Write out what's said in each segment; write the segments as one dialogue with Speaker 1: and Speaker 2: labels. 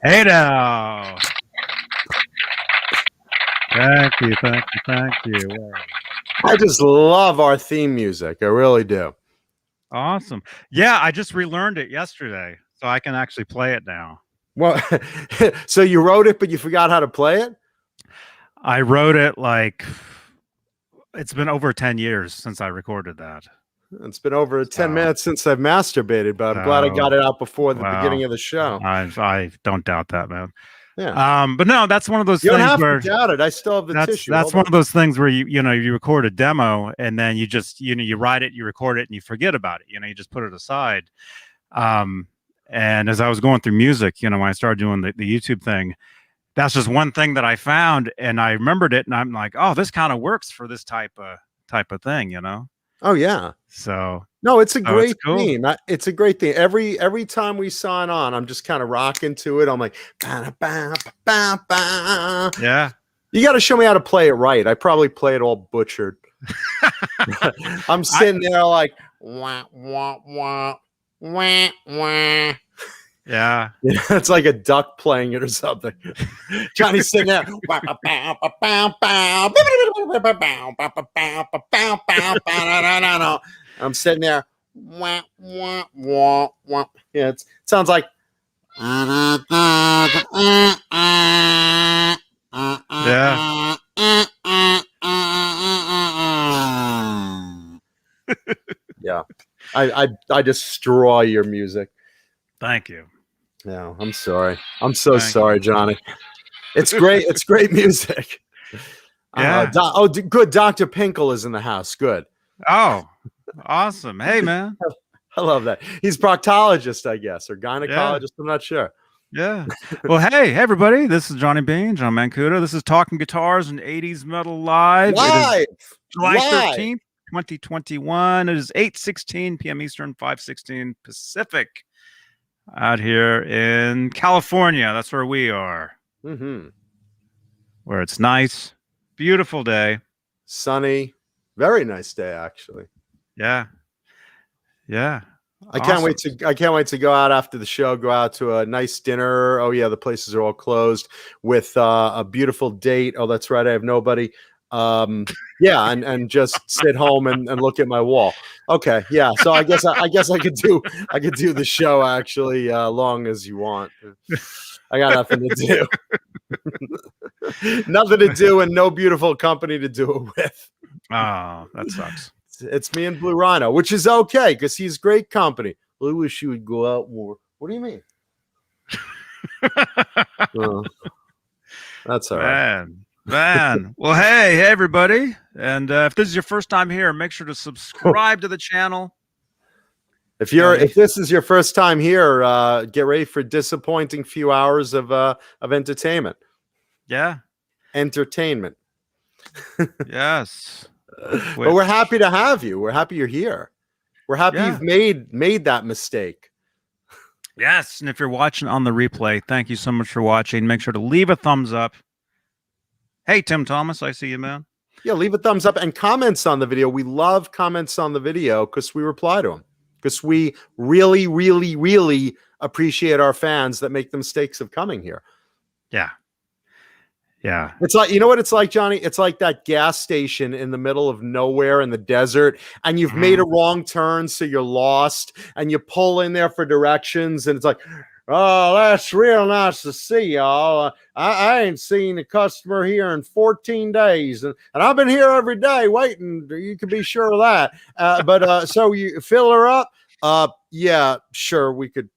Speaker 1: Hey now. Thank you.
Speaker 2: I just love our theme music. I really do.
Speaker 1: Awesome. Yeah, I just relearned it yesterday, so I can actually play it now.
Speaker 2: Well, so you wrote it, but you forgot how to play it?
Speaker 1: I wrote it like it's been over 10 years since I recorded that.
Speaker 2: It's been over 10 minutes since I've masturbated, but I'm glad I got it out before the beginning of the show.
Speaker 1: I don't doubt that, man.
Speaker 2: Yeah.
Speaker 1: But no, that's one of those
Speaker 2: you
Speaker 1: things
Speaker 2: don't have
Speaker 1: where
Speaker 2: to doubt it. I still have the tissue.
Speaker 1: That's one of those things where you record a demo and then you just you write it, you record it, and you forget about it. You just put it aside. And as I was going through music, when I started doing the YouTube thing, that's just one thing that I found, and I remembered it, and I'm like, oh, this kind of works for this type of thing,
Speaker 2: Oh yeah.
Speaker 1: So
Speaker 2: no, it's a great
Speaker 1: cool.
Speaker 2: theme. It's a great thing. Every time we sign on, I'm just kind of rocking to it. I'm like, bah, bah, bah, bah.
Speaker 1: Yeah.
Speaker 2: You got to show me how to play it right. I probably play it all butchered. I'm sitting there like, wah, wah, wah, wah, wah.
Speaker 1: Yeah.
Speaker 2: It's like a duck playing it or something. Johnny's sitting there. I'm sitting there. Yeah, it sounds like.
Speaker 1: Yeah.
Speaker 2: Yeah. I destroy your music.
Speaker 1: Thank you.
Speaker 2: No, I'm sorry. I'm so sorry, Johnny. It's great. It's great music.
Speaker 1: Yeah.
Speaker 2: Good. Dr. Pinkle is in the house. Good.
Speaker 1: Oh, awesome. Hey, man.
Speaker 2: I love that. He's proctologist, I guess, or gynecologist. Yeah. I'm not sure.
Speaker 1: Yeah. Well, hey, everybody. This is Johnny Beane, John Mancuda. This is Talking Guitars and 80s Metal Live. July 13th, 2021. It is 8:16 p.m. Eastern, 5:16 Pacific. Out here in California. That's where we are.
Speaker 2: Mm-hmm.
Speaker 1: Where it's nice, beautiful day.
Speaker 2: Sunny. Very nice day, actually.
Speaker 1: Yeah. Yeah.
Speaker 2: I can't wait to go out after the show, go out to a nice dinner. Oh yeah, the places are all closed with a beautiful date. Oh, that's right. I have nobody. Yeah, and just sit home and look at my wall. Okay, yeah. So I guess I could do the show actually long as you want. I got nothing to do. Nothing to do and no beautiful company to do it with.
Speaker 1: Oh, that sucks.
Speaker 2: It's me and Blue Rhino, which is okay because he's great company. I wish you would go out more. What do you mean? That's all right.
Speaker 1: Man. Well, hey, everybody. And if this is your first time here, make sure to subscribe to the channel.
Speaker 2: If this is your first time here, get ready for a disappointing few hours of entertainment.
Speaker 1: Yeah.
Speaker 2: Entertainment.
Speaker 1: Yes.
Speaker 2: But we're happy to have you. We're happy you're here. We're happy you've made that mistake.
Speaker 1: Yes. And if you're watching on the replay, thank you so much for watching. Make sure to leave a thumbs up. Hey, Tim Thomas, I see you, man.
Speaker 2: Yeah, leave a thumbs up and comments on the video. We love comments on the video because we reply to them. Because we really, really, really appreciate our fans that make the mistakes of coming here.
Speaker 1: Yeah. Yeah.
Speaker 2: It's like, you know what it's like, Johnny? It's like that gas station in the middle of nowhere in the desert, and you've made a wrong turn, so you're lost, and you pull in there for directions, and it's like, oh, that's real nice to see y'all. I ain't seen a customer here in 14 days, and I've been here every day waiting. You can be sure of that. But so you fill her up? Yeah, sure, we could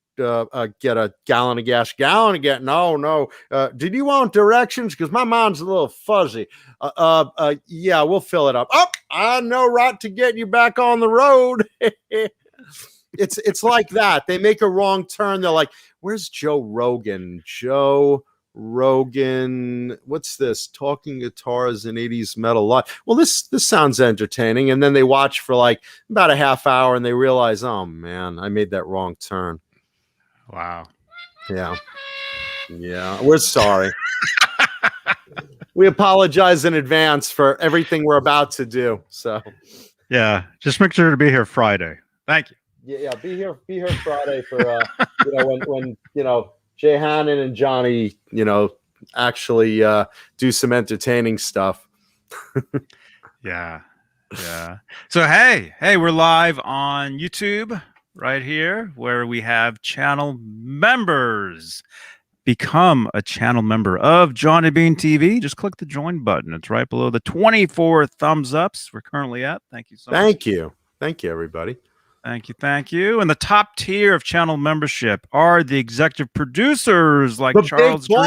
Speaker 2: get a gallon of gas. Gallon of gas? No. Did you want directions? Because my mind's a little fuzzy. Yeah, we'll fill it up. Oh, I know right to get you back on the road. It's like that. They make a wrong turn. They're like, "Where's Joe Rogan? Joe Rogan, what's this? Talking guitars and 80s metal live." Well, this sounds entertaining. And then they watch for like about a half hour and they realize, oh man, I made that wrong turn.
Speaker 1: Wow.
Speaker 2: Yeah. We're sorry. We apologize in advance for everything we're about to do. So
Speaker 1: yeah, just make sure to be here Friday. Thank you.
Speaker 2: Yeah, be here Friday for when Jay Hannon and Johnny, actually do some entertaining stuff.
Speaker 1: Yeah. So hey, we're live on YouTube right here where we have channel members. Become a channel member of Johnny Beane TV. Just click the join button. It's right below the 24 thumbs ups we're currently at. Thank you so much.
Speaker 2: Thank you, everybody.
Speaker 1: Thank you. And the top tier of channel membership are the executive producers like Charles Green.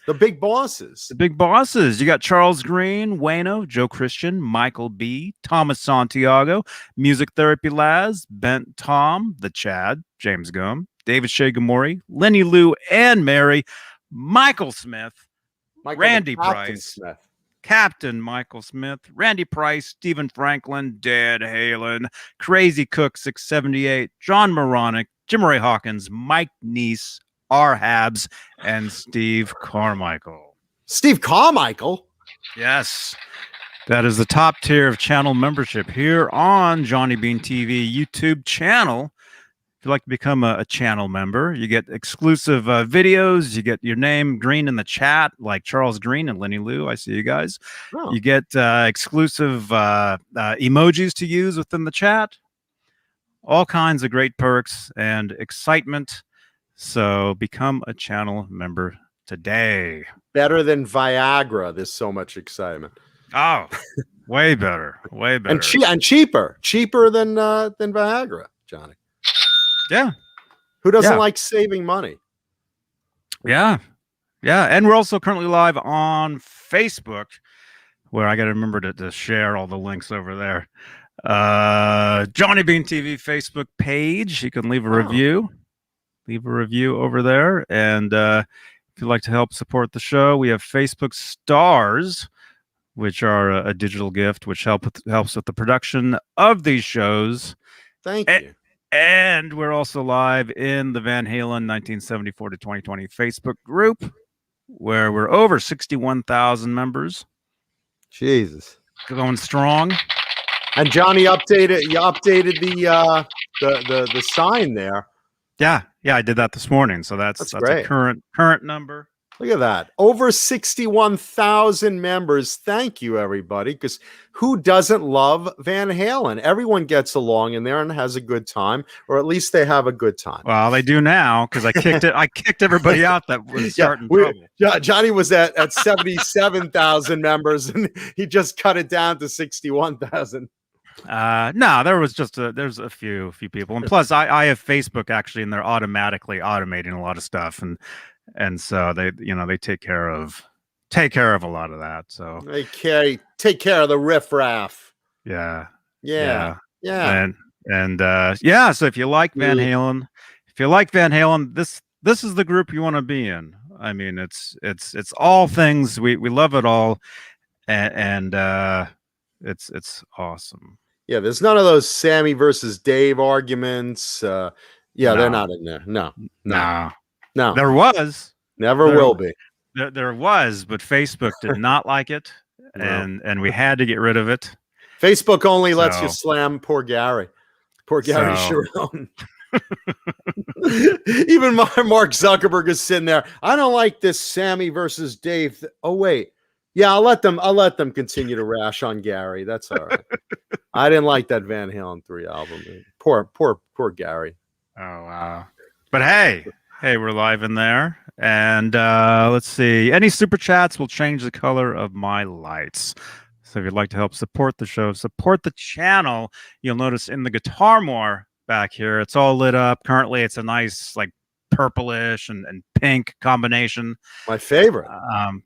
Speaker 2: The big bosses.
Speaker 1: The big bosses. You got Charles Green, Wayno, Joe Christian, Michael B., Thomas Santiago, Music Therapy Laz, Bent Tom, The Chad, James Gum, David Shea Gamori, Lenny Lou and Mary, Michael Smith, Randy Price. Captain Michael Smith, Randy Price, Stephen Franklin, Dad Halen, Crazy Cook 678, John Moronic, Jim Ray Hawkins, Mike Neese, R. Habs, and Steve Carmichael.
Speaker 2: Steve Carmichael?
Speaker 1: Yes. That is the top tier of channel membership here on Johnny Beane TV YouTube channel. If you'd like to become a channel member, you get exclusive videos. You get your name green in the chat, like Charles Green and Lenny Lou. I see you guys. Oh. You get exclusive emojis to use within the chat. All kinds of great perks and excitement. So become a channel member today.
Speaker 2: Better than Viagra. There's so much excitement.
Speaker 1: Oh, way better. Way better.
Speaker 2: And cheaper. Cheaper than Viagra, Johnny.
Speaker 1: Yeah.
Speaker 2: Who doesn't like saving money?
Speaker 1: Yeah. And we're also currently live on Facebook, where I got to remember to share all the links over there. Johnny Beane TV Facebook page. You can leave a review. Leave a review over there. And if you'd like to help support the show, we have Facebook Stars, which are a digital gift, which helps with the production of these shows.
Speaker 2: Thank you.
Speaker 1: And we're also live in the Van Halen 1974 to 2020 Facebook group, where we're over 61,000 members.
Speaker 2: Jesus,
Speaker 1: going strong.
Speaker 2: And Johnny you updated the sign there.
Speaker 1: Yeah, I did that this morning. So that's great. A current number.
Speaker 2: Look at that. Over 61,000 members. Thank you, everybody. Because who doesn't love Van Halen? Everyone gets along in there and has a good time, or at least they have a good time.
Speaker 1: Well, they do now because I kicked everybody out that was starting trouble.
Speaker 2: Johnny was at 77,000 members, and he just cut it down to 61,000.
Speaker 1: No, there's a few people, and plus I have Facebook actually, and they're automatically automating a lot of stuff, and so they take care of a lot of that. So
Speaker 2: they take care of the riffraff.
Speaker 1: Yeah. And so if you like Van Halen, this is the group you want to be in. I mean, it's all things we love it all, and it's awesome.
Speaker 2: Yeah, there's none of those Sammy versus Dave arguments. They're not in there. No.
Speaker 1: There was.
Speaker 2: Never will be.
Speaker 1: There was, but Facebook did not like it, and we had to get rid of it.
Speaker 2: Facebook only lets you slam poor Gary. Poor Gary Sharon. Even Mark Zuckerberg is sitting there. I don't like this Sammy versus Dave. Oh, wait. Yeah, I'll let them continue to rash on Gary. That's all right. I didn't like that Van Halen 3 album. Poor Gary.
Speaker 1: Oh, wow. But hey, we're live in there. And let's see. Any super chats will change the color of my lights. So if you'd like to help support the show, support the channel, you'll notice in the Guitar More back here. It's all lit up. Currently, it's a nice like purplish and pink combination.
Speaker 2: My favorite.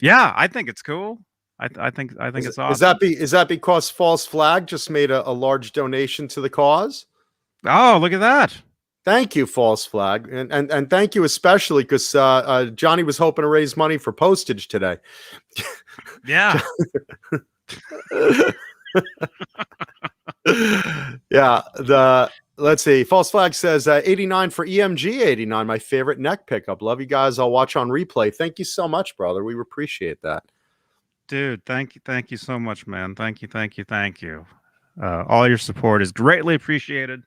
Speaker 1: Yeah, I think it's cool. I think it's awesome.
Speaker 2: Is that because False Flag just made a large donation to the cause?
Speaker 1: Oh, look at that.
Speaker 2: Thank you, False Flag, and thank you especially because Johnny was hoping to raise money for postage today.
Speaker 1: Yeah.
Speaker 2: Yeah. Let's see. False Flag says 89 for EMG 89, my favorite neck pickup. Love you guys. I'll watch on replay. Thank you so much, brother. We appreciate that.
Speaker 1: Dude, thank you so much, man. Thank you. All your support is greatly appreciated.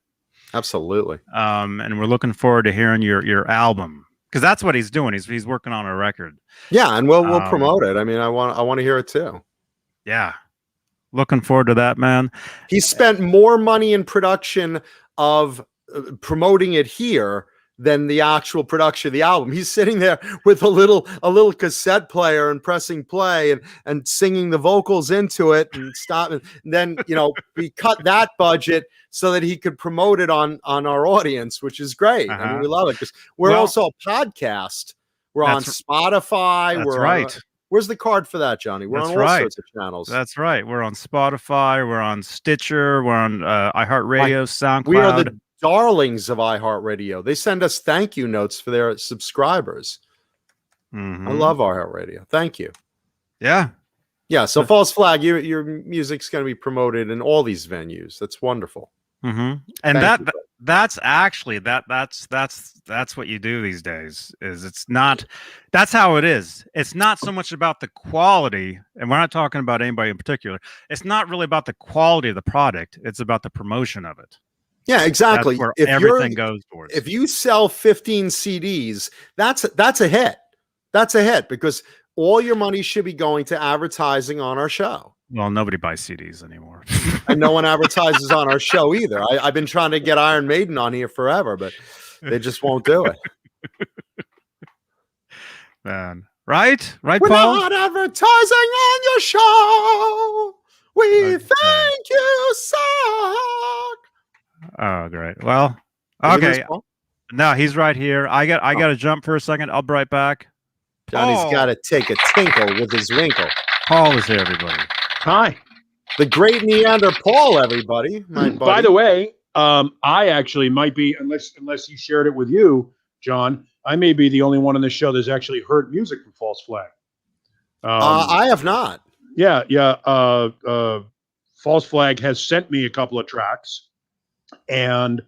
Speaker 2: Absolutely.
Speaker 1: And we're looking forward to hearing your album, because that's what he's doing. He's working on a record.
Speaker 2: Yeah, and we'll promote it. I mean, I want to hear it too.
Speaker 1: Yeah, looking forward to that, man.
Speaker 2: He spent more money in production of promoting it here than the actual production of the album. He's sitting there with a little cassette player and pressing play and singing the vocals into it and stopping. And then, we cut that budget so that he could promote it on our audience, which is great. I mean, we love it because we're also a podcast. We're on Spotify.
Speaker 1: That's right.
Speaker 2: Where's the card for that, Johnny? We're on all sorts of channels.
Speaker 1: That's right. We're on Spotify. We're on Stitcher. We're on iHeartRadio, SoundCloud.
Speaker 2: We are the darlings of iHeartRadio. They send us thank you notes for their subscribers.
Speaker 1: Mm-hmm.
Speaker 2: I love iHeartRadio. Thank you.
Speaker 1: Yeah.
Speaker 2: Yeah. So False Flag, your music's going to be promoted in all these venues. That's wonderful.
Speaker 1: Mm-hmm. And that's actually that's what you do these days. That's how it is. It's not so much about the quality, and we're not talking about anybody in particular. It's not really about the quality of the product. It's about the promotion of it.
Speaker 2: Yeah, exactly.
Speaker 1: That's where everything goes towards.
Speaker 2: If you sell 15 CDs, that's a hit. That's a hit because all your money should be going to advertising on our show.
Speaker 1: Well, nobody buys CDs anymore.
Speaker 2: And no one advertises on our show either. I've been trying to get Iron Maiden on here forever, but they just won't do it.
Speaker 1: Man. Right? Right,
Speaker 2: We're
Speaker 1: Paul?
Speaker 2: not advertising on your show. We think you suck.
Speaker 1: Oh, great. Well, okay. No, he's right here. I got to jump for a second. I'll be right back.
Speaker 2: Johnny's got to take a tinkle with his winkle.
Speaker 1: Paul is here, everybody.
Speaker 3: Hi.
Speaker 2: The great Neander Paul, everybody.
Speaker 3: By the way, I actually might be, unless you shared it with you, John, I may be the only one on the show that's actually heard music from False Flag.
Speaker 2: I have not.
Speaker 3: Yeah. False Flag has sent me a couple of tracks, and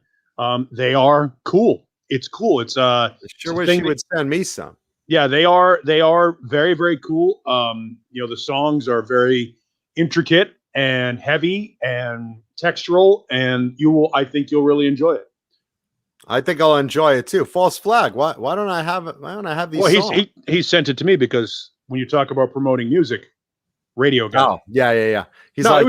Speaker 3: they are cool. It's cool. It's
Speaker 2: I sure wish you would send me some.
Speaker 3: Yeah, they are very, very cool. The songs are very intricate and heavy and textural, and I think you'll really enjoy it.
Speaker 2: I think I'll enjoy it too. False Flag. Why don't I have it? Why don't I have these?
Speaker 3: Well,
Speaker 2: songs?
Speaker 3: he sent it to me because when you talk about promoting music, radio guy.
Speaker 2: Oh, yeah. He's like,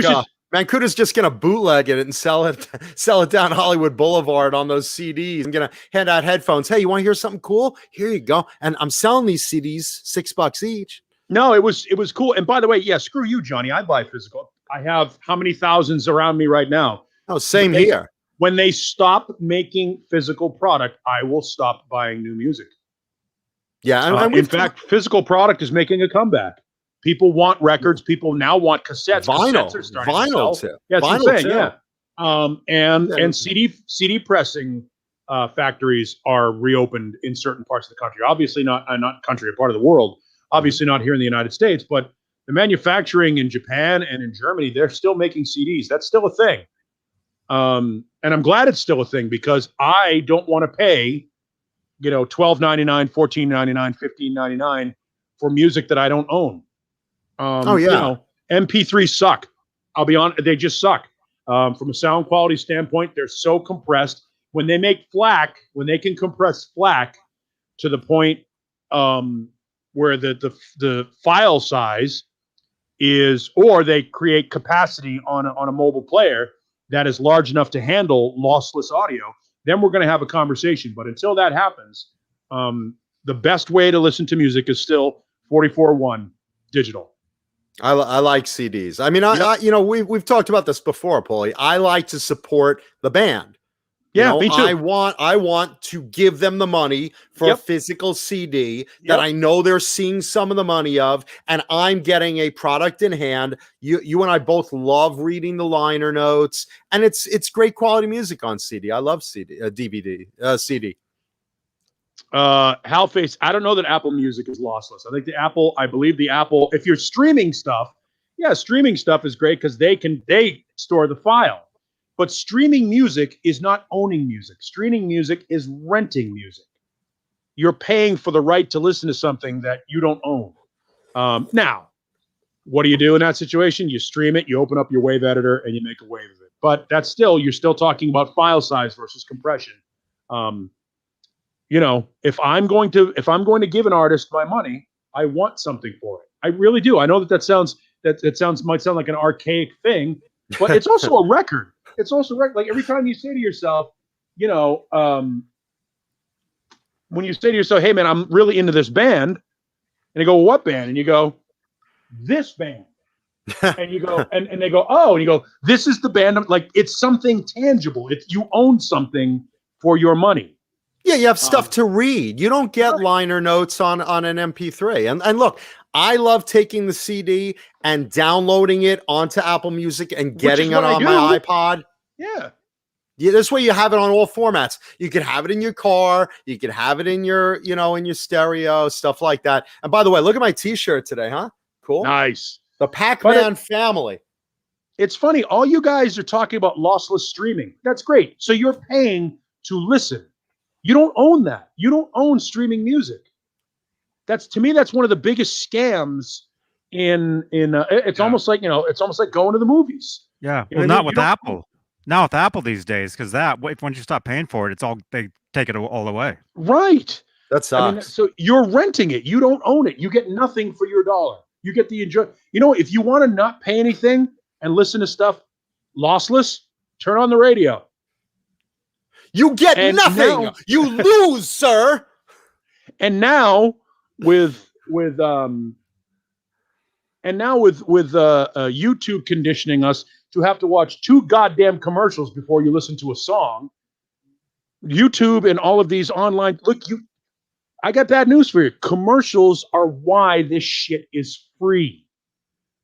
Speaker 2: Mancuda's just gonna bootleg it and sell it down Hollywood Boulevard on those CDs. I'm gonna hand out headphones. Hey, you want to hear something cool? Here you go. And I'm selling these CDs $6 each.
Speaker 3: No, it was cool. And by the way, yeah, screw you, Johnny. I buy physical. I have how many thousands around me right now?
Speaker 2: Oh, same here.
Speaker 3: When they stop making physical product, I will stop buying new music.
Speaker 2: Yeah, and
Speaker 3: in fact, physical product is making a comeback. People want records. People now want cassettes.
Speaker 2: Vinyl,
Speaker 3: cassettes are starting
Speaker 2: vinyl
Speaker 3: to sell.
Speaker 2: too.
Speaker 3: Yeah, that's
Speaker 2: vinyl
Speaker 3: what I'm saying,
Speaker 2: too.
Speaker 3: Yeah. And CD pressing factories are reopened in certain parts of the country. Obviously not country, a part of the world. Obviously not here in the United States, but the manufacturing in Japan and in Germany, they're still making CDs. That's still a thing. And I'm glad it's still a thing because I don't want to pay, $12.99, $14.99, $15.99 for music that I don't own. MP3s suck. I'll be honest, they just suck. From a sound quality standpoint, they're so compressed. When they make FLAC, when they can compress FLAC to the point where the file size is, or they create capacity on a mobile player that is large enough to handle lossless audio, then we're going to have a conversation. But until that happens, the best way to listen to music is still 44.1 digital.
Speaker 2: I like CDs. I mean, we've talked about this before, Paulie. I like to support the band.
Speaker 3: Yeah, me too.
Speaker 2: I want to give them the money for a physical CD that I know they're seeing some of the money of, and I'm getting a product in hand. You and I both love reading the liner notes, and it's great quality music on CD. I love CD, DVD, CD.
Speaker 3: Halface, I don't know that Apple Music is lossless. I believe the Apple, if you're streaming stuff, streaming stuff is great because they store the file. But streaming music is not owning music. Streaming music is renting music. You're paying for the right to listen to something that you don't own. Now, what do you do in that situation? You stream it, you open up your wave editor, and you make a wave of it. But you're still talking about file size versus compression. If I'm going to give an artist my money, I want something for it. I really do. I know that might sound like an archaic thing, but it's also a record. It's also like every time you say to yourself, when you say to yourself, "Hey man, I'm really into this band," and you go, well, "What band?" and you go, "This band," and you go, and they go, "Oh," and you go, "This is the band." Like it's something tangible. You own something for your money.
Speaker 2: Yeah, you have stuff to read. You don't get liner notes on an MP3. And look, I love taking the CD and downloading it onto Apple Music and getting it on my iPod.
Speaker 3: Yeah.
Speaker 2: This way you have it on all formats. You can have it in your car. You can have it in your, in your stereo, stuff like that. And by the way, look at my T-shirt today, huh? Cool.
Speaker 3: Nice.
Speaker 2: The Pac-Man family.
Speaker 3: It's funny. All you guys are talking about lossless streaming. That's great. So you're paying to listen. You don't own that. You don't own streaming music. To me, that's one of the biggest scams it's almost like, it's almost like going to the movies.
Speaker 1: Yeah. Well, not with Apple. Not with Apple these days, because once you stop paying for it, they take it all away.
Speaker 3: Right.
Speaker 2: That sucks.
Speaker 3: So you're renting it. You don't own it. You get nothing for your dollar. You get the enjoy. If you want to not pay anything and listen to stuff lossless, turn on the radio.
Speaker 2: You get nothing. You lose, sir.
Speaker 3: And now with YouTube conditioning us to have to watch 2 goddamn commercials before you listen to a song, YouTube and all of these online, I got bad news for you. Commercials are why this shit is free,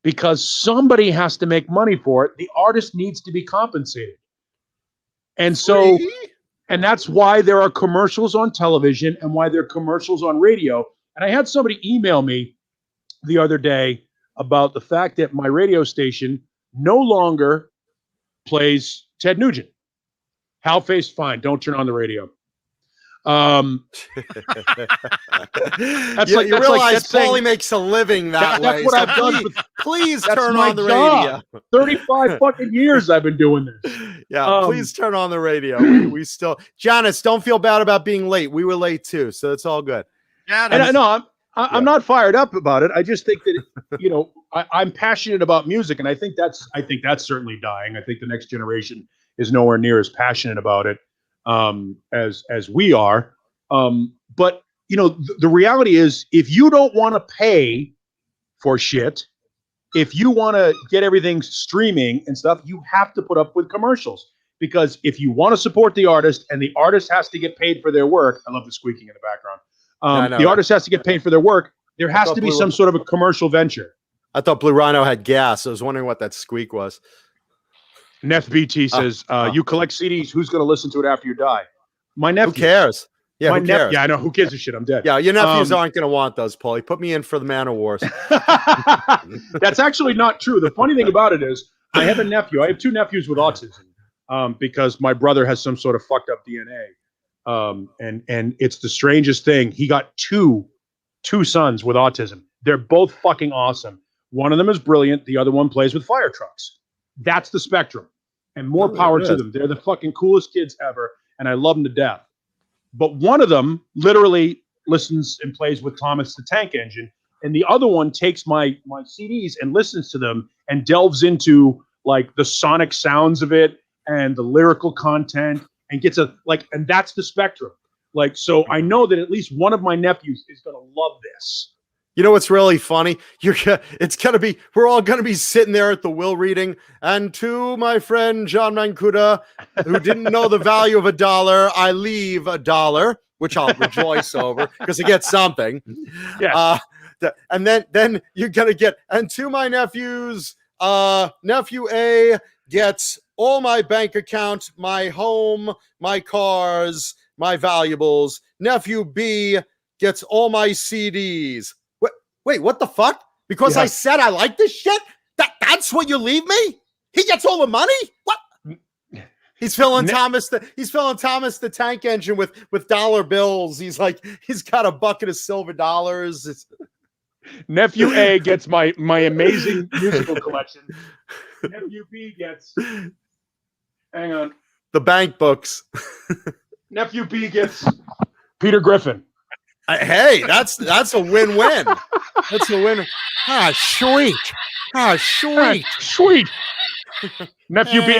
Speaker 3: because somebody has to make money for it. The artist needs to be compensated. And so, and that's why there are commercials on television and why there are commercials on radio. And I had somebody email me the other day about the fact that my radio station no longer plays Ted Nugent. Halface, fine, don't turn on the radio.
Speaker 2: You realize Paulie makes a living that way.
Speaker 3: That's what I've done.
Speaker 2: Please turn on the radio.
Speaker 3: 35 fucking years I've been doing this.
Speaker 2: Yeah, please turn on the radio. We still, Janice, don't feel bad about being late. We were late too, so it's all good.
Speaker 3: Yeah, and I know I'm not fired up about it. I just think that I'm passionate about music, and I think that's certainly dying. I think the next generation is nowhere near as passionate about it as we are. But the reality is, if you don't want to pay for shit, if you want to get everything streaming and stuff, you have to put up with commercials, because if you want to support the artist and the artist has to get paid for their work, I love the squeaking in the background. The artist has to get paid for their work. There has to be some sort of a commercial venture.
Speaker 2: I thought Blue Rhino had gas. I was wondering what that squeak was.
Speaker 3: Neff BT says, you collect CDs. Who's going to listen to it after you die? My nephew.
Speaker 2: Who cares? Yeah, who cares?
Speaker 3: Yeah, I know. Who gives a shit? I'm dead.
Speaker 2: Yeah, your nephews aren't going to want those, Paulie. Put me in for the Man of Wars.
Speaker 3: That's actually not true. The funny thing about it is, I have a nephew. I have 2 nephews with autism because my brother has some sort of fucked up DNA. And it's the strangest thing. He got two sons with autism. They're both fucking awesome. One of them is brilliant. The other one plays with fire trucks. That's the spectrum. And more power to them. They're the fucking coolest kids ever. And I love them to death. But one of them literally listens and plays with Thomas the Tank Engine. And the other one takes my CDs and listens to them and delves into like the sonic sounds of it and the lyrical content and gets and that's the spectrum. So I know that at least one of my nephews is going to love this.
Speaker 2: You know what's really funny? We're all gonna be sitting there at the will reading, and to my friend John Mancuda, who didn't know the value of $1, I leave $1, which I'll rejoice over because I get something.
Speaker 3: Yes.
Speaker 2: And then you're gonna get, and to my nephews, nephew A gets all my bank account, my home, my cars, my valuables. Nephew B gets all my CDs. Wait, what the fuck? Because I said I like this shit? That's what you leave me? He gets all the money? What? He's filling Thomas the tank engine with dollar bills. He's got a bucket of silver dollars.
Speaker 3: Nephew A gets my amazing musical collection. Nephew B gets, hang on,
Speaker 2: the bank books.
Speaker 3: Nephew B gets Peter Griffin.
Speaker 2: Hey, that's a win-win. That's a win. Sweet.
Speaker 3: Sweet. Nephew B.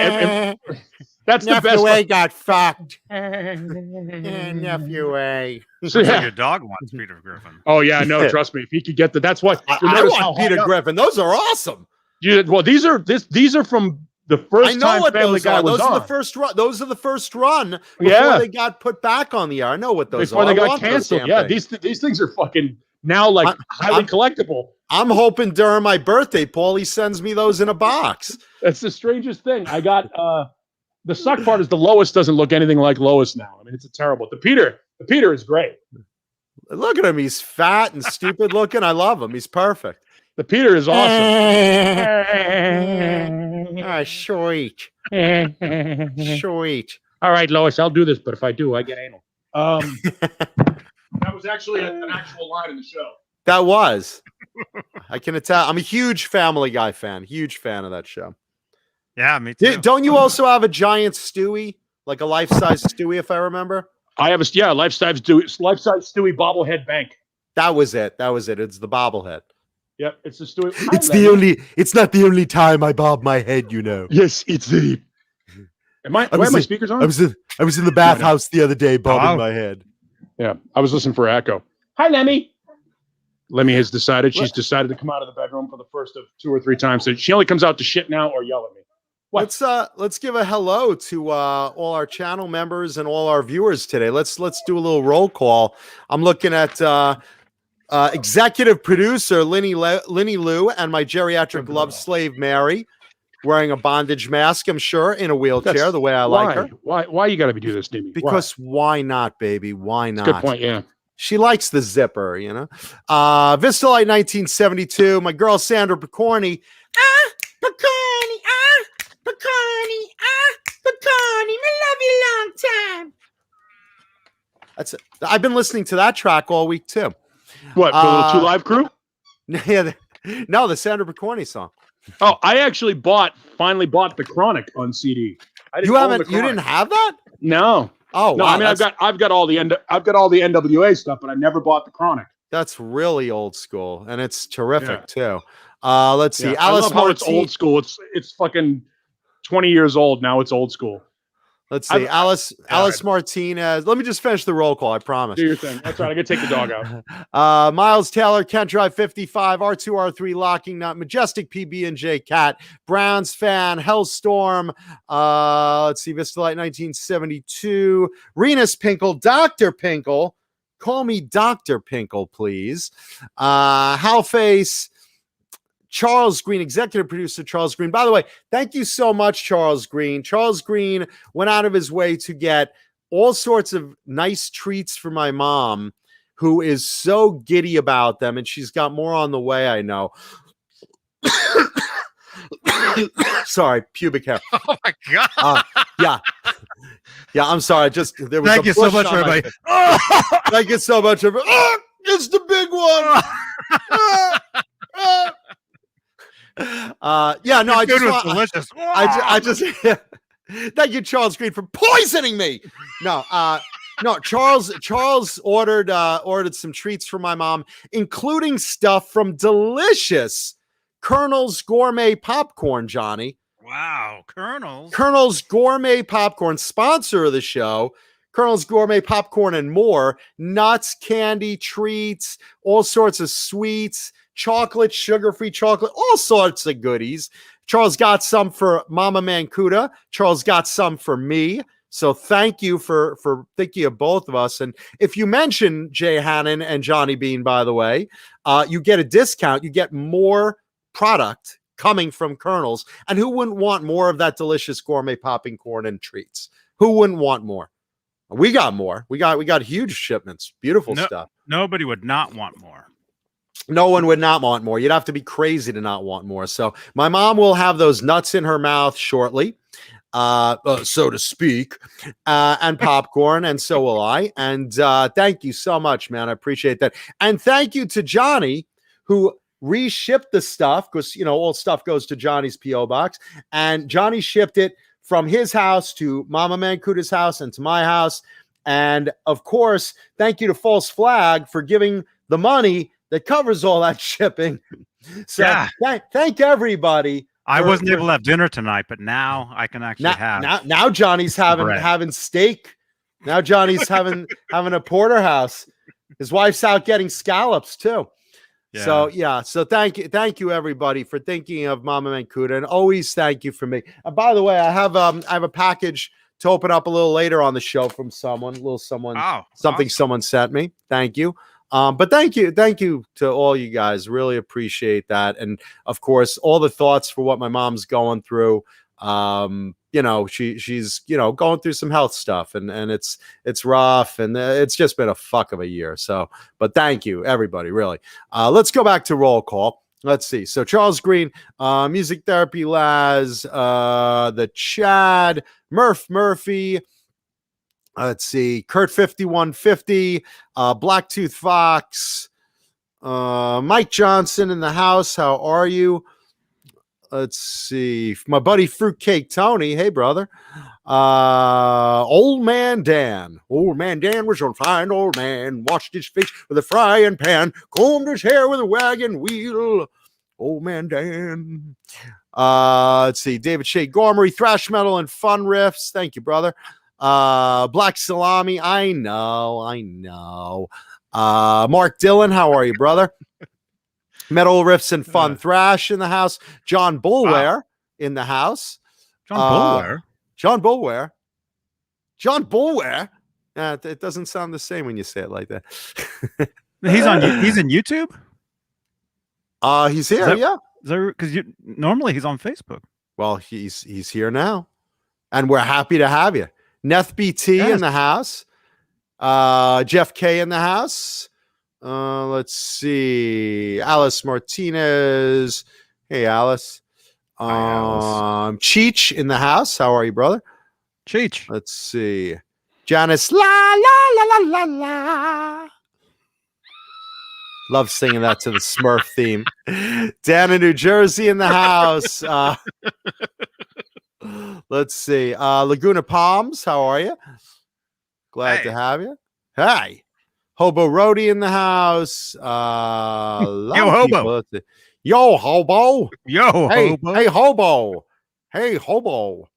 Speaker 3: That's the best.
Speaker 2: Nephew A got fucked. Nephew A.
Speaker 1: So, like your dog wants Peter Griffin.
Speaker 3: Oh yeah, no, trust me. If he could get that's what
Speaker 2: I want Peter Griffin. Those are awesome.
Speaker 3: Well, these are from the first time Family Guy was on.
Speaker 2: Those are the first run before they got put back on the air. I know what those
Speaker 3: before
Speaker 2: are.
Speaker 3: They got canceled. Yeah, these things are fucking now highly collectible.
Speaker 2: I'm hoping during my birthday, Paulie sends me those in a box.
Speaker 3: That's the strangest thing. I got the suck part is the Lois doesn't look anything like Lois now. I mean, it's a terrible. The Peter is great.
Speaker 2: Look at him. He's fat and stupid looking. I love him. He's perfect.
Speaker 3: The Peter is awesome.
Speaker 2: Sweet. Sweet.
Speaker 3: All right, Lois, I'll do this, but if I do, I get anal. That was actually an actual line in the show.
Speaker 2: That was. I can attest. I'm a huge Family Guy fan. Huge fan of that show.
Speaker 1: Yeah, me too.
Speaker 2: Don't you also have a giant Stewie? Like a life-size Stewie, if I remember?
Speaker 3: I have a life-size Stewie bobblehead bank.
Speaker 2: That was it. It's the bobblehead.
Speaker 3: Yep, it's the Stewie.
Speaker 2: It's not the only time I bob my head, you know.
Speaker 3: Yes, it's the. Why are my speakers on?
Speaker 2: I was in the bathhouse the other day bobbing my head.
Speaker 3: Yeah, I was listening for echo. Hi, Lemmy. Lemmy has decided she's decided to come out of the bedroom for the first of 2 or 3 times. So she only comes out to shit now or yell at me. What?
Speaker 2: Let's give a hello to all our channel members and all our viewers today. Let's do a little roll call. I'm looking at executive producer Lenny Lou and my geriatric love slave Mary, wearing a bondage mask, I'm sure, in a wheelchair, the way I like her.
Speaker 3: Why you got to do this, Dimmy?
Speaker 2: Because why not, baby? Why not?
Speaker 3: Good point. Yeah.
Speaker 2: She likes the zipper, you know. Vistalite 1972. My girl Sandra Picorni. Picorni. Picorni. Picorni. I love you long time. That's it. I've been listening to that track all week too.
Speaker 3: What, the little 2 Live crew?
Speaker 2: Yeah, no, the Sandra Picorni song.
Speaker 3: Oh, I actually finally bought the Chronic on CD.
Speaker 2: You didn't have that?
Speaker 3: No.
Speaker 2: Oh,
Speaker 3: no, wow, I mean, I've got all the NWA stuff, but I never bought the Chronic.
Speaker 2: That's really old school, and it's terrific too. Let's see. Alice
Speaker 3: I love how it's old school. It's fucking 20 years old now. It's old school.
Speaker 2: Let's see. Alice Martinez. Let me just finish the roll call. I promise.
Speaker 3: Do your thing. That's right. I gotta take the dog
Speaker 2: out. Miles Taylor, Kent Drive 55, R2, R3, Locking Nut, Majestic PB&J Cat, Browns fan, Hellstorm. Let's see. Vistalite 1972, Renus Pinkle, Dr. Pinkle. Call me Dr. Pinkle, please. Halface. Charles Green, executive producer Charles Green. By the way, thank you so much, Charles Green. Charles Green went out of his way to get all sorts of nice treats for my mom, who is so giddy about them, and she's got more on the way, I know. Sorry, pubic hair.
Speaker 1: Oh my god.
Speaker 2: Yeah, I'm sorry. There was
Speaker 1: Thank you so much, everybody.
Speaker 2: Thank you so much, everybody. Oh, it's the big one.
Speaker 1: Delicious.
Speaker 2: I just thank you, Charles Green, for poisoning me. No, Charles ordered some treats for my mom, including stuff from delicious Colonel's Gourmet Popcorn, Johnny.
Speaker 1: Wow, Colonel's
Speaker 2: Gourmet Popcorn, sponsor of the show. Colonel's Gourmet Popcorn and more. Nuts, candy, treats, all sorts of sweets, chocolate, sugar-free chocolate, all sorts of goodies. Charles got some for Mama Mancuda. Charles got some for me. So thank you for thinking of both of us. And if you mention Jay Hannon and Johnny Beane, by the way, you get a discount. You get more product coming from Colonel's. And who wouldn't want more of that delicious gourmet popping corn and treats? Who wouldn't want more? We got more. We got huge shipments. Beautiful stuff.
Speaker 1: Nobody would not want more.
Speaker 2: No one would not want more. You'd have to be crazy to not want more. So my mom will have those nuts in her mouth shortly, so to speak, and popcorn, and so will I. And thank you so much, man. I appreciate that. And thank you to Johnny, who reshipped the stuff, because, you know, all stuff goes to Johnny's P.O. box. And Johnny shipped it from his house to Mama Mancuda's house and to my house. And, of course, thank you to False Flag for giving the money that covers all that shipping. So
Speaker 1: yeah.
Speaker 2: Thank everybody.
Speaker 1: I wasn't able to have dinner tonight, but now I can actually have.
Speaker 2: Now Johnny's having steak. Now Johnny's having a porterhouse. His wife's out getting scallops too. Yeah. So thank you everybody for thinking of Mama Mancuda, and always thank you for me. And by the way, I have a package to open up a little later on the show from someone. Something awesome. Someone sent me. Thank you. But thank you to all you guys. Really appreciate that. And of course, all the thoughts for what my mom's going through. You know, she's going through some health stuff, and it's rough, and it's just been a fuck of a year. So, but thank you everybody, really. Let's go back to roll call. Let's see. So Charles Green, Music Therapy Laz, the Chad, Murphy. Let's see. Kurt 5150, Blacktooth Fox, Mike Johnson in the house. How are you? Let's see. My buddy Fruitcake Tony. Hey, brother. Old Man Dan. Old Man Dan was a fine old man. Washed his face with a frying pan. Combed his hair with a wagon wheel. Old Man Dan. Let's see. David Shea Gormery, Thrash Metal and Fun Riffs. Thank you, brother. Black Salami. I know. Mark Dillon. How are you, brother? Metal Riffs and Fun Thrash in the house. John Bulware in the house.
Speaker 1: John Bulware.
Speaker 2: It doesn't sound the same when you say it like that.
Speaker 1: He's in YouTube.
Speaker 2: He's here. Yeah,
Speaker 1: because normally he's on Facebook.
Speaker 2: Well, he's here now, and we're happy to have you. Neth BT in the house. Jeff K in the house. Let's see. Alice Martinez. Hey, Alice.
Speaker 1: Hi, Alice.
Speaker 2: Cheech in the house. How are you, brother?
Speaker 1: Cheech.
Speaker 2: Let's see. Janice. La, la, la, la, la, la. Love singing that to the Smurf theme. Dan in New Jersey in the house. Let's see. Laguna Palms. How are you? Glad to have you. Hey. Hobo Roadie in the house.
Speaker 1: Yo, Hobo.
Speaker 2: Yo, Hobo.
Speaker 1: Yo,
Speaker 2: hey,
Speaker 1: Hobo.
Speaker 2: Hey, Hobo. Hey, Hobo.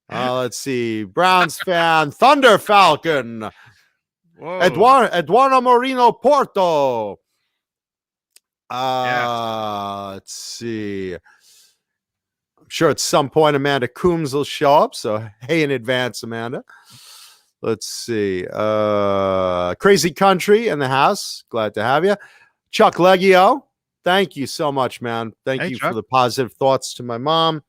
Speaker 2: Let's see. Browns fan. Thunder Falcon. Eduardo Moreno Porto. Let's see. I'm sure at some point Amanda Coombs will show up. So, hey, in advance, Amanda. Let's see. Crazy Country in the house. Glad to have you. Chuck Leggio. Thank you so much, man. Thank you for the positive thoughts to my mom.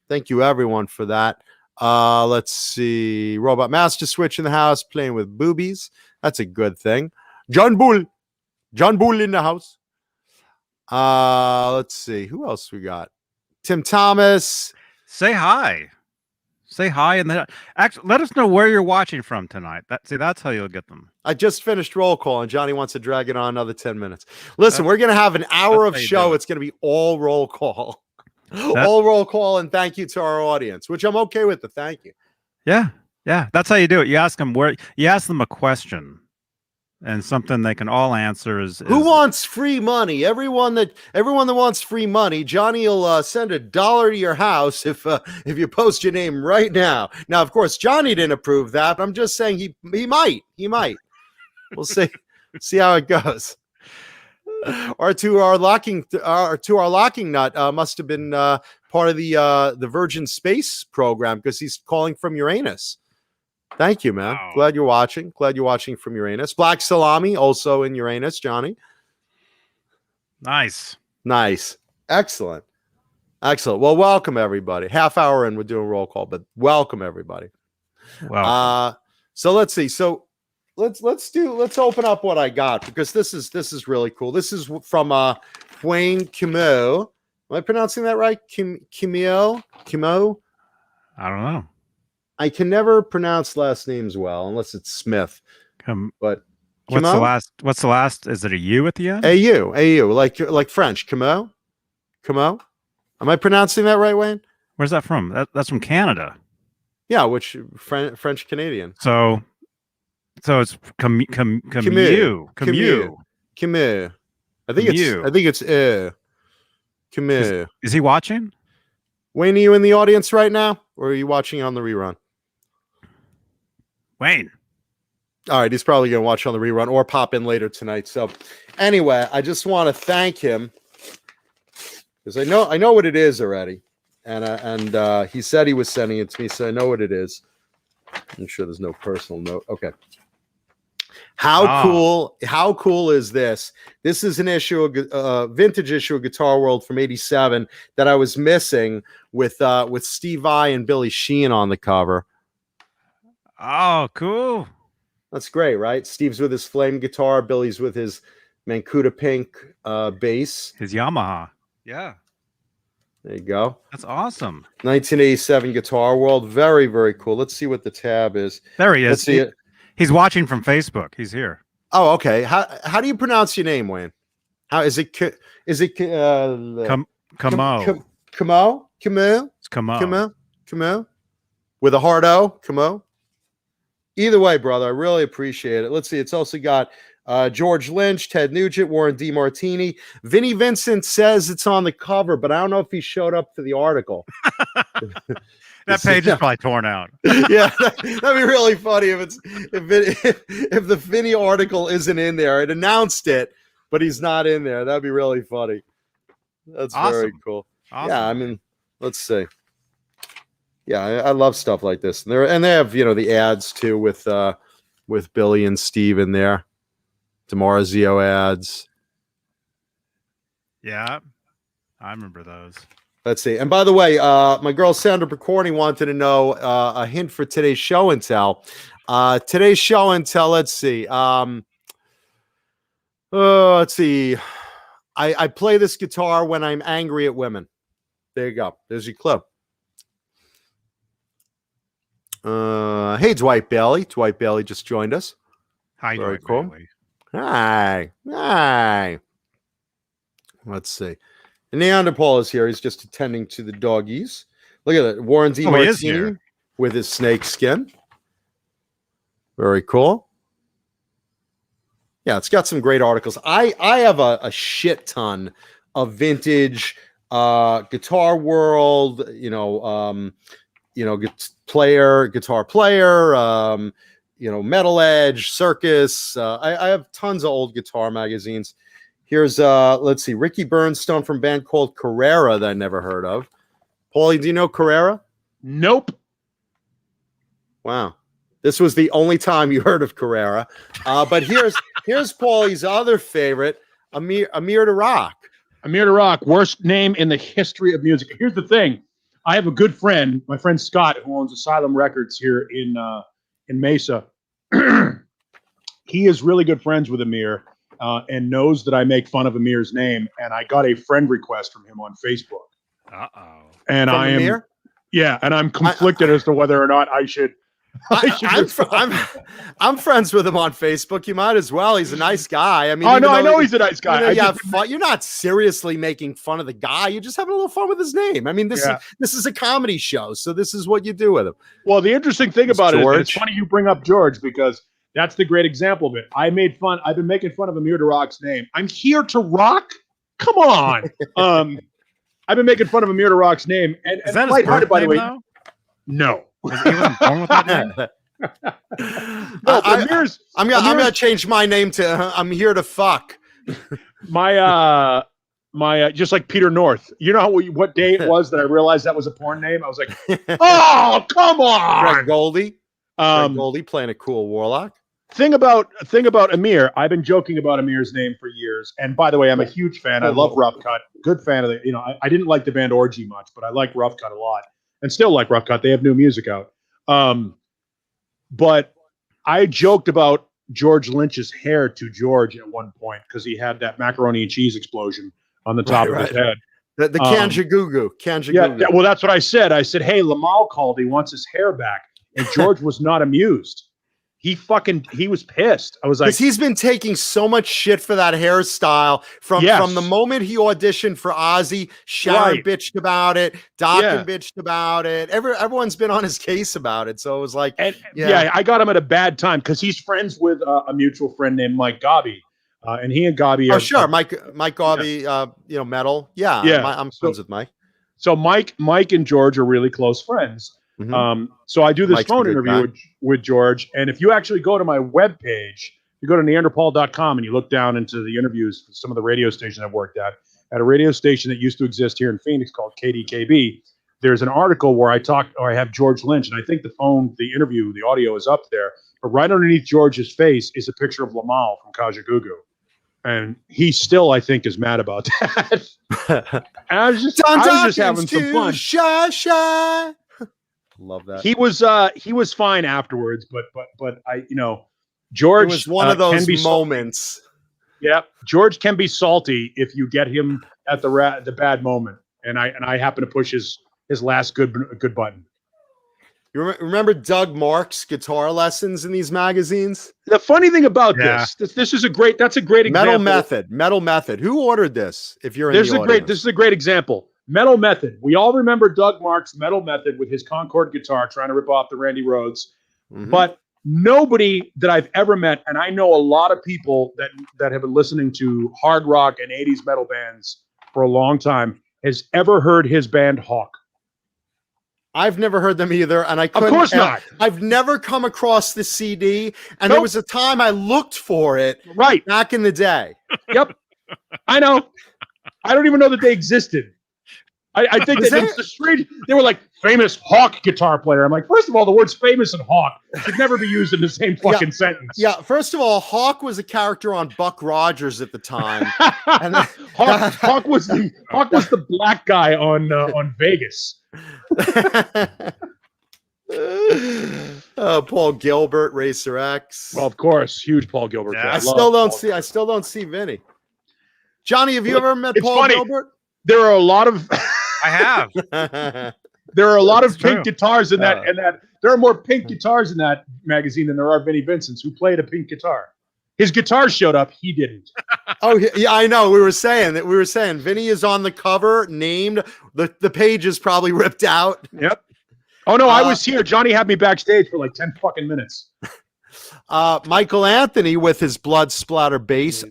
Speaker 2: Thank you, everyone, for that. Let's see. Robot Master Switch in the house. Playing with boobies. That's a good thing. John Bull in the house. Let's see. Who else we got? Tim Thomas.
Speaker 1: Say hi. Say hi, and then actually let us know where you're watching from tonight. That's how you'll get them.
Speaker 2: I just finished roll call, and Johnny wants to drag it on another 10 minutes. Listen, we're going to have an hour of show. It's going to be all roll call. All roll call, and thank you to our audience, which I'm okay with the thank you.
Speaker 1: Yeah. That's how you do it. You ask them a question, and something they can all answer is
Speaker 2: who wants free money? Everyone that wants free money, Johnny will send $1 to your house if you post your name right now. Now, of course, Johnny didn't approve that, but I'm just saying he might. We'll see how it goes. Or to our locking nut must have been part of the Virgin Space program, because he's calling from Uranus. Thank you, man.
Speaker 1: Wow.
Speaker 2: Glad you're watching from Uranus. Black Salami also in Uranus, Johnny.
Speaker 1: nice.
Speaker 2: Excellent. Well, welcome everybody. Half hour in, we're doing roll call, but welcome everybody.
Speaker 1: Wow.
Speaker 2: So let's see. So let's open up what I got, because this is really cool. This is from Wayne Kimo. Am I pronouncing that right? Kimo?
Speaker 1: I don't know.
Speaker 2: I can never pronounce last names well unless it's Smith. But
Speaker 1: What's the last? Is it a U at the end?
Speaker 2: AU, like French. Kimo? Am I pronouncing that right, Wayne?
Speaker 1: Where's that from? That's from Canada.
Speaker 2: Yeah, which French Canadian.
Speaker 1: So it's Camus.
Speaker 2: I think it's Camus.
Speaker 1: Is he watching?
Speaker 2: Wayne, are you in the audience right now, or are you watching on the rerun?
Speaker 1: Wayne.
Speaker 2: All right, he's probably going to watch on the rerun or pop in later tonight. So anyway, I just want to thank him, because I know what it is already, and he said he was sending it to me, so I know what it is. I'm sure there's no personal note. Okay. How cool is this? This is an issue, a vintage issue of Guitar World from '87 that I was missing with Steve Vai and Billy Sheehan on the cover.
Speaker 1: Oh, cool.
Speaker 2: That's great, right? Steve's with his flame guitar, Billy's with his Mancuda Pink bass.
Speaker 1: His Yamaha. Yeah.
Speaker 2: There you go.
Speaker 1: That's awesome.
Speaker 2: 1987 Guitar World. Very, very cool. Let's see what the tab is.
Speaker 1: There he is.
Speaker 2: Let's see it.
Speaker 1: He's watching from Facebook. He's here.
Speaker 2: Oh, okay. How do you pronounce your name, Wayne? How is it? Is it
Speaker 1: Camo?
Speaker 2: Camo?
Speaker 1: It's Camo.
Speaker 2: Camo? With a hard O? Camo? Either way, brother, I really appreciate it. Let's see. It's also got George Lynch, Ted Nugent, Warren DeMartini. Vinnie Vincent says it's on the cover, but I don't know if he showed up for the article.
Speaker 1: That page is probably torn out.
Speaker 2: Yeah, that'd be really funny if the Vinny article isn't in there. It announced it, but he's not in there. That'd be really funny. That's awesome. Very cool. Awesome. Yeah, I mean, let's see. Yeah, I love stuff like this. And they have, the ads too with Billy and Steve in there. DiMarzio ads.
Speaker 1: Yeah, I remember those.
Speaker 2: Let's see. And by the way, my girl Sandra Picorni wanted to know a hint for today's show and tell. Today's show and tell, let's see. Let's see. I play this guitar when I'm angry at women. There you go. There's your clip. Hey, Dwight Bailey. Dwight Bailey just joined us.
Speaker 1: Hi,
Speaker 2: Very
Speaker 1: Dwight
Speaker 2: cool.
Speaker 1: Bailey.
Speaker 2: Hi. Let's see. Neanderthal is here. He's just attending to the doggies. Look at that. Warren DeMartini with his snake skin. Very cool. Yeah, it's got some great articles. I have a shit ton of vintage Guitar World, guitar player, Metal Edge, Circus. I have tons of old guitar magazines. Here's let's see, Ricky Bernstone from a band called Carrera that I never heard of. Paulie, do you know Carrera?
Speaker 3: Nope.
Speaker 2: Wow. This was the only time you heard of Carrera. But here's Paulie's other favorite, Amir to Rock.
Speaker 3: Amir to Rock, worst name in the history of music. Here's the thing. I have a good friend, my friend Scott, who owns Asylum Records here in Mesa. He is really good friends with Amir. And knows that I make fun of Amir's name, and I got a friend request from him on Facebook.
Speaker 1: Uh-oh.
Speaker 3: And
Speaker 2: from Amir?
Speaker 3: And I'm conflicted as to whether or not I should.
Speaker 2: I'm friends with him on Facebook. You might as well. He's a nice guy. I mean,
Speaker 3: I know he's a nice guy.
Speaker 2: You're not seriously making fun of the guy. You're just having a little fun with his name. I mean, this is a comedy show, so this is what you do with him.
Speaker 3: Well, the interesting thing about it is, it's funny you bring up George, because That's the great example of it. I've been making fun of Amir Daraq's name. I'm here to rock. Come on. I've been making fun of Amir Daraq's name. And
Speaker 1: Is that his birth
Speaker 3: by the
Speaker 1: name,
Speaker 3: way?
Speaker 1: though?
Speaker 3: No.
Speaker 1: He wasn't born with that name?
Speaker 3: No,
Speaker 2: I'm gonna change my name to I'm here to fuck.
Speaker 3: My just like Peter North. You know what day it was that I realized that was a porn name? I was like, oh, come on.
Speaker 2: Greg Goldie. Greg Goldie playing a cool warlock.
Speaker 3: Thing about Amir, I've been joking about Amir's name for years. And by the way, I'm a huge fan. I love Rough Cut. Good fan of I didn't like the band Orgy much, but I like Rough Cut a lot and still like Rough Cut. They have new music out. But I joked about George Lynch's hair to George at one point because he had that macaroni and cheese explosion on the top of his head.
Speaker 2: The Kanjagugu.
Speaker 3: Yeah, well, that's what I said. I said, hey, Lamal called. He wants his hair back. And George was not amused. He was pissed. I was like,
Speaker 2: because he's been taking so much shit for that hairstyle from the moment he auditioned for Ozzy. Sharon bitched about it. Dokken bitched about it. Everyone's been on his case about it. So it was like,
Speaker 3: I got him at a bad time because he's friends with a mutual friend named Mike Gabi, and he and Gabi are.
Speaker 2: Oh, sure, Mike Gabi, metal. Yeah, I'm friends with Mike.
Speaker 3: So Mike and George are really close friends. Mm-hmm. So I do this phone interview with George, and if you actually go to my webpage, you go to Neanderthal.com and you look down into the interviews for some of the radio stations I've worked at a radio station that used to exist here in Phoenix called KDKB. There's an article where I have George Lynch, and I think the interview, the audio is up there, but right underneath George's face is a picture of Lamal from Kajagoogoo. And he still, I think, is mad about that. I was just having some fun.
Speaker 2: Shy. Love that.
Speaker 3: He was fine afterwards, but George,
Speaker 2: it was one of those moments.
Speaker 3: Yeah, George can be salty if you get him at the bad moment, and I happen to push his last good button.
Speaker 2: You remember Doug Marks' guitar lessons in these magazines?
Speaker 3: The funny thing about this is that's a great example.
Speaker 2: Metal Method. Who ordered this? If you're this
Speaker 3: is a great example. Metal Method. We all remember Doug Marks' Metal Method with his Concorde guitar trying to rip off the Randy Rhoads. Mm-hmm. But nobody that I've ever met, and I know a lot of people that have been listening to hard rock and 80s metal bands for a long time, has ever heard his band Hawk.
Speaker 2: I've never heard them either, and I couldn't.
Speaker 3: Of course not.
Speaker 2: I've never come across the CD, and there was a time I looked for it back in the day.
Speaker 3: Yep. I know. I don't even know that they existed. I think that it's the street. They were like famous Hawk guitar player. I'm like, first of all, the words famous and Hawk should never be used in the same fucking sentence.
Speaker 2: Yeah, first of all, Hawk was a character on Buck Rogers at the time. And then,
Speaker 3: Hawk was the black guy on Vegas.
Speaker 2: Paul Gilbert, Racer X.
Speaker 3: Well, of course, huge Paul Gilbert.
Speaker 2: Yeah. I still don't see Vinny. Johnny, have you ever met Paul Gilbert?
Speaker 3: There are a lot of.
Speaker 1: I have.
Speaker 3: There are a lot of pink guitars in that, and that there are more pink guitars in that magazine than there are Vinnie Vincent's, who played a pink guitar. His guitar showed up. He didn't.
Speaker 2: Oh yeah, I know. We were saying Vinny is on the cover, named. The page is probably ripped out.
Speaker 3: Yep. Oh no, I was here. Johnny had me backstage for like 10 fucking minutes.
Speaker 2: Michael Anthony with his blood splatter bass,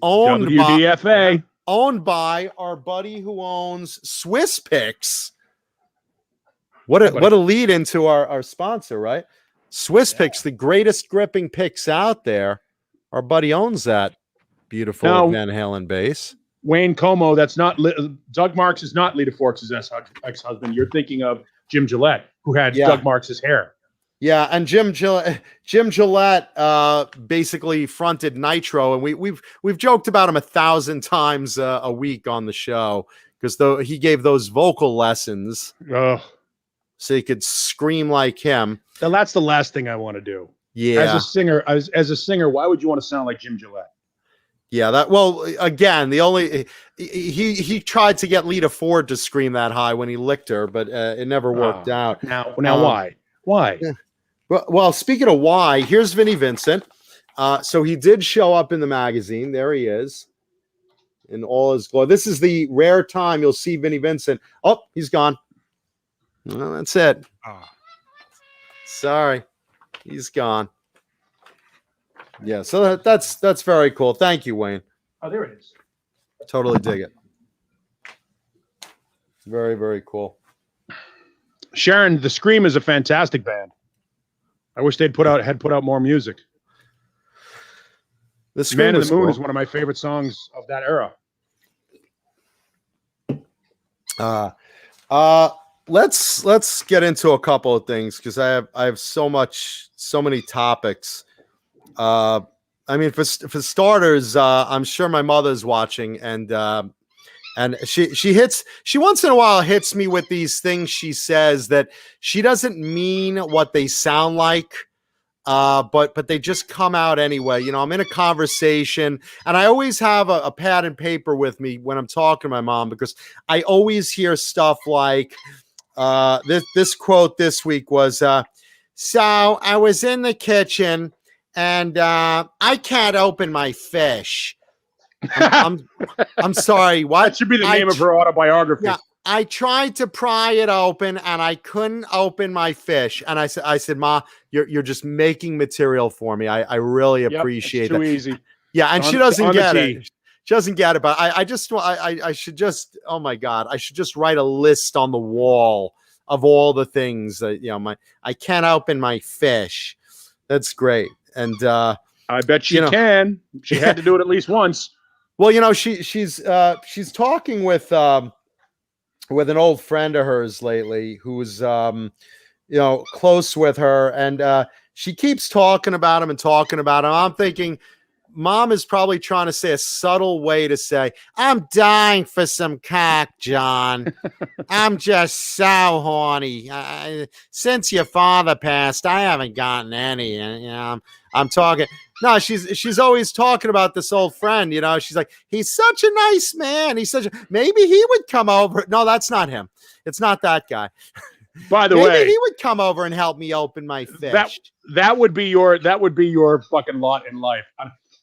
Speaker 2: owned by our buddy who owns Swiss Picks. What a lead into our sponsor, right? Swiss Picks, the greatest gripping picks out there. Our buddy owns that beautiful Van Halen bass.
Speaker 3: Wayne Como, that's not Doug Marks is not Lita Forks' ex-husband. You're thinking of Jim Gillette, who had Doug Marks' hair.
Speaker 2: Yeah, and Jim Gillette basically fronted Nitro, and we've joked about him 1,000 times a week on the show because he gave those vocal lessons so he could scream like him.
Speaker 3: Now that's the last thing I want to do.
Speaker 2: Yeah,
Speaker 3: as a singer, why would you want to sound like Jim Gillette?
Speaker 2: Yeah, again, he tried to get Lita Ford to scream that high when he licked her, but it never worked out.
Speaker 3: Now why? Why?
Speaker 2: Yeah. Well, speaking of why, here's Vinnie Vincent. So he did show up in the magazine. There he is in all his glory. This is the rare time you'll see Vinnie Vincent. Oh, he's gone. Well, that's it. Oh. Sorry. He's gone. Yeah, so that's very cool. Thank you, Wayne.
Speaker 3: Oh, there it is.
Speaker 2: Totally dig it. Very, very cool.
Speaker 3: Sharon, the Scream is a fantastic band. I wish they'd put out more music.
Speaker 2: The Scream
Speaker 3: Man in
Speaker 2: was
Speaker 3: the Moon
Speaker 2: cool.
Speaker 3: is one of my favorite songs of that era.
Speaker 2: Let's get into a couple of things because I have so many topics. I mean, for starters, I'm sure my mother's watching, and she once in a while hits me with these things she says that she doesn't mean what they sound like. But they just come out anyway. You know, I'm in a conversation and I always have a pad and paper with me when I'm talking to my mom because I always hear stuff like this quote this week was, so I was in the kitchen and I can't open my fish. I'm sorry. What?
Speaker 3: That should be the name of her autobiography.
Speaker 2: Yeah. I tried to pry it open and I couldn't open my fish. And I said, Ma, you're just making material for me. I really appreciate it.
Speaker 3: Too easy.
Speaker 2: Yeah. And she doesn't get it. She doesn't get it. But I should just, oh my God, I should just write a list on the wall of all the things that, you know, I can't open my fish. That's great. And
Speaker 3: I bet she can. She had to do it at least once.
Speaker 2: Well, you know, she's talking with an old friend of hers lately who's close with her, and she keeps talking about him. I'm thinking Mom is probably trying to say a subtle way to say, I'm dying for some cock, John. I'm just so horny. Since your father passed, I haven't gotten any. And, you know, I'm talking. No, she's always talking about this old friend. You know, she's like, he's such a nice man. Maybe he would come over. No, that's not him. It's not that guy.
Speaker 3: By the
Speaker 2: maybe
Speaker 3: way,
Speaker 2: he would come over and help me open my fish.
Speaker 3: That would be your fucking lot in life.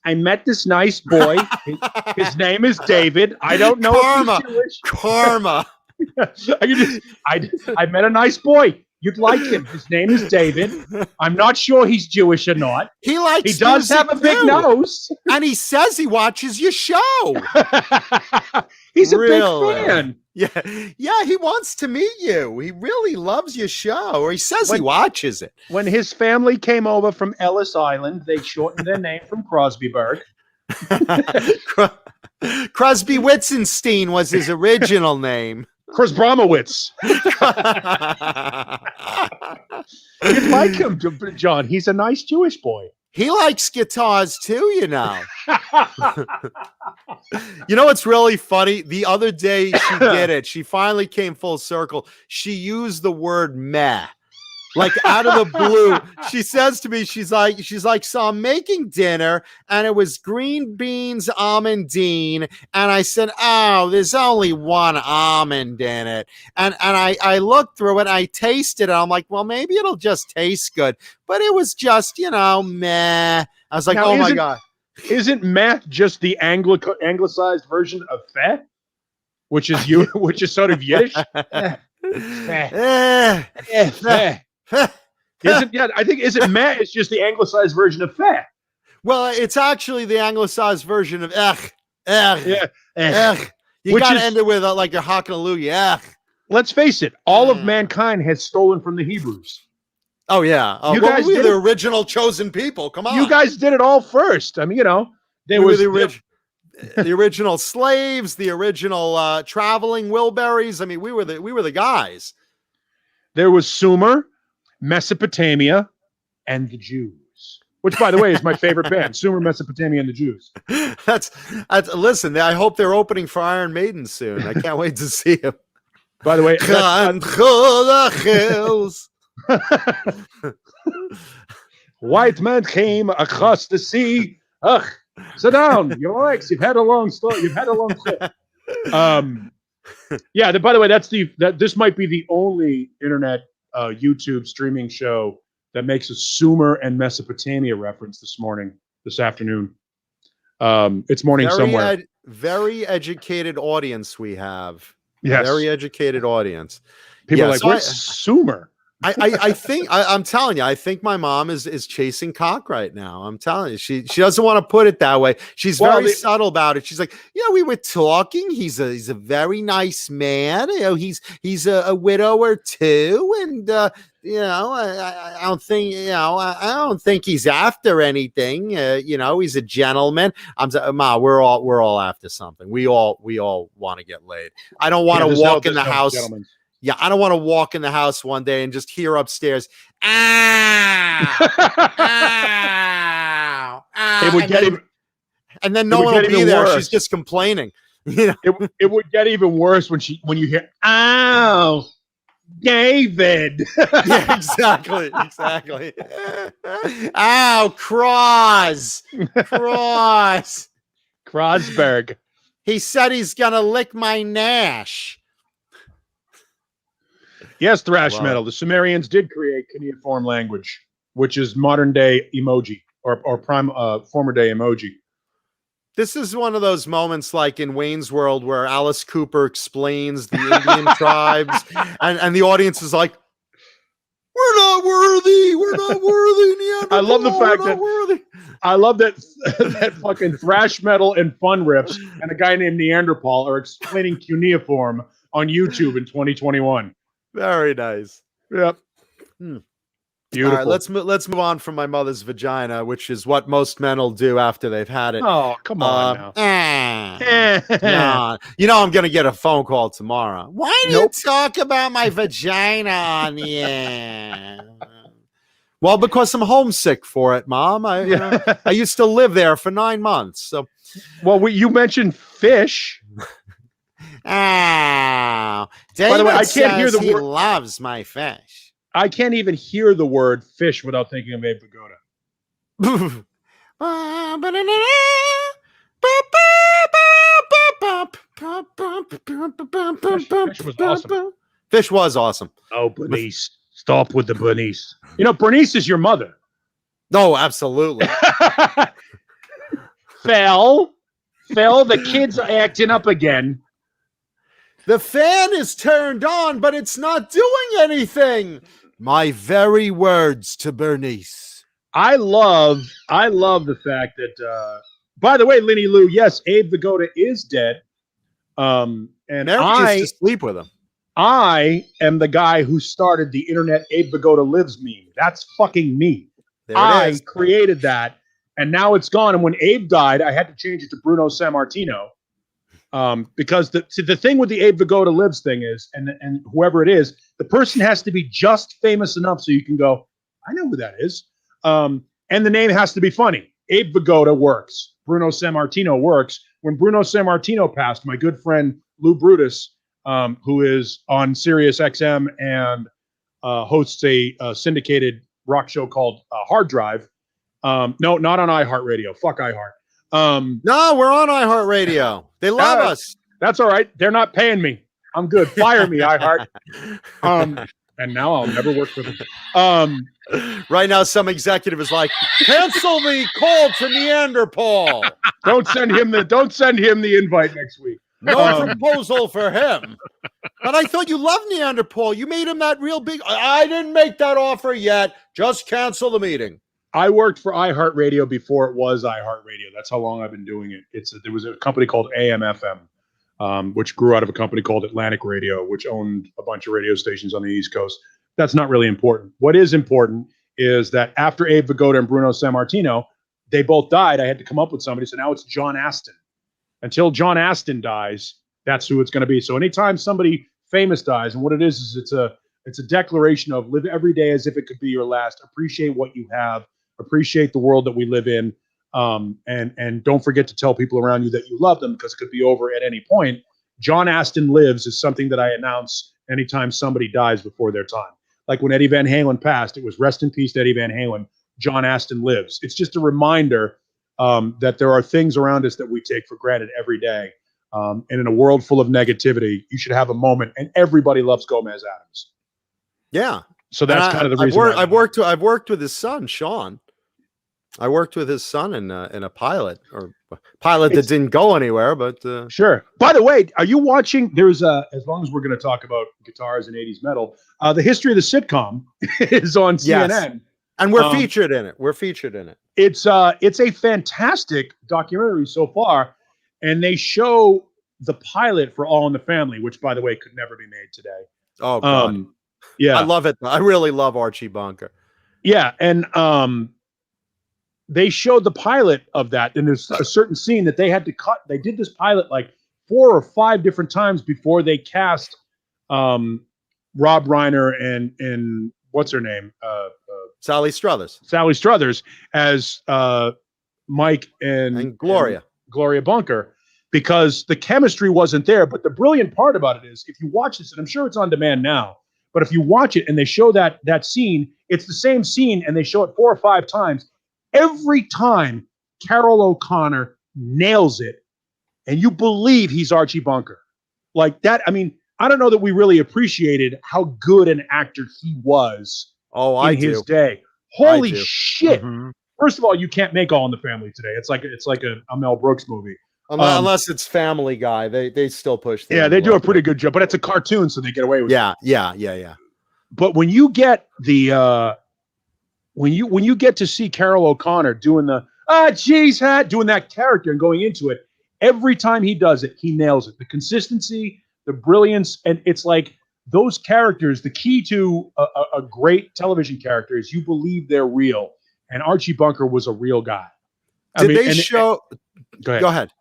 Speaker 3: I met this nice boy. His name is David. I don't know if he's Jewish.
Speaker 2: Karma.
Speaker 3: I met a nice boy. You'd like him. His name is David. I'm not sure he's Jewish or not.
Speaker 2: He
Speaker 3: does have a big nose.
Speaker 2: And he says he watches your show.
Speaker 3: He's a big fan.
Speaker 2: Yeah, he wants to meet you. He really loves your show, or he says he watches it.
Speaker 3: When his family came over from Ellis Island, they shortened their name from Crosbyburg.
Speaker 2: Crosby Witzenstein was his original name.
Speaker 3: Chris Bromowitz. You'd like him, John. He's a nice Jewish boy.
Speaker 2: He likes guitars too, you know. You know what's really funny? The other day she did it. She finally came full circle. She used the word meh. Like out of the blue, she says to me, she's like, so I'm making dinner and it was green beans, almondine. And I said, oh, there's only one almond in it. And I looked through it, I tasted it. I'm like, well, maybe it'll just taste good. But it was just, meh. I was like, now, my God.
Speaker 3: Isn't meh just the anglicized version of feh? Which is sort of Yiddish? Isn't meh? It's just the anglicized version of feh.
Speaker 2: Well, it's actually the anglicized version of ech. You got to end it with like a hallelujah.
Speaker 3: Let's face it, all of mankind has stolen from the Hebrews.
Speaker 2: Oh yeah,
Speaker 3: you guys
Speaker 2: were the original chosen people. Come on,
Speaker 3: you guys did it all first. I mean, there was
Speaker 2: the original slaves, the original traveling Wilburys. I mean, we were the guys.
Speaker 3: There was Sumer, Mesopotamia, and the Jews. Which, by the way, is my favorite band. Sumer, Mesopotamia, and the Jews.
Speaker 2: That's listen. I hope they're opening for Iron Maiden soon. I can't wait to see them.
Speaker 3: By the way, white man came across the sea. Ugh, sit down. Your legs. You've had a long story. You've had a long trip. Yeah. By the way, this might be the only internet YouTube streaming show that makes a Sumer and Mesopotamia reference this afternoon. It's morning somewhere.
Speaker 2: Very educated audience we have.
Speaker 3: Yes.
Speaker 2: Very educated audience.
Speaker 3: People are like, what's Sumer?
Speaker 2: I think I'm telling you, I think my mom is chasing cock right now. I'm telling you, she doesn't want to put it that way. She's very subtle about it. She's like, we were talking. He's a very nice man. He's a widower too, and I don't think I don't think he's after anything. He's a gentleman. Ma, we're all after something. We all want to get laid. I don't want to walk in the house. Gentlemen. Yeah, I don't want to walk in the house one day and just hear upstairs, ow, ow, ow. And then no one will be there. Worse. She's just complaining.
Speaker 3: It would get even worse when you hear, ow, David.
Speaker 2: Yeah, exactly. Ow,
Speaker 3: Crosberg.
Speaker 2: He said he's going to lick my Nash.
Speaker 3: Yes, thrash metal. The Sumerians did create cuneiform language, which is modern day emoji or former day emoji.
Speaker 2: This is one of those moments like in Wayne's World where Alice Cooper explains the Indian tribes and the audience is like, we're not worthy. Neanderthal.
Speaker 3: I love the fact that I love that fucking thrash metal and fun riffs and a guy named Neanderthal are explaining cuneiform on YouTube in 2021.
Speaker 2: Very nice.
Speaker 3: Yep. Beautiful.
Speaker 2: All right, let's move on from my mother's vagina, which is what most men will do after they've had it.
Speaker 3: Oh, come on now.
Speaker 2: Nah. I'm going to get a phone call tomorrow. Why do you talk about my vagina on the air? Well, because I'm homesick for it, Mom. I used to live there for 9 months. So,
Speaker 3: you mentioned fish.
Speaker 2: By
Speaker 3: the way, I can't hear the word.
Speaker 2: He loves my fish.
Speaker 3: I can't even hear the word fish without thinking of Abe Vigoda. Fish was awesome.
Speaker 2: Fish was awesome.
Speaker 3: Oh, Bernice. Stop with the Bernice. Bernice is your mother.
Speaker 2: No, absolutely.
Speaker 3: Phil, the kids are acting up again.
Speaker 2: The fan is turned on, but it's not doing anything. My very words to Bernice.
Speaker 3: I love the fact that, by the way, Linny Lou, yes, Abe Vigoda is dead. And
Speaker 2: Mary used to sleep with him.
Speaker 3: I am the guy who started the internet Abe Vigoda lives meme. That's fucking me. I created that, and now it's gone. And when Abe died, I had to change it to Bruno Sammartino. Because the thing with the Abe Vigoda lives thing is, and whoever it is, the person has to be just famous enough so you can go, I know who that is. And the name has to be funny. Abe Vigoda works. Bruno Sammartino works. When Bruno Sammartino passed, my good friend Lou Brutus, who is on Sirius XM and hosts a syndicated rock show called Hard Drive. No, not on iHeartRadio. Fuck iHeart.
Speaker 2: No, we're on iHeartRadio. They love us.
Speaker 3: That's all right. They're not paying me. I'm good. Fire me, iHeart. And now I'll never work for them.
Speaker 2: Right now, some executive is like, cancel the call to Neanderthal.
Speaker 3: Don't send him the invite next week.
Speaker 2: No proposal for him. But I thought you loved Neanderthal. You made him that real big. I didn't make that offer yet. Just cancel the meeting.
Speaker 3: I worked for iHeartRadio before it was iHeartRadio. That's how long I've been doing it. There was a company called AM/FM, which grew out of a company called Atlantic Radio, which owned a bunch of radio stations on the East Coast. That's not really important. What is important is that after Abe Vigoda and Bruno Sammartino, they both died. I had to come up with somebody. So now it's John Astin. Until John Astin dies, that's who it's going to be. So anytime somebody famous dies, and what it is it's a declaration of live every day as if it could be your last. Appreciate what you have. Appreciate the world that we live in, and don't forget to tell people around you that you love them because it could be over at any point. John Astin lives is something that I announce anytime somebody dies before their time. Like when Eddie Van Halen passed, it was rest in peace to Eddie Van Halen. John Astin lives. It's just a reminder that there are things around us that we take for granted every day. And in a world full of negativity, you should have a moment. And everybody loves Gomez Adams.
Speaker 2: Yeah.
Speaker 3: So that's kind of the reason.
Speaker 2: I've worked with his son, Sean. I worked with his son in a pilot that didn't go anywhere, but
Speaker 3: sure. By the way, are you watching? There's as long as we're going to talk about guitars and 80s metal, the history of the sitcom is on CNN,
Speaker 2: and we're featured in it. We're featured in it.
Speaker 3: It's a fantastic documentary so far, and they show the pilot for All in the Family, which, by the way, could never be made today.
Speaker 2: Oh God,
Speaker 3: yeah,
Speaker 2: I love it. I really love Archie Bunker.
Speaker 3: Yeah, and they showed the pilot of that, and there's a certain scene that they had to cut. They did this pilot like 4 or 5 different times before they cast Rob Reiner and what's her name,
Speaker 2: Sally Struthers.
Speaker 3: Sally Struthers as Mike and
Speaker 2: Gloria
Speaker 3: Bunker, because the chemistry wasn't there. But the brilliant part about it is, if you watch this, and I'm sure it's on demand now, but if you watch it and they show that scene, it's the same scene, and they show it 4 or 5 times. Every time Carol O'Connor nails it, and you believe he's Archie Bunker. Like that, I mean, I don't know that we really appreciated how good an actor he was in his day. Holy shit. Mm-hmm. First of all, you can't make All in the Family today. It's like a Mel Brooks movie.
Speaker 2: Unless it's Family Guy, they still push.
Speaker 3: They do a pretty good job, but it's a cartoon, so they get away with it.
Speaker 2: Yeah.
Speaker 3: But when you get the when you get to see Carol O'Connor doing the doing that character and going into it, every time he does it, he nails it. The consistency, the brilliance, and it's like those characters. The key to a great television character is you believe they're real, and Archie Bunker was a real guy.
Speaker 2: Go ahead.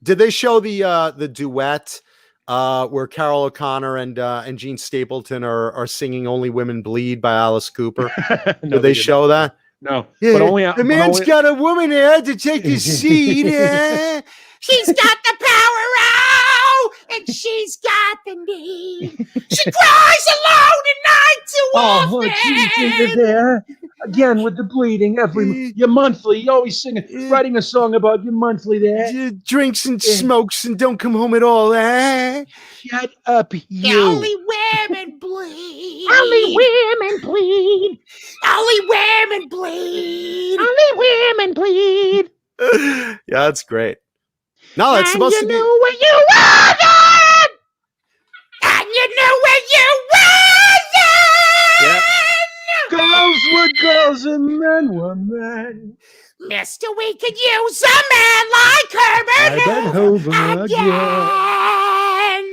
Speaker 2: Did they show the duet where Carol O'Connor and Gene Stapleton are singing "Only Women Bleed" by Alice Cooper?
Speaker 3: No,
Speaker 2: did they show that?
Speaker 3: No,
Speaker 2: yeah, but only the man's got a woman here to take his seat.
Speaker 4: She's got the power, and she's got the need. She cries alone at night too often.
Speaker 3: Jesus, there again with the bleeding. Your monthly, you always singing, writing a song about your monthly there.
Speaker 2: Drinks and smokes and don't come home at all.
Speaker 3: Shut up, you.
Speaker 4: Only women bleed.
Speaker 5: Only women bleed.
Speaker 4: Only women bleed.
Speaker 5: Only women bleed.
Speaker 2: Yeah, that's great. No, that's
Speaker 5: and
Speaker 2: supposed
Speaker 5: you
Speaker 2: to be.
Speaker 5: Knew where you were then.
Speaker 4: And you knew where you were then.
Speaker 3: Yep. Girls were girls and men were men.
Speaker 4: Mister, we could use a man like Herbert Hoover again.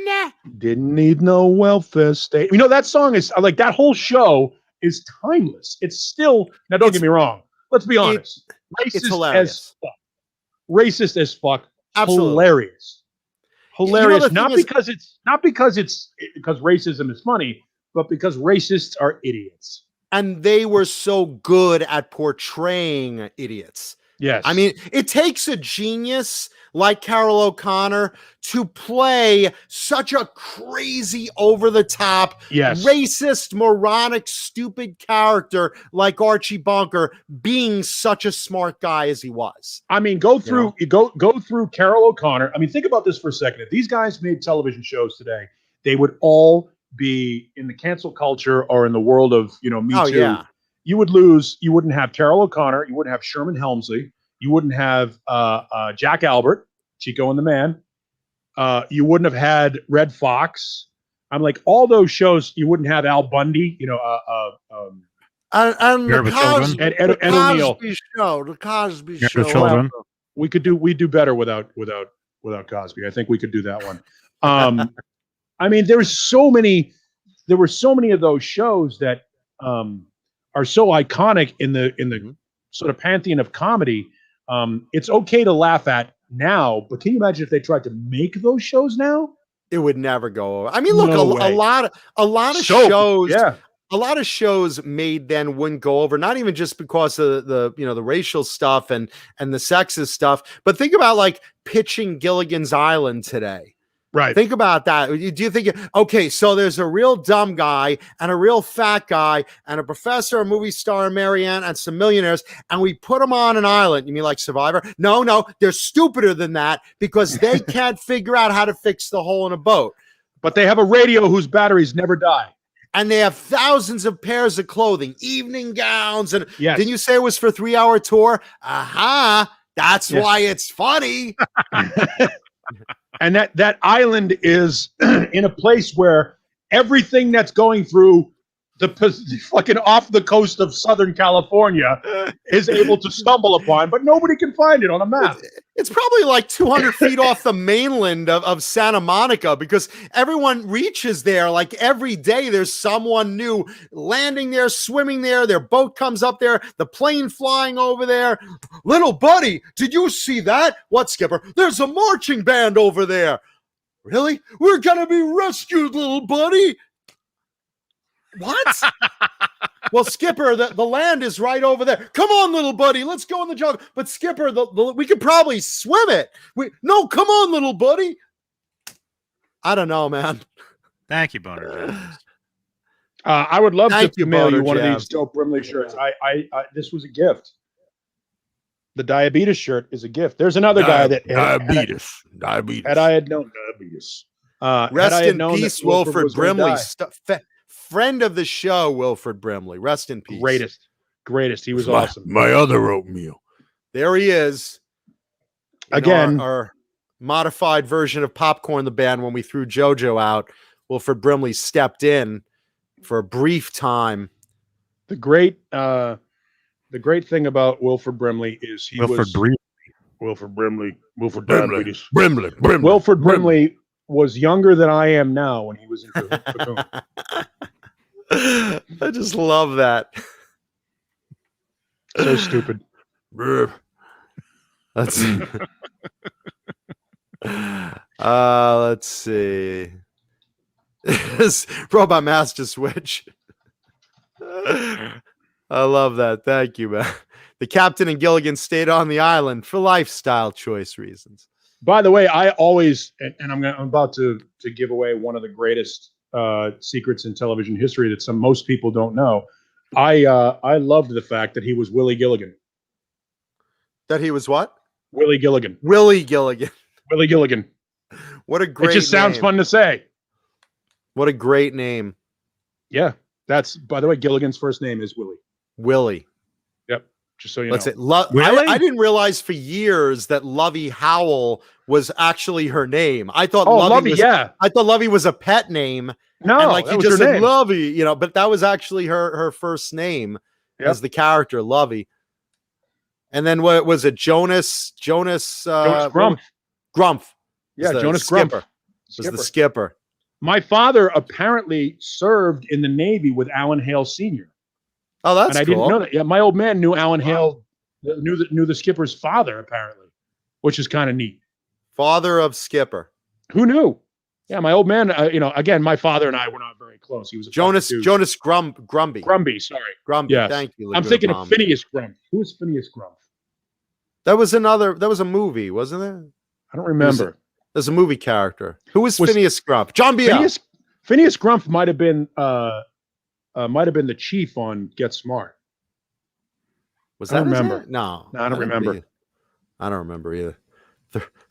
Speaker 3: Didn't need no welfare state. You know, that song is like, that whole show is timeless. It's still, now don't get me wrong. Let's be honest.
Speaker 2: It's hilarious.
Speaker 3: Racist as fuck.
Speaker 2: Absolutely.
Speaker 3: Hilarious. You know, not because racism is funny, but because racists are idiots.
Speaker 2: And they were so good at portraying idiots.
Speaker 3: Yes.
Speaker 2: I mean, it takes a genius like Carol O'Connor to play such a crazy, over-the-top, racist, moronic, stupid character like Archie Bunker, being such a smart guy as he was.
Speaker 3: I mean, go through Carol O'Connor. I mean, think about this for a second. If these guys made television shows today, they would all be in the cancel culture or in the world of, Me Too.
Speaker 2: Yeah.
Speaker 3: You wouldn't have Carol O'Connor, you wouldn't have Sherman Helmsley, you wouldn't have Jack Albert, Chico and the Man. You wouldn't have had Red Fox. I'm like, all those shows, you wouldn't have Al Bundy,
Speaker 2: and the Cosby Show, the Cosby Show.
Speaker 1: Children.
Speaker 3: We do better without Cosby. I think we could do that one. I mean, there were so many of those shows that are so iconic in the sort of pantheon of comedy. It's okay to laugh at now, but can you imagine if they tried to make those shows now?
Speaker 2: It would never go over. I mean, look, a lot of shows.
Speaker 3: Yeah.
Speaker 2: A lot of shows made then wouldn't go over, not even just because of the racial stuff and the sexist stuff, but think about like pitching Gilligan's Island today.
Speaker 3: Right.
Speaker 2: Think about that. Do you think, okay, so there's a real dumb guy and a real fat guy and a professor, a movie star, Marianne, and some millionaires, and we put them on an island. You mean like Survivor? No, they're stupider than that because they can't figure out how to fix the hole in a boat.
Speaker 3: But they have a radio whose batteries never die.
Speaker 2: And they have thousands of pairs of clothing, evening gowns. And
Speaker 3: Yes.
Speaker 2: didn't you say it was for a 3-hour tour? Aha. That's why it's funny.
Speaker 3: And that island is in a place where everything that's going through the fucking off the coast of Southern California is able to stumble upon, but nobody can find it on a map.
Speaker 2: It's probably like 200 feet off the mainland of Santa Monica, because everyone reaches there like every day. There's someone new landing there, swimming there. Their boat comes up there, the plane flying over there. Little buddy, did you see that? What, Skipper? There's a marching band over there. Really? We're going to be rescued, little buddy. What? Well, Skipper, the land is right over there. Come on, little buddy, let's go in the jungle. But Skipper, we could probably swim it. No, come on, little buddy. I don't know, man.
Speaker 1: Thank you, Boner Jams.
Speaker 3: I would love
Speaker 2: Thank
Speaker 3: to
Speaker 2: you,
Speaker 3: mail you
Speaker 2: Boner
Speaker 3: one of
Speaker 2: Jams.
Speaker 3: these dope Brimley shirts. I this was a gift. The diabetes shirt is a gift. There's another guy that
Speaker 2: diabetes.
Speaker 3: Had I had known diabetes.
Speaker 2: Rest in peace, Wilford Brimley. Friend of the show, Wilford Brimley. Rest in peace.
Speaker 3: Greatest. He was awesome.
Speaker 2: My other oatmeal. There he is.
Speaker 3: Again,
Speaker 2: our modified version of Popcorn the Band. When we threw JoJo out, Wilford Brimley stepped in for a brief time.
Speaker 3: The great thing about Wilford Brimley is he was Wilford Brimley. Wilford Brimley was younger than I am now when he was in Cocoon.
Speaker 2: I just love that.
Speaker 3: So stupid.
Speaker 2: Let's let's see. This Robot Master Switch. I love that. Thank you, man. The captain and Gilligan stayed on the island for lifestyle choice reasons.
Speaker 3: By the way, I always, and I'm about to give away one of the greatest secrets in television history that most people don't know. I loved the fact that he was Willie Gilligan.
Speaker 2: That he was what?
Speaker 3: Willie Gilligan.
Speaker 2: Willie Gilligan.
Speaker 3: Willie Gilligan.
Speaker 2: What a great
Speaker 3: It just sounds
Speaker 2: name.
Speaker 3: fun to say.
Speaker 2: What a great name.
Speaker 3: Yeah. That's, by the way, Gilligan's first name is Willie.
Speaker 2: Willie.
Speaker 3: Yep. Just so you know.
Speaker 1: Really?
Speaker 2: I didn't realize for years that Lovey Howell was actually her name. I thought
Speaker 3: Lovey, yeah.
Speaker 2: I thought Lovey was a pet name.
Speaker 3: No,
Speaker 2: and like
Speaker 3: that
Speaker 2: he
Speaker 3: was
Speaker 2: just
Speaker 3: her
Speaker 2: said
Speaker 3: name.
Speaker 2: Lovey, but that was actually her first name as the character, Lovey. And then what was it? Jonas
Speaker 3: Grumpf.
Speaker 2: Grumpf.
Speaker 3: Yeah,
Speaker 2: the
Speaker 3: Jonas
Speaker 2: skipper.
Speaker 3: Grumpf.
Speaker 2: Was the skipper.
Speaker 3: My father apparently served in the Navy with Alan Hale Sr.
Speaker 2: Oh, that's
Speaker 3: and I
Speaker 2: cool.
Speaker 3: didn't know that. Yeah, my old man knew Alan Hale, knew the skipper's father, apparently, which is kind of neat.
Speaker 2: Father of Skipper.
Speaker 3: Who knew? Yeah, my old man, again, my father and I were not very close. He was a
Speaker 2: Jonas Grumby.
Speaker 3: Grumby, sorry.
Speaker 2: Grumby,
Speaker 3: Yes.
Speaker 2: thank you.
Speaker 3: I'm thinking of Phineas Grumpf. Who is Phineas Grumpf?
Speaker 2: That was a movie, wasn't it?
Speaker 3: I don't remember.
Speaker 2: There's a movie character. Who was Phineas Grumpf? John Biel.
Speaker 3: Phineas Grumpf might have been the chief on Get Smart.
Speaker 2: Was
Speaker 3: I
Speaker 2: that
Speaker 3: don't
Speaker 2: his
Speaker 3: remember.
Speaker 2: name? No,
Speaker 3: I don't remember.
Speaker 2: I don't rember either.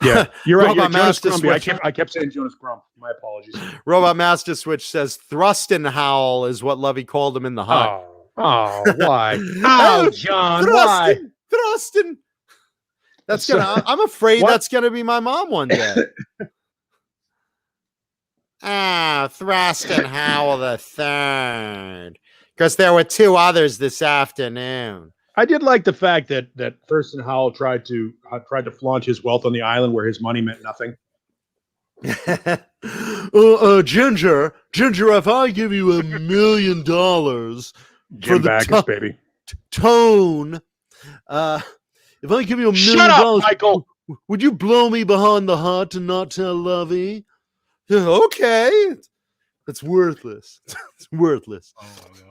Speaker 3: Yeah, you're right.
Speaker 2: Robot
Speaker 3: Jonas
Speaker 2: Master
Speaker 3: Grumpy.
Speaker 2: Switch.
Speaker 3: I kept saying Jonas Grumpf. My apologies.
Speaker 2: Robot Master Switch says Thrustenhowl is what Lovey called him in the hut.
Speaker 3: Oh, why? Oh, John, why?
Speaker 2: Thrusten. That's gonna. I'm afraid that's gonna be my mom one day. Thrustenhowl the third, because there were two others this afternoon.
Speaker 3: I did like the fact that Thurston Howell tried to flaunt his wealth on the island where his money meant nothing.
Speaker 2: Ginger, if I give you $1 million
Speaker 3: Jim Backus, baby.
Speaker 2: Tone, if I give you $1 million,
Speaker 3: Shut up, Michael.
Speaker 2: Would you blow me behind the hut and not tell Lovey? Okay, it's worthless. It's worthless.
Speaker 3: Oh my god.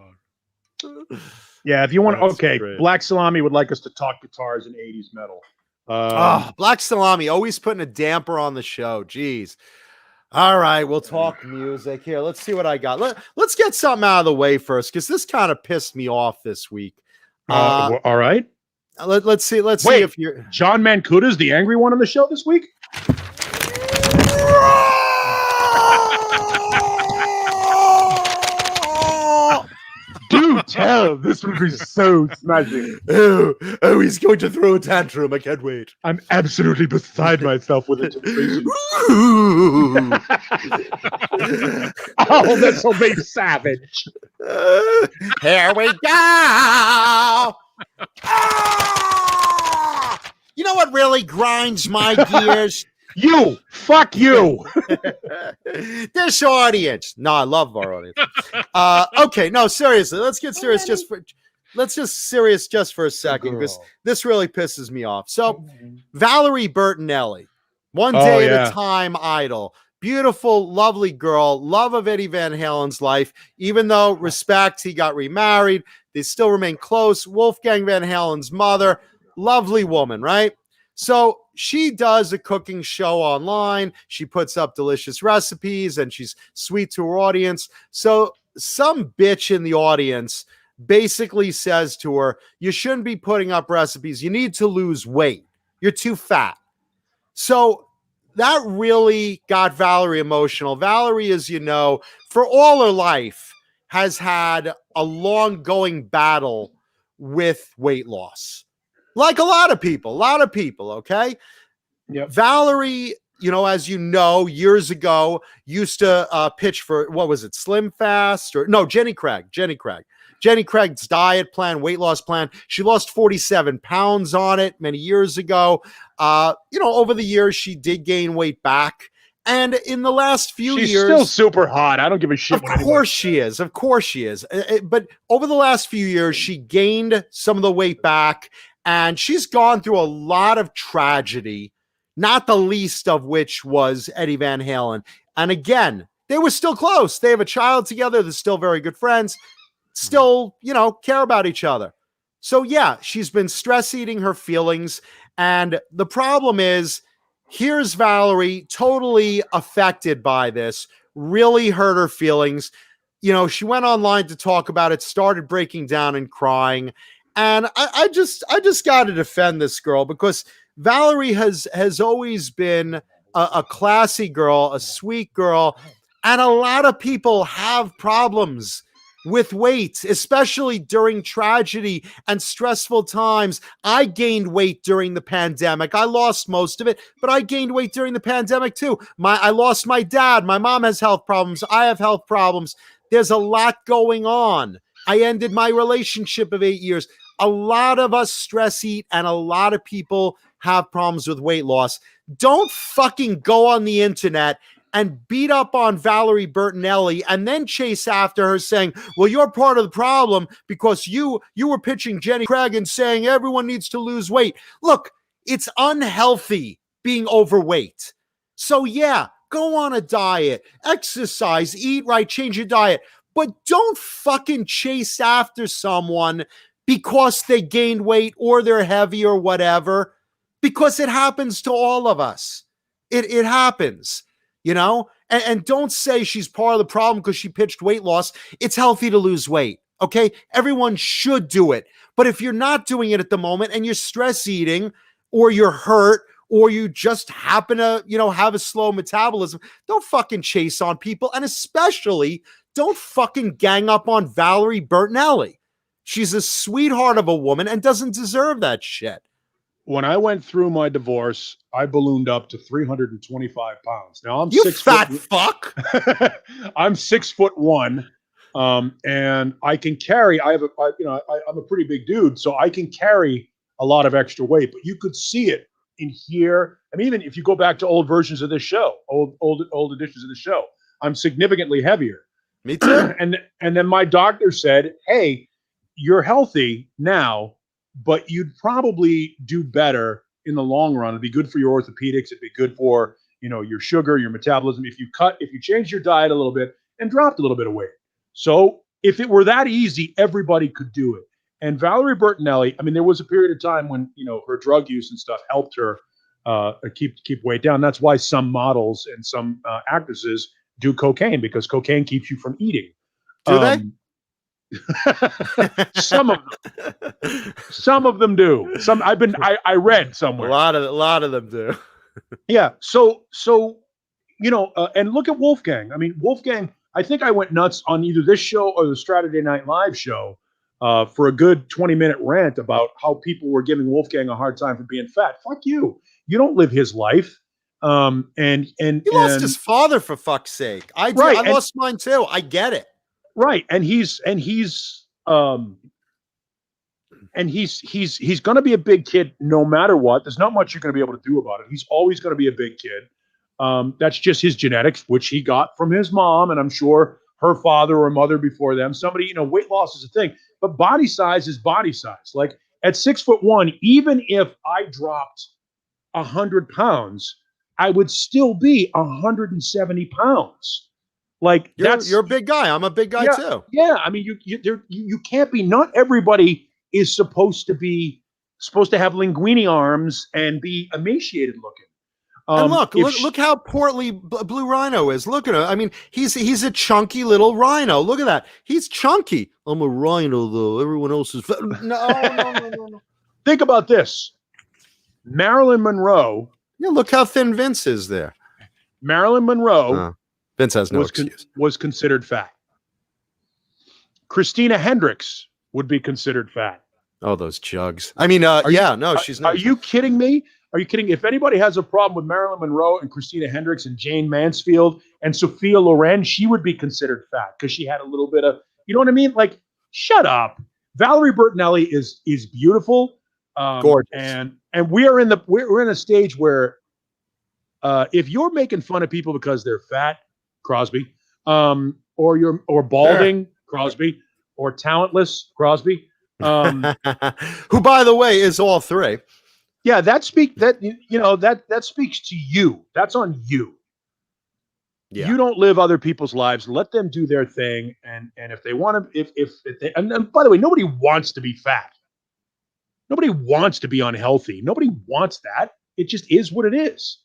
Speaker 3: Yeah, if you want,
Speaker 2: That's
Speaker 3: okay.
Speaker 2: great.
Speaker 3: Black Salami would like us to talk guitars and 80s metal.
Speaker 2: Black Salami always putting a damper on the show. Jeez. All right, we'll talk music here. Let's see what I got. Let's get something out of the way first, because this kind of pissed me off this week.
Speaker 3: All right.
Speaker 2: Let's see. Let's
Speaker 3: Wait,
Speaker 2: see if you're
Speaker 3: John Mancuda's the angry one on the show this week. Oh, this would be so smashing.
Speaker 2: Oh, he's going to throw a tantrum. I can't wait.
Speaker 3: I'm absolutely beside myself with anticipation. Oh, this will be savage.
Speaker 4: Here we go. Ah! You know what really grinds my gears?
Speaker 3: You, fuck you.
Speaker 2: This audience. No, I love our audience. Okay, no, seriously, let's get serious just for a second, because this really pisses me off. So, Valerie Bertinelli, one day at a time idol. Beautiful, lovely girl, love of Eddie Van Halen's life. Even though, respect, he got remarried, they still remain close. Wolfgang Van Halen's mother, lovely woman, right? So she does a cooking show online. She puts up delicious recipes and she's sweet to her audience. So some bitch in the audience basically says to her, you shouldn't be putting up recipes. You need to lose weight. You're too fat. So that really got Valerie emotional. Valerie, as you know, for all her life has had a long going battle with weight loss. Like a lot of people, okay?
Speaker 3: Yep.
Speaker 2: Valerie, you know, as you know, years ago, used to pitch for, what was it, Slim Fast? Or no, Jenny Craig. Jenny Craig's diet plan, weight loss plan. She lost 47 pounds on it many years ago. You know, over the years, she did gain weight back. And in the last few years...
Speaker 3: She's still super hot. I don't give a shit.
Speaker 2: Of course she is. But over the last few years, she gained some of the weight back. And she's gone through a lot of tragedy, not the least of which was Eddie Van Halen. And again, they were still close. They have a child together. They're still very good friends, still, you know, care about each other. So yeah, she's been stress eating her feelings. And the problem is, here's Valerie totally affected by this, really hurt her feelings. You know, she went online to talk about it, started breaking down and crying. And I just got to defend this girl, because Valerie has always been a classy girl, a sweet girl. And a lot of people have problems with weight, especially during tragedy and stressful times. I gained weight during the pandemic. I lost most of it, but I gained weight during the pandemic too. I lost my dad. My mom has health problems. I have health problems. There's a lot going on. I ended my relationship of 8 years. A lot of us stress eat, and a lot of people have problems with weight loss. Don't fucking go on the internet and beat up on Valerie Bertinelli and then chase after her saying, well, you're part of the problem because you were pitching Jenny Craig and saying everyone needs to lose weight. Look, it's unhealthy being overweight. So yeah, go on a diet, exercise, eat right, change your diet, but don't fucking chase after someone because they gained weight or they're heavy or whatever, because it happens to all of us. It happens, you know? And don't say she's part of the problem because she pitched weight loss. It's healthy to lose weight, okay? Everyone should do it. But if you're not doing it at the moment and you're stress eating, or you're hurt, or you just happen to, you know, have a slow metabolism, don't fucking chase on people. And especially, don't fucking gang up on Valerie Bertinelli. She's a sweetheart of a woman and doesn't deserve that shit.
Speaker 3: When I went through my divorce, I ballooned up to 325 pounds. Now I'm
Speaker 2: you fat fuck.
Speaker 3: I'm 6'1", and I can carry. I'm a pretty big dude, so I can carry a lot of extra weight. But you could see it in here. I mean, even if you go back to old versions of this show, old editions of the show, I'm significantly heavier.
Speaker 2: Me too.
Speaker 3: And then my doctor said, "Hey, you're healthy now, but you'd probably do better in the long run. It'd be good for your orthopedics. It'd be good for, you know, your sugar, your metabolism. If you change your diet a little bit and dropped a little bit of weight." So if it were that easy, everybody could do it. And Valerie Bertinelli, I mean, there was a period of time when, you know, her drug use and stuff helped her keep weight down. That's why some models and some actresses do cocaine, because cocaine keeps you from eating.
Speaker 2: Do they?
Speaker 3: Some of them do. I read somewhere.
Speaker 2: A lot of them do.
Speaker 3: Yeah. So you know, and look at Wolfgang. I mean, Wolfgang, I think I went nuts on either this show or the Saturday Night Live show for a good 20-minute rant about how people were giving Wolfgang a hard time for being fat. Fuck you. You don't live his life. And
Speaker 2: He lost his father, for fuck's sake. I lost mine too. I get it.
Speaker 3: Right. And he's going to be a big kid no matter what. There's not much you're going to be able to do about it. He's always going to be a big kid. That's just his genetics, which he got from his mom, and I'm sure her father or mother before them. Somebody, weight loss is a thing, but body size is body size. Like at 6'1", even if I dropped 100 pounds, I would still be 170 pounds. Like
Speaker 2: you're a big guy. I'm a big guy too.
Speaker 3: Yeah. I mean, you can't be. Not everybody is supposed to have linguini arms and be emaciated looking.
Speaker 2: And look how portly Blue Rhino is. Look at him. I mean, he's a chunky little rhino. Look at that. He's chunky. I'm a rhino though. Everyone else is no.
Speaker 3: Think about this. Marilyn Monroe.
Speaker 2: Yeah, look how thin Vince is there.
Speaker 3: Marilyn Monroe.
Speaker 2: Vince has no excuse.
Speaker 3: Was considered fat. Christina Hendricks would be considered fat.
Speaker 2: Oh, those jugs. I mean, she's not.
Speaker 3: Are you kidding me? Are you kidding? If anybody has a problem with Marilyn Monroe and Christina Hendricks and Jane Mansfield and Sophia Loren, she would be considered fat because she had a little bit of, you know what I mean? Like, shut up. Valerie Bertinelli is beautiful,
Speaker 2: gorgeous,
Speaker 3: and we're in a stage where if you're making fun of people because they're fat, Crosby, or balding, Crosby, or talentless, Crosby,
Speaker 2: who, by the way, is all three.
Speaker 3: Yeah, that speaks to you. That's on you. Yeah. You don't live other people's lives. Let them do their thing. And if they want to, if they, and by the way, nobody wants to be fat. Nobody wants to be unhealthy. Nobody wants that. It just is what it is.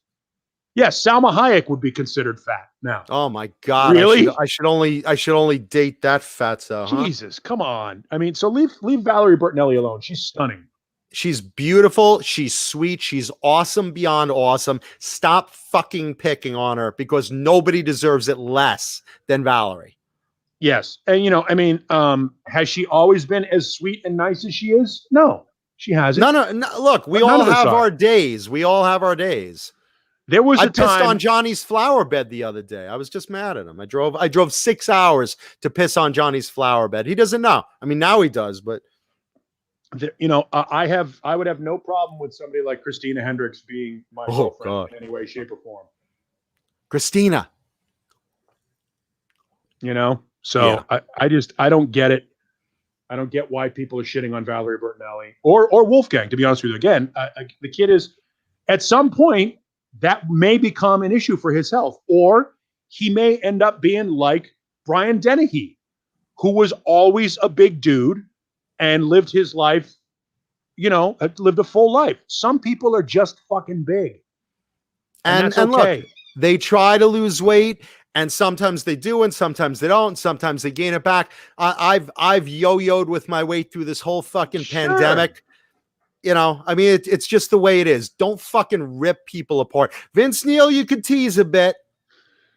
Speaker 3: Yes, Salma Hayek would be considered fat now.
Speaker 2: Oh my God!
Speaker 3: Really?
Speaker 2: I should only date that fatso. Huh?
Speaker 3: Jesus, come on. I mean, so leave Valerie Bertinelli alone. She's stunning.
Speaker 2: She's beautiful. She's sweet. She's awesome beyond awesome. Stop fucking picking on her because nobody deserves it less than Valerie.
Speaker 3: Yes. And, has she always been as sweet and nice as she is? No, she hasn't.
Speaker 2: No. Look, we all have our days. We all have our days.
Speaker 3: There was a time
Speaker 2: I pissed on Johnny's flower bed the other day. I was just mad at him. I drove 6 hours to piss on Johnny's flower bed. He doesn't know. I mean, now he does, but
Speaker 3: I would have no problem with somebody like Christina Hendricks being my girlfriend in any way, shape, or form.
Speaker 2: Christina.
Speaker 3: So yeah. I don't get it. I don't get why people are shitting on Valerie Bertinelli or Wolfgang, to be honest with you. Again, the kid is, at some point, that may become an issue for his health, or he may end up being like Brian Dennehy, who was always a big dude and lived his life, lived a full life. Some people are just fucking big. And that's okay.
Speaker 2: Look, they try to lose weight, and sometimes they do, and sometimes they don't. Sometimes they gain it back. I've yo-yoed with my weight through this whole fucking pandemic. I mean, it's just the way it is. Don't fucking rip people apart. Vince Neil, you could tease a bit.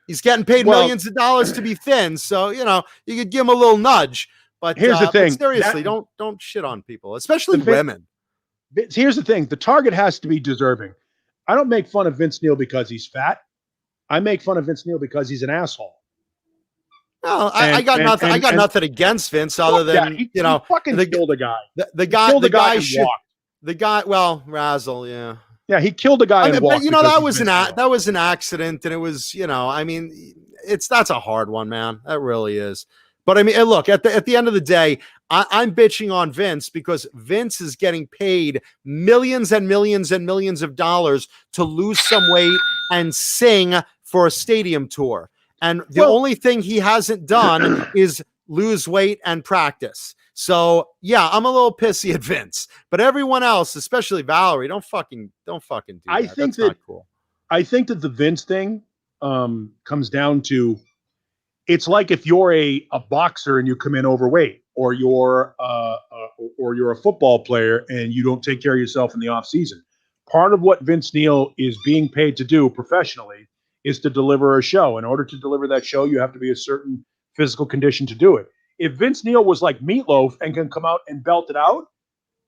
Speaker 2: He's getting paid millions of dollars to be thin, so you could give him a little nudge. But
Speaker 3: here's the thing:
Speaker 2: seriously, don't shit on people, especially women.
Speaker 3: Here's the thing: the target has to be deserving. I don't make fun of Vince Neil because he's fat. I make fun of Vince Neil because he's an asshole.
Speaker 2: No, I got nothing. I got nothing against Vince, other than
Speaker 3: he fucking killed a guy.
Speaker 2: The guy. Well, Razzle, yeah.
Speaker 3: Yeah, he killed a guy.
Speaker 2: But that was an accident, and it was, I mean, that's a hard one, man. That really is. But I mean, look, at the end of the day, I'm bitching on Vince because Vince is getting paid millions and millions and millions of dollars to lose some weight and sing for a stadium tour. And the only thing he hasn't done is lose weight and practice. So yeah, I'm a little pissy at Vince, but everyone else, especially Valerie, don't fucking do that.
Speaker 3: I think that's not cool. I think that the Vince thing comes down to, it's like if you're a boxer and you come in overweight, or you're a football player and you don't take care of yourself in the off season. Part of what Vince Neil is being paid to do professionally is to deliver a show. In order to deliver that show, you have to be a certain physical condition to do it. If Vince Neil was like Meatloaf and can come out and belt it out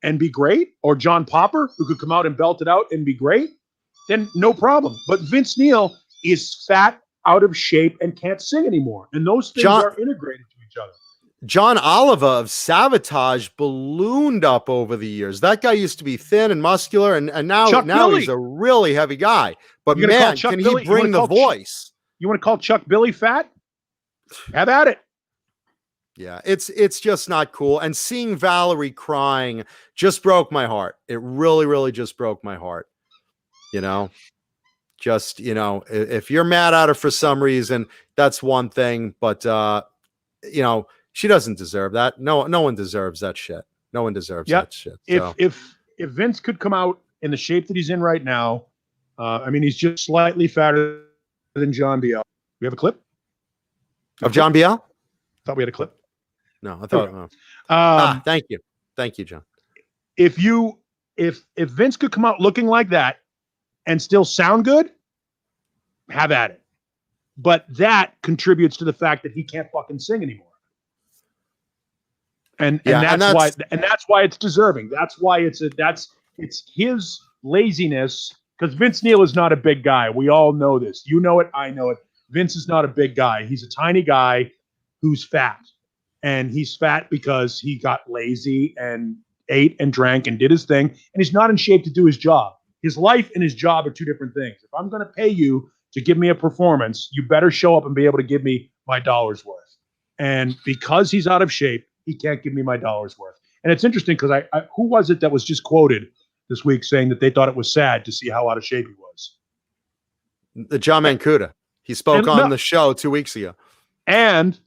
Speaker 3: and be great, or John Popper, who could come out and belt it out and be great, then no problem. But Vince Neil is fat, out of shape, and can't sing anymore. And those things are integrated to each other.
Speaker 2: John Oliver of Savatage ballooned up over the years. That guy used to be thin and muscular, and now he's a really heavy guy. But man, can he bring the voice?
Speaker 3: You want to call Chuck Billy fat? Have at it.
Speaker 2: Yeah, it's just not cool. And seeing Valerie crying just broke my heart. It really, really just broke my heart. You know, just, you know, if you're mad at her for some reason, that's one thing. But, you know, she doesn't deserve that. No one deserves that shit. No one deserves that shit. So.
Speaker 3: If Vince could come out in the shape that he's in right now, I mean, he's just slightly fatter than John Biel. We have a clip
Speaker 2: of John Biel?
Speaker 3: Thought we had a clip.
Speaker 2: No, I thought. Thank you, John.
Speaker 3: If Vince could come out looking like that and still sound good, have at it. But that contributes to the fact that he can't fucking sing anymore. And that's why it's deserving. That's why it's his laziness, because Vince Neil is not a big guy. We all know this. You know it. I know it. Vince is not a big guy. He's a tiny guy who's fat. And he's fat because he got lazy and ate and drank and did his thing. And he's not in shape to do his job. His life and his job are two different things. If I'm going to pay you to give me a performance, you better show up and be able to give me my dollar's worth. And because he's out of shape, he can't give me my dollar's worth. And it's interesting because who was it that was just quoted this week saying that they thought it was sad to see how out of shape he was?
Speaker 2: The John Mancuda. He spoke on the show 2 weeks ago.
Speaker 3: And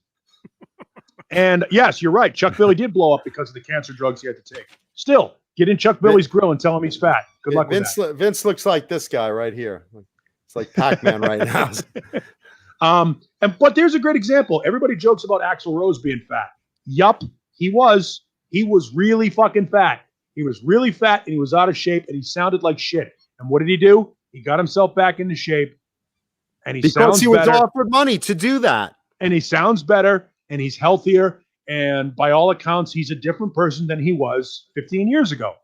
Speaker 3: yes, you're right. Chuck Billy did blow up because of the cancer drugs he had to take. Still, get in Chuck Billy's grill and tell him he's fat. Good luck with that.
Speaker 2: Vince looks like this guy right here. It's like Pac-Man right now.
Speaker 3: But there's a great example. Everybody jokes about Axl Rose being fat. Yup, he was. He was really fucking fat. He was really fat and he was out of shape and he sounded like shit. And what did he do? He got himself back into shape. And
Speaker 2: because he was offered money to do that.
Speaker 3: And he sounds better. And he's healthier, and by all accounts, he's a different person than he was 15 years ago.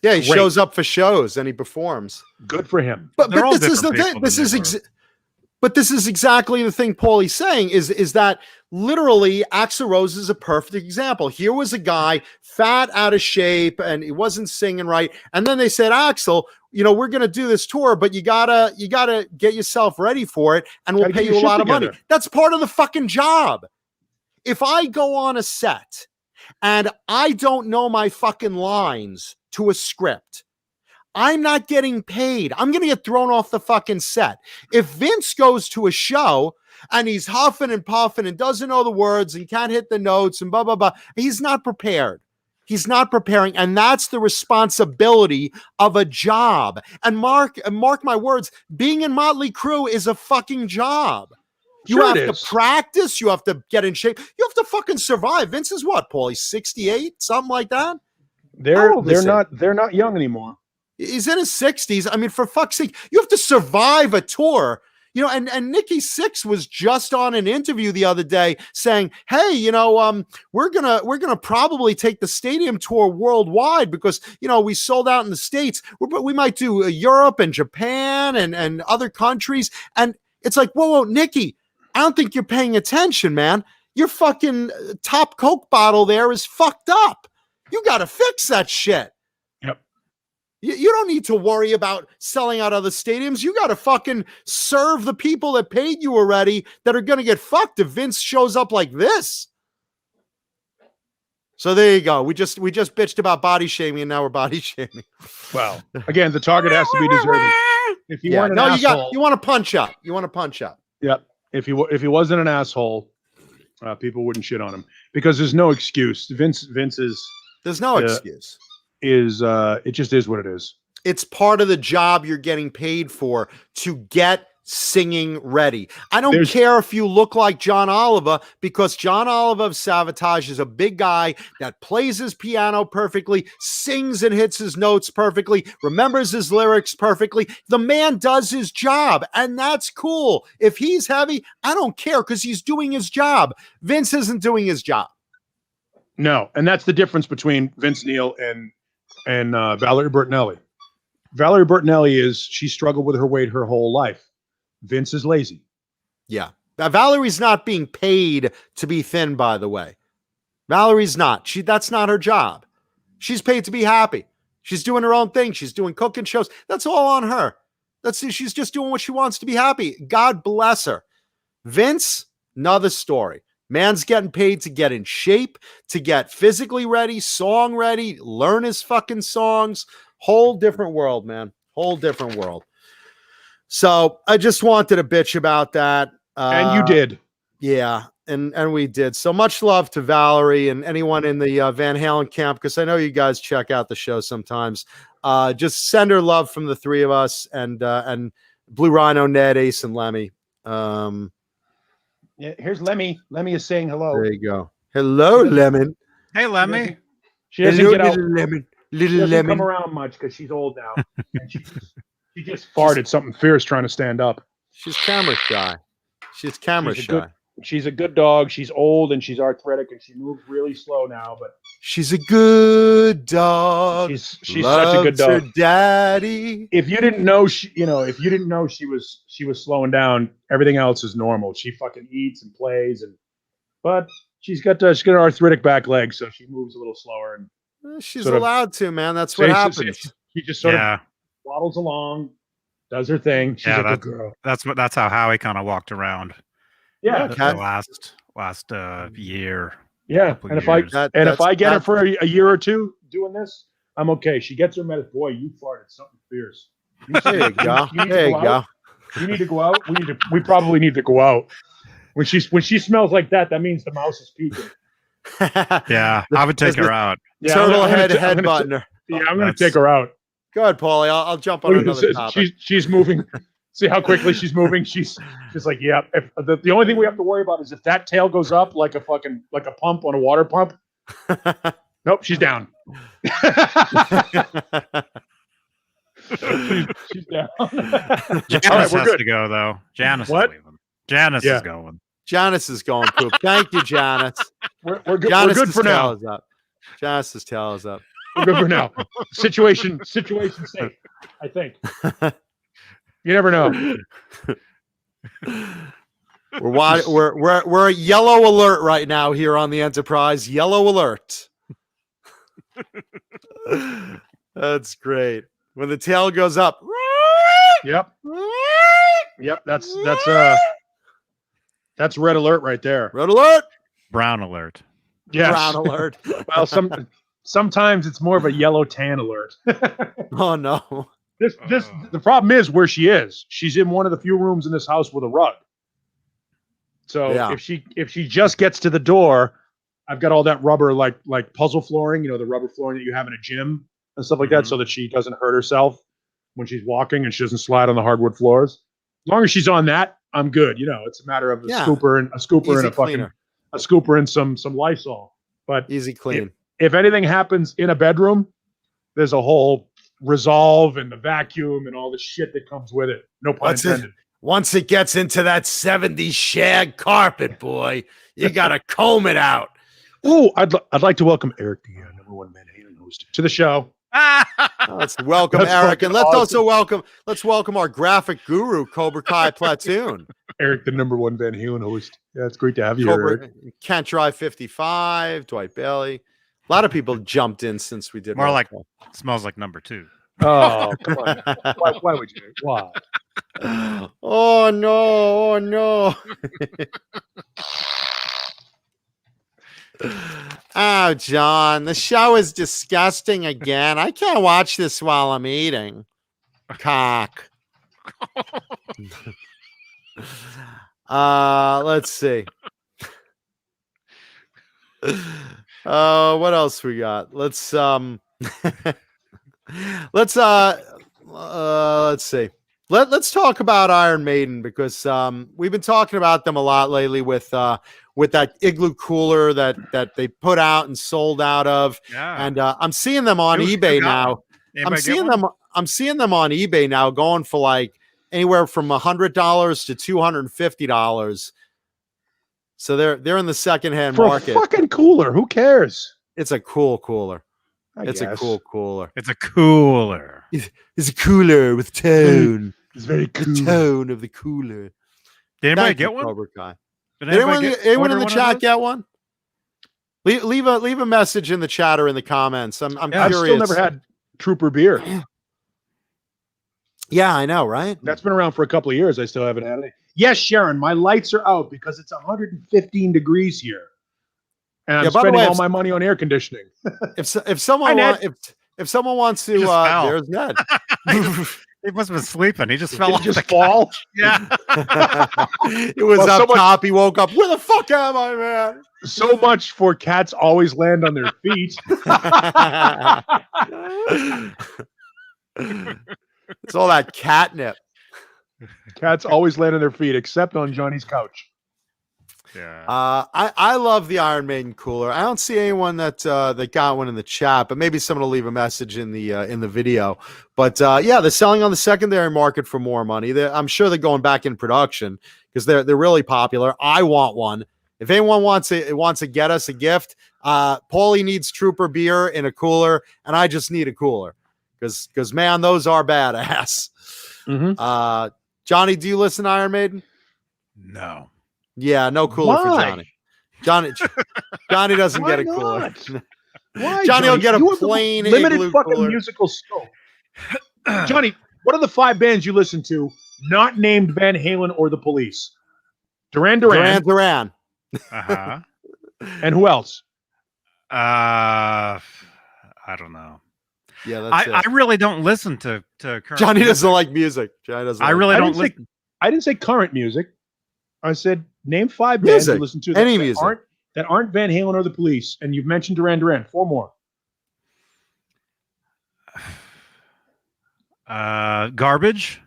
Speaker 2: Yeah, he shows up for shows and he performs.
Speaker 3: Good for him.
Speaker 2: But this is the thing. This is exactly the thing Paulie's saying is that literally Axl Rose is a perfect example. Here was a guy fat, out of shape, and he wasn't singing right. And then they said, Axl, you know, we're going to do this tour, but you gotta get yourself ready for it, and we'll pay you a lot of money. That's part of the fucking job. If I go on a set and I don't know my fucking lines to a script, I'm not getting paid. I'm going to get thrown off the fucking set. If Vince goes to a show and he's huffing and puffing and doesn't know the words and can't hit the notes and blah, blah, blah, he's not prepared. He's not preparing. And that's the responsibility of a job. And mark my words, being in Motley Crue is a fucking job. You have to practice. You have to get in shape. You have to fucking survive. Vince is what, Paul? He's 68, something like that.
Speaker 3: They're not young anymore.
Speaker 2: He's in his 60s. I mean, for fuck's sake, you have to survive a tour. You know, and Nikki Sixx was just on an interview the other day saying, "Hey, you know, we're gonna probably take the stadium tour worldwide because you know we sold out in the States, but we might do Europe and Japan and other countries." And it's like, whoa, Nikki. I don't think you're paying attention, man. Your fucking top Coke bottle there is fucked up. You got to fix that shit.
Speaker 3: Yep.
Speaker 2: You don't need to worry about selling out other stadiums. You got to fucking serve the people that paid you already that are going to get fucked if Vince shows up like this. So there you go. We just bitched about body shaming and now we're body shaming.
Speaker 3: Well, again, the target has to be deserving. If you want an asshole,
Speaker 2: you want to punch up. You want to punch up.
Speaker 3: Yep. If he wasn't an asshole, people wouldn't shit on him because there's no excuse. Vince is
Speaker 2: there's no excuse.
Speaker 3: It just is what it is.
Speaker 2: It's part of the job you're getting paid for to get singing ready. I don't care if you look like John Oliver because John Oliver of Savatage is a big guy that plays his piano perfectly, sings and hits his notes perfectly, remembers his lyrics perfectly. The man does his job, and that's cool. If he's heavy, I don't care because he's doing his job. Vince isn't doing his job.
Speaker 3: No, and that's the difference between Vince Neil and Valerie Bertinelli. Valerie Bertinelli she struggled with her weight her whole life. Vince is lazy.
Speaker 2: Yeah. Now, Valerie's not being paid to be thin, by the way. Valerie's not. That's not her job. She's paid to be happy. She's doing her own thing. She's doing cooking shows. That's all on her. She's just doing what she wants to be happy. God bless her. Vince, another story. Man's getting paid to get in shape, to get physically ready, song ready, learn his fucking songs. Whole different world, man. Whole different world. So I just wanted to bitch about that.
Speaker 3: And you did.
Speaker 2: Yeah, and we did. So much love to Valerie and anyone in the Van Halen camp, because I know you guys check out the show sometimes. Just send her love from the three of us and Blue Rhino, Ned, Ace, and Lemmy.
Speaker 3: Yeah, here's Lemmy. Lemmy is saying hello.
Speaker 2: There you go. Hello, Lemon.
Speaker 1: Hey, Lemmy.
Speaker 3: She doesn't
Speaker 2: Hello,
Speaker 3: get out.
Speaker 2: little lemon.
Speaker 3: She
Speaker 2: Little
Speaker 3: doesn't
Speaker 2: lemon.
Speaker 3: come around much because she's old now. And she just farted something fierce trying to stand up.
Speaker 2: She's camera shy. She's camera shy.
Speaker 3: She's a good dog. She's old and she's arthritic and she moves really slow now. But
Speaker 2: she's a good dog.
Speaker 3: She's such a good dog.
Speaker 2: Her daddy.
Speaker 3: If you didn't know she was slowing down, everything else is normal. She fucking eats and plays but she's got an arthritic back leg, so she moves a little slower and
Speaker 2: she's allowed to, man. That's what happens.
Speaker 3: She just sort of waddles along, does her thing. She's a good girl.
Speaker 1: That's how Howie kind of walked around.
Speaker 3: Yeah,
Speaker 1: the last year.
Speaker 3: Yeah, and if I get her for a year or two doing this, I'm okay. She gets her medicine. Boy, you farted something fierce.
Speaker 2: There you go. There you go.
Speaker 3: You need to go out. We probably need to go out. When she smells like that, that means the mouse is peeking.
Speaker 1: Yeah, I would take her out.
Speaker 2: Yeah, turtle head button her.
Speaker 3: Yeah, I'm going to take her out.
Speaker 2: Go ahead, Paulie. I'll jump on another topic.
Speaker 3: She's moving. See how quickly she's moving. She's like, yeah. The only thing we have to worry about is if that tail goes up like a pump on a water pump. Nope, she's down. she's down.
Speaker 1: Janice has to go though. Janice is leaving. Janice is going.
Speaker 2: Janice is going poop. Thank you, Janice.
Speaker 3: We're good. We're good for now.
Speaker 2: Janice's tail is up.
Speaker 3: We're good for now. Situation safe, I think. You never know.
Speaker 2: We're at yellow alert right now here on the Enterprise. Yellow alert. That's great. When the tail goes up.
Speaker 3: Yep. That's red alert right there.
Speaker 2: Red alert.
Speaker 1: Brown alert.
Speaker 3: Yes.
Speaker 2: Brown alert.
Speaker 3: Well, sometimes it's more of a yellow tan alert.
Speaker 2: Oh no.
Speaker 3: The problem is where she is. She's in one of the few rooms in this house with a rug. So if she just gets to the door, I've got all that rubber like puzzle flooring, the rubber flooring that you have in a gym and stuff like that, so that she doesn't hurt herself when she's walking and she doesn't slide on the hardwood floors. As long as she's on that, I'm good. It's a matter of a scooper and some Lysol. But
Speaker 2: easy clean.
Speaker 3: If anything happens in a bedroom, there's a whole resolve and the vacuum and all the shit that comes with it. No pun intended.
Speaker 2: Once it gets into that 70s shag carpet, boy, you gotta comb it out.
Speaker 3: Oh, I'd like to welcome Eric, the number one Van Halen host, to the show.
Speaker 2: Let's welcome Eric, and let's also welcome our graphic guru, Cobra Kai Platoon.
Speaker 3: Eric, the number one Van Halen host. Yeah, it's great to have you here, Eric.
Speaker 2: Can't Drive 55, Dwight Bailey. A lot of people jumped in since we did.
Speaker 1: More like smells like number 2.
Speaker 3: Oh, come on. Why would you? Why?
Speaker 2: Oh no! Oh, John, the show is disgusting again. I can't watch this while I'm eating. Cock. Let's see. What else we got? Let's see. Let's talk about Iron Maiden, because we've been talking about them a lot lately with that igloo cooler that they put out and sold out of. Yeah. And I'm seeing them on eBay now. I'm seeing them on eBay now going for like anywhere from $100 to $250. So they're in the secondhand
Speaker 3: For
Speaker 2: market.
Speaker 3: a fucking cooler. Who cares?
Speaker 2: It's a cool cooler. It's a
Speaker 3: guess.
Speaker 2: cool cooler.
Speaker 1: It's a cooler.
Speaker 2: It's a cooler with tone.
Speaker 3: It's very
Speaker 2: The
Speaker 3: cool.
Speaker 2: tone of the cooler.
Speaker 1: Did anybody
Speaker 2: Thank you,
Speaker 1: get one?
Speaker 2: Cobra Kai.
Speaker 1: Did
Speaker 2: Did anyone
Speaker 1: order
Speaker 2: in the
Speaker 1: one of
Speaker 2: chat
Speaker 1: those?
Speaker 2: get one? Leave a message in the chat or in the comments. I'm
Speaker 3: I've
Speaker 2: curious.
Speaker 3: still never had Trooper beer.
Speaker 2: Yeah, I know, right?
Speaker 3: That's been around for a couple of years. I still haven't had it. Yes, Sharon, my lights are out because it's 115 degrees here. And I'm
Speaker 2: Yeah, by the
Speaker 3: spending
Speaker 2: way,
Speaker 3: all my money on air conditioning.
Speaker 2: If someone if someone wants to,
Speaker 1: just fell.
Speaker 2: there's Ned.
Speaker 1: He must have been sleeping. He just fell
Speaker 3: Did
Speaker 1: off.
Speaker 3: it just fall?
Speaker 1: Yeah.
Speaker 2: It was
Speaker 3: Well,
Speaker 2: up
Speaker 3: someone-
Speaker 2: top. He woke up. Where the fuck am I, man?
Speaker 3: So much for cats always land on their feet.
Speaker 2: It's all that catnip.
Speaker 3: Cats always land on their feet, except on Johnny's couch.
Speaker 1: Yeah.
Speaker 2: I love the Iron Maiden cooler. I don't see anyone that got one in the chat, but maybe someone will leave a message in the video. But yeah, they're selling on the secondary market for more money. I'm sure they're going back in production because they're really popular. I want one. If anyone wants to get us a gift, Paulie needs Trooper beer in a cooler, and I just need a cooler because man, those are badass.
Speaker 3: Mm-hmm.
Speaker 2: Johnny, do you listen to Iron Maiden?
Speaker 1: No.
Speaker 2: Yeah, no cooler for
Speaker 3: Why?
Speaker 2: Johnny. Johnny doesn't
Speaker 3: Why
Speaker 2: get a cooler.
Speaker 3: not? Why,
Speaker 2: Johnny will get a
Speaker 3: You have the
Speaker 2: plain
Speaker 3: limited
Speaker 2: igloo
Speaker 3: fucking
Speaker 2: cooler.
Speaker 3: musical scope. Johnny, what are the 5 bands you listen to not named Van Halen or The Police? Duran Duran.
Speaker 2: Duran.
Speaker 1: Uh-huh.
Speaker 3: And who else?
Speaker 1: I don't know.
Speaker 2: Yeah, that's
Speaker 1: I really don't listen to current
Speaker 2: Johnny
Speaker 1: music.
Speaker 2: doesn't like music. Johnny doesn't.
Speaker 1: I
Speaker 2: like
Speaker 1: really
Speaker 3: I
Speaker 1: don't
Speaker 3: didn't say-
Speaker 1: listen.
Speaker 3: I didn't say current music. I said name 5 bands
Speaker 2: Music.
Speaker 3: you listen to
Speaker 2: Any music.
Speaker 3: that aren't Van Halen or The Police. And you've mentioned Duran Duran. 4 more.
Speaker 1: Garbage.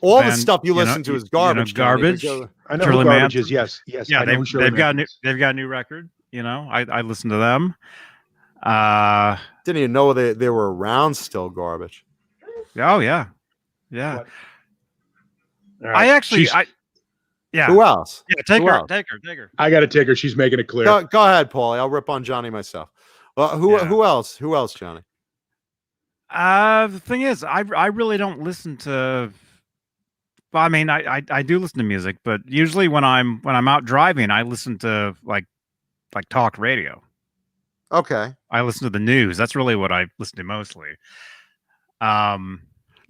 Speaker 2: all the
Speaker 1: Van-
Speaker 2: stuff you
Speaker 1: you know-
Speaker 2: listen to is
Speaker 1: you know,
Speaker 2: garbage. Johnny,
Speaker 1: garbage.
Speaker 2: but,
Speaker 3: I know
Speaker 1: Shirley
Speaker 3: who Garbage
Speaker 1: Manson?
Speaker 3: is. Yes.
Speaker 1: Yeah,
Speaker 3: I know who Shirley
Speaker 1: they've got
Speaker 3: Manson is.
Speaker 1: new record. You know, I listen to them.
Speaker 2: didn't even know they were around still. Garbage.
Speaker 1: Oh yeah, yeah.
Speaker 3: What? All right.
Speaker 1: I actually,
Speaker 3: She's-
Speaker 1: yeah,
Speaker 2: Who else?
Speaker 1: yeah. Take
Speaker 2: Who
Speaker 1: her,
Speaker 2: else?
Speaker 1: take her.
Speaker 3: I got to take her. She's making it clear.
Speaker 2: Go ahead, Paulie. I'll rip on Johnny myself. Who
Speaker 1: Yeah.
Speaker 2: who else? Who else, Johnny?
Speaker 1: The thing is, I really don't listen to. Well, I mean, I do listen to music, but usually when I'm out driving, I listen to like talk radio.
Speaker 2: Okay.
Speaker 1: I listen to the news. That's really what I listen to mostly.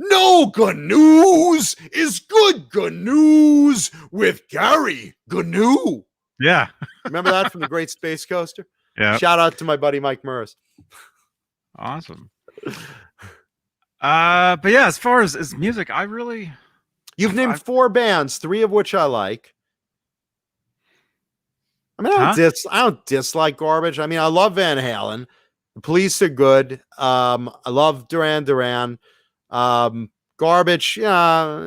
Speaker 2: No good news is good news with Gary Gnu.
Speaker 1: Yeah,
Speaker 2: Remember that from the Great Space Coaster?
Speaker 1: yeah,
Speaker 2: Shout out to my buddy Mike Murs.
Speaker 1: awesome. But yeah, as far as music, I really.
Speaker 2: You've named 4 bands, 3 of which I like. I mean, I don't dislike Garbage. I mean, I love Van Halen. The Police are good. I love Duran Duran. Garbage, yeah,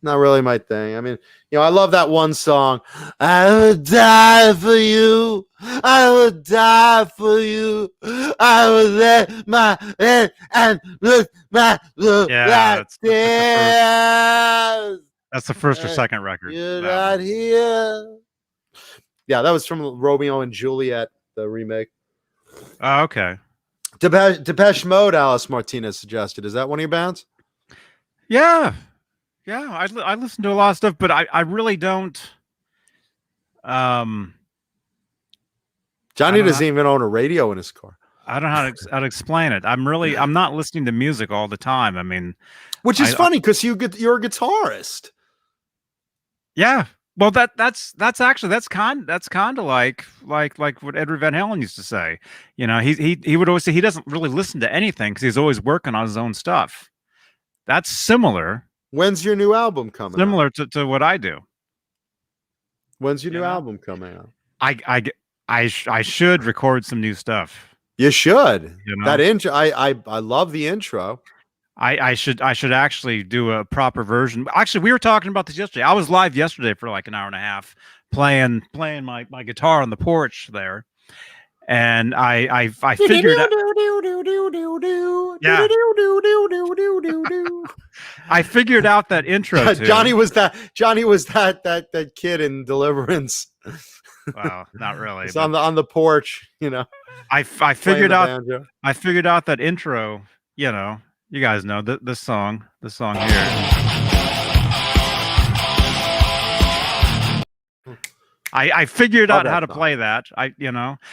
Speaker 2: not really my thing. I mean, I love that one song. I would die for you. I would die for you. I would let my head and look my look
Speaker 1: Yeah,
Speaker 2: like this.
Speaker 1: That's the first or second record.
Speaker 2: You're
Speaker 1: that
Speaker 2: not
Speaker 1: one.
Speaker 2: here. Yeah, that was from Romeo and Juliet, the remake.
Speaker 1: Oh, okay.
Speaker 2: Depeche Mode, Alice Martinez suggested. Is that one of your bands?
Speaker 1: Yeah, yeah. I listen to a lot of stuff, but I really don't.
Speaker 2: Johnny
Speaker 1: I don't
Speaker 2: doesn't even own a radio in his car.
Speaker 1: I don't know how to explain it. I'm not listening to music all the time. I mean,
Speaker 2: Which is funny because you're a guitarist.
Speaker 1: yeah. Well, that's kind of like what Edward Van Halen used to say. He would always say he doesn't really listen to anything because he's always working on his own stuff. That's similar
Speaker 2: When's your new album coming out?
Speaker 1: to what I do.
Speaker 2: When's your new
Speaker 1: You know?
Speaker 2: album coming out?
Speaker 1: I should record some new stuff.
Speaker 2: You should.
Speaker 1: You know?
Speaker 2: That intro, I love the intro.
Speaker 1: I should actually do a proper version. Actually, we were talking about this yesterday. I was live yesterday for like an hour and a half playing my guitar on the porch there. and I figured out. Yeah. I figured out that intro too.
Speaker 2: Johnny was that kid in Deliverance.
Speaker 1: Well, not really.
Speaker 2: It's on the porch, you know.
Speaker 1: I figured out that intro. You know, you guys know this song here. I figured out how to play that.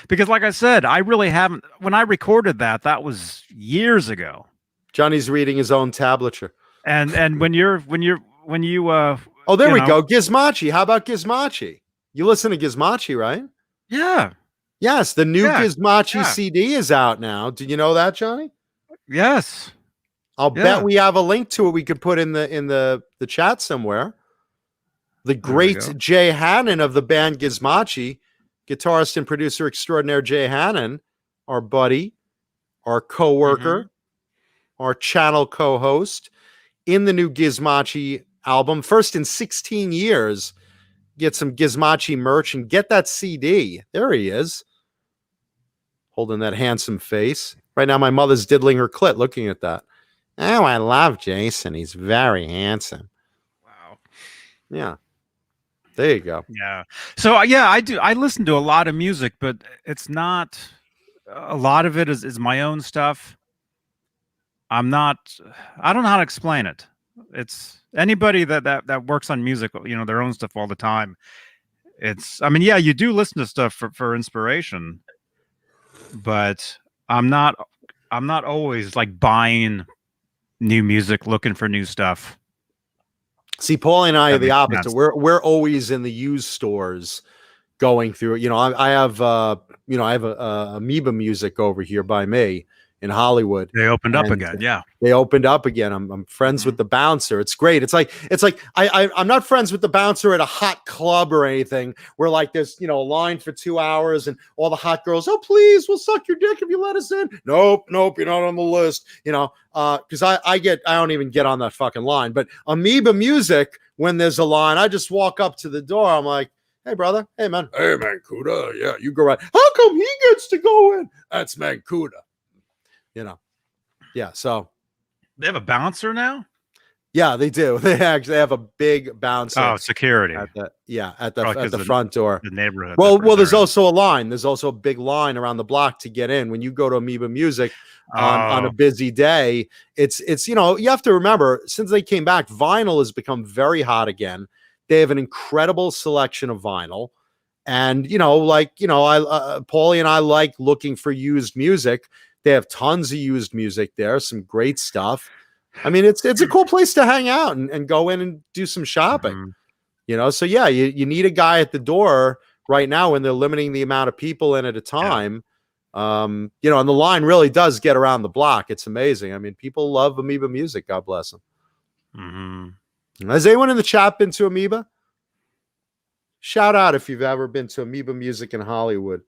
Speaker 1: Because like I said, I really haven't. When I recorded that was years ago.
Speaker 2: Johnny's reading his own tablature.
Speaker 1: And when you
Speaker 2: oh, there we go. Gizmochi. How about Gizmochi? You listen to Gizmochi, right?
Speaker 1: Yeah.
Speaker 2: Yes, the new Gizmochi CD is out now. Did you know that, Johnny?
Speaker 1: Yes.
Speaker 2: I'll bet we have a link to it we could put in the chat somewhere. The great Jay Hannon of the band Gizmochi, guitarist and producer extraordinaire Jay Hannon, our buddy, our co-worker, our channel co-host, in the new Gizmochi album. First in 16 years, get some Gizmochi merch and get that CD. There he is, holding that handsome face. Right now, my mother's diddling her clit looking at that. Oh, I love Jason. He's very handsome.
Speaker 1: Wow.
Speaker 2: Yeah. There you go.
Speaker 1: Yeah. So yeah, I do. I listen to a lot of music, but it's not. A lot of it is my own stuff. I don't know how to explain it. It's anybody that works on music, their own stuff all the time. Yeah, you do listen to stuff for inspiration, but I'm not always like buying new music, looking for new stuff.
Speaker 2: See, Paul and I are the opposite. We're always in the used stores going through it. I have Amoeba Music over here by me in Hollywood.
Speaker 1: They opened up again. Yeah.
Speaker 2: They opened up again. I'm friends with the bouncer. It's great. It's like I'm not friends with the bouncer at a hot club or anything where like there's a line for 2 hours and all the hot girls, oh please, we'll suck your dick if you let us in. Nope, you're not on the list. Because I don't even get on that fucking line. But Amoeba Music, when there's a line, I just walk up to the door. I'm like, hey brother, hey man, Kuda, yeah, you go right. How come he gets to go in? That's man Kuda. Yeah. So
Speaker 1: they have a bouncer now.
Speaker 2: Yeah, they do. They actually have a big bouncer.
Speaker 1: Oh, security
Speaker 2: at the front door.
Speaker 1: The neighborhood.
Speaker 2: Well, there's also a line. There's also a big line around the block to get in. When you go to Amoeba Music on a busy day, it's you have to remember, since they came back, vinyl has become very hot again. They have an incredible selection of vinyl. And, Paulie and I like looking for used music. They have tons of used music there, some great stuff. I mean, it's a cool place to hang out and go in and do some shopping, So yeah, you need a guy at the door right now when they're limiting the amount of people in at a time. And the line really does get around the block. It's amazing. I mean, people love Amoeba Music. God bless them. Has anyone in the chat been to Amoeba? Shout out if you've ever been to Amoeba Music in Hollywood.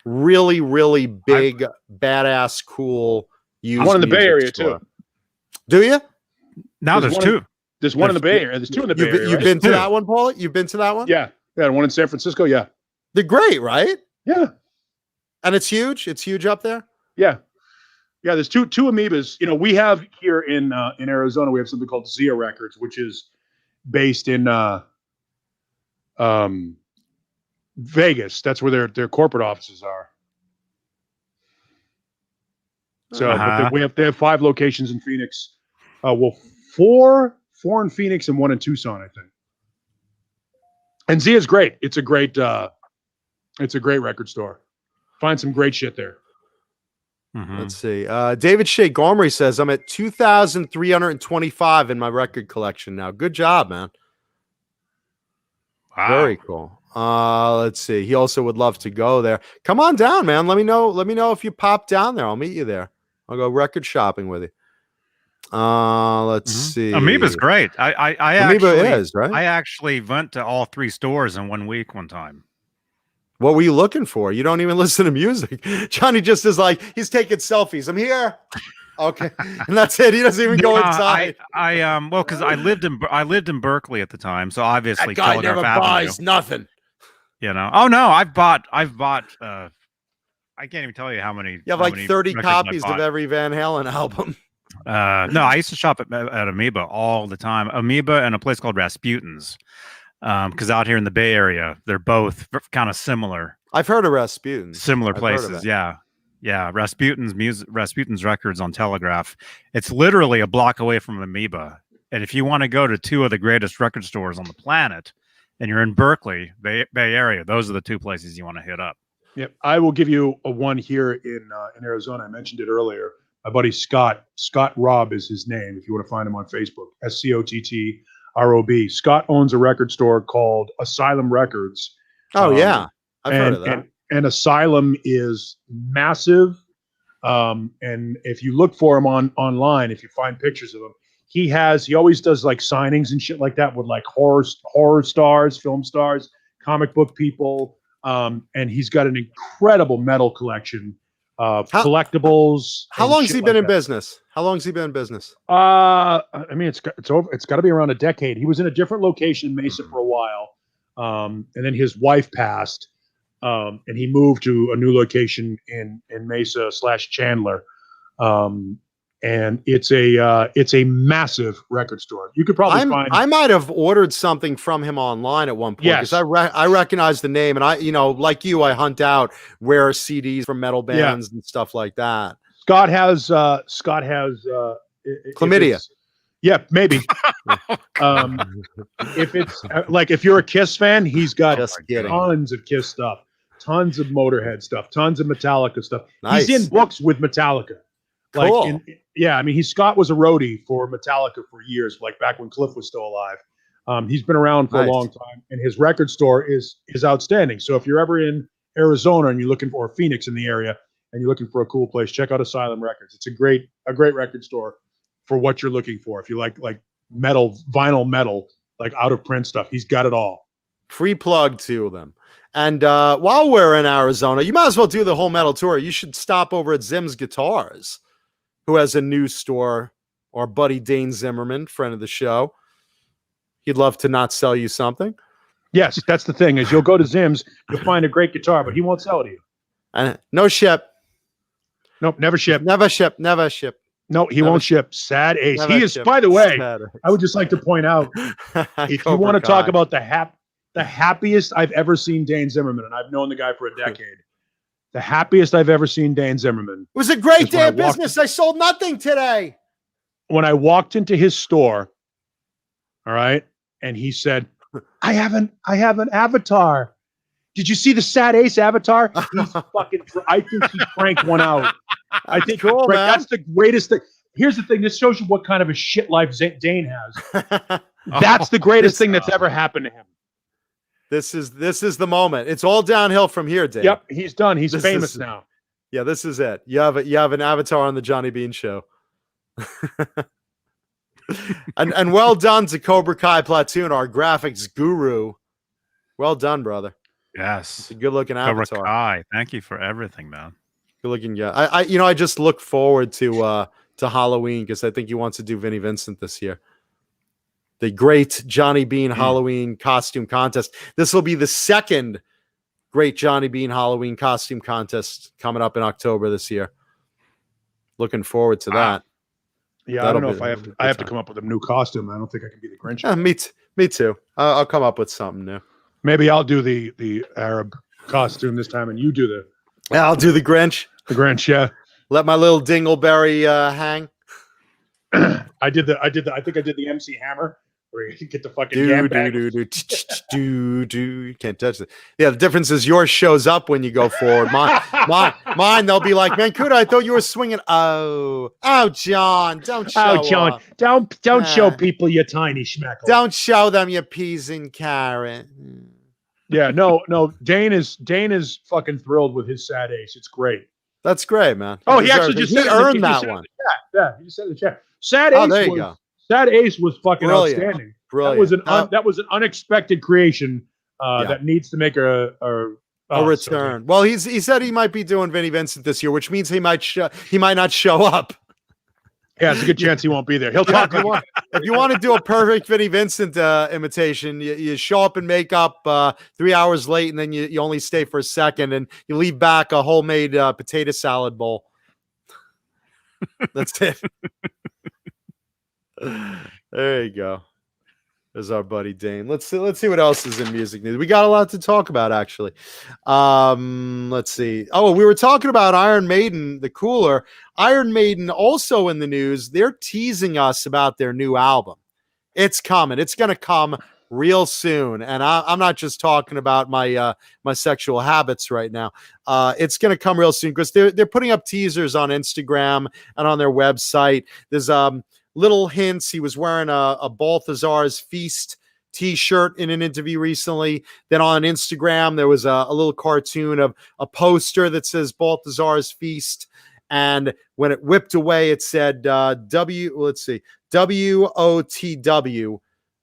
Speaker 2: Really, really big, badass, cool.
Speaker 3: One in the Bay Area
Speaker 2: store.
Speaker 3: too.
Speaker 2: Do you?
Speaker 1: Now there's two.
Speaker 3: There's one in the Bay Area. There's two in the Bay Area.
Speaker 2: You've been to that one, Paul? You've been to that one?
Speaker 3: Yeah. One in San Francisco. Yeah.
Speaker 2: They're great, right?
Speaker 3: Yeah.
Speaker 2: And it's huge. It's huge up there.
Speaker 3: Yeah. Yeah. There's two Amoebas. We have here in Arizona, we have something called Zia Records, which is based in Vegas. That's where their corporate offices are. So but they have 5 locations in Phoenix. Four in Phoenix and 1 in Tucson, I think. And Zia's great. It's a great record store. Find some great shit there.
Speaker 2: Let's see. David Shea Gormley says, I'm at 2,325 in my record collection now. Good job, man. Wow. Very cool. Let's see. He also would love to go there. Come on down, man. Let me know if you pop down there. I'll meet you there. I'll go record shopping with you. Let's see.
Speaker 1: Amoeba's great. I actually went to all 3 stores in 1 week one time.
Speaker 2: What were you looking for? You don't even listen to music. Johnny just is like, he's taking selfies. I'm here. Okay. And that's it. He doesn't even go inside.
Speaker 1: Because I lived in Berkeley at the time, so obviously
Speaker 2: that guy never buys nothing.
Speaker 1: Oh no, I've bought I can't even tell you how many.
Speaker 2: You have
Speaker 1: how
Speaker 2: like
Speaker 1: many
Speaker 2: 30
Speaker 1: records I
Speaker 2: copies
Speaker 1: bought.
Speaker 2: of every Van Halen album.
Speaker 1: No, I used to shop at Amoeba all the time. Amoeba and a place called Rasputin's. Because out here in the Bay Area, they're both kind of similar.
Speaker 2: I've heard of Rasputin's.
Speaker 1: Similar
Speaker 2: I've heard of
Speaker 1: places,
Speaker 2: it.
Speaker 1: yeah. Rasputin's Records on Telegraph. It's literally a block away from Amoeba. And if you want to go to two of the greatest record stores on the planet, and you're in Berkeley, Bay Area, those are the two places you want to hit up.
Speaker 3: Yep, I will give you a one here in Arizona. I mentioned it earlier. My buddy Scott Robb is his name. If you want to find him on Facebook, SCOTTROB. Scott owns a record store called Asylum Records.
Speaker 2: Oh yeah, I've heard of that.
Speaker 3: And Asylum is massive. And if you look for him online, if you find pictures of him, he always does like signings and shit like that with like horror stars, film stars, comic book people. And he's got an incredible metal collection, collectibles.
Speaker 2: How long has he been in business? How long has he been in business?
Speaker 3: I mean, it's got to be around a decade. He was in a different location in Mesa for a while. And then his wife passed. And he moved to a new location in Mesa / Chandler. And it's a massive record store. You could probably find.
Speaker 2: I might have ordered something from him online at one point because I recognize the name, and like you, I hunt out rare CDs from metal bands and stuff like that.
Speaker 3: Scott has
Speaker 2: chlamydia.
Speaker 3: Yeah, maybe. If you're a Kiss fan, he's got tons of Kiss stuff, tons of Motorhead stuff, tons of Metallica stuff.
Speaker 2: Nice.
Speaker 3: He's in books with Metallica.
Speaker 2: Cool.
Speaker 3: Scott was a roadie for Metallica for years, like back when Cliff was still alive. He's been around for a long time, and his record store is outstanding. So if you're ever in Arizona and you're looking for Phoenix in the area and you're looking for a cool place, check out Asylum Records. It's a great record store for what you're looking for. If you like metal, vinyl metal, like out of print stuff, he's got it all.
Speaker 2: Free plug to them. And while we're in Arizona, you might as well do the whole metal tour. You should stop over at Zim's Guitars, who has a new store. Our buddy Dane Zimmerman, friend of the show. He'd love to not sell you something.
Speaker 3: Yes, that's the thing, is you'll go to Zim's, you'll find a great guitar, but he won't sell it to you.
Speaker 2: And no ship.
Speaker 3: Nope, never ship.
Speaker 2: Never ship.
Speaker 3: No, he won't ship. Sad Ace. He is, by the way, I would just like to point out, if you want to talk about the happiest I've ever seen Dane Zimmerman, and I've known the guy for a decade, the happiest I've ever seen Dane Zimmerman.
Speaker 2: It was a great day of business. I sold nothing today.
Speaker 3: When I walked into his store, all right, and he said, I have an avatar. Did you see the Sad Ace avatar? He's fucking, I think he cranked one out. I think
Speaker 2: cool, man.
Speaker 3: That's the greatest thing. Here's the thing. This shows you what kind of a shit life Dane has. That's the greatest thing that's ever happened to him.
Speaker 2: This is the moment. It's all downhill from here, Dane.
Speaker 3: Yep, he's done. He's famous now.
Speaker 2: Yeah, this is it. You have an avatar on the Johnny Beane show. and well done to Cobra Kai Platoon, our graphics guru. Well done, brother.
Speaker 1: Yes,
Speaker 2: it's a good looking avatar.
Speaker 1: Cobra Kai. Thank you for everything, man.
Speaker 2: Good looking guy. I just look forward to Halloween because I think he wants to do Vinnie Vincent this year. The great Johnny Beane Halloween costume contest. This will be the second great Johnny Beane Halloween costume contest coming up in October this year. Looking forward to that.
Speaker 3: Yeah, I don't know if I have to come up with a new costume. I don't think I can be the Grinch.
Speaker 2: Me too. I'll come up with something new.
Speaker 3: Maybe I'll do the Arab costume this time, and you do the.
Speaker 2: I'll do the Grinch.
Speaker 3: The Grinch, yeah.
Speaker 2: Let my little dingleberry hang.
Speaker 3: I think I did the MC Hammer where you get the fucking You
Speaker 2: can't touch it. Yeah, the difference is yours shows up when you go forward. Mine, they'll be like, Mancuda, I thought you were swinging. Oh, John, don't show.
Speaker 3: Oh, John,
Speaker 2: up.
Speaker 3: don't show people you tiny schmeckle.
Speaker 2: Don't show them your peas and carrot.
Speaker 3: Yeah, no. Dane is fucking thrilled with his Sad Ace. It's great.
Speaker 2: That's great, man.
Speaker 3: He actually just
Speaker 2: earned that one.
Speaker 3: Yeah, he just said in the chat. Sad Ace.
Speaker 2: There you go.
Speaker 3: Sad Ace was fucking outstanding.
Speaker 2: Brilliant.
Speaker 3: That was an unexpected creation that needs to make a
Speaker 2: return. Well, he said he might be doing Vinnie Vincent this year, which means he might not show up.
Speaker 3: Yeah, it's a good chance he won't be there. He'll talk like
Speaker 2: If you want to do a perfect Vinnie Vincent imitation, you show up in makeup 3 hours late, and then you only stay for a second, and you leave back a homemade potato salad bowl. That's it. There you go. There's our buddy Dane. Let's see what else is in music news. We got a lot to talk about, actually. Let's see. Oh, we were talking about Iron Maiden, the cooler. Iron Maiden also in the news. They're teasing us about their new album. It's coming. It's going to come real soon. And I'm not just talking about my my sexual habits right now. It's going to come real soon because they're putting up teasers on Instagram and on their website. There's little hints. He was wearing a Balthazar's Feast t-shirt in an interview recently. Then on Instagram, there was a little cartoon of a poster that says Balthazar's Feast. And when it whipped away, it said WOTW,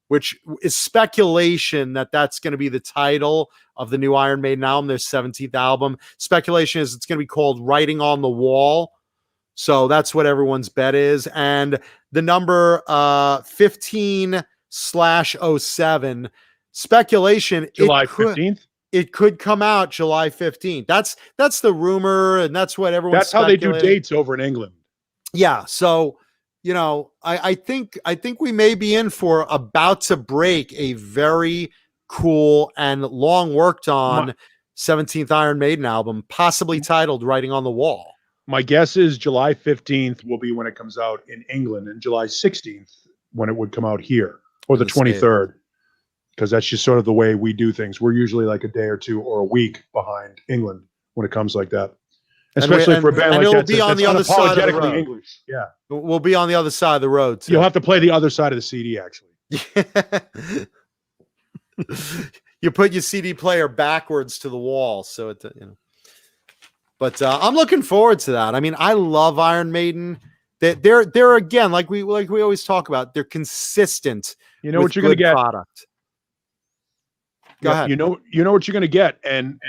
Speaker 2: which is speculation that that's going to be the title of the new Iron Maiden album, their 17th album. Speculation is it's going to be called Writing on the Wall. So that's what everyone's bet is. And the number 15/07 speculation.
Speaker 3: July 15th.
Speaker 2: It could come out July 15th. That's the rumor, and that's what everyone's.
Speaker 3: That's how they do dates over in England.
Speaker 2: Yeah. So, I think we may be in for about to break a very cool and long worked on 17th Iron Maiden album, possibly titled Writing on the Wall.
Speaker 3: My guess is July 15th will be when it comes out in England, and July 16th when it would come out here, or the 23rd, because that's just sort of the way we do things. We're usually like a day or two or a week behind England when it comes like that, especially for a band like that.
Speaker 2: Be on the other side of the road.
Speaker 3: English. Yeah,
Speaker 2: we'll be on the other side of the road too.
Speaker 3: You'll have to play the other side of the CD, actually.
Speaker 2: You put your CD player backwards to the wall, so it But I'm looking forward to that. I mean, I love Iron Maiden. They're again, like we always talk about. They're consistent.
Speaker 3: You know what you're going to get.
Speaker 2: Product. Go ahead.
Speaker 3: You know what you're going to get, and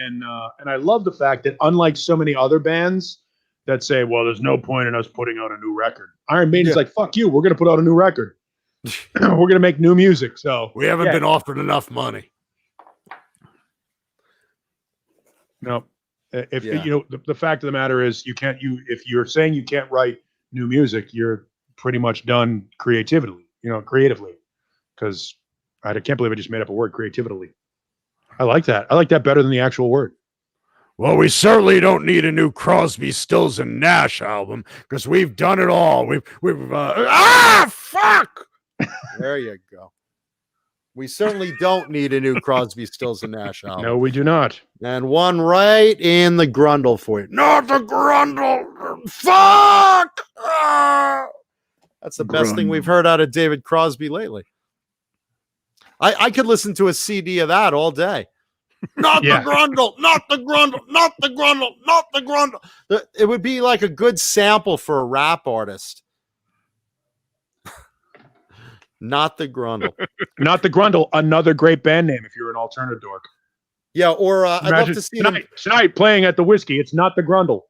Speaker 3: I love the fact that unlike so many other bands that say, "Well, there's no point in us putting out a new record," Iron Maiden's like, "Fuck you, we're going to put out a new record. We're going to make new music." So
Speaker 2: we haven't been offered enough money.
Speaker 3: No. If the fact of the matter is if you're saying you can't write new music, you're pretty much done creatively, because I can't believe I just made up a word, creatively. I like that. I like that better than the actual word.
Speaker 2: Well, we certainly don't need a new Crosby, Stills and Nash album because we've done it all. Fuck. There you go. We certainly don't need a new Crosby, Stills and Nash album.
Speaker 3: No, we do not.
Speaker 2: And one right in the grundle for you. Not the grundle. Fuck! That's the best thing we've heard out of David Crosby lately. I could listen to a CD of that all day. Not the grundle, not the grundle, not the grundle, not the grundle. It would be like a good sample for a rap artist. Not the Grundle.
Speaker 3: Not the Grundle. Another great band name if you're an alternative dork.
Speaker 2: Yeah, or I'd love to see
Speaker 3: tonight playing at the Whiskey. It's Not the Grundle.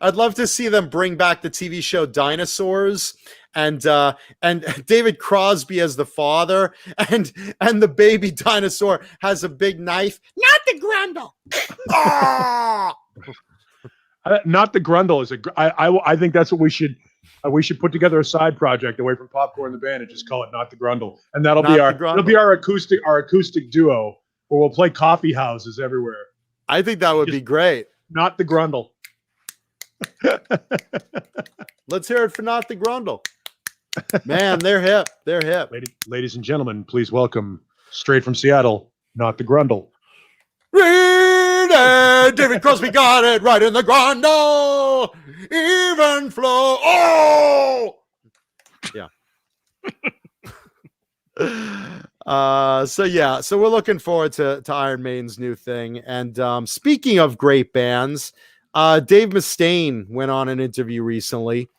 Speaker 2: I'd love to see them bring back the TV show Dinosaurs and David Crosby as the father and the baby dinosaur has a big knife.
Speaker 4: Not the Grundle.
Speaker 3: Not the Grundle is I think that's what we should put together a side project away from Popcorn the Band and just call it Not the Grundle, and that'll be our acoustic duo where we'll play coffee houses everywhere.
Speaker 2: I think that would be great.
Speaker 3: Not the Grundle.
Speaker 2: Let's hear it for Not the Grundle. Man, they're hip. They're hip.
Speaker 3: Ladies and gentlemen, please welcome straight from Seattle, Not the Grundle.
Speaker 2: Read it. David Crosby got it right in the grundle. Even flow. Oh, yeah. So we're looking forward to Iron Maiden's new thing. And speaking of great bands, Dave Mustaine went on an interview recently,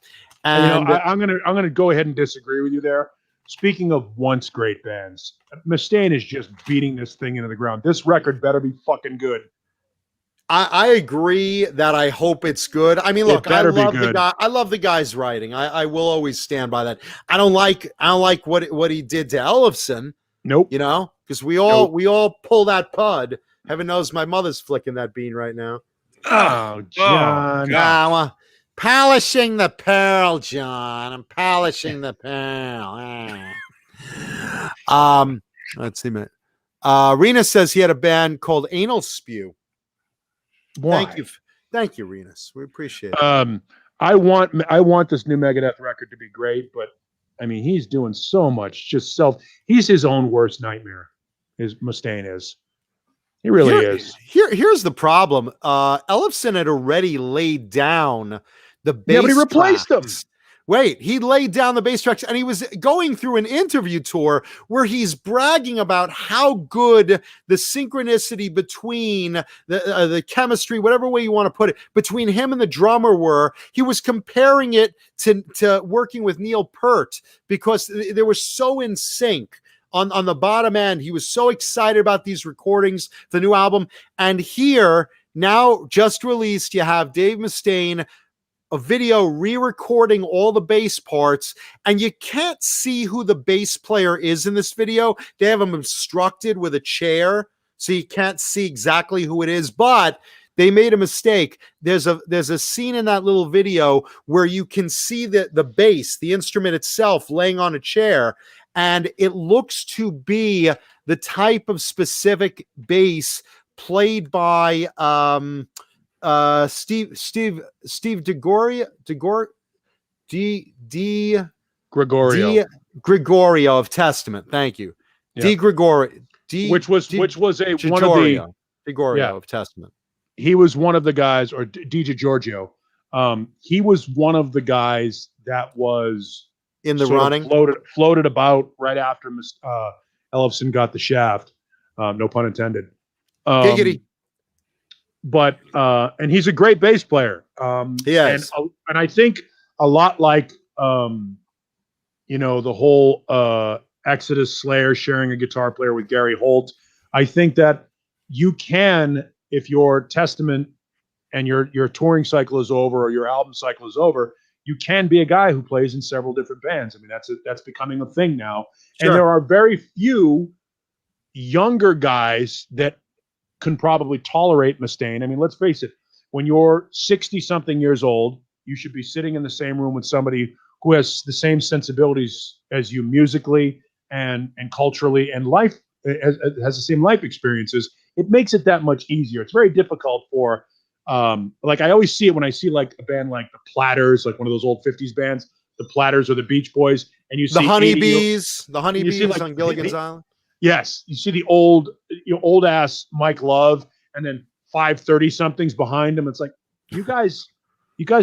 Speaker 2: and
Speaker 3: I'm gonna go ahead and disagree with you there. Speaking of once great bands, Mustaine is just beating this thing into the ground. This record better be fucking good.
Speaker 2: I agree that I hope it's good. I mean, look, I
Speaker 3: better be
Speaker 2: love the
Speaker 3: good.
Speaker 2: guy. I love the guy's writing. I will always stand by that. I don't like what he did to Ellefson,
Speaker 3: Nope.
Speaker 2: you know, because we all pull that pud. Heaven knows my mother's flicking that bean right now.
Speaker 3: Oh, John.
Speaker 2: Ah, well, polishing the pearl, John. I'm polishing the pearl. Let's see a minute. Rena says he had a band called Anal Spew.
Speaker 3: Why?
Speaker 2: Thank you, Renus. We appreciate it.
Speaker 3: I want this new Megadeth record to be great, but I mean, he's doing so much he's his own worst nightmare. His Mustaine is. He really is.
Speaker 2: Here's the problem. Ellefson had already laid down the bass.
Speaker 3: Yeah, but he replaced them.
Speaker 2: Wait, he laid down the bass tracks, and he was going through an interview tour where he's bragging about how good the synchronicity between the chemistry, whatever way you want to put it, between him and the drummer were. He was comparing it to working with Neil Peart because they were so in sync. On the bottom end, he was so excited about these recordings, the new album. And here, now just released, you have Dave Mustaine, a video re-recording all the bass parts, and you can't see who the bass player is in this video. They have him obstructed with a chair, so you can't see exactly who it is, but they made a mistake. There's a scene in that little video where you can see the bass, the instrument itself, laying on a chair, and it looks to be the type of specific bass played by Steve Gregorio of Testament. Thank you.
Speaker 3: Yep. Which was one of the
Speaker 2: Gregorio of Testament.
Speaker 3: He was one of the guys, or DJ Giorgio. He was one of the guys that was
Speaker 2: in the running,
Speaker 3: floated about right after Ellefson got the shaft. No pun intended.
Speaker 2: Giggity.
Speaker 3: But and he's a great bass player.
Speaker 2: He is.
Speaker 3: And I think a lot like the whole Exodus Slayer sharing a guitar player with Gary Holt. I think that you can, if your Testament and your touring cycle is over or your album cycle is over, you can be a guy who plays in several different bands. I mean, that's becoming a thing now. Sure. And there are very few younger guys that can probably tolerate Mustaine. I mean, let's face it, when you're 60-something years old, you should be sitting in the same room with somebody who has the same sensibilities as you musically and culturally, and life has the same life experiences. It makes it that much easier. It's very difficult for like I always see it when I see like a band like the Platters, like one of those old 50s bands, the Platters or the Beach Boys, and you see
Speaker 2: the Honeybees like, on Gilligan's Island.
Speaker 3: Yes, you see the old ass Mike Love, and then 530 somethings behind him. It's like you guys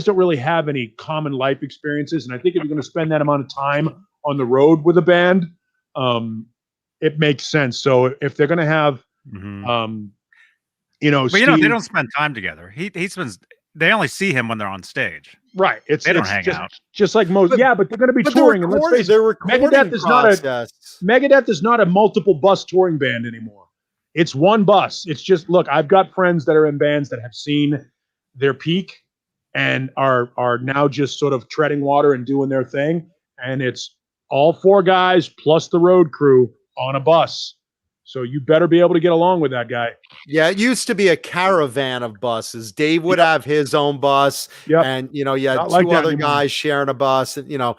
Speaker 3: don't really have any common life experiences, and I think if you're going to spend that amount of time on the road with a band, it makes sense. So if they're going to have,
Speaker 1: but Steve, they don't spend time together. He spends. They only see him when they're on stage.
Speaker 3: Right.
Speaker 1: They don't hang out.
Speaker 3: Just like most. But but they're going to be touring. And let's face it, Megadeth is not a multiple bus touring band anymore. It's one bus. It's just, look, I've got friends that are in bands that have seen their peak and are now just sort of treading water and doing their thing. And it's all four guys plus the road crew on a bus. So you better be able to get along with that guy.
Speaker 2: Yeah, it used to be a caravan of buses. Dave would have his own bus, and you had two other guys sharing a bus, and no,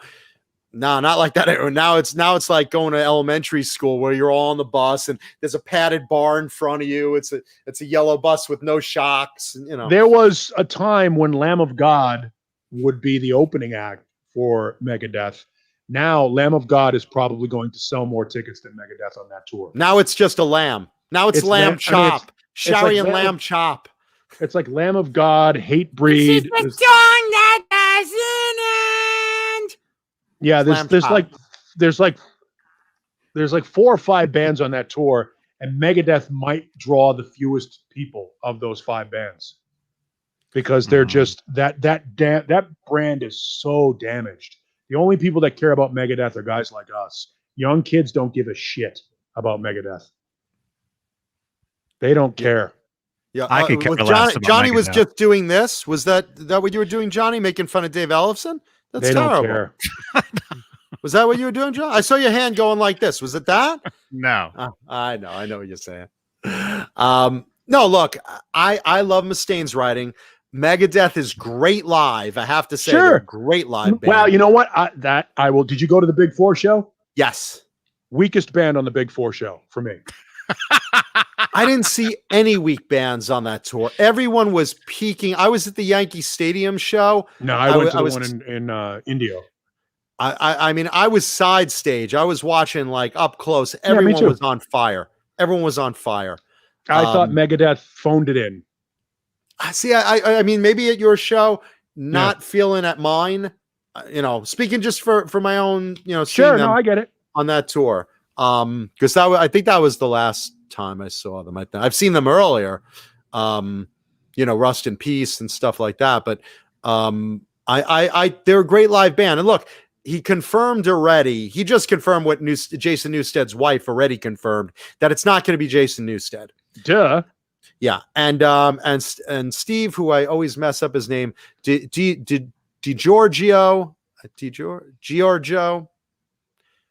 Speaker 2: not like that. Now it's like going to elementary school where you're all on the bus and there's a padded bar in front of you. It's a yellow bus with no shocks. And,
Speaker 3: there was a time when Lamb of God would be the opening act for Megadeth. Now, Lamb of God is probably going to sell more tickets than Megadeth on that tour.
Speaker 2: Now it's just a lamb. Now it's lamb chop. Sherry and lamb chop.
Speaker 3: It's like Lamb of God, Hate Breed.
Speaker 4: This is the song that doesn't end.
Speaker 3: Yeah, there's like 4 or 5 bands on that tour, and Megadeth might draw the fewest people of those 5 bands because they're just that brand is so damaged. The only people that care about Megadeth are guys like us. Young kids don't give a shit about Megadeth. They don't care.
Speaker 2: Yeah,
Speaker 1: I could care
Speaker 2: was
Speaker 1: less about
Speaker 2: Johnny was
Speaker 1: Megadeth.
Speaker 2: just doing this. Was that what you were doing, Johnny? Making fun of Dave Ellefson? That's
Speaker 3: They don't
Speaker 2: terrible.
Speaker 3: care.
Speaker 2: Was that what you were doing, John? I saw your hand going like this. Was it that?
Speaker 1: No.
Speaker 2: I know what you're saying. No, look, I love Mustaine's writing. Megadeth is great live. I have to say,
Speaker 3: Sure.
Speaker 2: they're a great live band.
Speaker 3: Well, you know what? I will. Did you go to the Big Four show?
Speaker 2: Yes.
Speaker 3: Weakest band on the Big Four show for me.
Speaker 2: I didn't see any weak bands on that tour. Everyone was peaking. I was at the Yankee Stadium show.
Speaker 3: No, I went to the
Speaker 2: was-
Speaker 3: one in Indio.
Speaker 2: I mean, I was side stage. I was watching like up close.
Speaker 3: me
Speaker 2: Everyone
Speaker 3: too.
Speaker 2: was on fire. Everyone was on fire.
Speaker 3: I thought Megadeth phoned it in.
Speaker 2: See, I mean, maybe at your show, not feeling at mine. Speaking just for my own, seeing
Speaker 3: Sure,
Speaker 2: them
Speaker 3: no, I get it.
Speaker 2: on that tour. Because I think that was the last time I saw them. I've seen them earlier. Rust in Peace and stuff like that. But they're a great live band. And look, he confirmed already. He just confirmed what Jason Newsted's wife already confirmed, that it's not going to be Jason Newsted.
Speaker 3: Duh.
Speaker 2: Yeah, and Steve, who I always mess up his name, Giorgio,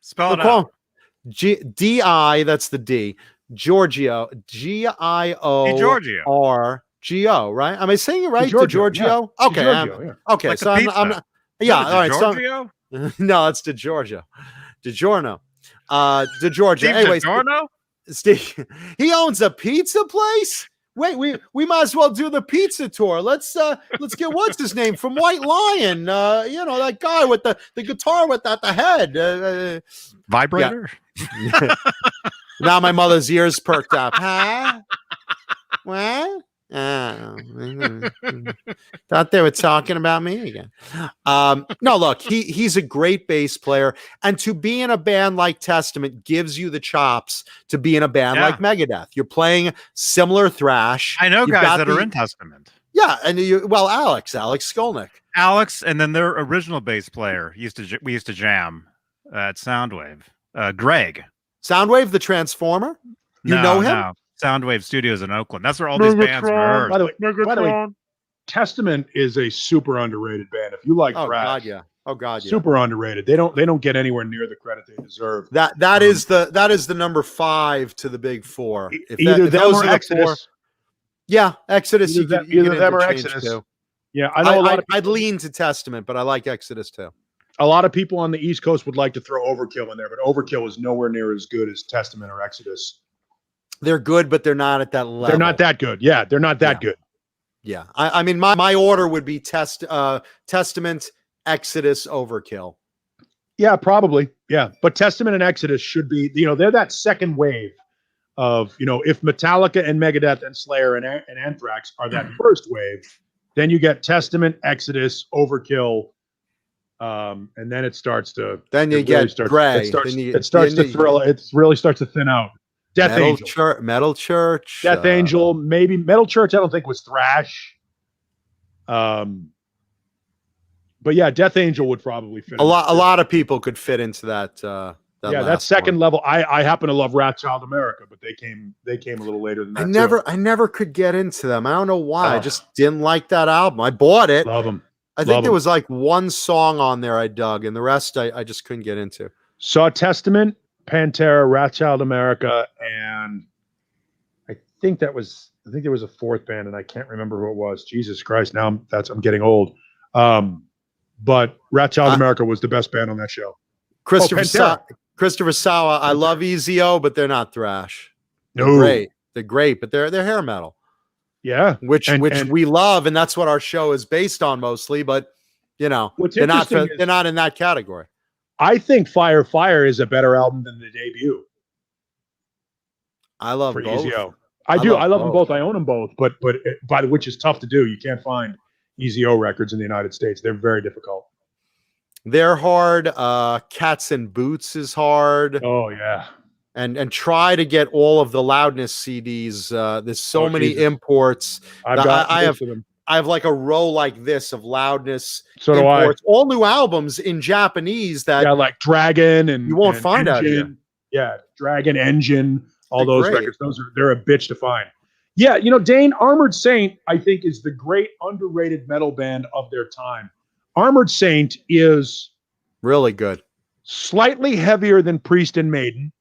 Speaker 1: Spell it out.
Speaker 2: D-I, that's the D. Giorgio, Giorgio, right? Am I saying it right?
Speaker 3: DiGiorgio,
Speaker 2: DiGiorgio? Okay,
Speaker 3: DiGiorgio, yeah.
Speaker 2: okay.
Speaker 1: Like
Speaker 2: So
Speaker 1: the
Speaker 2: I'm
Speaker 1: pizza.
Speaker 2: yeah.
Speaker 1: Is it
Speaker 2: All right. So
Speaker 1: DiGiorgio?
Speaker 2: no, it's DiGiorgio, DiGiorno, DiGiorgio.
Speaker 1: Steve
Speaker 2: Anyway,
Speaker 1: DiGiorno?
Speaker 2: Steve, he owns a pizza place. Wait, we might as well do the pizza tour. Let's get what's his name from White Lion. That guy with the guitar with the head.
Speaker 1: Vibrator?
Speaker 2: Now my mother's ears perked up. Huh? What? Thought they were talking about me again. No, look, he's a great bass player, and to be in a band like Testament gives you the chops to be in a band like Megadeth. You're playing similar thrash.
Speaker 1: I know
Speaker 2: You've
Speaker 1: guys
Speaker 2: got
Speaker 1: that are in Testament.
Speaker 2: Yeah, and Alex Skolnick.
Speaker 1: Alex, and then their original bass player we used to jam at Soundwave. Greg.
Speaker 2: Soundwave, the Transformer. You know him?
Speaker 1: No. Soundwave Studios in Oakland. That's where all these bands were.
Speaker 3: By the way, Testament is a super underrated band. If you like thrash,
Speaker 2: God, yeah.
Speaker 3: Super underrated. They don't get anywhere near the credit they deserve.
Speaker 2: That is the number 5 to the Big Four.
Speaker 3: Either them or Exodus.
Speaker 2: Yeah, Exodus.
Speaker 3: Either them or Exodus.
Speaker 2: Too.
Speaker 3: Yeah, I know a lot of people,
Speaker 2: I'd lean to Testament, but I like Exodus too.
Speaker 3: A lot of people on the East Coast would like to throw Overkill in there, but Overkill is nowhere near as good as Testament or Exodus.
Speaker 2: They're good, but they're not at that level.
Speaker 3: They're not that good. Yeah, they're not that good.
Speaker 2: Yeah, I mean, my order would be Testament, Exodus, Overkill.
Speaker 3: Yeah, probably. Yeah, but Testament and Exodus should be, they're that second wave of, if Metallica and Megadeth and Slayer and Anthrax are that first wave, then you get Testament, Exodus, Overkill, and then it starts to.
Speaker 2: Then you get Gray.
Speaker 3: It starts to thrill. It really starts to thin out.
Speaker 2: Metal Church.
Speaker 3: Death Angel, maybe Metal Church. I don't think was thrash. But yeah, Death Angel would probably fit.
Speaker 2: A lot of people could fit into that.
Speaker 3: That second level. I happen to love Wrathchild America, but they came a little later than that.
Speaker 2: I never could get into them. I don't know why. I just didn't like that album. I bought it.
Speaker 3: Love them.
Speaker 2: I think there was like one song on there I dug, and the rest I just couldn't get into.
Speaker 3: Saw Testament, Pantera, Wrathchild America, and I think there was a fourth band, and I can't remember who it was. Jesus Christ! Now I'm getting old. But Wrathchild America was the best band on that show.
Speaker 2: Christopher Sawa. I love EZO, but they're not thrash. They're great, but they're hair metal.
Speaker 3: Yeah,
Speaker 2: which we love, and that's what our show is based on mostly. But they're not in that category.
Speaker 3: I think Fire Fire is a better album than the debut.
Speaker 2: I love both.
Speaker 3: EZO. I do. I love them both. I own them both, but which is tough to do. You can't find EZO records in the United States. They're very difficult.
Speaker 2: They're hard. Cats and Boots is hard.
Speaker 3: Oh yeah.
Speaker 2: And try to get all of the Loudness CDs. There's so many imports. I have like a row like this of Loudness.
Speaker 3: So
Speaker 2: imports,
Speaker 3: do I.
Speaker 2: All new albums in Japanese that
Speaker 3: like Dragon and
Speaker 2: you won't find
Speaker 3: Engine.
Speaker 2: out here.
Speaker 3: Yeah, Dragon, Engine, all those records. They're a bitch to find. Yeah, Dane, Armored Saint, I think, is the great underrated metal band of their time. Armored Saint is
Speaker 2: Really good.
Speaker 3: slightly heavier than Priest and Maiden,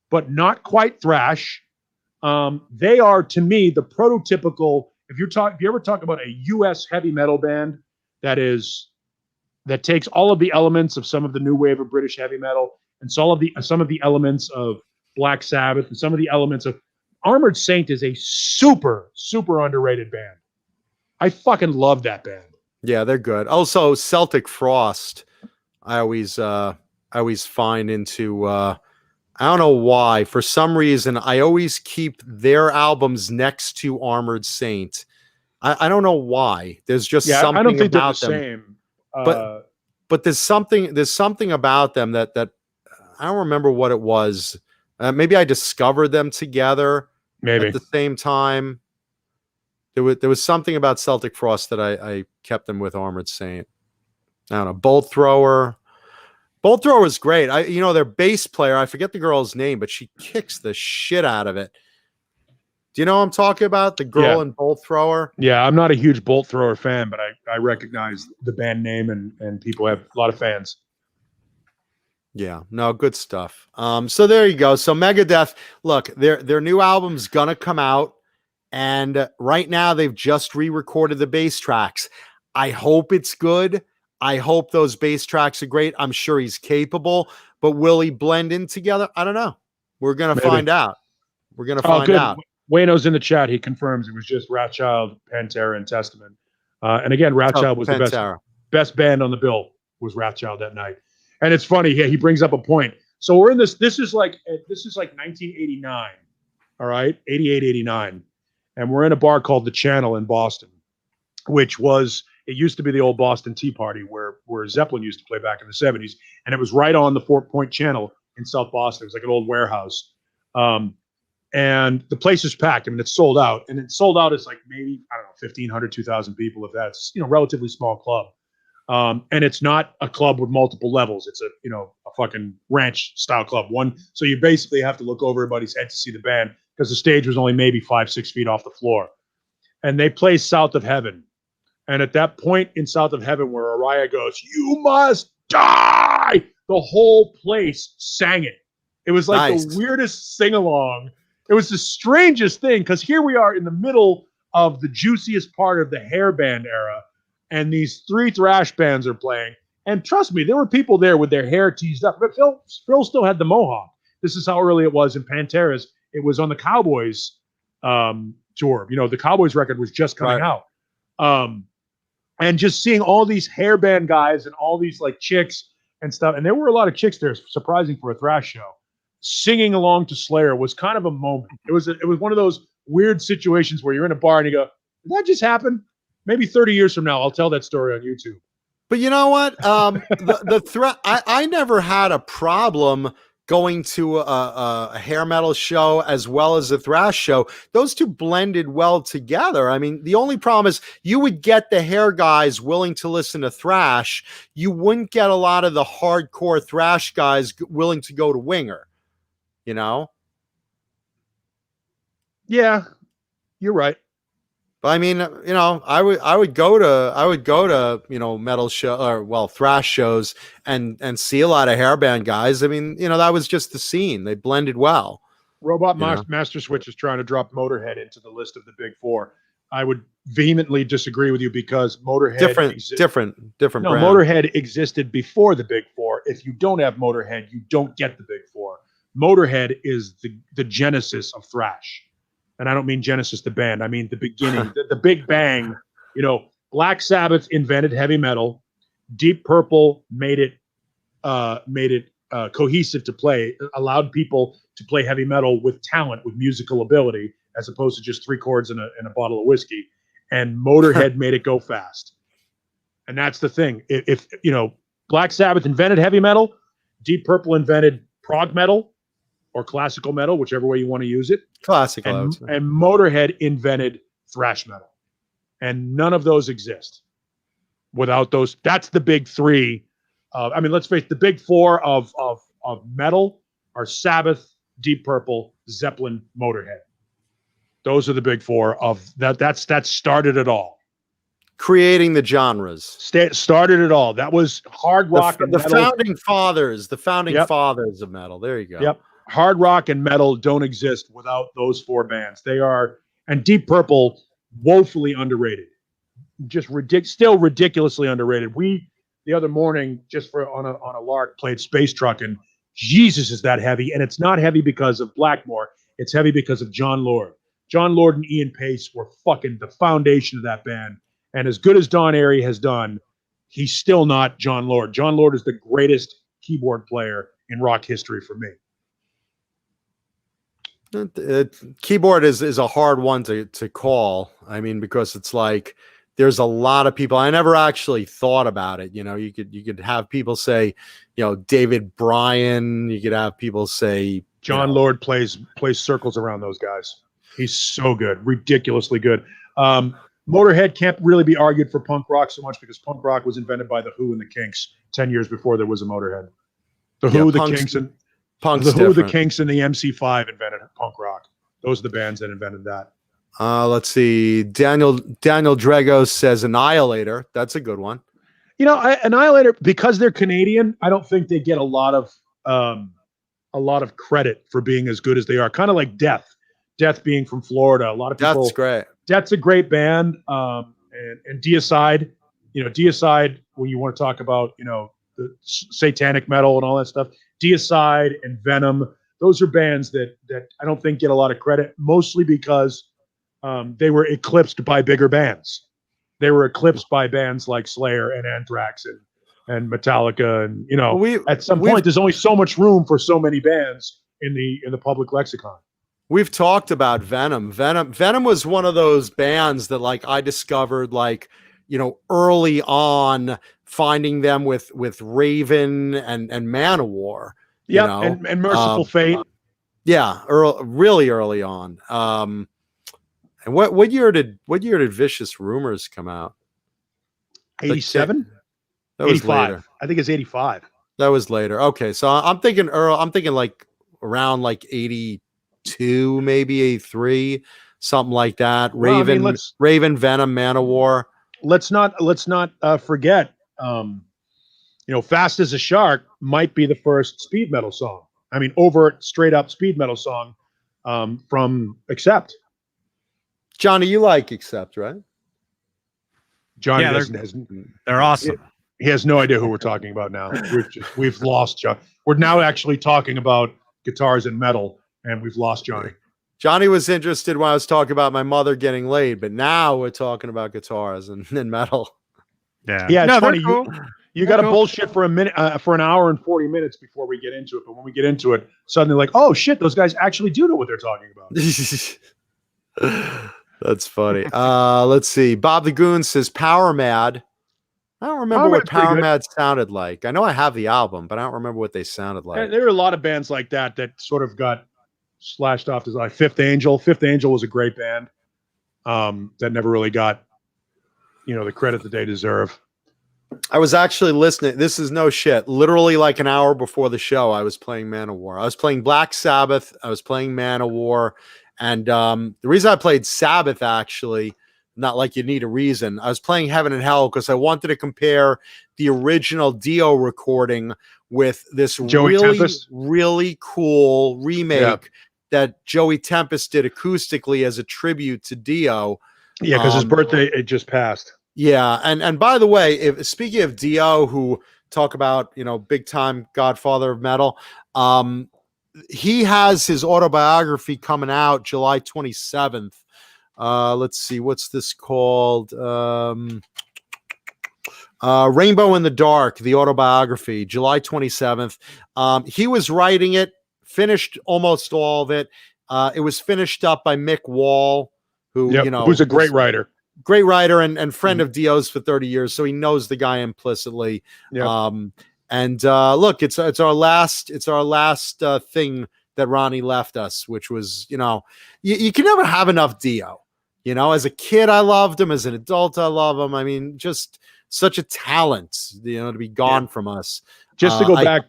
Speaker 3: but not quite thrash. They are, to me, the prototypical. If you ever talk about a U.S. heavy metal band that takes all of the elements of some of the new wave of British heavy metal and some of the elements of Black Sabbath and some of the elements of Armored Saint is a super, super underrated band. I fucking love that band.
Speaker 2: Yeah, they're good. Also, Celtic Frost, I always find into I don't know why. For some reason, I always keep their albums next to Armored Saint. I don't know why. There's just something
Speaker 3: I don't think
Speaker 2: about
Speaker 3: they're the
Speaker 2: them.
Speaker 3: same.
Speaker 2: But there's something about them that I don't remember what it was. Maybe I discovered them together
Speaker 3: Maybe
Speaker 2: at the same time. There was something about Celtic Frost that I kept them with Armored Saint. I don't know. Bolt Thrower. Bolt Thrower is great. Their bass player, I forget the girl's name, but she kicks the shit out of it. Do you know what I'm talking about? The girl in Bolt Thrower?
Speaker 3: Yeah, I'm not a huge Bolt Thrower fan, but I recognize the band name and people have a lot of fans.
Speaker 2: Yeah, no, good stuff. So there you go. So Megadeth, look, their new album's gonna come out, and right now they've just re-recorded the bass tracks. I hope it's good. I hope those bass tracks are great. I'm sure he's capable, but will he blend in together? I don't know. We're gonna find out. We're gonna find out.
Speaker 3: Wayno's in the chat. He confirms it was just Wrathchild, Pantera, and Testament. And again, Wrathchild was the best band on the bill. Was Wrathchild that night? And it's funny. Yeah, he brings up a point. So we're in this. This is like 1989. All right, 88, 89, and we're in a bar called the Channel in Boston, which was. It used to be the old Boston Tea Party where Zeppelin used to play back in the 70s. And it was right on the Fort Point Channel in South Boston. It was like an old warehouse. And the place is packed. I mean, it's sold out. And it's sold out as like maybe, I don't know, 1,500, 2,000 people, if that's, relatively small club. And it's not a club with multiple levels. It's a fucking ranch style club. So you basically have to look over everybody's head to see the band because the stage was only maybe 5-6 feet off the floor. And they play South of Heaven. And at that point in South of Heaven where Araya goes, "You must die," the whole place sang it. It was like the weirdest sing-along. It was the strangest thing because here we are in the middle of the juiciest part of the hair band era, and these three thrash bands are playing. And trust me, there were people there with their hair teased up. But Phil still had the mohawk. This is how early it was in Pantera's. It was on the Cowboys tour. The Cowboys record was just coming out. And just seeing all these hairband guys and all these like chicks and stuff. And there were a lot of chicks there, surprising for a thrash show. Singing along to Slayer was kind of a moment. It was one of those weird situations where you're in a bar and you go, "Did that just happen?" Maybe 30 years from now, I'll tell that story on YouTube.
Speaker 2: But you know what? I never had a problem going to a hair metal show as well as a thrash show. Those two blended well together. I mean, the only problem is you would get the hair guys willing to listen to thrash. You wouldn't get a lot of the hardcore thrash guys willing to go to Winger,
Speaker 3: Yeah, you're right.
Speaker 2: But I mean, I would go to metal show thrash shows and see a lot of hairband guys. I mean, that was just the scene. They blended well.
Speaker 3: Robot Master Switch is trying to drop Motorhead into the list of the big four. I would vehemently disagree with you because Motorhead
Speaker 2: different. No, brand.
Speaker 3: Motorhead existed before the big four. If you don't have Motorhead, you don't get the big four. Motorhead is the genesis of thrash. And I don't mean Genesis, the band. I mean the beginning, the Big Bang. Black Sabbath invented heavy metal. Deep Purple made it cohesive to play, allowed people to play heavy metal with talent, with musical ability, as opposed to just 3 chords and a bottle of whiskey. And Motorhead made it go fast. And that's the thing. If Black Sabbath invented heavy metal, Deep Purple invented prog metal, or classical metal, whichever way you want to use it.
Speaker 2: Classical.
Speaker 3: And Motorhead invented thrash metal. And none of those exist without those. That's the big three. Let's face it, the big four of metal are Sabbath, Deep Purple, Zeppelin, Motorhead. Those are the big four of that. That started it all.
Speaker 2: Creating the genres.
Speaker 3: Started it all. That was hard rock and
Speaker 2: the
Speaker 3: metal.
Speaker 2: founding fathers. The founding fathers of metal. There you go.
Speaker 3: Yep. Hard rock and metal don't exist without those four bands. They are, and Deep Purple, woefully underrated. Just still ridiculously underrated. We the other morning, just for on a lark, played Space Truck, and Jesus, is that heavy? And it's not heavy because of Blackmore. It's heavy because of John Lord. John Lord and Ian Pace were fucking the foundation of that band. And as good as Don Airey has done, he's still not John Lord. John Lord is the greatest keyboard player in rock history for me.
Speaker 2: Keyboard is a hard one to call. I mean, because it's like there's a lot of people. I never actually thought about it. You know, you could have people say, you know, David Bryan. You could have people say
Speaker 3: John Lord plays circles around those guys. He's so good, ridiculously good. Motorhead can't really be argued for punk rock so much because punk rock was invented by the Who and the Kinks 10 years before there was a Motorhead. The Who, the Kinks, and the Who, the Kinks, and the MC5 invented punk rock. Those are the bands that invented that.
Speaker 2: Let's see. Daniel Drago says Annihilator. That's a good one.
Speaker 3: You know, Annihilator, because they're Canadian, I don't think they get a lot of credit for being as good as they are. Kind of like Death. Death being from Florida. A lot of people.
Speaker 2: That's great.
Speaker 3: Death's a great band. And Deicide, you know, Deicide, when you want to talk about, you know, the satanic metal and all that stuff, Deicide and Venom, those are bands that I don't think get a lot of credit, mostly because they were eclipsed by bigger bands. They were eclipsed by bands like Slayer and Anthrax and Metallica, and you know, at some point, there's only so much room for so many bands in the public lexicon.
Speaker 2: We've talked about Venom. Venom was one of those bands that like I discovered like, you know, early on, finding them with Raven and Manowar.
Speaker 3: Yeah, and Merciful Fate.
Speaker 2: Yeah, really early on. And what year did Vicious Rumors come out?
Speaker 3: 87?
Speaker 2: That was
Speaker 3: 85.
Speaker 2: later.
Speaker 3: I think it's 85.
Speaker 2: That was later. Okay, so I'm thinking like around like 82, maybe 83, something like that. Raven,
Speaker 3: well,
Speaker 2: Raven, Venom, Manowar.
Speaker 3: Let's not forget. You know, Fast as a Shark might be the first speed metal song. I mean, overt, straight up speed metal song from Accept.
Speaker 2: Johnny, you like Accept, right?
Speaker 3: Johnny
Speaker 1: they're awesome.
Speaker 3: He has no idea who we're talking about now. We've lost John. We're now actually talking about guitars and metal, and we've lost Johnny.
Speaker 2: Johnny was interested when I was talking about my mother getting laid, but now we're talking about guitars and metal.
Speaker 3: Yeah, it's funny. Cool. You got to bullshit for a minute, for an hour and 40 minutes before we get into it. But when we get into it, suddenly like, oh shit, those guys actually do know what they're talking about.
Speaker 2: That's funny. Let's see. Bob the Goon says Power Mad. I don't remember what Power Mad sounded like. I know I have the album, but I don't remember what they sounded like.
Speaker 3: There are a lot of bands like that sort of got slashed off as like Fifth Angel. Fifth Angel was a great band that never really got, you know, the credit that they deserve.
Speaker 2: I was actually listening. This is no shit. Literally like an hour before the show, I was playing Manowar. I was playing Black Sabbath. I was playing Manowar. And the reason I played Sabbath, actually, not like you need a reason, I was playing Heaven and Hell because I wanted to compare the original Dio recording with this really cool remake that Joey Tempest did acoustically as a tribute to Dio.
Speaker 3: Yeah, because his birthday, it just passed.
Speaker 2: Yeah, and by the way, speaking of Dio, who talk about, you know, big time godfather of metal, he has his autobiography coming out July 27th. Let's see, what's this called? Rainbow in the Dark, the autobiography, July 27th. He was writing it, finished almost all of it. It was finished up by Mick Wall, who you know,
Speaker 3: who's a great writer.
Speaker 2: Great writer and friend of Dio's for 30 years, so he knows the guy implicitly.
Speaker 3: Yeah.
Speaker 2: Look, it's our last thing that Ronnie left us, which was, you know, you can never have enough Dio. You know, as a kid, I loved him. As an adult, I love him. I mean, just such a talent, you know, to be gone from us.
Speaker 3: Just to go back.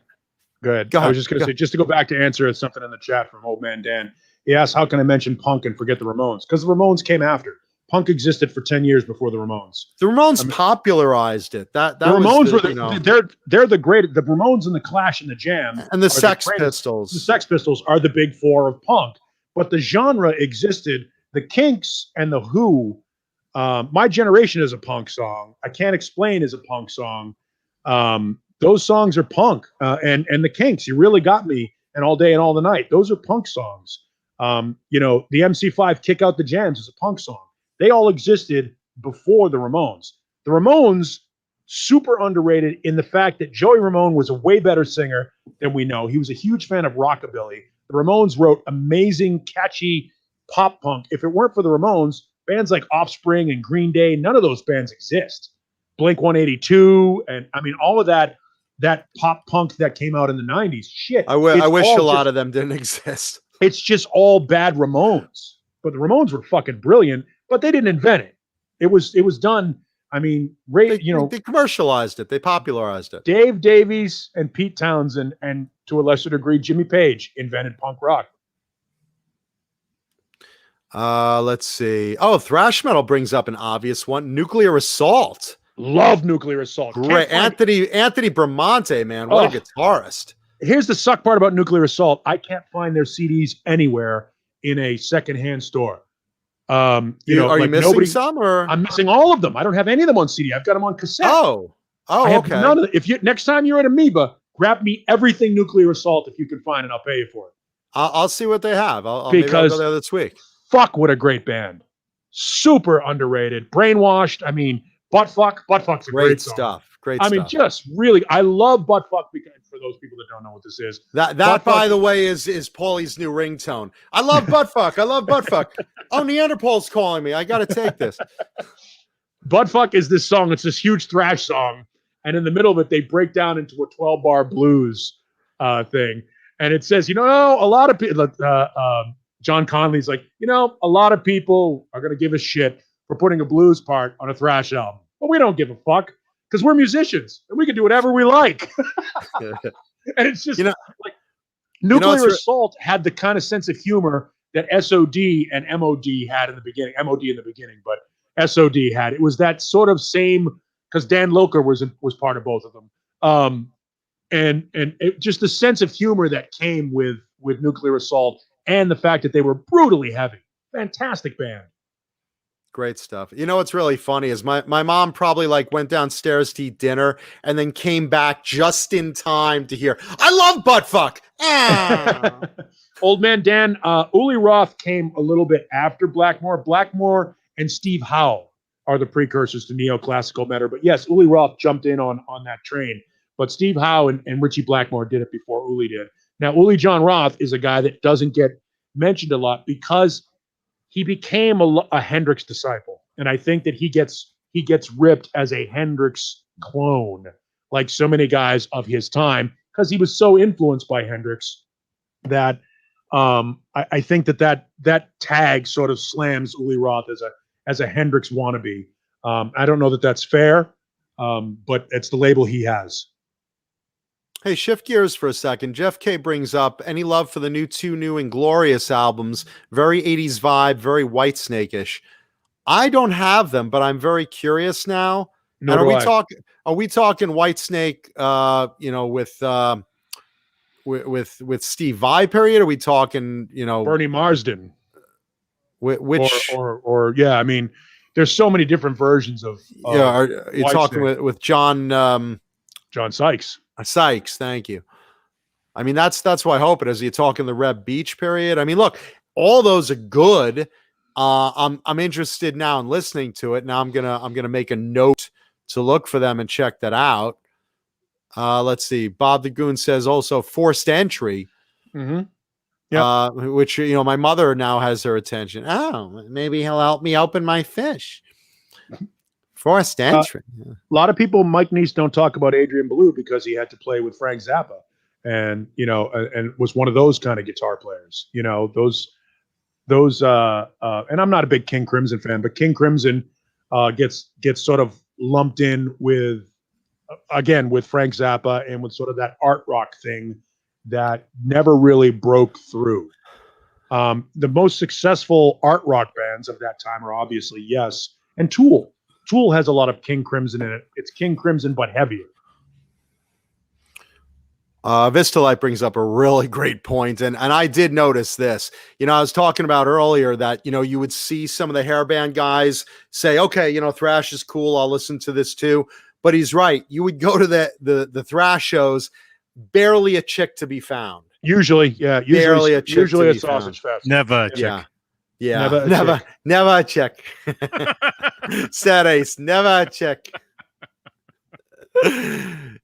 Speaker 3: Go ahead. I was just going to say, just to go back to answer something in the chat from Old Man Dan. He asked, how can I mention punk and forget the Ramones? Because the Ramones came after. Punk existed for 10 years before the Ramones.
Speaker 2: The Ramones popularized it. That
Speaker 3: the Ramones
Speaker 2: was
Speaker 3: were they're the great. The Ramones and the Clash and the Jam
Speaker 2: and the Sex Pistols.
Speaker 3: The Sex Pistols are the big four of punk. But the genre existed. The Kinks and the Who. My Generation is a punk song. I Can't Explain is a punk song. Those songs are punk. And the Kinks, You Really Got Me, and All Day and All the Night. Those are punk songs. The MC5 Kick Out the Jams is a punk song. They all existed before the Ramones. The Ramones, super underrated in the fact that Joey Ramone was a way better singer than we know. He was a huge fan of rockabilly. The Ramones wrote amazing, catchy pop punk. If it weren't for the Ramones, bands like Offspring and Green Day, none of those bands exist. Blink-182, and I mean, all of that pop punk that came out in the 90s. Shit.
Speaker 2: I wish a lot of them didn't exist.
Speaker 3: It's just all bad Ramones. But the Ramones were fucking brilliant. But they didn't invent it. It was done. I mean,
Speaker 2: they commercialized it. They popularized it.
Speaker 3: Dave Davies and Pete Townsend, and to a lesser degree, Jimmy Page invented punk rock.
Speaker 2: Let's see. Oh, thrash metal brings up an obvious one. Nuclear Assault.
Speaker 3: Love Nuclear Assault.
Speaker 2: Great. Anthony Bramante, man. What a guitarist.
Speaker 3: Here's the suck part about Nuclear Assault. I can't find their CDs anywhere in a secondhand store.
Speaker 2: Are you missing some, or
Speaker 3: I'm missing all of them? I don't have any of them on CD. I've got them on cassette.
Speaker 2: Okay.
Speaker 3: None of them. If next time you're at Amoeba, grab me everything Nuclear Assault if you can find it. I'll pay you for it.
Speaker 2: I'll see what they have. Maybe I'll go there this week.
Speaker 3: Fuck, what a great band! Super underrated. Brainwashed. I mean, Buttfuck's a great song.
Speaker 2: Stuff. Great
Speaker 3: I
Speaker 2: stuff.
Speaker 3: mean, just really, I love Buttfuck because for those people that don't know what this is.
Speaker 2: That by the way, is Paulie's new ringtone. I love Buttfuck. I love Buttfuck. Oh, Neanderthals calling me. I got to take this.
Speaker 3: Buttfuck is this song. It's this huge thrash song. And in the middle of it, they break down into a 12-bar blues thing. And it says, a lot of people, John Conley's like, a lot of people are going to give a shit for putting a blues part on a thrash album. But we don't give a fuck because we're musicians and we can do whatever we like. And it's just like Nuclear Assault had the kind of sense of humor that SOD and MOD had in the beginning. MOD in the beginning, but SOD had. It was that sort of same, because Dan Loker was part of both of them. And it, just the sense of humor that came with Nuclear Assault and the fact that they were brutally heavy. Fantastic band.
Speaker 2: Great stuff. What's really funny is my mom probably went downstairs to eat dinner and then came back just in time to hear, I love Buttfuck. Ah.
Speaker 3: Old Man Dan, Uli Roth came a little bit after Blackmore. Blackmore and Steve Howe are the precursors to neoclassical metal. But yes, Uli Roth jumped in on that train. But Steve Howe and Richie Blackmore did it before Uli did. Now, Uli John Roth is a guy that doesn't get mentioned a lot because he became a Hendrix disciple. And I think that he gets ripped as a Hendrix clone, like so many guys of his time, because he was so influenced by Hendrix that I think that tag sort of slams Uli Roth as a Hendrix wannabe. I don't know that that's fair, but it's the label he has.
Speaker 2: Hey, shift gears for a second. Jeff K brings up any love for the two new Inglorious albums. Very 80s vibe, very Whitesnake-ish. I don't have them, but I'm very curious now. And are we talking Whitesnake, with Steve Vai period? Are we talking,
Speaker 3: Bernie Marsden?
Speaker 2: Which
Speaker 3: I mean, there's so many different versions of
Speaker 2: are you talking with John
Speaker 3: Sykes?
Speaker 2: Sykes, thank you. I mean, that's why I hope it is. You're talking the Reb Beach period. I mean, look, all those are good. I'm interested now in listening to it. Now I'm gonna make a note to look for them and check that out. Let's see. Bob the Goon says also Forced Entry.
Speaker 3: Mm-hmm. Yeah.
Speaker 2: Which my mother now has her attention. Oh, maybe he'll help me open my fish. Forced Entry.
Speaker 3: A lot of people, Mike Neese, don't talk about Adrian Belew because he had to play with Frank Zappa, and and was one of those kind of guitar players. Those. And I'm not a big King Crimson fan, but King Crimson gets sort of lumped in with Frank Zappa and with sort of that art rock thing that never really broke through. The most successful art rock bands of that time are obviously Yes and Tool. Tool has a lot of King Crimson in it. It's King Crimson, but heavier.
Speaker 2: Vistalite brings up a really great point, and I did notice this. I was talking about earlier that you would see some of the hairband guys say, "Okay, thrash is cool. I'll listen to this too." But he's right. You would go to the thrash shows, barely a chick to be found.
Speaker 3: Usually, yeah.
Speaker 2: Barely a chick
Speaker 3: usually
Speaker 2: to
Speaker 3: a
Speaker 2: be
Speaker 3: sausage fest.
Speaker 1: Never a chick.
Speaker 2: Yeah,
Speaker 3: Never
Speaker 2: never a chick. Said Ace, never a chick.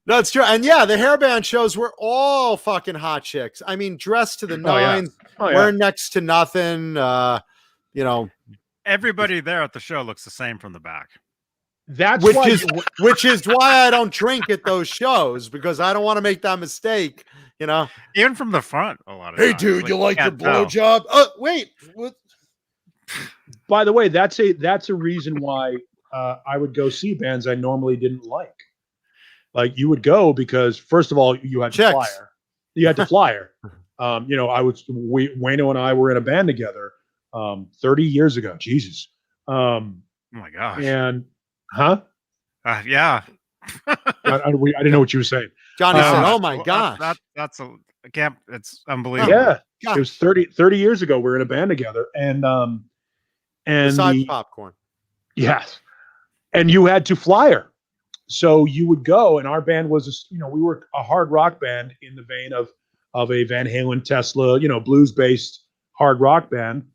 Speaker 2: No, it's true. And yeah, the hairband shows were all fucking hot chicks. I mean, dressed to the nines, wearing next to nothing.
Speaker 1: Everybody there at the show looks the same from the back.
Speaker 2: Which is why I don't drink at those shows, because I don't want to make that mistake.
Speaker 1: Even from the front, a lot of
Speaker 2: hey,
Speaker 1: times.
Speaker 2: dude, you like your
Speaker 1: tell.
Speaker 2: blowjob? Oh, wait. What?
Speaker 3: By the way, that's a reason why I would go see bands I normally didn't like. Like, you would go because, first of all, you had to flyer. You had to flyer. Wayno and I were in a band together 30 years ago. Jesus.
Speaker 1: Oh my gosh.
Speaker 3: And
Speaker 1: yeah.
Speaker 3: I didn't know what you were saying.
Speaker 2: Johnny said, "Oh my gosh,
Speaker 1: that's a camp. It's unbelievable."
Speaker 3: Yeah, it was 30 years ago. We were in a band together, and
Speaker 2: besides popcorn,
Speaker 3: yes, and you had to flyer, so you would go, and our band was, we were a hard rock band in the vein of a Van Halen, Tesla, blues based hard rock band.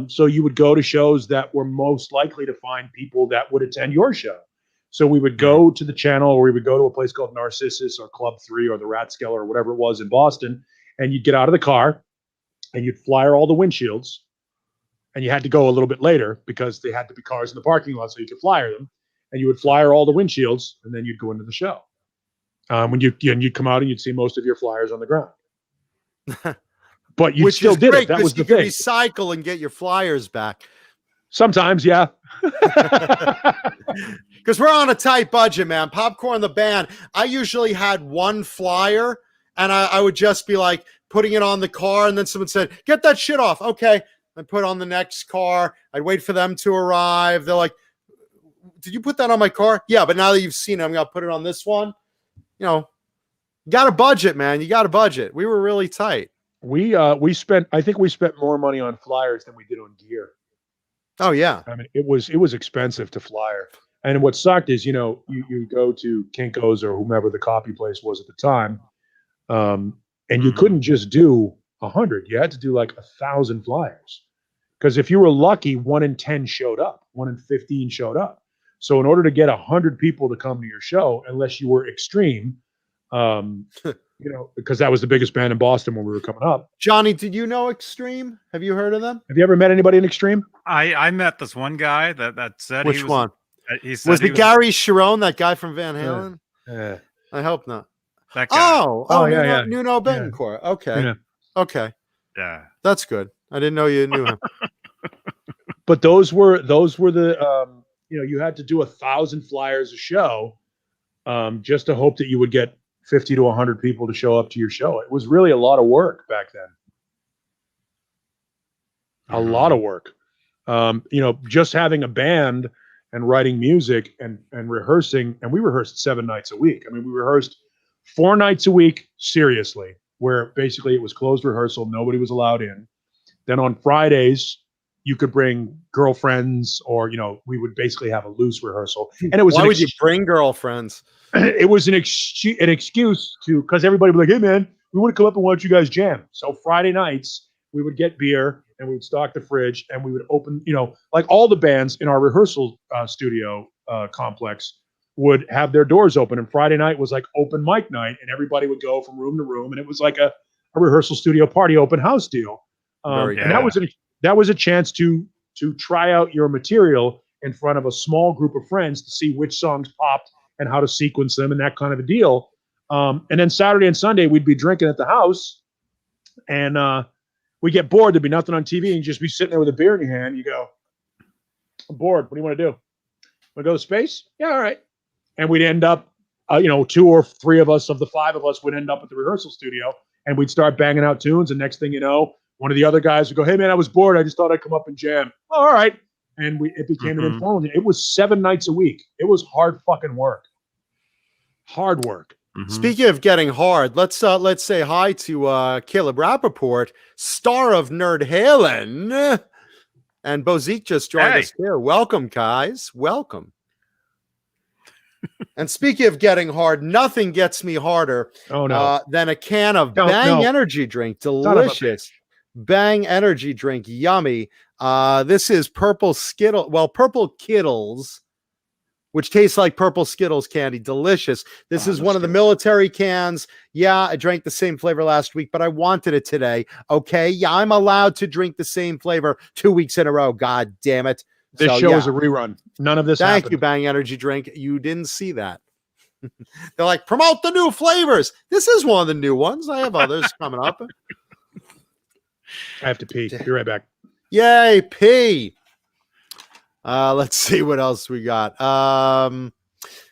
Speaker 3: So you would go to shows that were most likely to find people that would attend your show. So we would go to the Channel, or we would go to a place called Narcissus or Club 3 or the Rathskeller or whatever it was in Boston, and you'd get out of the car and you'd flyer all the windshields, and you had to go a little bit later because they had to be cars in the parking lot so you could flyer them, and you would flyer all the windshields, and then you'd go into the show. You'd come out and you'd see most of your flyers on the ground. But you still did it. That was the thing.
Speaker 2: Recycle and get your flyers back.
Speaker 3: Sometimes, yeah.
Speaker 2: Because we're on a tight budget, man. Popcorn the band. I usually had one flyer, and I would just be like putting it on the car, and then someone said, "Get that shit off." Okay. I put it on the next car. I'd wait for them to arrive. They're like, "Did you put that on my car?" Yeah, but now that you've seen it, I'm going to put it on this one. You got a budget, man. You got a budget. We were really tight.
Speaker 3: I think we spent more money on flyers than we did on gear.
Speaker 2: Oh yeah.
Speaker 3: I mean, it was expensive to flyer. And what sucked is, you go to Kinko's or whomever the copy place was at the time, and you couldn't just do 100. You had to do like 1,000 flyers. Because if you were lucky, 1 in 10 showed up, 1 in 15 showed up. So in order to get 100 people to come to your show, unless you were Extreme, because that was the biggest band in Boston when we were coming up.
Speaker 2: Johnny, did you know Extreme? Have you heard of them?
Speaker 3: Have you ever met anybody in Extreme?
Speaker 1: I met this one guy that said
Speaker 2: which one?
Speaker 1: He said
Speaker 2: was it Gary Sharon, that guy from Van Halen?
Speaker 3: Yeah.
Speaker 2: I hope not.
Speaker 1: That guy.
Speaker 2: Yeah. Nuno Betancourt. Yeah. Okay.
Speaker 3: Yeah.
Speaker 2: Okay.
Speaker 1: Yeah.
Speaker 2: That's good. I didn't know you knew him.
Speaker 3: But those were the you had to do 1,000 flyers a show, just to hope that you would get 50 to 100 people to show up to your show. It was really a lot of work back then. A lot of work. Just having a band and writing music and rehearsing, and we rehearsed 7 nights a week. I mean, we rehearsed 4 nights a week, seriously, where basically it was closed rehearsal. Nobody was allowed in. Then on Fridays, you could bring girlfriends, or, we would basically have a loose rehearsal. And it was
Speaker 2: why would you bring girlfriends?
Speaker 3: It was an excuse to, because everybody would be like, "Hey man, we want to come up and watch you guys jam." So Friday nights we would get beer and we would stock the fridge and we would open, like all the bands in our rehearsal studio complex would have their doors open, and Friday night was like open mic night, and everybody would go from room to room, and it was like a rehearsal studio party open house deal. And that was a chance to try out your material in front of a small group of friends to see which songs popped and how to sequence them and that kind of a deal. And then Saturday and Sunday, we'd be drinking at the house, and we'd get bored. There'd be nothing on TV, and you'd just be sitting there with a beer in your hand. You go, "I'm bored. What do you want to do? Want to go to space?" "Yeah, all right." And we'd end up, 2 or 3 of us of the 5 of us would end up at the rehearsal studio, and we'd start banging out tunes. And next thing you know, One of the other guys would go, "Hey man, I was bored. I just thought I'd come up and jam." Oh, all right. And it became an informal. It was 7 nights a week. It was hard fucking work. Hard work.
Speaker 2: Speaking of getting hard, let's say hi to Caleb Rappaport, star of Nerd Halen, and Bozique just joined us here. Welcome, guys. Welcome. And speaking of getting hard, nothing gets me harder than a can of Bang energy drink. Delicious. Bang energy drink. Yummy. This is purple Kittles, which tastes like purple Skittles candy. Delicious. This is one of the military cans. Yeah, I drank the same flavor last week, but I wanted it today. Okay. Yeah, I'm allowed to drink the same flavor 2 weeks in a row. God damn it.
Speaker 3: This show is a rerun. None of this
Speaker 2: Thank
Speaker 3: happened.
Speaker 2: you, Bang Energy Drink. You didn't see that. They're like, promote the new flavors. This is one of the new ones. I have others coming up.
Speaker 3: I have to pee. Be right back.
Speaker 2: Yay, pee. Let's see what else we got.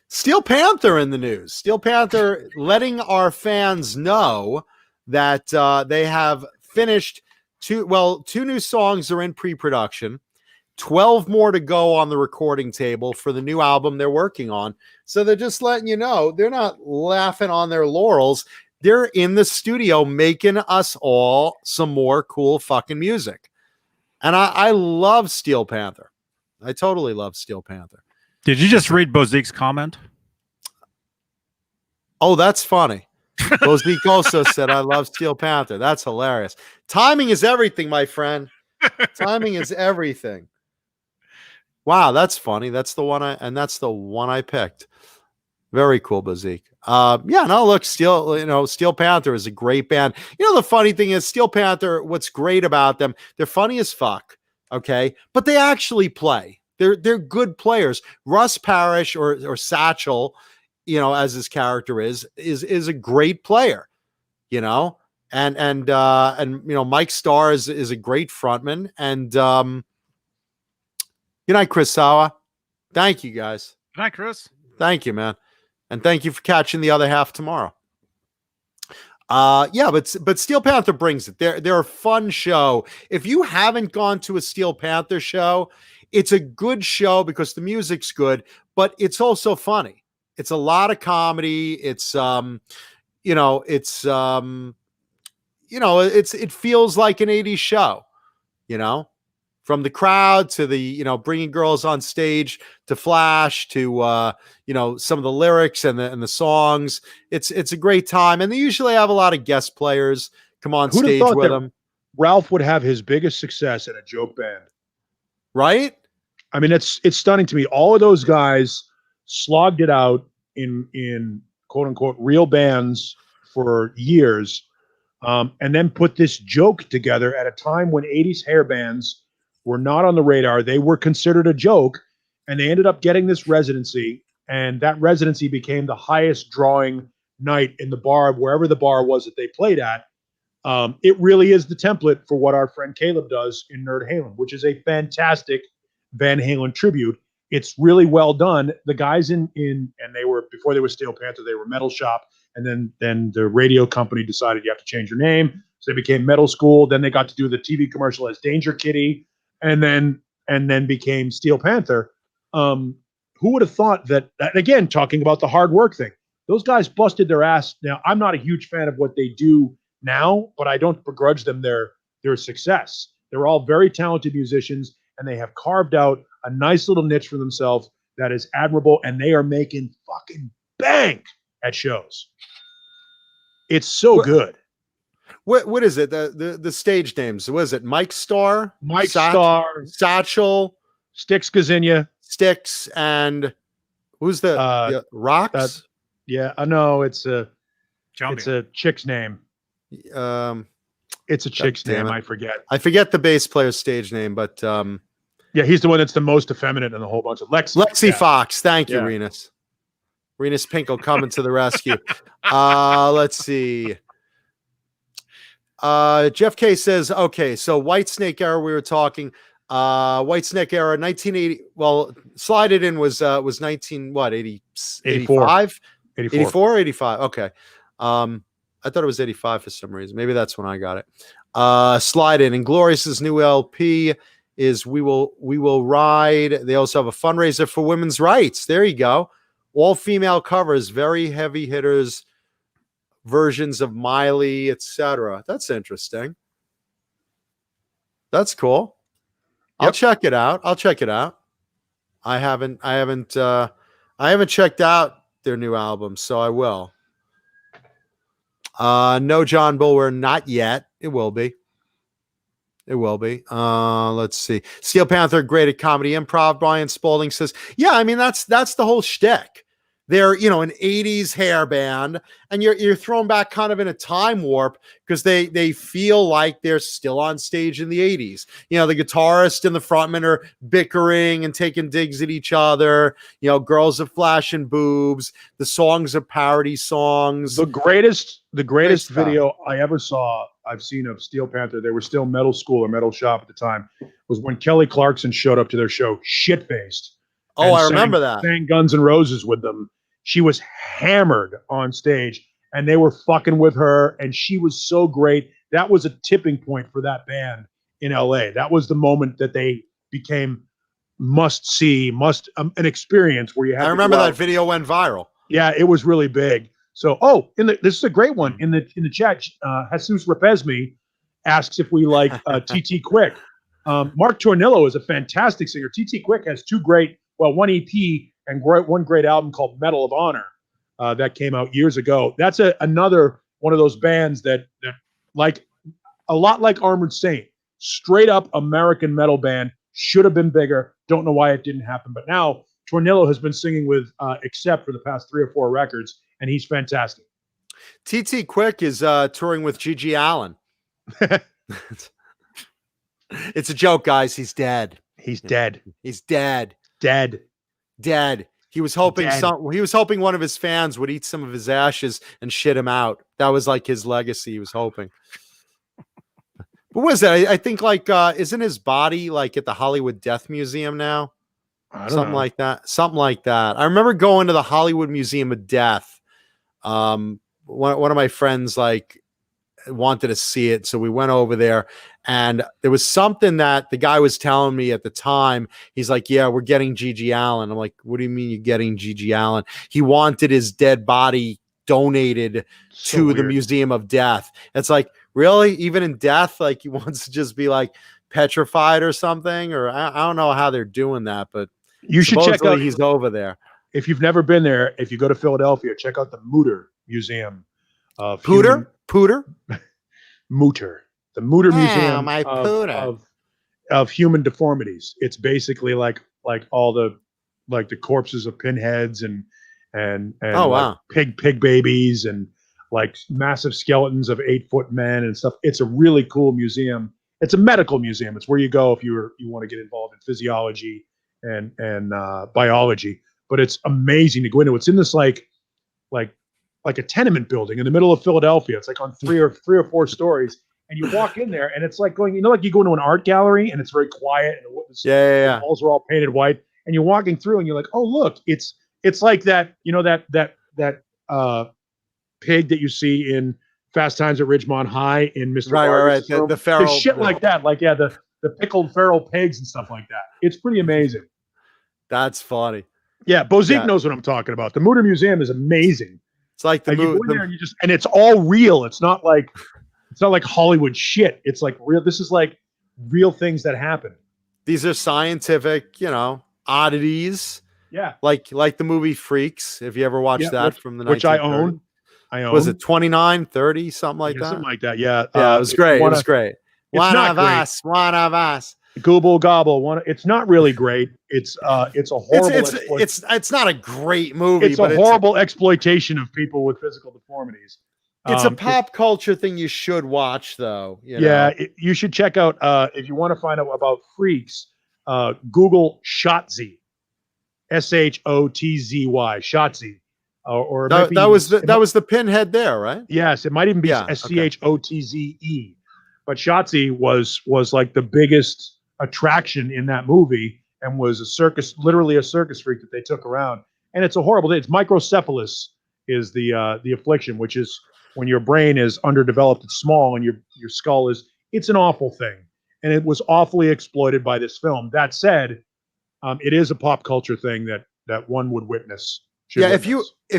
Speaker 2: Steel Panther in the news. Steel Panther letting our fans know that they have finished two new songs are in pre-production. 12 more to go on the recording table for the new album they're working on. So they're just letting you know they're not laughing on their laurels. They're in the studio making us all some more cool fucking music. And I love Steel Panther. I totally love Steel Panther.
Speaker 1: Did you just read Bozique's comment?
Speaker 2: Oh, that's funny. Bozique also said, I love Steel Panther. That's hilarious. Timing is everything, my friend. Timing is everything. Wow, that's funny. That's the one I picked. Very cool, Bozique. Look, Steel Panther is a great band. You know, the funny thing is Steel Panther, what's great about them, they're funny as fuck, okay? But they actually play. They're good players. Russ Parrish or Satchel, you know, as his character is a great player, you know? And you know, Mike Starr is a great frontman. And good night, Chris Sawa. Thank you, guys.
Speaker 1: Good night, Chris.
Speaker 2: Thank you, man. And thank you for catching the other half tomorrow. But Steel Panther brings it. They're a fun show. If you haven't gone to a Steel Panther show, it's a good show because the music's good, but it's also funny. It's a lot of comedy. It feels like an 80s show, you know, from the crowd to the, you know, bringing girls on stage to Flash to, some of the lyrics and the songs. It's a great time. And they usually have a lot of guest players come on stage with them.
Speaker 3: Ralph would have his biggest success in a joke band.
Speaker 2: Right?
Speaker 3: I mean, it's stunning to me. All of those guys slogged it out in quote unquote real bands for years. And then put this joke together at a time when 80s hair bands were not on the radar. They were considered a joke, and they ended up getting this residency, and that residency became the highest drawing night in the bar, wherever the bar was that they played at. It really is the template for what our friend Caleb does in Nerd Halen, which is a fantastic Van Halen tribute. It's really well done. The guys and they were, before they were Steel Panther, they were Metal Shop. And then the radio company decided you have to change your name. So they became Metal School. Then they got to do the TV commercial as Danger Kitty, and then became Steel Panther. Who would have thought that, again, talking about the hard work thing, those guys busted their ass. Now, I'm not a huge fan of what they do now, but I don't begrudge them their success. They're all very talented musicians, and they have carved out a nice little niche for themselves that is admirable, and they are making fucking bank at shows. It's so good.
Speaker 2: What is it? The stage names? Was it Mike Starr?
Speaker 3: Starr,
Speaker 2: Satchel,
Speaker 3: Styx Gazinia,
Speaker 2: Styx, and who's the Rocks?
Speaker 3: No, it's a chick's name. It's a chick's name. I forget
Speaker 2: the bass player's stage name, but
Speaker 3: he's the one that's the most effeminate in the whole bunch of
Speaker 2: Lexi Fox. Thank you, Renus. Renus Pinko coming to the rescue. Let's see. Jeff K says, okay, so Whitesnake era, we were talking. Whitesnake era, 1980. Well, Slide It In was 85? 84, 85. Okay. I thought it was 85 for some reason. Maybe that's when I got it. Slide in. Inglorious's new LP is We Will Ride. They also have a fundraiser for women's rights. There you go. All female covers, very heavy hitters, versions of Miley, etc. That's interesting. That's cool. I'll check it out. I haven't checked out their new album, so I will. No John Bulwer, not yet. It will be. Let's see. Steel Panther, great at comedy improv. Brian Spalding says, yeah, I mean, that's the whole shtick. They're, an 80s hair band, and you're thrown back kind of in a time warp because they feel like they're still on stage in the 80s. The guitarist and the frontman are bickering and taking digs at each other. Girls are flashing boobs. The songs are parody songs.
Speaker 3: The greatest video I've seen of Steel Panther, they were still metal school or metal shop at the time, was when Kelly Clarkson showed up to their show, shit-faced.
Speaker 2: Oh, I remember that.
Speaker 3: Sang Guns N' Roses with them. She was hammered on stage, and they were fucking with her, and she was so great. That was a tipping point for that band in LA. That was the moment that they became an experience where you had.
Speaker 2: I remember that video went viral.
Speaker 3: Yeah, it was really big. So, this is a great one in the chat. Jesus Rapesme asks if we like TT Quick. Mark Tornillo is a fantastic singer. TT Quick has one EP and one great album called Medal of Honor that came out years ago. That's another one of those bands that like a lot like Armored Saint, straight up American metal band, should have been bigger. Don't know why it didn't happen, but now Tornillo has been singing with Accept for the past 3 or 4 records, and he's fantastic.
Speaker 2: TT Quick is touring with Gigi Allen. It's a joke, guys. He's dead.
Speaker 3: He's dead.
Speaker 2: He's dead.
Speaker 3: Dead.
Speaker 2: He was hoping one of his fans would eat some of his ashes and shit him out. That was like his legacy. He was hoping. What was that? I think isn't his body like at the Hollywood Death Museum now? Something like that. I remember going to the Hollywood Museum of Death. One of my friends wanted to see it, so we went over there, and there was something that the guy was telling me at the time. He's like, yeah, we're getting Gigi Allen. I'm like, what do you mean you're getting Gigi Allen? He wanted his dead body donated to the Museum of Death. It's like, really? Even in death, he wants to just be petrified or something? Or I don't know how they're doing that, but
Speaker 3: you should check out.
Speaker 2: He's over there.
Speaker 3: If you've never been there, if you go to Philadelphia, check out the Mutter Museum.
Speaker 2: Pooter?
Speaker 3: Mutter. The Mutter Museum of human deformities. It's basically like all the corpses of pinheads and pig babies and massive skeletons of 8-foot men and stuff. It's a really cool museum. It's a medical museum. It's where you go if you want to get involved in physiology and biology. But it's amazing to go into. It's in this like a tenement building in the middle of Philadelphia. It's on 3 or 4 stories, and you walk in there, and it's like going, you go into an art gallery, and it's very quiet, and the walls are all painted white, and you're walking through, and you're like, oh look, it's like that, that pig that you see in Fast Times at Ridgemont High in Mr.
Speaker 2: Right. The feral
Speaker 3: There's shit like that, the pickled feral pigs and stuff like that. It's pretty amazing.
Speaker 2: That's funny.
Speaker 3: Yeah, Bozique knows what I'm talking about. The Mutter Museum is amazing.
Speaker 2: It's like
Speaker 3: you go in there and it's all real. It's not like Hollywood shit. It's real. This is real things that happen.
Speaker 2: These are scientific, oddities.
Speaker 3: Yeah.
Speaker 2: Like the movie Freaks. If you ever watched that from the 1930s.
Speaker 3: Which I own.
Speaker 2: Was it 29, 30, something like that?
Speaker 3: Something like that. Yeah.
Speaker 2: Yeah, it was great. It was great. One of us.
Speaker 3: Google gobble. It's not really great. It's a horrible.
Speaker 2: It's not a great movie.
Speaker 3: It's a horrible exploitation of people with physical deformities.
Speaker 2: It's a pop culture thing you should watch, though.
Speaker 3: You should check out if you want to find out about Freaks. Google Shotzi, Shotzy, Shotzi, or
Speaker 2: that was the pinhead there, right?
Speaker 3: Yes, it might even be Schotze. But Shotzi was the biggest attraction in that movie and was literally a circus freak that they took around. And it's a horrible thing. It's microcephalus is the affliction, which is when your brain is underdeveloped, it's small, and your skull is It's an awful thing, and it was awfully exploited by this film. That said, it is a pop culture thing that one would witness.
Speaker 2: Yeah, if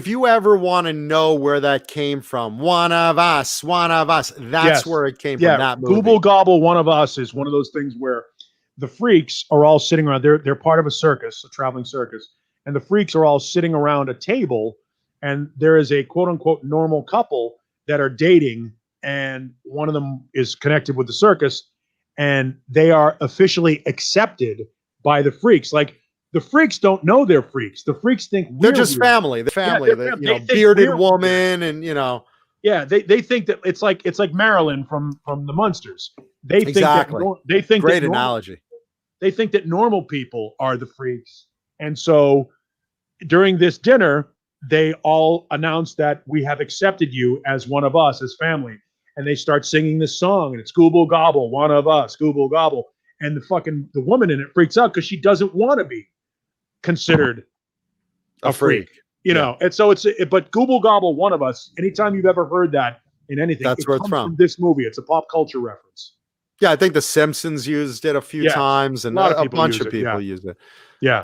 Speaker 2: you ever want to know where that came from, one of us, that's where it came from. That movie.
Speaker 3: Google Gobble, One of Us is one of those things where the freaks are all sitting around. They're part of a circus, a traveling circus, and the freaks are all sitting around a table, and there is a quote unquote normal couple that are dating, and one of them is connected with the circus, and they are officially accepted by the freaks. Like, the freaks don't know they're freaks. The freaks think
Speaker 2: they're just family. The family, the bearded woman, and
Speaker 3: Yeah, they think that it's like Marilyn from the Munsters. They think that
Speaker 2: great analogy.
Speaker 3: They think that normal people are the freaks, and so during this dinner, they all announce that we have accepted you as one of us, as family, and they start singing this song, and it's Google Gobble, One of Us, Google Gobble, and the woman in it freaks out because she doesn't want to be considered a freak, and so but Google Gobble, One of Us. Anytime you've ever heard that in anything,
Speaker 2: that's where it's from.
Speaker 3: This movie, it's a pop culture reference.
Speaker 2: Yeah, I think The Simpsons used it a few times, and a bunch of people use it.
Speaker 3: Yeah.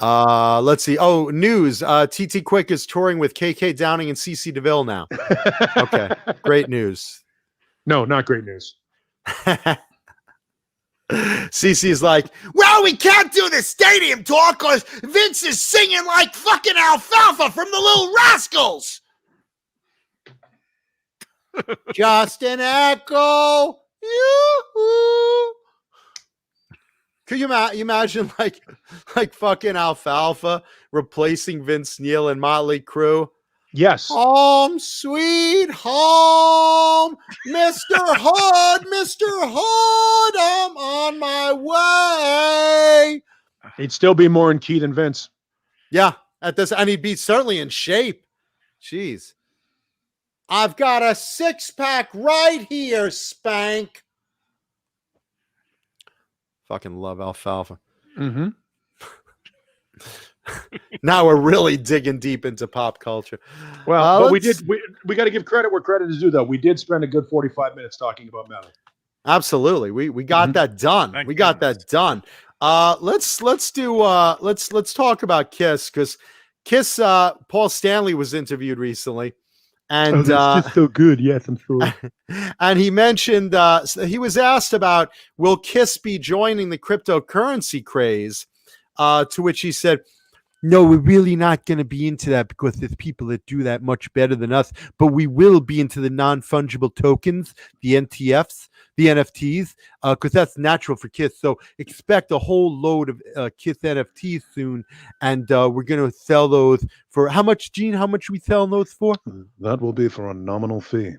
Speaker 2: Let's see. Oh, news. TT Quick is touring with KK Downing and CC DeVille now. Okay, great news.
Speaker 3: No, not great news.
Speaker 2: CC's like,
Speaker 4: well, we can't do the stadium tour because Vince is singing like fucking Alfalfa from the Little Rascals.
Speaker 2: Just an echo. Yoo-hoo. Could you imagine like fucking Alfalfa replacing Vince Neil and Motley Crue?
Speaker 3: Yes.
Speaker 2: Home, sweet home, Mr. Hood, Mr. Hood, I'm on my way.
Speaker 3: He'd still be more in key than Vince.
Speaker 2: Yeah, at this, and he'd be certainly in shape. Jeez. I've got a 6-pack right here, Spank. Fucking love Alfalfa.
Speaker 3: Mm-hmm.
Speaker 2: Now we're really digging deep into pop culture.
Speaker 3: Well, but we got to give credit where credit is due, though. We did spend a good 45 minutes talking about metal.
Speaker 2: Absolutely. We got that done. That done. Let's talk about Kiss, because Kiss, Paul Stanley was interviewed recently. And
Speaker 3: it's just so good. Yes, I'm sure.
Speaker 2: And he mentioned he was asked about, will Kiss be joining the cryptocurrency craze? To which he said, no, we're really not going to be into that because there's people that do that much better than us. But we will be into the non-fungible tokens, the NTFs, the NFTs, because that's natural for Kiss. So expect a whole load of Kiss NFTs soon. And we're going to sell those for how much, Gene? How much we selling those for?
Speaker 6: That will be for a nominal fee.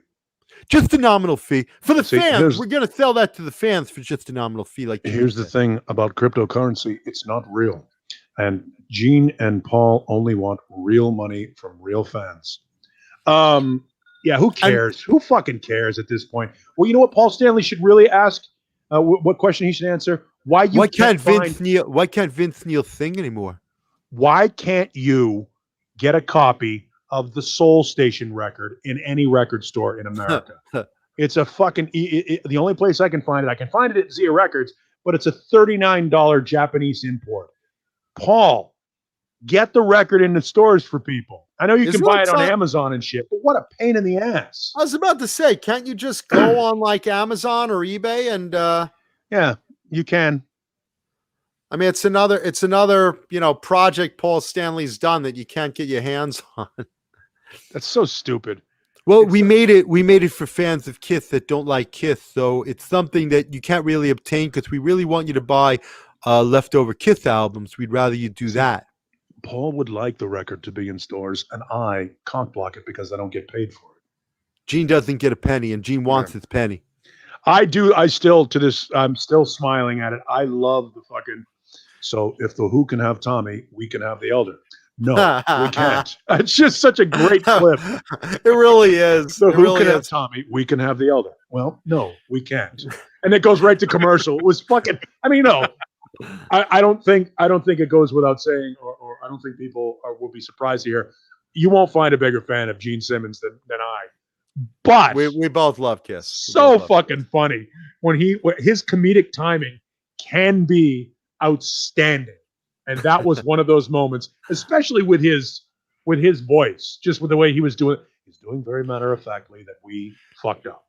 Speaker 2: Just a nominal fee. For the fans, we're going to sell that to the fans for just a nominal fee. Like
Speaker 6: here's the thing about cryptocurrency. It's not real. And Gene and Paul only want real money from real fans.
Speaker 3: Yeah, who cares? Who fucking cares at this point? Well, you know what Paul Stanley should really ask? What question he should answer? Why can't Vince
Speaker 2: Neil sing anymore?
Speaker 3: Why can't you get a copy of the Soul Station record in any record store in America? It's a fucking the only place I can find it at Zia Records, but it's a $39 Japanese import. Paul, get the record in the stores for people. I know you can buy it on Amazon and shit, but what a pain in the ass.
Speaker 2: I was about to say, can't you just go on like Amazon or eBay and
Speaker 3: yeah, you can.
Speaker 2: I mean, it's another, project Paul Stanley's done that you can't get your hands on.
Speaker 3: That's so stupid.
Speaker 2: Well, we made it for fans of Kiss that don't like Kiss, so it's something that you can't really obtain because we really want you to buy leftover Kiss albums. We'd rather you do that.
Speaker 6: Paul would like the record to be in stores, and I can't block it because I don't get paid for it.
Speaker 2: Gene doesn't get a penny, and Gene wants his penny.
Speaker 3: I do. I'm still smiling at it. I love the fucking. So if the Who can have Tommy, we can have the Elder. No, we can't. It's just such a great clip.
Speaker 2: It really is.
Speaker 3: So Who can have Tommy, we can have the Elder. Well, no, we can't. And it goes right to commercial. It was fucking. I mean, no. I don't think it goes without saying, or I don't think people will be surprised to hear. You won't find a bigger fan of Gene Simmons than I. But
Speaker 2: we both love Kiss.
Speaker 3: So fucking funny when his comedic timing can be outstanding, and that was one of those moments, especially with his voice, just with the way he was doing it. He's doing very matter of factly that we fucked up.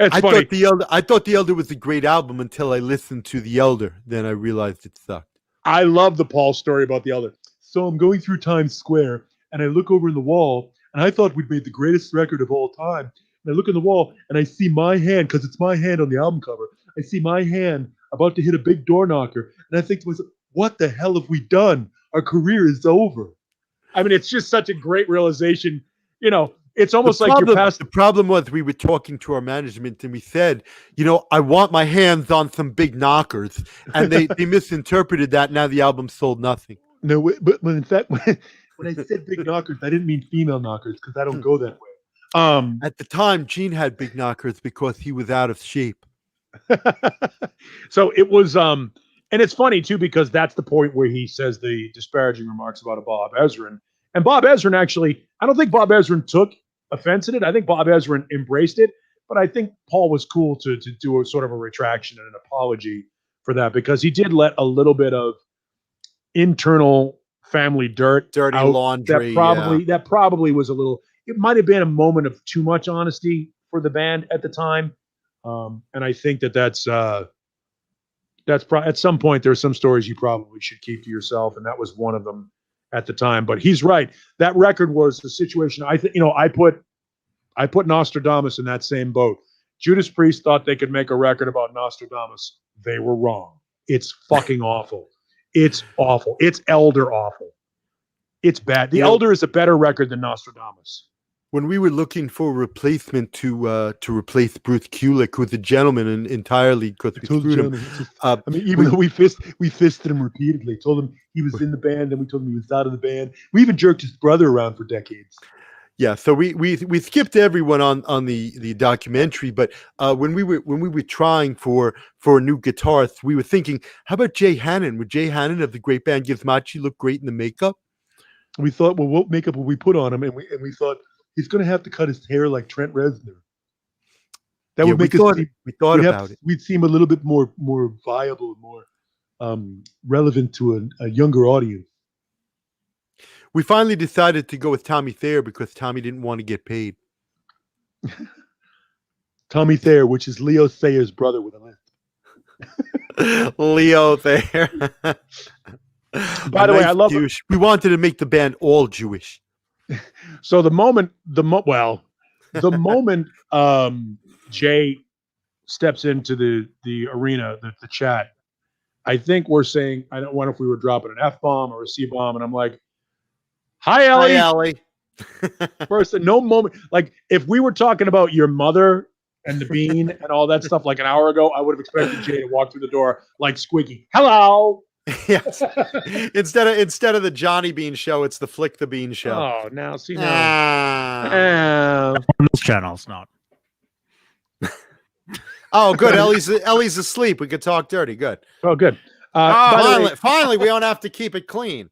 Speaker 3: It's funny.
Speaker 2: I thought the Elder was a great album until I listened to The Elder. Then I realized it sucked.
Speaker 3: I love the Paul story about the Elder. So I'm going through Times Square and I look over in the wall and I thought we'd made the greatest record of all time. And I look in the wall and I see my hand, because it's my hand on the album cover. I see my hand about to hit a big door knocker. And I think to myself, what the hell have we done? Our career is over. I mean, it's just such a great realization. You know, it's almost like you're past.
Speaker 2: The problem was we were talking to our management and we said, you know, I want my hands on some big knockers. And they misinterpreted that. Now the album sold nothing.
Speaker 6: No, but in fact, when I said big knockers, I didn't mean female knockers, because I don't go that way.
Speaker 2: At the time, Gene had big knockers because he was out of shape.
Speaker 3: So it was, and it's funny too, because that's the point where he says the disparaging remarks about Bob Ezrin. And Bob Ezrin actually, I don't think Bob Ezrin took offense in it. I think Bob Ezrin embraced it, but I think Paul was cool to do a sort of a retraction and an apology for that, because he did let a little bit of internal family dirty out.
Speaker 2: Laundry.
Speaker 3: That probably was a little. It might have been a moment of too much honesty for the band at the time, and I think that's at some point there's some stories you probably should keep to yourself, and that was one of them at the time. But he's right. That record was the situation. I think, I put Nostradamus in that same boat. Judas Priest thought they could make a record about Nostradamus. They were wrong. It's fucking awful. It's awful. It's Elder awful. It's bad. The Elder is a better record than Nostradamus.
Speaker 2: When we were looking for a replacement to replace Bruce Kulick, who's a gentleman entirely, because we screwed him.
Speaker 6: I mean, even though we fisted him repeatedly, told him he was in the band, and we told him he was out of the band. We even jerked his brother around for decades.
Speaker 2: Yeah, so we skipped everyone on the documentary, but when we were trying for a new guitarist, we were thinking, how about Jay Hannon? Would Jay Hannon of the great band Gizmachi look great in the makeup?
Speaker 6: We thought, well, what makeup would we put on him? And we thought he's going to have to cut his hair like Trent Reznor. That would make us.
Speaker 2: We thought about it.
Speaker 6: We'd seem a little bit more viable, more relevant to a younger audience.
Speaker 2: We finally decided to go with Tommy Thayer because Tommy didn't want to get paid.
Speaker 6: Tommy Thayer, which is Leo Thayer's brother with a lisp.
Speaker 2: Leo Thayer.
Speaker 3: By the way, I love
Speaker 2: Jewish. We wanted to make the band all Jewish.
Speaker 3: So the moment Jay steps into the arena, the chat, I think we're saying, I don't know if we were dropping an F-bomb or a C-bomb, and I'm like, Hi, Ellie.
Speaker 2: Hi, Ellie.
Speaker 3: First, no moment. Like, if we were talking about your mother and the Beane and all that stuff like an hour ago, I would have expected Jay to walk through the door like Squeaky. Hello.
Speaker 2: Yes. Instead of the Johnny Bean show, it's the Flick the Bean show.
Speaker 3: Oh, now see now.
Speaker 1: Those channels, not.
Speaker 2: Oh, good. Ellie's asleep. We could talk dirty. Good.
Speaker 3: Oh, good.
Speaker 2: Finally, we don't have to keep it clean.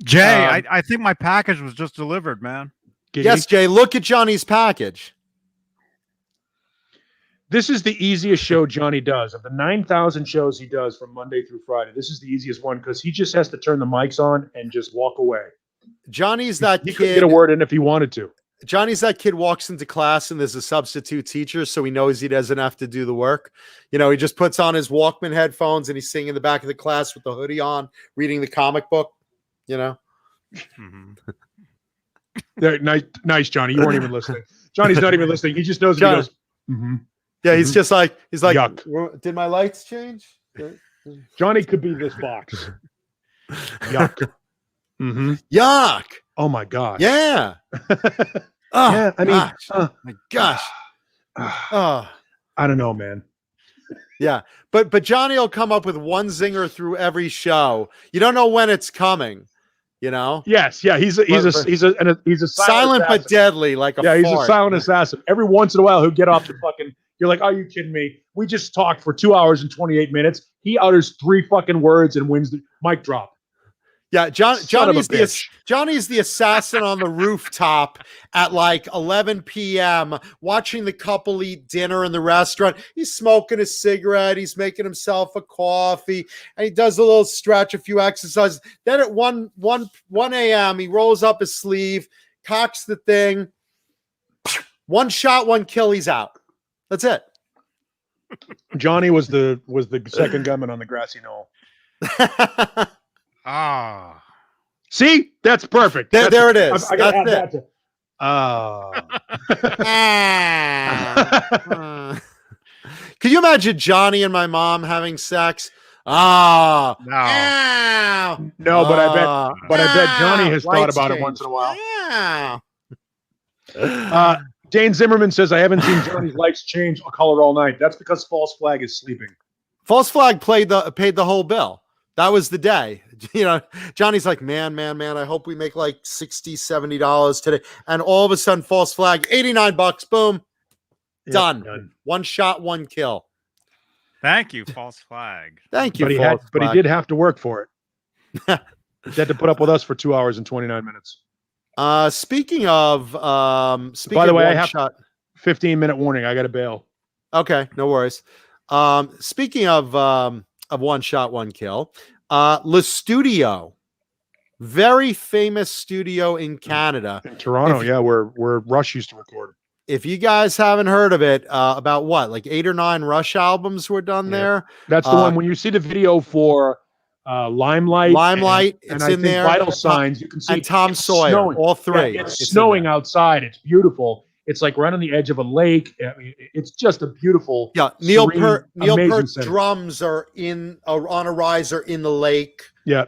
Speaker 1: Jay, I think my package was just delivered, man.
Speaker 2: Yes, Jay, look at Johnny's package.
Speaker 3: This is the easiest show Johnny does. Of the 9,000 shows he does from Monday through Friday, this is the easiest one because he just has to turn the mics on and just walk away.
Speaker 2: Johnny's that
Speaker 3: he
Speaker 2: kid.
Speaker 3: Could get a word in if he wanted to.
Speaker 2: Johnny's that kid walks into class and there's a substitute teacher, so he knows he doesn't have to do the work. You know, he just puts on his Walkman headphones and he's sitting in the back of the class with the hoodie on, reading the comic book. You know,
Speaker 3: nice, Johnny. You weren't even listening. Johnny's not even listening. He just knows. He goes,
Speaker 2: Yeah, he's just like,
Speaker 3: yuck.
Speaker 2: Did my lights change?
Speaker 3: Johnny could be this box. Yuck.
Speaker 2: Yuck.
Speaker 3: Oh my gosh.
Speaker 2: Yeah.
Speaker 3: Yeah. I mean,
Speaker 2: my gosh.
Speaker 3: I don't know, man.
Speaker 2: Yeah, but Johnny will come up with one zinger through every show. You don't know when it's coming. You know?
Speaker 3: Yes, yeah. He's a
Speaker 2: silent but deadly, like a fart.
Speaker 3: He's a silent assassin. Every once in a while, he'll get off the fucking. You're like, are you kidding me? We just talked for 2 hours and 28 minutes. He utters 3 fucking words and wins the mic drop.
Speaker 2: Yeah,
Speaker 6: Son of a
Speaker 2: Johnny's
Speaker 6: bitch.
Speaker 2: Johnny's the assassin on the rooftop at like 11 p.m. watching the couple eat dinner in the restaurant. He's smoking a cigarette. He's making himself a coffee, and he does a little stretch, a few exercises. Then at 1 a.m., he rolls up his sleeve, cocks the thing. One shot, one kill. He's out. That's it.
Speaker 6: Johnny was the second gunman on the grassy knoll.
Speaker 1: Ah.
Speaker 6: See, that's perfect.
Speaker 2: There it is.
Speaker 3: I gotta
Speaker 2: That's
Speaker 3: add
Speaker 2: it.
Speaker 3: that to.
Speaker 2: Can you imagine Johnny and my mom having sex? Ah,
Speaker 1: No.
Speaker 6: No, but I bet Johnny has thought
Speaker 2: lights
Speaker 6: about it
Speaker 2: change.
Speaker 6: once in a while.
Speaker 2: Ah.
Speaker 6: Dane Zimmerman says, I haven't seen Johnny's lights change color all night. That's because False Flag is sleeping.
Speaker 2: False Flag paid the whole bill. That was the day. You know, Johnny's like, man, I hope we make like $60, $70 today. And all of a sudden, False Flag, $89, boom,
Speaker 6: Yep,
Speaker 2: done. One shot, one kill.
Speaker 1: Thank you, false flag.
Speaker 2: Thank you,
Speaker 6: But he did have to work for it. He had to put up with us for 2 hours and 29 minutes.
Speaker 2: Speaking of,
Speaker 6: By the way, I have
Speaker 2: shot.
Speaker 6: 15-minute warning. I got to bail.
Speaker 2: Okay, no worries. Speaking of one shot, one kill, Le Studio, very famous studio in Canada.
Speaker 6: In Toronto, where Rush used to record.
Speaker 2: If you guys haven't heard of it, about what, like 8 or 9 Rush albums were done there.
Speaker 6: That's the one when you see the video for Limelight,
Speaker 2: it's
Speaker 6: and I
Speaker 2: in
Speaker 6: think
Speaker 2: there.
Speaker 6: Vital Signs. You can see
Speaker 2: And Tom
Speaker 6: it's
Speaker 2: Sawyer,
Speaker 6: snowing.
Speaker 2: all three.
Speaker 6: Yeah, it's
Speaker 2: in
Speaker 6: snowing
Speaker 2: there.
Speaker 6: outside. It's beautiful. It's like right on the edge of a lake. I mean, it's just a beautiful.
Speaker 2: Yeah, Neil
Speaker 6: serene, amazing
Speaker 2: Peart's
Speaker 6: setting.
Speaker 2: drums are on a riser in the lake.
Speaker 6: Yeah.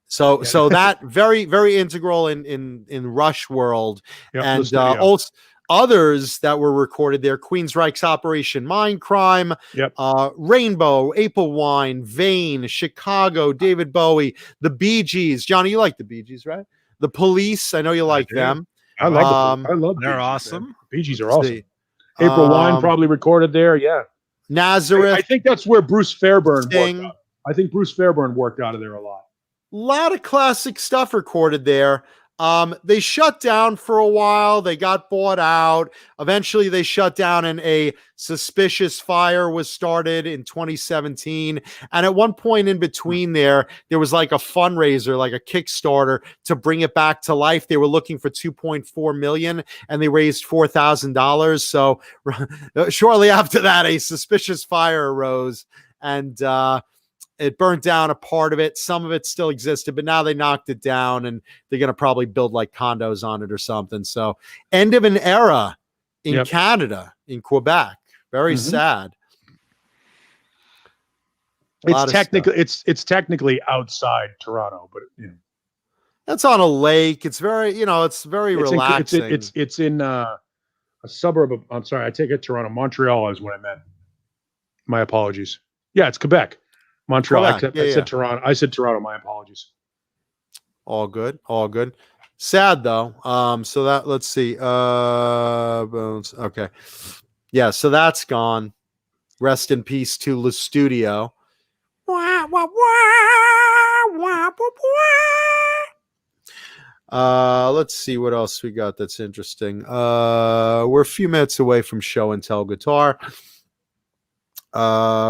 Speaker 2: So that very, very integral in Rush world.
Speaker 6: Yep,
Speaker 2: And also others that were recorded there: Queensryche's Operation Mindcrime,
Speaker 6: Yep.
Speaker 2: Rainbow, April Wine, Vane, Chicago, David Bowie, the Bee Gees. Johnny, you like the Bee Gees, right? The Police, I know you like
Speaker 1: do.
Speaker 2: them.
Speaker 6: I love
Speaker 1: They're
Speaker 6: Bee Gees,
Speaker 1: awesome.
Speaker 6: man. Bee Gees are awesome.
Speaker 2: See.
Speaker 6: April Wine probably recorded there. Yeah.
Speaker 2: Nazareth.
Speaker 6: I think that's where Bruce Fairburn
Speaker 2: Sting.
Speaker 6: worked out. I think Bruce Fairburn worked out of there a lot.
Speaker 2: A lot of classic stuff recorded there. They shut down for a while. They got bought out. Eventually, they shut down, and a suspicious fire was started in 2017. And at one point in between there was like a fundraiser, like a Kickstarter to bring it back to life. They were looking for $2.4 million, and they raised $4,000. So shortly after that, a suspicious fire arose, and it burnt down a part of it. Some of it still existed, but now they knocked it down, and they're going to probably build like condos on it or something. So end of an era in Canada, in Quebec. Very sad.
Speaker 6: It's technically outside Toronto, but
Speaker 2: That's on a lake. It's very, it's very relaxing.
Speaker 6: It's in a suburb of. I'm sorry, I take it Toronto. Montreal is what I meant. My apologies. Yeah, it's Quebec. Montreal. I said Toronto. I said Toronto. My apologies.
Speaker 2: All good. Sad though. So that, let's see. Bones. Okay. Yeah. So that's gone. Rest in peace to Le Studio. Let's see what else we got that's interesting. We're a few minutes away from show and tell guitar.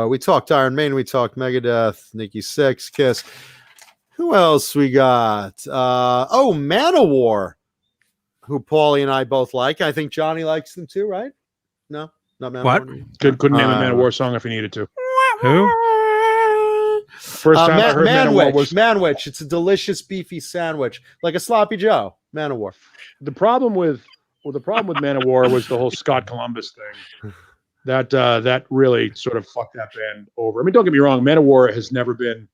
Speaker 2: We talked Iron Maiden, we talked Megadeth, Nikki Sixx, Kiss. Who else we got? Manowar, who Paulie and I both like. I think Johnny likes them too, right? No, not Manowar.
Speaker 1: What?
Speaker 6: Couldn't name a Manowar song if he needed to.
Speaker 1: Who?
Speaker 6: First time I heard Manowar was
Speaker 2: Manwich. It's a delicious beefy sandwich, like a sloppy Joe. Manowar.
Speaker 6: The problem with Manowar was the whole Scott Columbus thing. That really sort of fucked that band over. I mean, don't get me wrong, Manowar has never been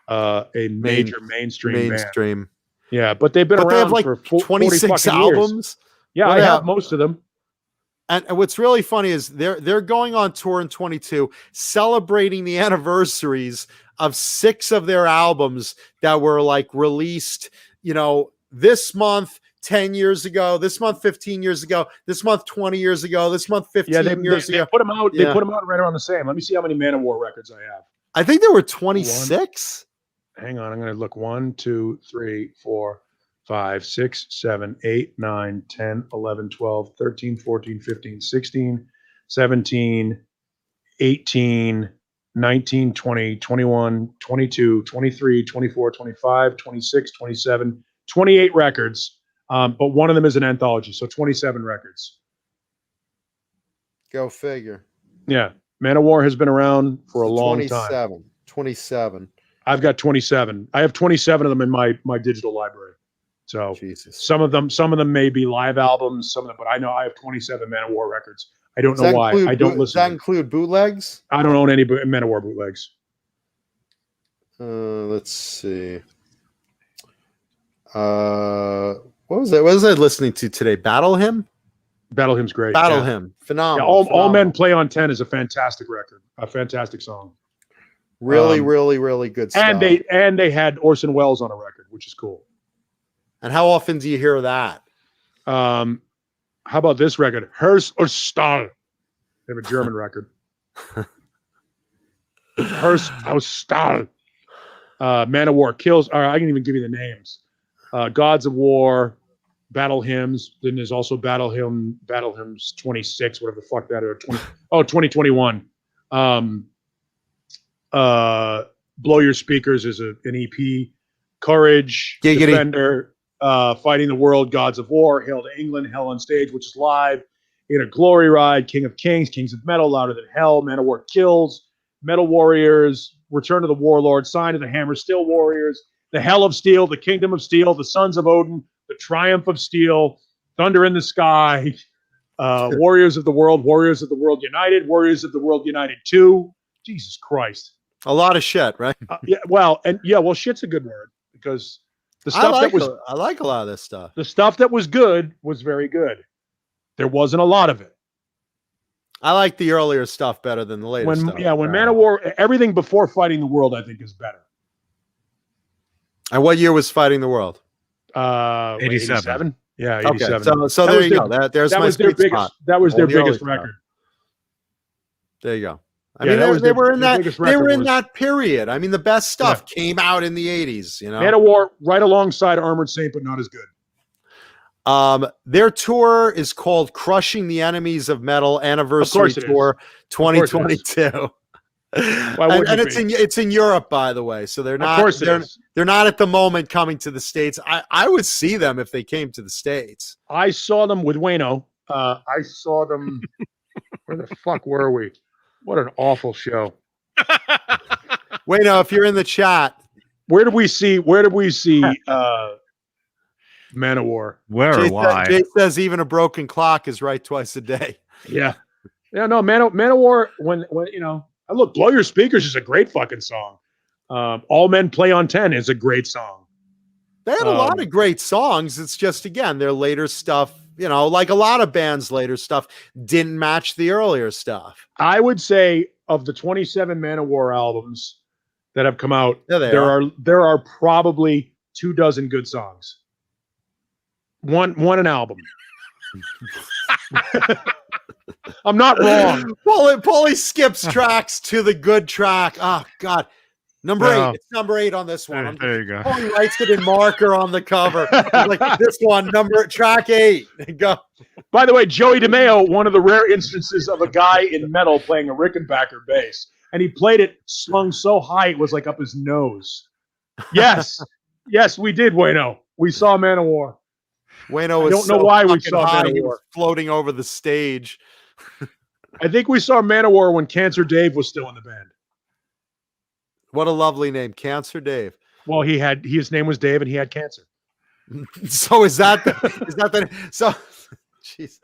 Speaker 6: a major mainstream band. Yeah, but they've been around,
Speaker 2: they have like
Speaker 6: for
Speaker 2: 26 albums.
Speaker 6: Years. Yeah, I have most of them.
Speaker 2: And what's really funny is they're going on tour in 22, celebrating the anniversaries of 6 of their albums that were like released, this month 10 years ago, this month 15 years ago, this month 20 years ago, this month 15 years ago.
Speaker 6: They put them out. They put them out right around the same. Let me see how many Manowar records I have.
Speaker 2: I think there were 26.
Speaker 6: hang on. I'm going to look 1, 2, 3, 4, 5, 6, 7, 8, 9, 10, 11, 12, 13, 14, 15, 16, 17, 18, 19, 20, 21, 22, 23, 24, 25, 26, 27, 28 records. But one of them is an anthology. So 27 records.
Speaker 2: Go figure.
Speaker 6: Yeah. Man-O-War has been around for a
Speaker 2: So
Speaker 6: long time.
Speaker 2: 27.
Speaker 6: I've got 27. I have 27 of them in my digital library. So
Speaker 2: Jesus.
Speaker 6: some of them may be live albums, some of them, but I know I have 27 Man-O-War records. I don't
Speaker 2: Does
Speaker 6: know
Speaker 2: that
Speaker 6: why.
Speaker 2: include
Speaker 6: I don't
Speaker 2: boot-
Speaker 6: listen.
Speaker 2: Does that
Speaker 6: to
Speaker 2: include bootlegs?
Speaker 6: I don't own any Man-O-War bootlegs.
Speaker 2: Let's see. What was that? What was I listening to today? Battle Hymn?
Speaker 6: Battle Hymn's great.
Speaker 2: Battle
Speaker 6: yeah.
Speaker 2: Hymn.
Speaker 6: Yeah,
Speaker 2: Phenomenal.
Speaker 6: all
Speaker 2: phenomenal.
Speaker 6: Men Play on 10 is a fantastic record. A fantastic song.
Speaker 2: Really, really, really good stuff.
Speaker 6: And they had Orson Welles on a record, which is cool.
Speaker 2: And how often do you hear that?
Speaker 6: How about this record? Hers or Stahl. They have a German record. Hers or Stahl. Man-O-War Kills. All right, I can even give you the names. Gods of War, Battle Hymns. Then there's also Battle Hymns 26, whatever the fuck that is. 2021. Blow Your Speakers is an EP. Courage,
Speaker 2: Giggity.
Speaker 6: Defender, Fighting the World, Gods of War, Hail to England, Hell on Stage, which is live. In a Glory Ride, King of Kings, Kings of Metal, Louder Than Hell, Man-O-War Kills, Metal Warriors, Return of the Warlord, Sign of the Hammer, Steel Warriors, The Hell of Steel, The Kingdom of Steel, The Sons of Odin, The Triumph of Steel, Thunder in the Sky, Warriors of the World United, Warriors of the World United 2. Jesus Christ.
Speaker 2: A lot of shit, right?
Speaker 6: Well, shit's a good word because the
Speaker 2: I
Speaker 6: stuff
Speaker 2: like a lot of this stuff.
Speaker 6: the stuff that was good was very good. There wasn't a lot of it.
Speaker 2: I like the earlier stuff better than the later stuff.
Speaker 6: When Man-O-War, everything before Fighting the World, I think is better.
Speaker 2: And what year was Fighting the World?
Speaker 1: 87.
Speaker 6: Yeah,
Speaker 2: Okay,
Speaker 6: 87.
Speaker 2: so there you go. There's my sweet spot.
Speaker 6: That was their
Speaker 2: All the
Speaker 6: biggest
Speaker 2: early
Speaker 6: record.
Speaker 2: There you go. I
Speaker 6: Yeah,
Speaker 2: mean,
Speaker 6: that was
Speaker 2: they were in
Speaker 6: their
Speaker 2: that.
Speaker 6: biggest
Speaker 2: They were
Speaker 6: record
Speaker 2: in
Speaker 6: was-
Speaker 2: that period. I mean, the best stuff came out in the 80s. You know,
Speaker 6: Man-O-War right alongside Armored Saint, but not as good.
Speaker 2: Their tour is called "Crushing the Enemies of Metal" Anniversary Tour 2022. And it's in Europe, by the way. So they're not. They're not at the moment coming to the States. I would see them if they came to the States.
Speaker 6: I saw them with Wayno. I saw them. Where the fuck were we? What an awful show.
Speaker 2: Wayno, if you're in the chat,
Speaker 6: where did we see Man-O-War?
Speaker 1: Where or why?
Speaker 2: Jay says even a broken clock is right twice a day.
Speaker 6: Yeah. No, Man-O-War, when look, Blow Your Speakers is a great fucking song. All Men Play on 10 is a great song.
Speaker 2: They had a lot of great songs. It's just, again, their later stuff, like a lot of bands' later stuff didn't match the earlier stuff.
Speaker 6: I would say of the 27 Man-O-War albums that have come out, there are probably 24 good songs. One an album. I'm not wrong.
Speaker 2: Paulie skips tracks to the good track. Oh God, number 8. It's number 8 on this one.
Speaker 1: There you go.
Speaker 2: Paulie writes it in marker on the cover. Like this one, track 8. Go.
Speaker 6: By the way, Joey DeMeo, one of the rare instances of a guy in metal playing a Rickenbacker bass, and he played it slung so high it was like up his nose. Yes, we did, Wayno. We saw Man-O-War.
Speaker 2: Wayno was
Speaker 6: I don't know why we saw
Speaker 2: high.
Speaker 6: Man-O-War.
Speaker 2: He was floating over the stage.
Speaker 6: I think we saw Man-O-War when Cancer Dave was still in the band.
Speaker 2: What a lovely name, Cancer Dave.
Speaker 6: Well, his name was Dave, and he had cancer.
Speaker 2: So is that so? Jeez.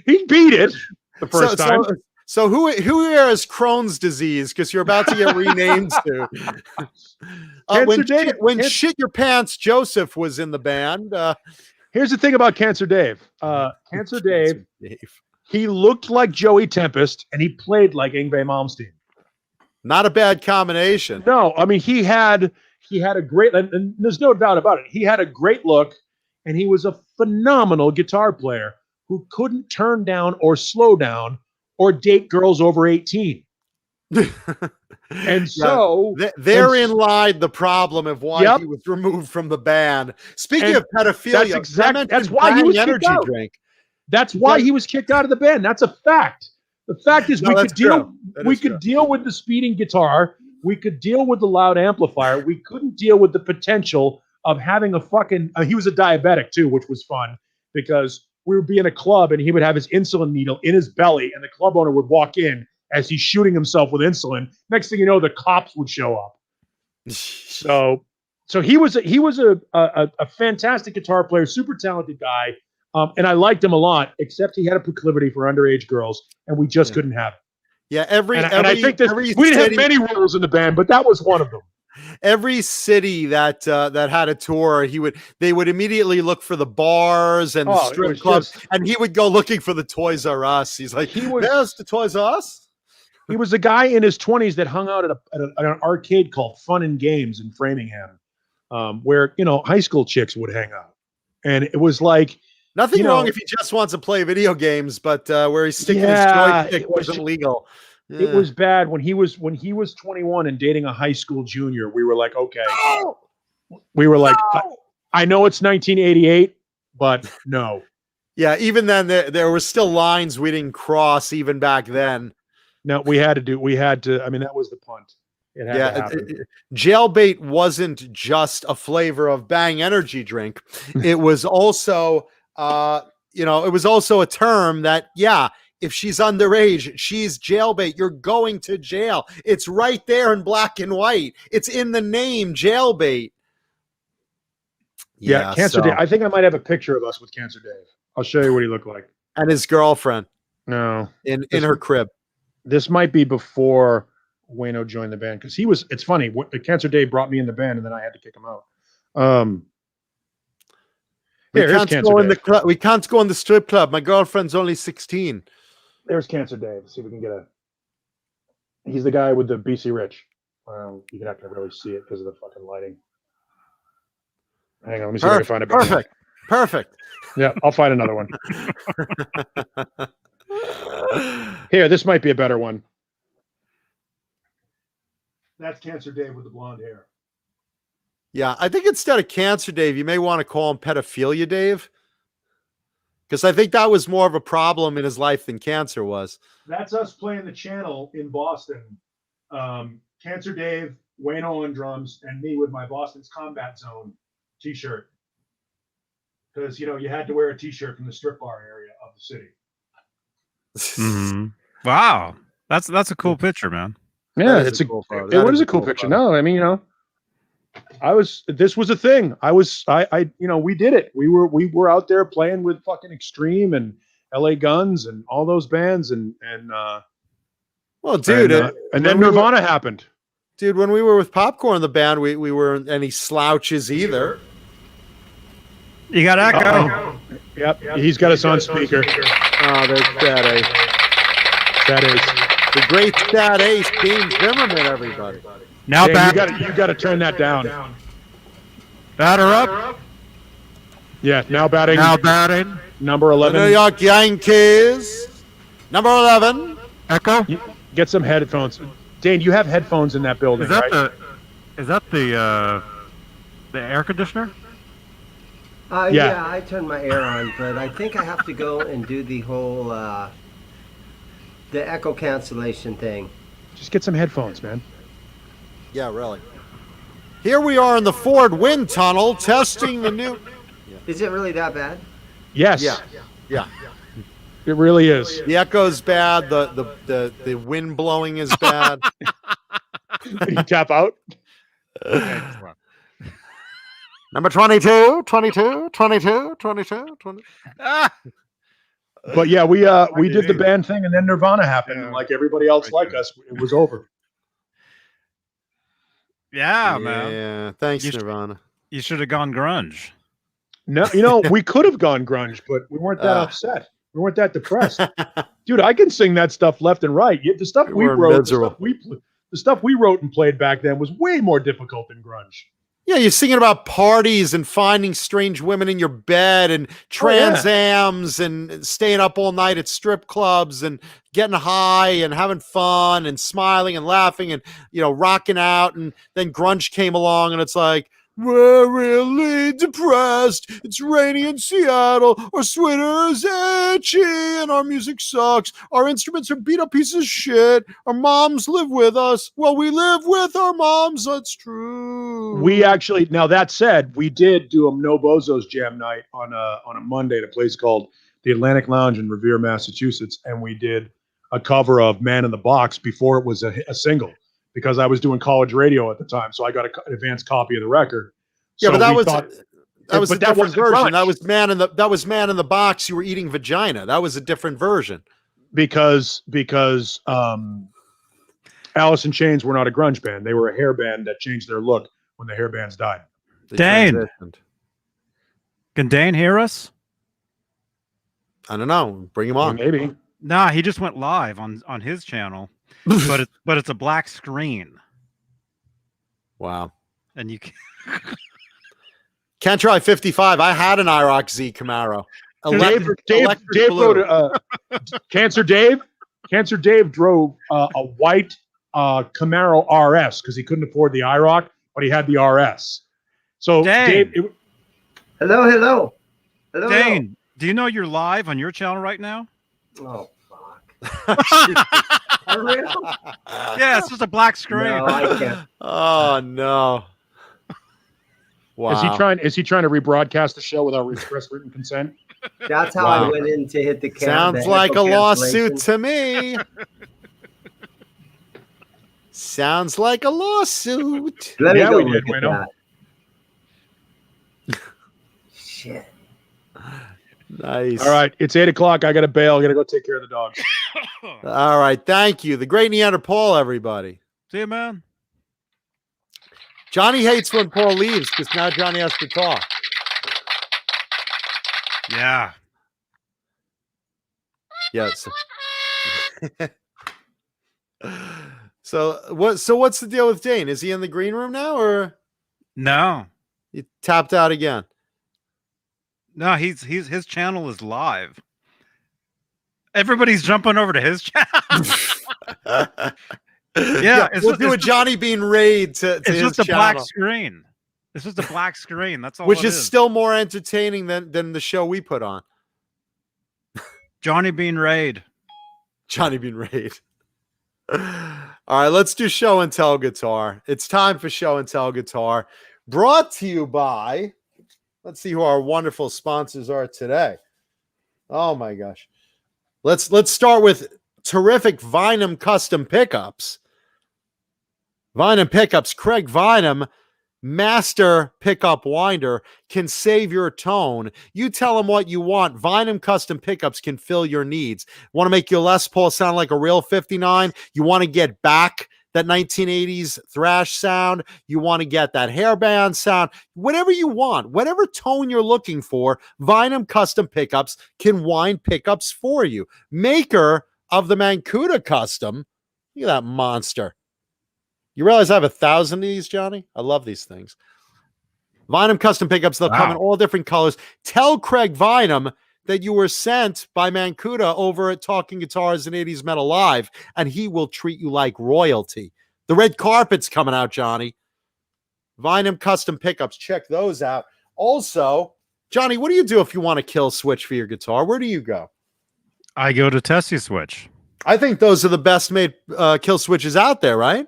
Speaker 6: He beat it the first time.
Speaker 2: So who here has Crohn's disease? Because you're about to get renamed to. When Shit Your Pants Joseph was in the band.
Speaker 6: Here's the thing about Cancer Dave. Cancer Dave, he looked like Joey Tempest, and he played like Yngwie Malmsteen.
Speaker 2: Not a bad combination.
Speaker 6: No, I mean he had a great, and there's no doubt about it. He had a great look, and he was a phenomenal guitar player who couldn't turn down or slow down or date girls over 18. And so
Speaker 2: therein lied the problem of why
Speaker 6: Yep.
Speaker 2: he was removed from the band. Speaking
Speaker 6: And
Speaker 2: of pedophilia,
Speaker 6: that's why he was kicked
Speaker 2: energy
Speaker 6: out.
Speaker 2: drink.
Speaker 6: That's why he was kicked out of the band. That's a fact. The fact is,
Speaker 2: No,
Speaker 6: we
Speaker 2: that's
Speaker 6: could deal.
Speaker 2: true. That
Speaker 6: We
Speaker 2: is
Speaker 6: could
Speaker 2: true.
Speaker 6: deal with the speeding guitar. We could deal with the loud amplifier. We couldn't deal with the potential of having a fucking. He was a diabetic too, which was fun because we would be in a club and he would have his insulin needle in his belly, and the club owner would walk in as he's shooting himself with insulin. Next thing you know, the cops would show up. So he was a fantastic guitar player, super talented guy, and I liked him a lot. Except he had a proclivity for underage girls, and we just couldn't have it.
Speaker 2: Yeah,
Speaker 6: And I think we didn't have many rules in the band, but that was one of them.
Speaker 2: Every city that had a tour, they would immediately look for the bars and the strip clubs, and he would go looking for the Toys R Us. He's like, "There's the Toys R Us."
Speaker 6: He was a guy in his 20s that hung out at an arcade called Fun and Games in Framingham, where high school chicks would hang out, and it was like
Speaker 2: nothing wrong if he just wants to play video games, but where he's sticking his joystick wasn't legal. Yeah.
Speaker 6: It was bad when he was 21 and dating a high school junior. We were like, okay. No! We were like, I know it's 1988, but no.
Speaker 2: Yeah, even then there were still lines we didn't cross even back then.
Speaker 6: No, we had to. I mean, that was the punt. It had to happen.
Speaker 2: Jailbait wasn't just a flavor of Bang energy drink. It was also, it was also a term that, if she's underage, she's jailbait. You're going to jail. It's right there in black and white. It's in the name, jailbait.
Speaker 6: Yeah, Cancer Dave. I think I might have a picture of us with Cancer Dave. I'll show you what he looked like.
Speaker 2: And his girlfriend.
Speaker 6: No.
Speaker 2: In her crib.
Speaker 6: This might be before Wayno joined the band because it's funny. Cancer Dave brought me in the band and then I had to kick him out.
Speaker 2: We can't go in the strip club. My girlfriend's only 16.
Speaker 6: There's Cancer Dave. Let's see if we can get he's the guy with the BC Rich. You're gonna have to really see it because of the fucking lighting. Hang on, let me see if I can find it.
Speaker 2: Perfect.
Speaker 6: Yeah, I'll find another one. Here, this might be a better one. That's Cancer Dave with the blonde hair.
Speaker 2: Yeah, I think instead of Cancer Dave, you may want to call him Pedophilia Dave. Because I think that was more of a problem in his life than cancer was.
Speaker 6: That's us playing the channel in Boston. Cancer Dave, Wayno on drums, and me with my Boston's Combat Zone t-shirt. Because, you had to wear a t-shirt from the strip bar area of the city.
Speaker 1: Mm-hmm. Wow. That's a cool picture, man.
Speaker 6: Yeah, it's a cool photo. It was a cool picture. No, I mean, this was a thing. We did it. We were out there playing with fucking Extreme and LA Guns and all those bands and then Nirvana happened.
Speaker 2: Dude, when we were with Popcorn, the band, we weren't any slouches either.
Speaker 1: You got Echo.
Speaker 6: Yep. He's got us on speaker.
Speaker 2: Oh, there's Stat Ace.
Speaker 6: Stat Ace.
Speaker 2: The great Stat Ace, Beane Zimmerman, everybody.
Speaker 1: Now
Speaker 6: you got to turn that down.
Speaker 1: Batter up.
Speaker 6: Yeah, now batting. Number 11.
Speaker 2: The New York Yankees. Number 11.
Speaker 1: Echo.
Speaker 6: Get some headphones. Dane, you have headphones in that building, right?
Speaker 1: Is that the air conditioner?
Speaker 7: Yeah, I turned my air on, but I think I have to go and do the whole the echo cancellation thing.
Speaker 6: Just get some headphones, man.
Speaker 2: Yeah, really. Here we are in the Ford wind tunnel testing the new.
Speaker 7: Is it really that bad?
Speaker 6: Yes.
Speaker 2: Yeah.
Speaker 6: It really is.
Speaker 2: The echo's bad. The wind blowing is bad.
Speaker 6: You tap out.
Speaker 2: Number 22.
Speaker 6: But yeah, we did the band thing, and then Nirvana happened, and like everybody else like us, it was over.
Speaker 1: Yeah, man.
Speaker 2: Yeah, thanks, Nirvana.
Speaker 1: You should have gone grunge.
Speaker 6: No, we could have gone grunge, but we weren't that upset. We weren't that depressed. Dude, I can sing that stuff left and right. The stuff we wrote, the stuff we wrote and played back then was way more difficult than grunge.
Speaker 2: Yeah, you're singing about parties and finding strange women in your bed and Trans Ams and staying up all night at strip clubs and getting high and having fun and smiling and laughing and, rocking out. And then grunge came along and it's like, we're really depressed. It's rainy in Seattle. Our sweater is itchy and our music sucks. Our instruments are beat up pieces of shit. Our moms live with us. Well, we live with our moms. That's true.
Speaker 3: We actually, now that said, we did do a No Bozos jam night on a Monday at a place called the Atlantic Lounge in Revere, Massachusetts, and we did a cover of Man in the Box before it was a single. Because I was doing college radio at the time, so I got an advanced copy of the record.
Speaker 2: Yeah,
Speaker 3: so
Speaker 2: but that was a different
Speaker 3: wasn't
Speaker 2: version.
Speaker 3: grunge.
Speaker 2: That was Man in the Box. You were eating vagina. That was a different version.
Speaker 3: Because Alice in Chains were not a grunge band; they were a hair band that changed their look when the hair bands died.
Speaker 1: Dane, can Dane hear us?
Speaker 2: I don't know. Bring him on.
Speaker 3: Maybe.
Speaker 1: Nah, he just went live on his channel. but it's a black screen.
Speaker 2: Wow.
Speaker 1: And you
Speaker 2: can't try 55. I had an IROC Z Camaro.
Speaker 3: Dave wrote Cancer Dave drove a white Camaro RS because he couldn't afford the IROC, but he had the RS. So
Speaker 1: Dane.
Speaker 3: Dave,
Speaker 7: Hello.
Speaker 1: Dane, do you know you're live on your channel right now?
Speaker 7: Oh, fuck.
Speaker 1: Yeah, it's just a black screen.
Speaker 7: No, I can't.
Speaker 2: Oh no! Wow.
Speaker 3: Is he trying to rebroadcast the show without express written consent?
Speaker 7: That's how I went in to hit the camera.
Speaker 2: Sounds like a lawsuit to me. Sounds like a lawsuit.
Speaker 7: Let me go
Speaker 3: we did,
Speaker 7: look at that. Shit.
Speaker 2: Nice.
Speaker 3: All right, it's 8:00. I got to bail. I got to go take care of the dogs.
Speaker 2: All right, thank you. The great Neanderthal, everybody.
Speaker 1: See you, man.
Speaker 2: Johnny hates when Paul leaves because now Johnny has to talk.
Speaker 1: Yeah.
Speaker 2: Yes. So what's the deal with Dane? Is he in the green room now or
Speaker 1: No.
Speaker 2: he tapped out again?
Speaker 1: No, his channel is live. Everybody's jumping over to his channel. Yeah,
Speaker 2: we'll do a Johnny Beane raid to
Speaker 1: it's
Speaker 2: his
Speaker 1: just a
Speaker 2: channel.
Speaker 1: black screen. It's just a black screen. That's all.
Speaker 2: Which
Speaker 1: it
Speaker 2: is still more entertaining than the show we put on.
Speaker 1: Johnny Beane raid.
Speaker 2: Johnny Beane raid. All right, let's do show and tell guitar. It's time for show and tell guitar. Brought to you by, let's see who our wonderful sponsors are today. Oh my gosh. Let's start with terrific Vinum custom pickups. Vinum pickups, Craig Vinum, master pickup winder, can save your tone. You tell him what you want. Vinum custom pickups can fill your needs. Want to make your Les Paul sound like a real 59? You want to get back that 1980s thrash sound? You want to get that hairband sound? Whatever you want, whatever tone you're looking for, Vinum custom pickups can wind pickups for you. Maker of the Mancuda custom. Look at that monster. You realize I have 1,000 of these, Johnny? I love these things. Vinum custom pickups, they'll come in all different colors. Tell Craig Vinum that you were sent by Mancuda over at Talking Guitars and 80s Metal Live, and he will treat you like royalty. The red carpet's coming out, Johnny. Vinum custom pickups, check those out. Also, Johnny, what do you do if you want a kill switch for your guitar? Where do you go?
Speaker 1: I go to Tessie Switch.
Speaker 2: I think those are the best made kill switches out there, right?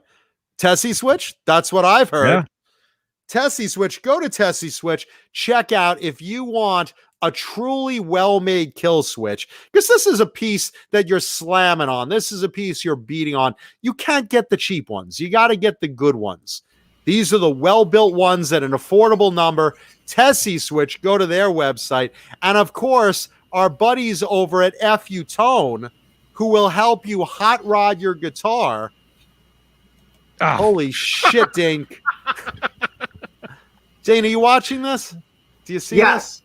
Speaker 2: Tessie Switch? That's what I've heard.
Speaker 1: Yeah.
Speaker 2: Tessie Switch, go to Tessie Switch. Check out if you want a truly well-made kill switch, because this is a piece that you're slamming on. This is a piece you're beating on. You can't get the cheap ones. You got to get the good ones. These are the well-built ones at an affordable number. Tessie Switch, go to their website. And of course, our buddies over at FU Tone, who will help you hot rod your guitar.
Speaker 1: Oh.
Speaker 2: Holy shit, Dane. Dane, are you watching this? Do you see this?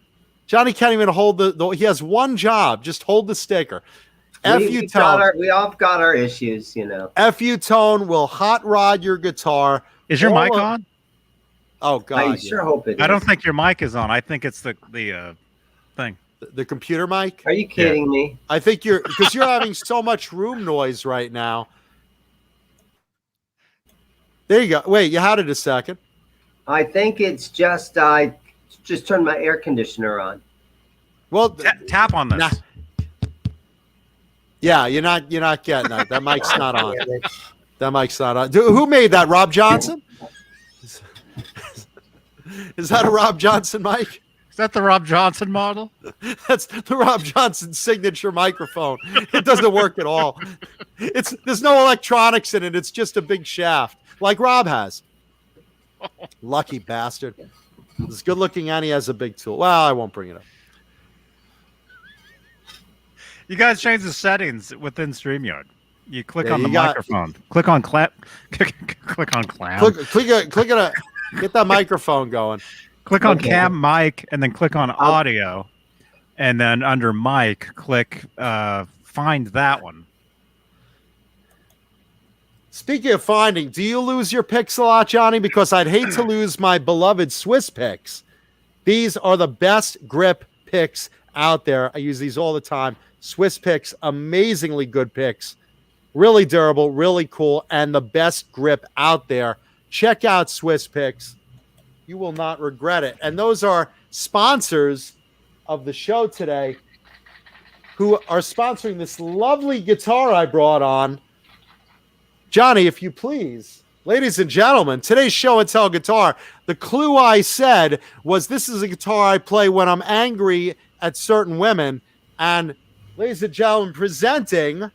Speaker 2: Johnny can't even hold he has one job. Just hold the sticker.
Speaker 7: We all got our issues, you know.
Speaker 2: FU Tone will hot rod your guitar.
Speaker 1: Is your mic on?
Speaker 2: Oh God,
Speaker 7: I sure hope it is.
Speaker 1: I don't think your mic is on. I think it's the thing.
Speaker 2: the computer mic.
Speaker 7: Are you kidding me?
Speaker 2: I think you're having so much room noise right now. There you go. Wait, you had it a second.
Speaker 7: I think it's just I just turned my air conditioner on.
Speaker 2: Well,
Speaker 1: Tap on this.
Speaker 2: Nah. Yeah, you're not getting that. That mic's not on. That mic's not on. Who made that? Rob Johnson? Is that a Rob Johnson mic?
Speaker 1: Is that the Rob Johnson model?
Speaker 2: That's the Rob Johnson signature microphone. It doesn't work at all. There's no electronics in it. It's just a big shaft, like Rob has. Lucky bastard. He's good looking and he has a big tool. Well, I won't bring it up.
Speaker 1: You guys change the settings within StreamYard. You click
Speaker 2: Yeah,
Speaker 1: on the microphone. Click on clap. Click on clam.
Speaker 2: Click it. Get that microphone going.
Speaker 1: Click on cam mic and then click on audio. And then under mic, click find that one.
Speaker 2: Speaking of finding, do you lose your picks a lot, Johnny? Because I'd hate to lose my beloved Swiss picks. These are the best grip picks out there. I use these all the time. Swiss picks, amazingly good picks. Really durable, really cool, and the best grip out there. Check out Swiss picks. You will not regret it. And those are sponsors of the show today who are sponsoring this lovely guitar I brought on. Johnny, if you please, ladies and gentlemen, today's show and tell guitar, the clue I said was this is a guitar I play when I'm angry at certain women. And ladies and gentlemen, presenting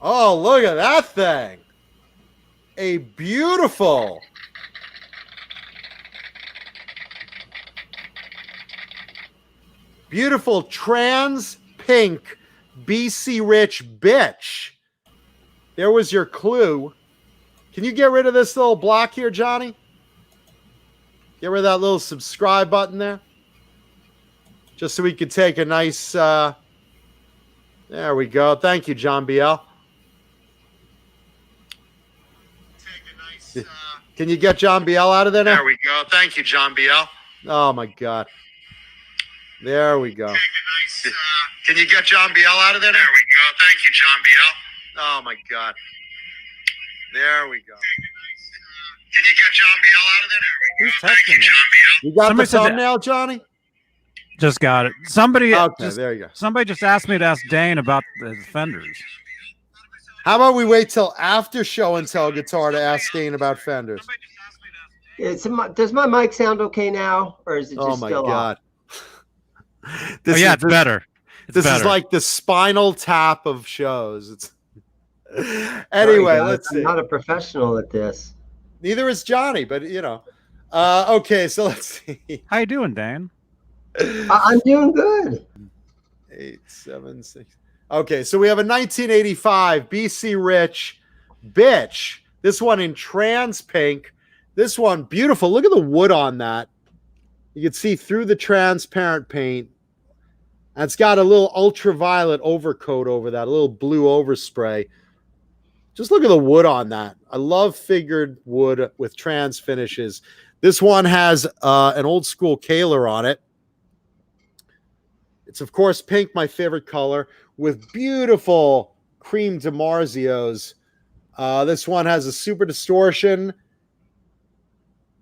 Speaker 2: oh, look at that thing. A beautiful trans pink BC Rich bitch. There was your clue. Can you get rid of this little block here, Johnny? Get rid of that little subscribe button there. Just so we could take a nice, there we go. Thank you, John BL. Can you get John BL out of there now?
Speaker 8: There we go. Thank you, John BL.
Speaker 2: Oh, my God. There we go.
Speaker 8: Can you get John BL out of there? There we go. Thank you, John BL.
Speaker 2: Oh, my God. There we go.
Speaker 8: Can you get John BL out of there? There we go.
Speaker 1: Who's
Speaker 8: Thank you,
Speaker 1: texting me?
Speaker 8: John BL.
Speaker 2: You got
Speaker 1: Somebody
Speaker 2: the
Speaker 1: said that-
Speaker 2: thumbnail, Johnny?
Speaker 1: Just got it. Somebody
Speaker 2: There you go.
Speaker 1: somebody just asked me to ask Dane about the Fenders.
Speaker 2: How about we wait till after show and tell guitar to ask Dane about Fenders?
Speaker 7: Does my mic sound okay now, or is it just
Speaker 2: Oh, my
Speaker 7: still
Speaker 2: God.
Speaker 1: Oh, yeah, it's better.
Speaker 2: This is like the Spinal Tap of shows. It's anyway.
Speaker 7: Sorry, guys,
Speaker 2: let's see.
Speaker 7: I'm not a professional at this.
Speaker 2: Neither is Johnny, but you know. Okay, so let's see.
Speaker 1: How you doing, Dane?
Speaker 7: I'm doing good.
Speaker 2: 876. Okay, so we have a 1985 BC Rich bitch. This one in trans pink. This one beautiful. Look at the wood on that. You can see through the transparent paint. And it's got a little ultraviolet overcoat over that, a little blue overspray. Just look at the wood on that. I love figured wood with trans finishes. This one has an old school Kaler on it. It's, of course, pink, my favorite color, with beautiful cream DiMarzios. This one has a super distortion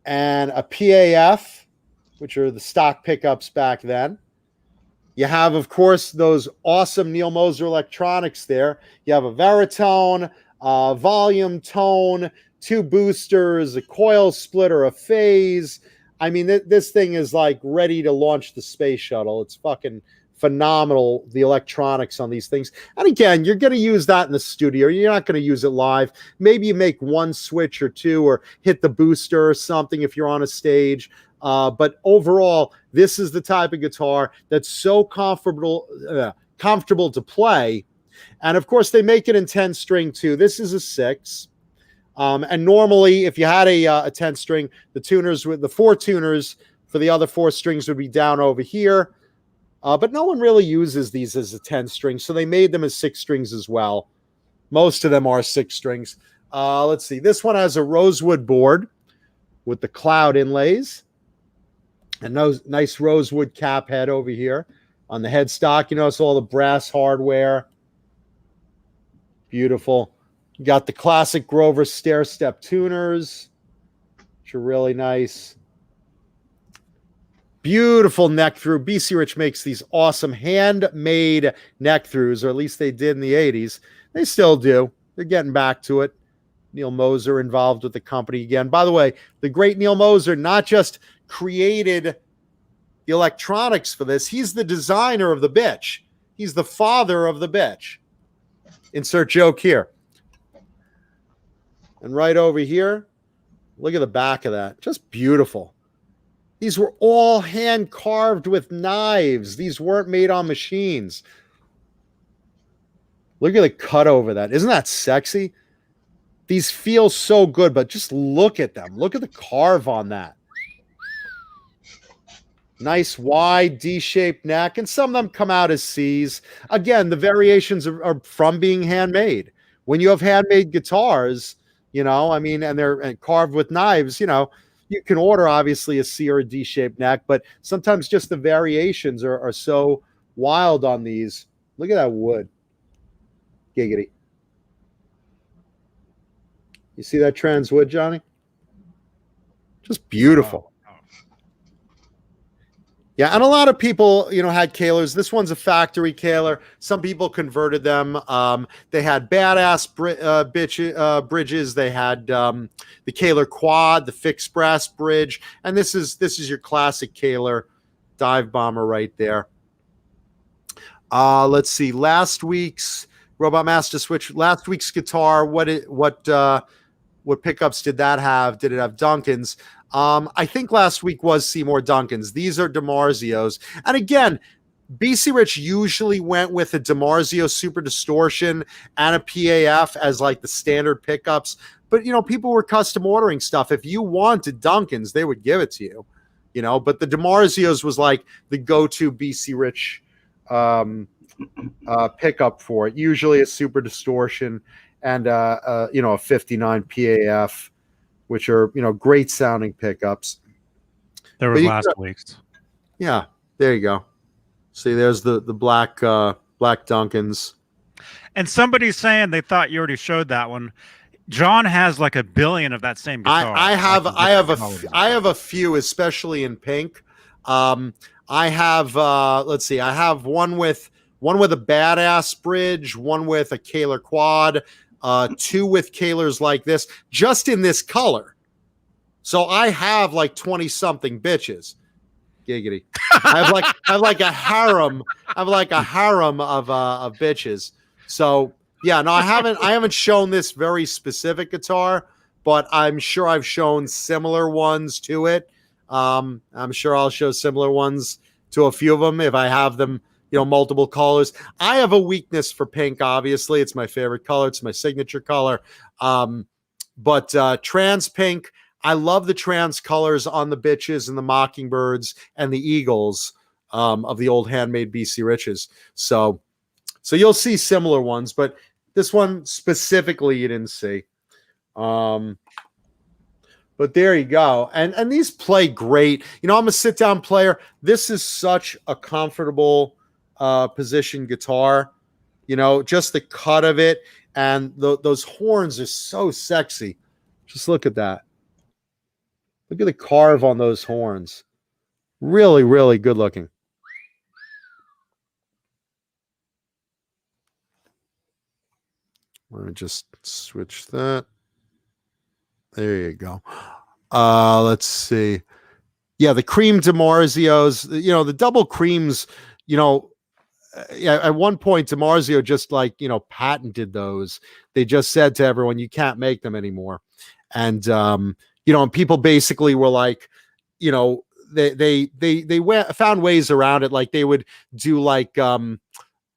Speaker 2: and a PAF, which are the stock pickups back then. You have, of course, those awesome Neil Moser electronics there. You have a Veritone, volume tone, 2 boosters, a coil splitter, a phase. I mean, this thing is like ready to launch the space shuttle. It's fucking phenomenal, the electronics on these things. And again, you're going to use that in the studio. You're not going to use it live. Maybe you make one switch or two or hit the booster or something if you're on a stage. But overall, this is the type of guitar that's so comfortable to play. And of course, they make it in 10 string too. This is a 6. And normally, if you had a 10 string, the 4 tuners for the other 4 strings would be down over here. But no one really uses these as a 10 string, so they made them as 6 strings as well. Most of them are 6 strings. Let's see. This one has a rosewood board with the cloud inlays. And those nice rosewood cap head over here on the headstock. You notice all the brass hardware. Beautiful. You got the classic Grover stair step tuners, which are really nice. Beautiful neck through. BC Rich makes these awesome handmade neck throughs, or at least they did in the 80s. They still do. They're getting back to it. Neil Moser involved with the company again. By the way, the great Neil Moser not just created the electronics for this, he's the designer of the bitch. He's the father of the bitch. Insert joke here. And right over here, look at the back of that. Just beautiful. These were all hand carved with knives. These weren't made on machines. Look at the cut over that. Isn't that sexy? These feel so good, but just look at them. Look at the carve on that. Nice wide D-shaped neck, and some of them come out as C's. Again, the variations are from being handmade. When you have handmade guitars, you know, I mean, and they're carved with knives, you know, you can order obviously a C or a D-shaped neck, but sometimes just the variations are so wild on these. Look at that wood. Giggity. You see that trans wood, Johnny? Just beautiful. Yeah, and a lot of people, you know, had Kahlers. This one's a factory Kahler. Some people converted them. They had badass bridges. They had the Kahler quad, the fixed brass bridge, and this is your classic Kahler dive bomber right there. Let's see. Last week's Robot Master Switch. Last week's guitar. What pickups did that have? Did it have Duncans? I think last week was Seymour Duncan's. These are DiMarzios. And again, BC Rich usually went with a DiMarzio Super Distortion and a PAF as like the standard pickups. But, you know, people were custom ordering stuff. If you wanted Duncan's, they would give it to you, you know. But the DiMarzios was like the go-to BC Rich pickup for it. Usually a Super Distortion and, you know, a 59 PAF, which are, you know, great sounding pickups.
Speaker 1: There was last week's.
Speaker 2: Yeah, there you go. See, there's the black Duncans.
Speaker 1: And somebody's saying they thought you already showed that one. John has like 1 billion of that same guitar.
Speaker 2: I have a few, especially in pink. I have let's see, I have one with a badass bridge, one with a Kahler quad, 2 with Kahlers like this, just in this color. So I have like 20 something bitches. Giggity. I have like a harem. I have like a harem of bitches. So yeah, no, I haven't shown this very specific guitar, but I'm sure I've shown similar ones to it. I'm sure I'll show similar ones to a few of them if I have them, you know, multiple colors. I have a weakness for pink, obviously. It's my favorite color. It's my signature color. But trans pink, I love the trans colors on the bitches and the mockingbirds and the eagles of the old handmade BC Riches. So you'll see similar ones, but this one specifically you didn't see. But there you go. And these play great. You know, I'm a sit-down player. This is such a comfortable position guitar. You know, just the cut of it, and those horns are so sexy. Just look at that. Look at the carve on those horns. Really, really good looking. Let me just switch that. There you go. Let's see. Yeah, the cream DiMarzios, you know, the double creams, you know, at one point DiMarzio just like, you know, patented those. They just said to everyone, you can't make them anymore. And you know, and people basically were like, you know, they found ways around it. Like they would do like you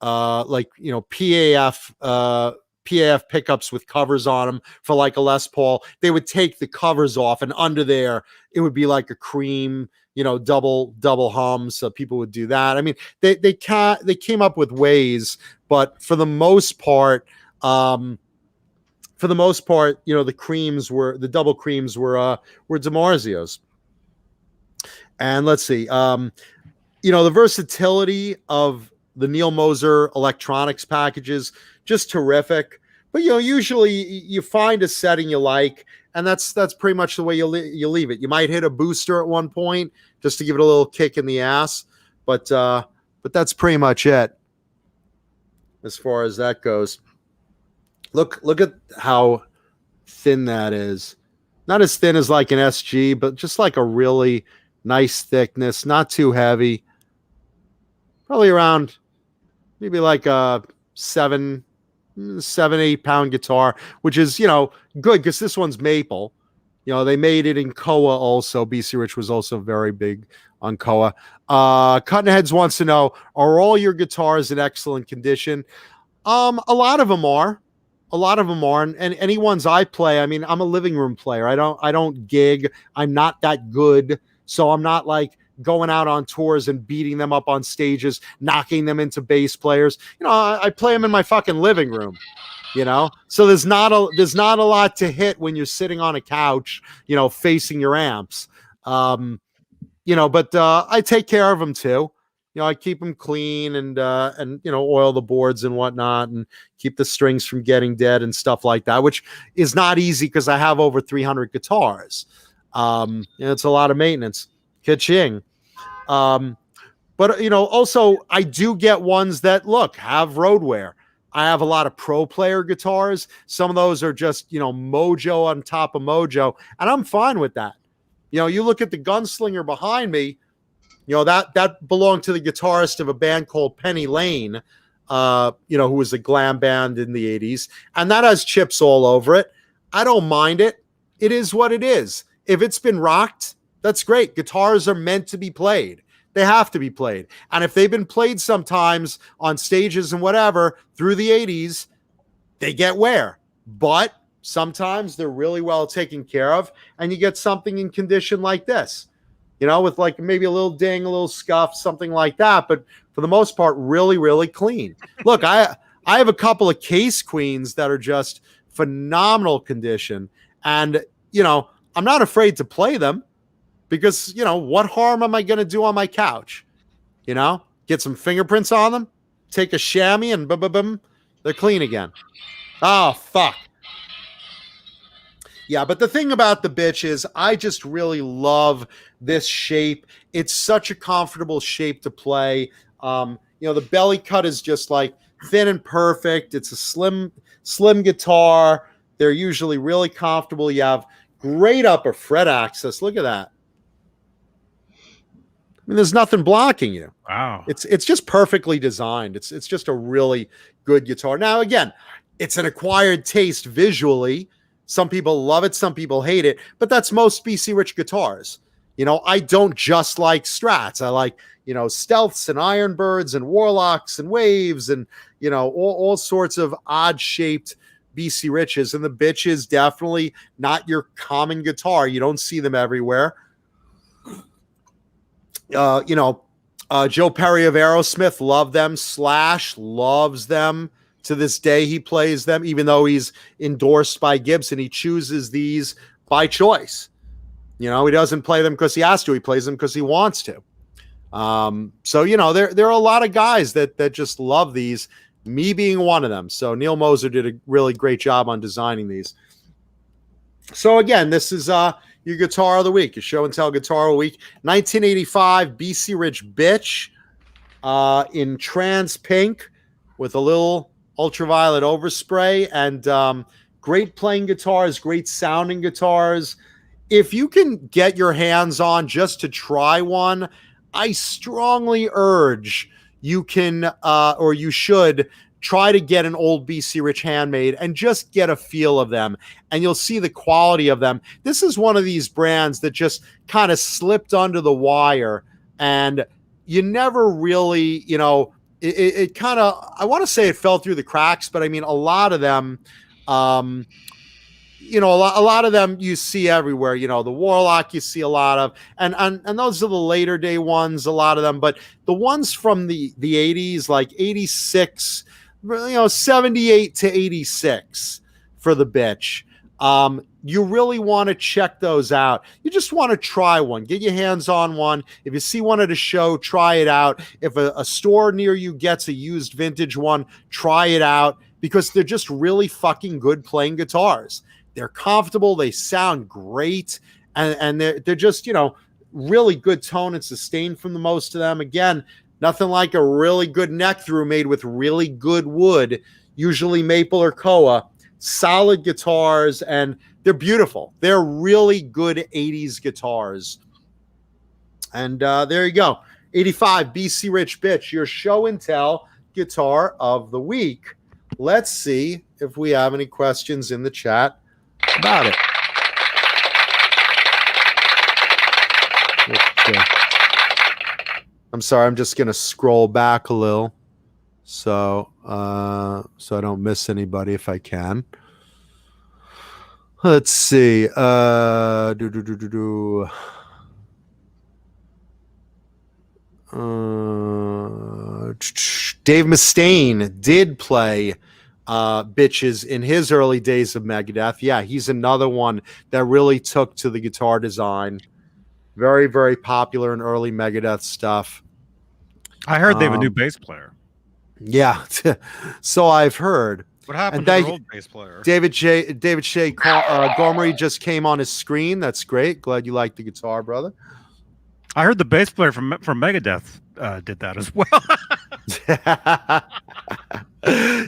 Speaker 2: know, PAF PAF pickups with covers on them for like a Les Paul. They would take the covers off, and under there it would be like a cream, double hum. So people would do that. I mean, they came up with ways, but for the most part, the double creams were DiMarzio's. And let's see, the versatility of the Neil Moser electronics packages, just terrific. But usually you find a setting you like, and that's pretty much the way you leave it. You might hit a booster at one point just to give it a little kick in the ass, but that's pretty much it as far as that goes. Look at how thin that is. Not as thin as like an SG, but just like a really nice thickness, not too heavy. Probably around maybe like a 7-8 pound guitar, which is, good because this one's maple. They made it in Koa also. BC Rich was also very big on Koa. Cutting Heads wants to know, are all your guitars in excellent condition? A lot of them are. And any ones I play, I mean, I'm a living room player. I don't gig. I'm not that good. So I'm not like going out on tours and beating them up on stages, knocking them into bass players. I play them in my fucking living room, so there's not a lot to hit when you're sitting on a couch, facing your amps. But I take care of them too. I keep them clean and oil the boards and whatnot, and keep the strings from getting dead and stuff like that, which is not easy because I have over 300 guitars. It's a lot of maintenance. Ka-ching. But also I do get ones that have road wear. I have a lot of pro player guitars. Some of those are just, mojo on top of mojo, and I'm fine with that. You look at the Gunslinger behind me, that belonged to the guitarist of a band called Penny Lane, who was a glam band in the 80s, and that has chips all over it. I don't mind it. It is what it is. If it's been rocked, that's great. Guitars are meant to be played. They have to be played. And if they've been played sometimes on stages and whatever through the 80s, they get wear. But sometimes they're really well taken care of, and you get something in condition like this, with like maybe a little ding, a little scuff, something like that. But for the most part, really, really clean. Look, I have a couple of Case Queens that are just phenomenal condition. And, I'm not afraid to play them because, what harm am I going to do on my couch? Get some fingerprints on them, take a chamois, and boom, they're clean again. Oh, fuck. Yeah, but the thing about the bitch is I just really love this shape. It's such a comfortable shape to play. The belly cut is just like thin and perfect. It's a slim guitar. They're usually really comfortable. You have great upper fret access. Look at that. I mean, there's nothing blocking you.
Speaker 1: Wow.
Speaker 2: It's just perfectly designed. It's just a really good guitar. Now, again, it's an acquired taste visually. Some people love it, some people hate it, but that's most BC Rich guitars. I don't just like Strats. I like, Stealths and Ironbirds and Warlocks and Waves and, all sorts of odd shaped BC Riches. And the bitch is definitely not your common guitar. You don't see them everywhere. Joe Perry of Aerosmith loved them. Slash loves them. To this day, he plays them, even though he's endorsed by Gibson. He chooses these by choice. He doesn't play them because he has to. He plays them because he wants to. So there are a lot of guys that just love these. Me being one of them. So Neil Moser did a really great job on designing these. So again, this is your guitar of the week, your show and tell guitar of the week. 1985 BC Rich Bitch in trans pink with a little ultraviolet overspray, and great playing guitars, great sounding guitars. If you can get your hands on just to try one, I strongly urge you can or you should try to get an old BC Rich handmade and just get a feel of them, and you'll see the quality of them. This is one of these brands that just kind of slipped under the wire, and you never really, it kind of, I want to say it fell through the cracks, but I mean, a lot of them, you know, a lot of them you see everywhere. You know, the Warlock you see a lot of, and those are the later day ones, a lot of them. But the ones from the 80s, like 86, you know, 78 to 86 for the bitch. You really want to check those out. You just want to try one. Get your hands on one. If you see one at a show, try it out. If a store near you gets a used vintage one, try it out, because they're just really fucking good playing guitars. They're comfortable. They sound great. And they're just, you know, really good tone and sustain from the most of them. Again, nothing like a really good neck through made with really good wood, usually maple or koa. Solid guitars, and they're beautiful. They're really good 80s guitars. And there you go. 85 BC Rich Bitch, your show and tell guitar of the week. Let's see if we have any questions in the chat about it. Okay. I'm sorry, I'm just going to scroll back a little. So I don't miss anybody if I can. Let's see. Dave Mustaine did play Bitches in his early days of Megadeth. Yeah, he's another one that really took to the guitar design. Very, very popular in early Megadeth stuff.
Speaker 1: I heard they have a new bass player.
Speaker 2: Yeah, so I've heard.
Speaker 1: What happened to the old bass player?
Speaker 2: David Shea Gomery just came on his screen. That's great. Glad you like the guitar, brother.
Speaker 1: I heard the bass player from Megadeth did that as well.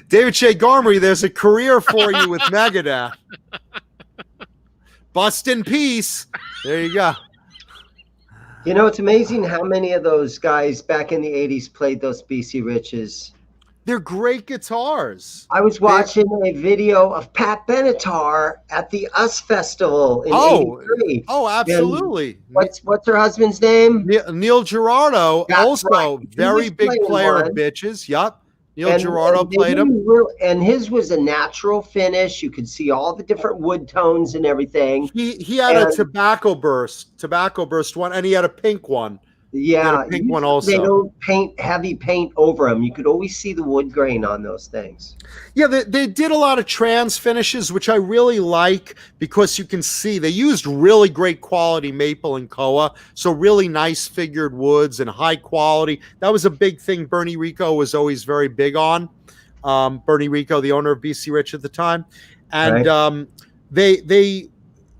Speaker 2: David Shea Gomery, there's a career for you with Megadeth. Bust in peace. There you go.
Speaker 7: You know, it's amazing how many of those guys back in the 80s played those BC Riches.
Speaker 2: They're great guitars.
Speaker 7: I was watching a video of Pat Benatar at the US Festival in '83.
Speaker 2: Oh, absolutely.
Speaker 7: And what's her husband's name?
Speaker 2: Neil Girardo,
Speaker 7: That's
Speaker 2: also
Speaker 7: right.
Speaker 2: very big player of Bitches. Yup. Neil Girardo played him.
Speaker 7: And his was a natural finish. You could see all the different wood tones and everything.
Speaker 2: He had a tobacco burst one, and he had a pink one.
Speaker 7: Yeah,
Speaker 2: a pink one also.
Speaker 7: They don't paint heavy paint over them. You could always see the wood grain on those things.
Speaker 2: Yeah, they did a lot of trans finishes, which I really like, because you can see they used really great quality maple and koa, so really nice figured woods and high quality. That was a big thing Bernie Rico was always very big on. Bernie Rico, the owner of BC Rich at the time, and right.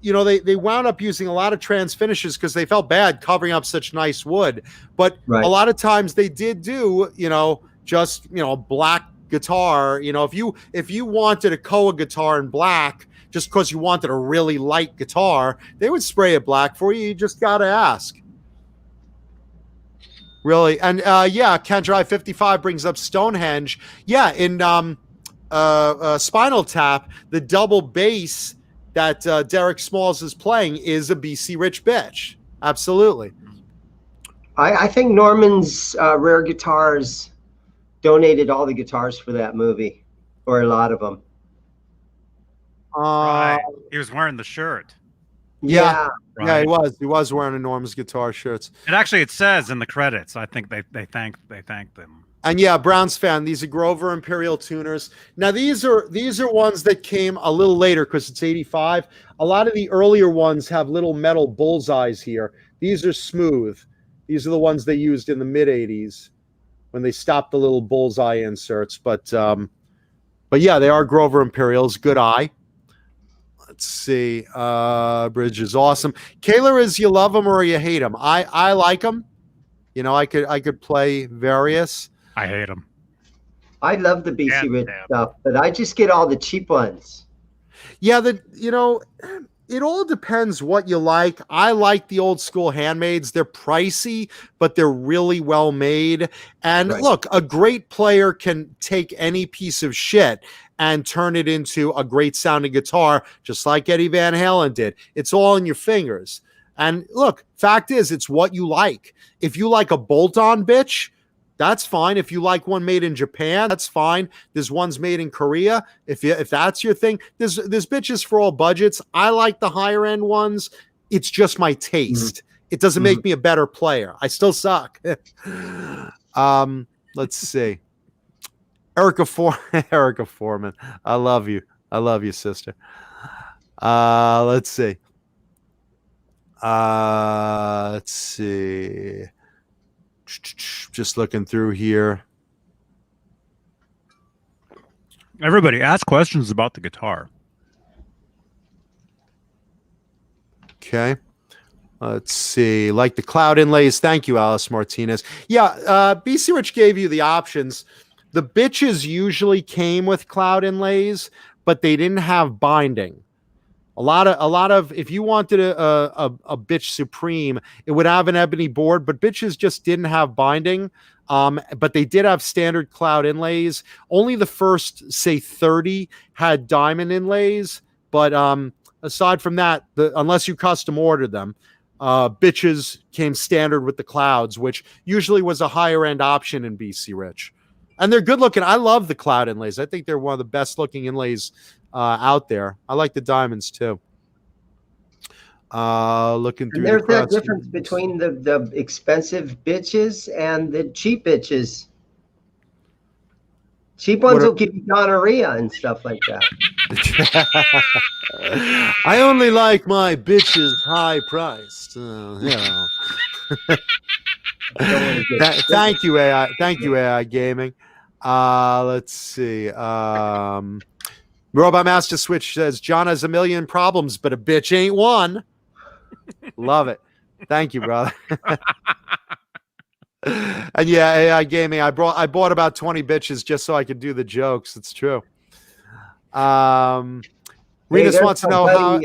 Speaker 2: They wound up using a lot of trans finishes because they felt bad covering up such nice wood. But a lot of times they did do, just, black guitar. If you wanted a koa guitar in black, just because you wanted a really light guitar, they would spray it black for you. You just got to ask. Really. And Ken Drive 55 brings up Stonehenge. Yeah, in Spinal Tap, the double bass that Derek Smalls is playing is a BC Rich bitch. Absolutely.
Speaker 7: I think Norman's Rare Guitars donated all the guitars for that movie, or a lot of them.
Speaker 1: Right. He was wearing the shirt.
Speaker 2: Yeah.
Speaker 1: Right.
Speaker 2: Yeah, he was wearing enormous guitar shirts.
Speaker 1: And actually it says in the credits, I think they thanked them.
Speaker 2: And yeah, Browns fan, these are Grover Imperial tuners. Now these are ones that came a little later because it's 85. A lot of the earlier ones have little metal bullseyes here. These are smooth. These are the ones they used in the mid 80s when they stopped the little bullseye inserts. But yeah, they are Grover Imperials. Good eye. Let's see. Bridge is awesome. Kayla, is you love them or you hate them? I like them. I could play various.
Speaker 1: I hate them.
Speaker 7: I love the BC Rich stuff, but I just get all the cheap ones.
Speaker 2: Yeah, it all depends what you like. I like the old school handmades. They're pricey, but they're really well made. And look, a great player can take any piece of shit and turn it into a great sounding guitar, just like Eddie Van Halen did. It's all in your fingers. And look, fact is, it's what you like. If you like a bolt-on bitch, That's fine. If you like one made in Japan, that's fine. There's ones made in Korea. If that's your thing, there's bitches for all budgets. I like the higher end ones. It's just my taste. It doesn't make me a better player. I still suck. Let's see. Erica Foreman. I love you. I love you, sister. Let's see. Let's see. Just looking through here.
Speaker 1: Everybody ask questions about the guitar.
Speaker 2: Okay. Let's see. Like the cloud inlays. Thank you, Alice Martinez. Yeah, BC Rich gave you the options. The bitches usually came with cloud inlays, but they didn't have binding. A lot of if you wanted a bitch supreme, it would have an ebony board, but bitches just didn't have binding. But they did have standard cloud inlays. Only the first, say, 30 had diamond inlays. But aside from that, unless you custom ordered them, bitches came standard with the clouds, which usually was a higher end option in BC Rich. And they're good looking. I love the cloud inlays. I think they're one of the best looking inlays out there. I like the diamonds too. Looking through.
Speaker 7: And there's that difference between the expensive bitches and the cheap bitches. Cheap ones will give you gonorrhea and stuff like that.
Speaker 2: I only like my bitches high priced. Thank you, AI. Thank you, AI Gaming. Let's see. Robot Master Switch says John has a million problems, but a bitch ain't one. Love it. Thank you, brother. And yeah, AI Gaming. I bought about 20 bitches just so I could do the jokes. It's true. Renus wants to know how.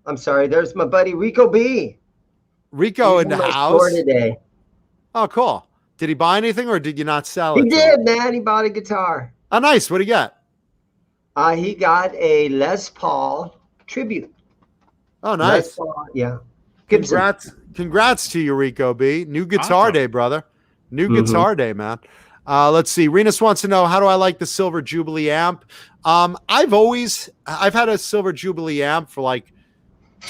Speaker 7: I'm sorry. There's my buddy Rico B.
Speaker 2: Rico in the house
Speaker 7: today.
Speaker 2: Oh, cool. Did he buy anything or did you not sell it?
Speaker 7: He did, man. He bought a guitar.
Speaker 2: Oh, nice. What did he get?
Speaker 7: He got a Les Paul tribute.
Speaker 2: Oh, nice.
Speaker 7: Les Paul, yeah.
Speaker 2: Congrats to you, Rico B. New guitar day, brother. New guitar day, man. Let's see. Renus wants to know, how do I like the Silver Jubilee amp? I've had a Silver Jubilee amp for like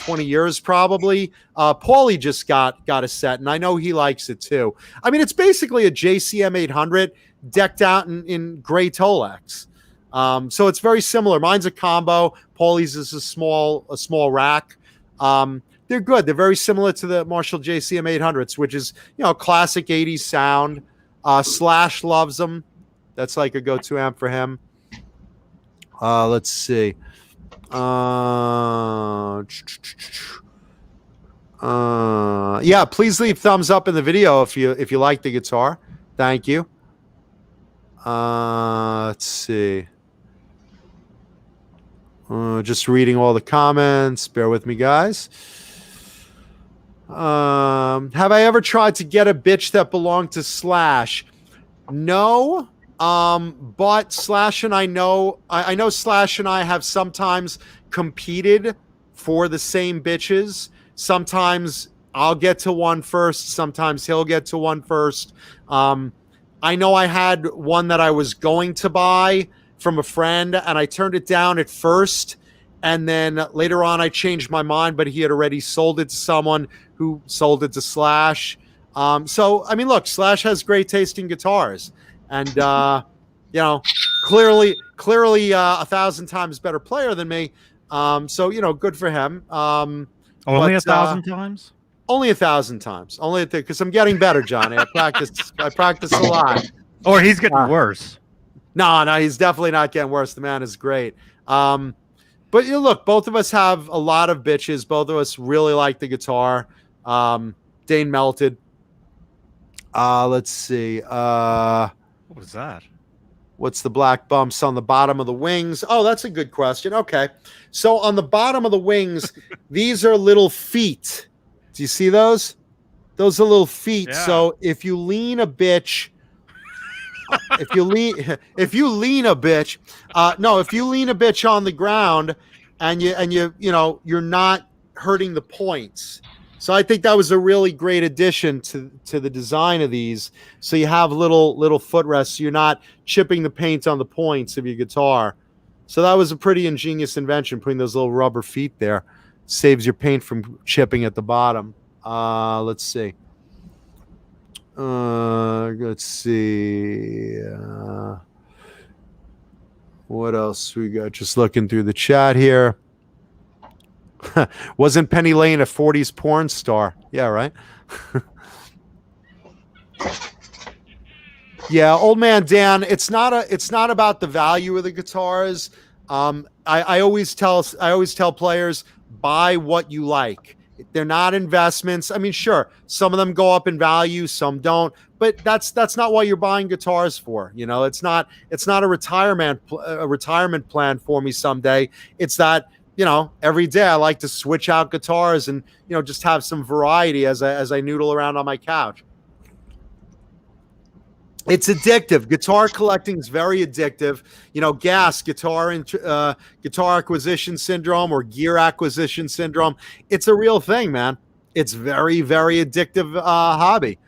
Speaker 2: 20 years probably. Paulie just got a set, and I know he likes it too. I mean, it's basically a JCM 800 decked out in gray Tolex. So it's very similar. Mine's a combo. Paulie's is a small rack. They're good. They're very similar to the Marshall JCM 800s, which is, classic 80s sound. Slash loves them. That's like a go-to amp for him. Let's see. Yeah, please leave thumbs up in the video if you like the guitar. Thank you. Let's see. Just reading all the comments. Bear with me, guys. Have I ever tried to get a bitch that belonged to Slash? No. But Slash and I know Slash and I have sometimes competed for the same bitches. Sometimes I'll get to one first. Sometimes he'll get to one first. I know I had one that I was going to buy from a friend and I turned it down at first. And then later on I changed my mind, but he had already sold it to someone who sold it to Slash. So, I mean, look, Slash has great taste in guitars. And, clearly 1,000 times better player than me. So, good for him.
Speaker 1: Only 1,000 times?
Speaker 2: Only 1,000 times. Only because I'm getting better, Johnny. I practice a lot.
Speaker 1: Or he's getting worse.
Speaker 2: No, he's definitely not getting worse. The man is great. But look, both of us have a lot of bitches. Both of us really like the guitar. Dane Melted. Let's see.
Speaker 1: What was that?
Speaker 2: What's the black bumps on the bottom of the wings? Oh, that's a good question. Okay. So on the bottom of the wings, these are little feet. Do you see those? Those are little feet. Yeah. So if you lean a bitch, if you lean a bitch on the ground and you're not hurting the points. So I think that was a really great addition to the design of these. So you have little footrests. So you're not chipping the paint on the points of your guitar. So that was a pretty ingenious invention, putting those little rubber feet there. Saves your paint from chipping at the bottom. Let's see. Let's see. What else we got? Just looking through the chat here. Wasn't Penny Lane a 40s porn star? Yeah, right. Yeah, old man Dan. It's not about the value of the guitars. I always tell players, buy what you like. They're not investments. I mean, sure, some of them go up in value, some don't, but that's not what you're buying guitars for. You know, it's not a retirement plan for me someday. It's that, you know, every day I like to switch out guitars and, you know, just have some variety as I noodle around on my couch. It's addictive. Guitar collecting is very addictive. You know, guitar acquisition syndrome or gear acquisition syndrome. It's a real thing, man. It's very, very addictive hobby.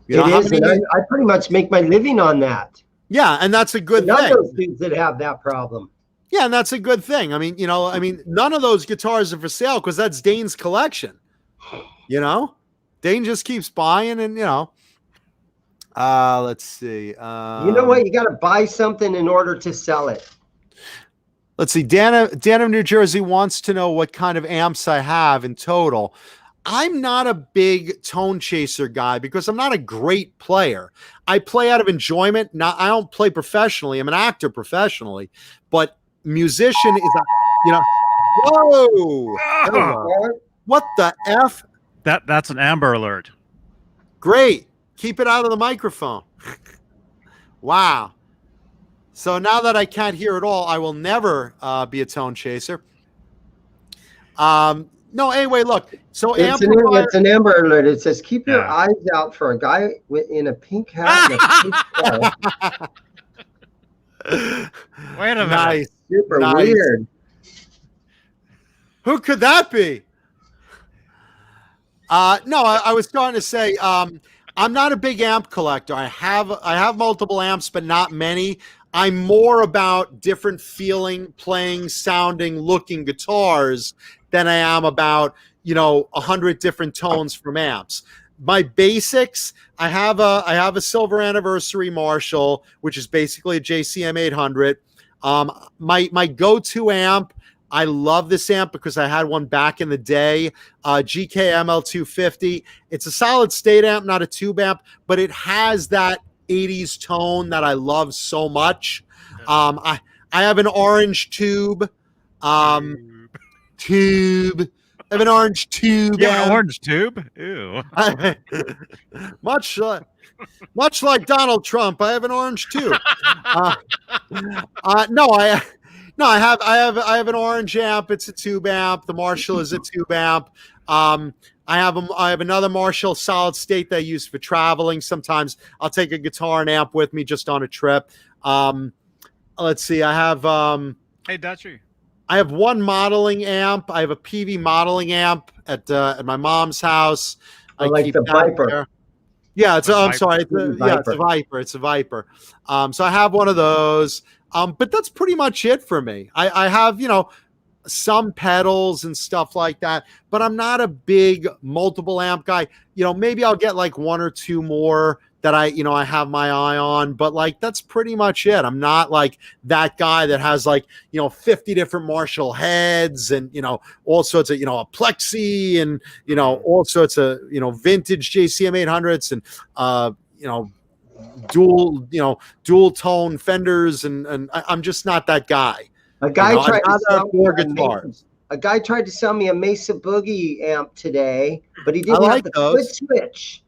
Speaker 7: It is, and I pretty much make my living on that.
Speaker 2: Yeah, and that's a good thing.
Speaker 7: None of those things that have that problem.
Speaker 2: Yeah, and that's a good thing. I mean, you know, none of those guitars are for sale because that's Dane's collection. You know, Dane just keeps buying, and you know. Let's see.
Speaker 7: You know what? You got to buy something in order to sell it.
Speaker 2: Let's see. Dan of New Jersey wants to know what kind of amps I have in total. I'm not a big tone chaser guy because I'm not a great player. I play out of enjoyment. I don't play professionally. I'm an actor professionally, but musician is a, you know. Whoa! What the F?
Speaker 1: That's an Amber Alert.
Speaker 2: Great. Keep it out of the microphone. Wow. So now that I can't hear at all, I will never be a tone chaser. No, anyway, look. So
Speaker 7: it's an Amber Alert. It says, keep your eyes out for a guy in a pink hat and a pink scarf.
Speaker 1: Wait a minute.
Speaker 2: Nice.
Speaker 7: Super weird.
Speaker 2: Who could that be? No, I was starting to say, I'm not a big amp collector. I have multiple amps, but not many. I'm more about different feeling, playing, sounding, looking guitars than I am about, you know, 100 different tones from amps. My basics, I have a Silver Anniversary Marshall, which is basically a JCM 800. My go-to amp, I love this amp because I had one back in the day, GKML 250. It's a solid state amp, not a tube amp, but it has that 80s tone that I love so much. I have an orange tube. I have an orange tube.
Speaker 1: Yeah, an orange tube? Ew.
Speaker 2: Much like Donald Trump, I have an orange tube. No, I have an orange amp. It's a tube amp. The Marshall is a tube amp. I have another Marshall solid state that I use for traveling. Sometimes I'll take a guitar and amp with me just on a trip. Let's see. I have
Speaker 1: Hey, Dutchie.
Speaker 2: I have one modeling amp. I have a PV modeling amp at my mom's house.
Speaker 7: I like the Viper.
Speaker 2: There. Yeah, it's I'm sorry. It's a Viper. It's a Viper. So I have one of those. But that's pretty much it for me. I have, you know, some pedals and stuff like that, but I'm not a big multiple amp guy. You know, maybe I'll get like one or two more that I have my eye on, but like, that's pretty much it. I'm not like that guy that has like, 50 different Marshall heads and, all sorts of, a plexi and, all sorts of, vintage JCM 800s and, dual tone Fenders. And I'm just not that guy.
Speaker 7: A guy tried to sell me a Mesa Boogie amp today, but he didn't have the foot switch.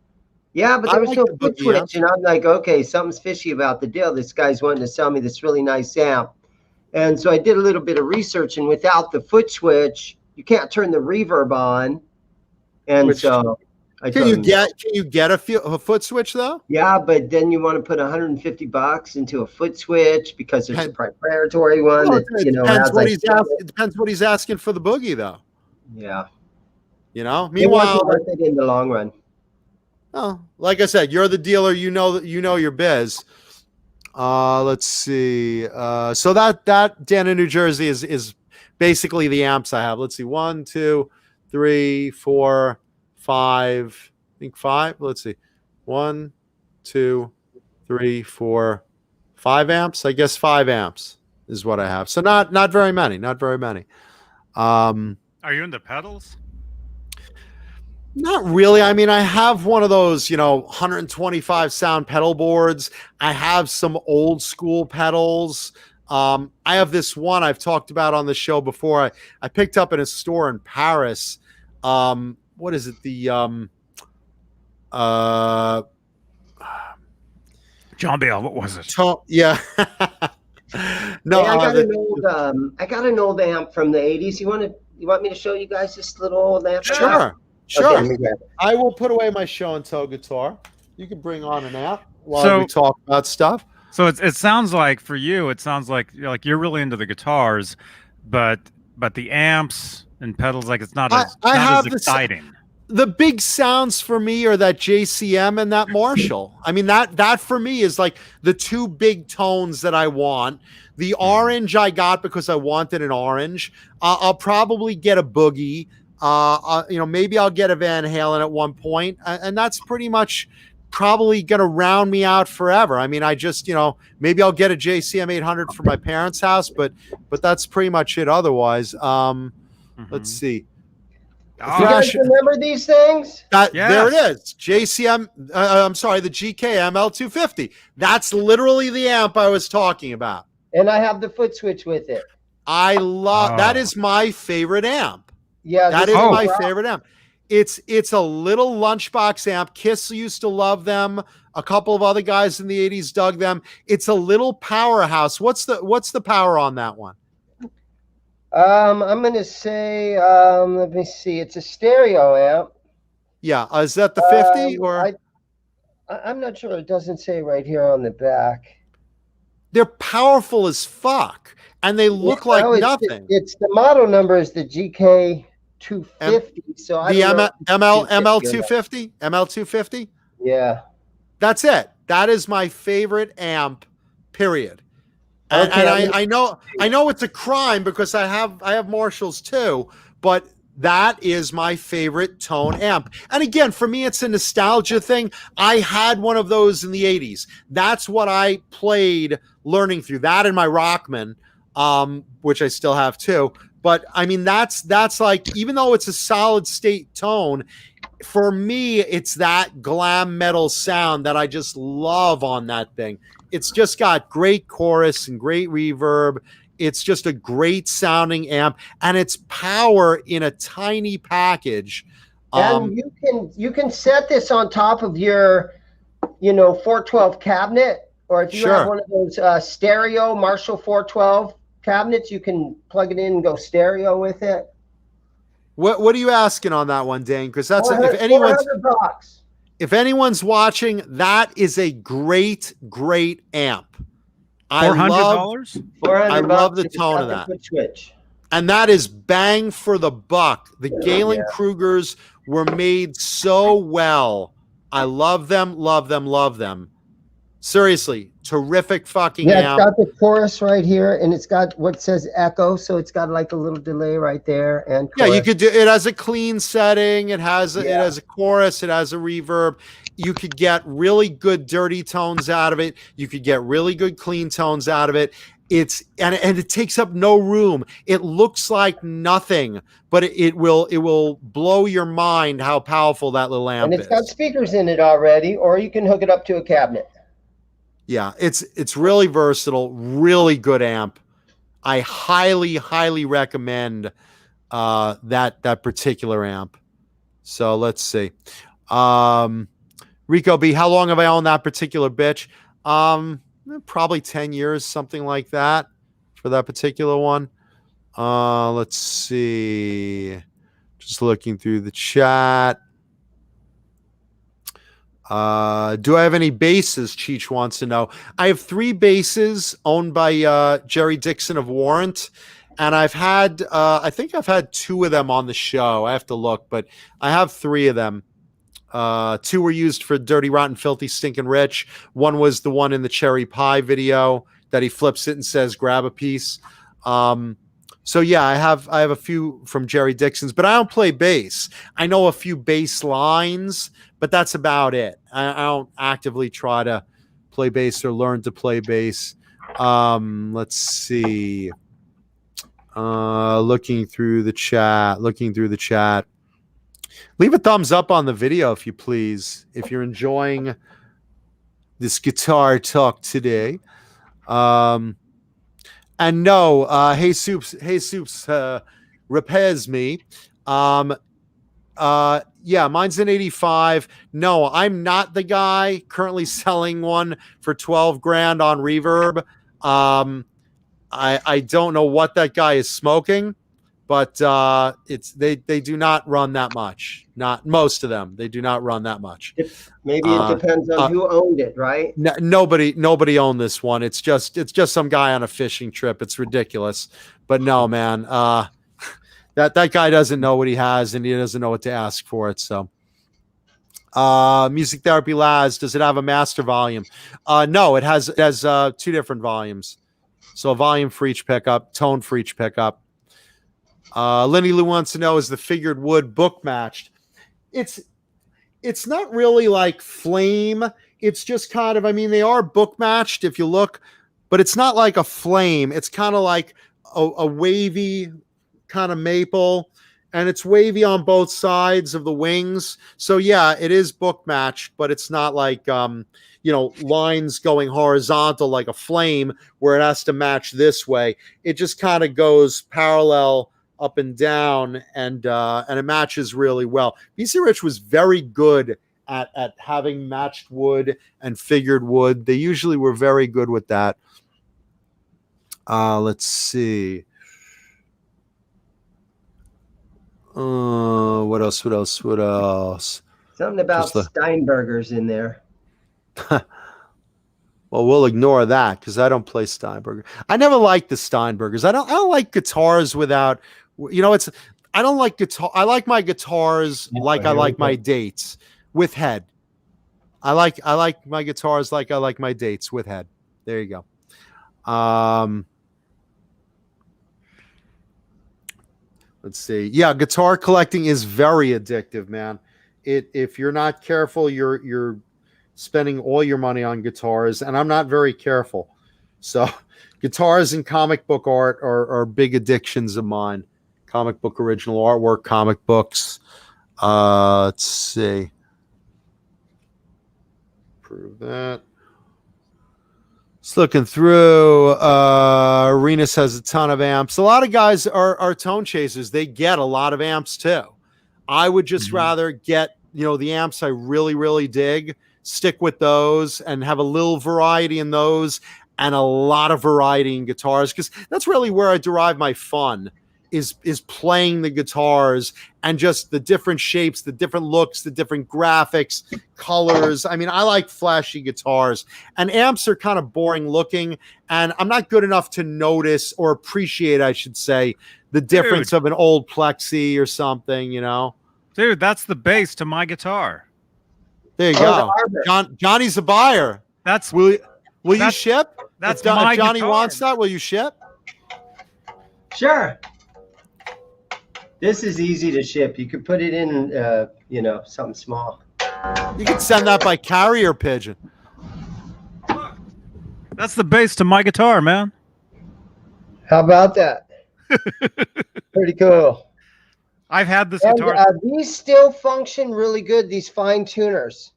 Speaker 7: Yeah, but there was no foot switch, and I'm like, okay, something's fishy about the deal. This guy's wanting to sell me this really nice amp, and so I did a little bit of research, and without the foot switch, you can't turn the reverb on, and can you get a foot switch though? Yeah, but then you want to put $150 into a foot switch because there's a proprietary one.
Speaker 2: It depends what he's asking for the Boogie though.
Speaker 7: Yeah.
Speaker 2: You know.
Speaker 7: It
Speaker 2: Meanwhile,
Speaker 7: wasn't worth it in the long run.
Speaker 2: oh, like I said, you're the dealer. You know your biz. Let's see. So that Dan in New Jersey is basically the amps I have. Let's see. 1, 2, 3, 4, 5. I think 5. Let's see. 1, 2, 3, 4, 5 amps. I guess 5 amps is what I have. So not very many. Not very many.
Speaker 1: Are you into pedals?
Speaker 2: Not really. I mean, I have one of those, 125 sound pedal boards. I have some old school pedals. I have this one I've talked about on the show before. I picked up in a store in Paris. What is it? The
Speaker 1: John Bale, what was it?
Speaker 2: yeah. No,
Speaker 7: Hey, I got an old amp from the 80s. You want me to show you guys this little old amp?
Speaker 2: Sure.
Speaker 7: Okay, let me grab it.
Speaker 2: I will put away my show and tell guitar. You can bring on an amp while we talk about stuff.
Speaker 1: So it sounds like for you, it sounds like you're really into the guitars, but the amps and pedals, like it's not as exciting.
Speaker 2: The big sounds for me are that JCM and that Marshall. I mean, that for me is like the two big tones that I want. The orange I got because I wanted an orange. I'll probably get a Boogie. Maybe I'll get a Van Halen at one point, and that's pretty much probably going to round me out forever. I mean, I just, maybe I'll get a JCM 800 for my parents' house, but that's pretty much it. Otherwise, let's see.
Speaker 7: You guys remember these things?
Speaker 2: There it is. JCM. I'm sorry, the GK ML250. That's literally the amp I was talking about.
Speaker 7: And I have the foot switch with it.
Speaker 2: I love that. Is my favorite amp.
Speaker 7: Yeah,
Speaker 2: that is my favorite amp. It's a little lunchbox amp. Kiss used to love them. A couple of other guys in the 80s dug them. It's a little powerhouse. What's the power on that one?
Speaker 7: I'm gonna say, let me see. It's a stereo amp.
Speaker 2: Yeah, is that the 50 or?
Speaker 7: I'm not sure. It doesn't say right here on the back.
Speaker 2: They're powerful as fuck, and they look like nothing.
Speaker 7: It's the model number is the GK 250. So
Speaker 2: the ML 250, ML 250.
Speaker 7: Yeah,
Speaker 2: that's it. That is my favorite amp. Period. And,
Speaker 7: okay,
Speaker 2: I know it's a crime because I have Marshalls too, but that is my favorite tone amp. And again, for me, it's a nostalgia thing. I had one of those in the 80s. That's what I played learning through that and my Rockman, which I still have too. But I mean, that's like, even though it's a solid state tone, for me, it's that glam metal sound that I just love on that thing. It's just got great chorus and great reverb. It's just a great sounding amp, and it's power in a tiny package.
Speaker 7: And you can set this on top of your, 412 cabinet, or if you have one of those stereo Marshall 412 cabinets, you can plug it in and go stereo with it.
Speaker 2: What are you asking on that one, Dane? Because that's if anyone's watching, that is a great amp.
Speaker 1: $400.
Speaker 2: I love the tone of that.
Speaker 7: Switch.
Speaker 2: And that is bang for the buck. The Galen Krugers were made so well. I love them, love them, love them. Seriously, terrific fucking amp.
Speaker 7: It's got the chorus right here, and it's got what says echo, so it's got like a little delay right there. And chorus.
Speaker 2: Yeah, you could do it has a clean setting. It has it has a chorus. It has a reverb. You could get really good dirty tones out of it. You could get really good clean tones out of it. And it takes up no room. It looks like nothing, but it will blow your mind how powerful that little amp is.
Speaker 7: And it's got speakers in it already, or you can hook it up to a cabinet.
Speaker 2: Yeah, it's really versatile, really good amp. I highly recommend that particular amp. So let's see. Rico B, how long have I owned that particular bitch? Probably 10 years, something like that for that particular one. Let's see. Just looking through the chat. Do I have any bases? Cheech wants to know. I have 3 bases owned by Jerry Dixon of Warrant, and I've had I think I've had 2 of them on the show. I have to look, but I have 3 of them. 2 were used for Dirty Rotten Filthy Stinking Rich. One was the one in the cherry pie video that he flips it and says grab a piece. So yeah, I have a few from Jerry Dixon's, but I don't play bass. I know a few bass lines, but that's about it. I don't actively try to play bass or learn to play bass. Let's see. Looking through the chat. Leave a thumbs up on the video if you please, if you're enjoying this guitar talk today. And no, Hey Soups repairs me. Yeah, mine's an 85. No, I'm not the guy currently selling one for 12 grand on Reverb. I don't know what that guy is smoking, but they do not run that much. Not most of them. They do not run that much.
Speaker 7: Maybe it depends on who owned it, right?
Speaker 2: Nobody owned this one. It's just some guy on a fishing trip. It's ridiculous. But no, man, that guy doesn't know what he has, and he doesn't know what to ask for it. So, Music Therapy Laz, does it have a master volume? No, it has 2 different volumes. So a volume for each pickup, tone for each pickup. Lenny Lou wants to know, is the figured wood book matched? It's not really like flame. It's just kind of, I mean, they are book matched if you look, but it's not like a flame. It's kind of like a wavy kind of maple, and it's wavy on both sides of the wings. So yeah, it is book matched, but it's not like, lines going horizontal like a flame where it has to match this way. It just kind of goes parallel up and down, and it matches really well. BC Rich was very good at having matched wood and figured wood. They usually were very good with that. Let's see. What else?
Speaker 7: Something about Steinbergers in there.
Speaker 2: Well, we'll ignore that because I don't play Steinberger. I never liked the Steinbergers. I don't like guitars without, I don't like guitar. I like my guitars like I like my dates with head. I like my guitars like I like my dates with head. There you go. Let's see. Yeah, guitar collecting is very addictive, man. If you're not careful, you're spending all your money on guitars, and I'm not very careful. So guitars and comic book art are big addictions of mine. Comic book original artwork, comic books. Let's see. Prove that. Just looking through. Arenas has a ton of amps. A lot of guys are tone chasers. They get a lot of amps too. I would just rather get, the amps I really, really dig, stick with those and have a little variety in those and a lot of variety in guitars, because that's really where I derive my fun, is playing the guitars and just the different shapes, the different looks, the different graphics, colors. I mean, I like flashy guitars, and amps are kind of boring looking, and I'm not good enough to notice or appreciate, I should say, the difference of an old Plexi or something,
Speaker 1: Dude, that's the bass to my guitar.
Speaker 2: There you go. Johnny's a buyer. Will you ship?
Speaker 1: That's
Speaker 2: if
Speaker 1: my
Speaker 2: Johnny
Speaker 1: guitar.
Speaker 2: wants that, will you ship?
Speaker 7: Sure. This is easy to ship. You could put it in, something small.
Speaker 2: You can send that by carrier pigeon.
Speaker 1: That's the bass to my guitar, man.
Speaker 7: How about that? Pretty cool.
Speaker 1: I've had this
Speaker 7: And,
Speaker 1: guitar.
Speaker 7: these still function really good, these fine tuners,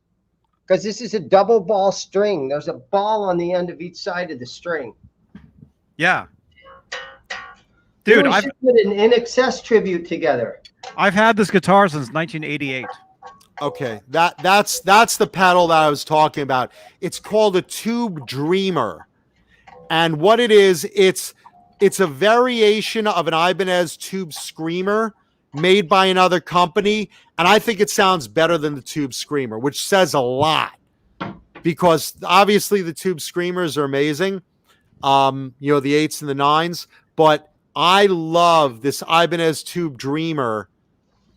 Speaker 7: because this is a double ball string. There's a ball on the end of each side of the string.
Speaker 1: Yeah. Dude,
Speaker 7: we should put an In Excess tribute together.
Speaker 1: I've had this guitar since 1988.
Speaker 2: Okay, that's the pedal that I was talking about. It's called a Tube Dreamer, and what it is, it's a variation of an Ibanez Tube Screamer made by another company, and I think it sounds better than the Tube Screamer, which says a lot, because obviously the Tube Screamers are amazing, the 8s and the 9s, but I love this Ibanez Tube Dreamer.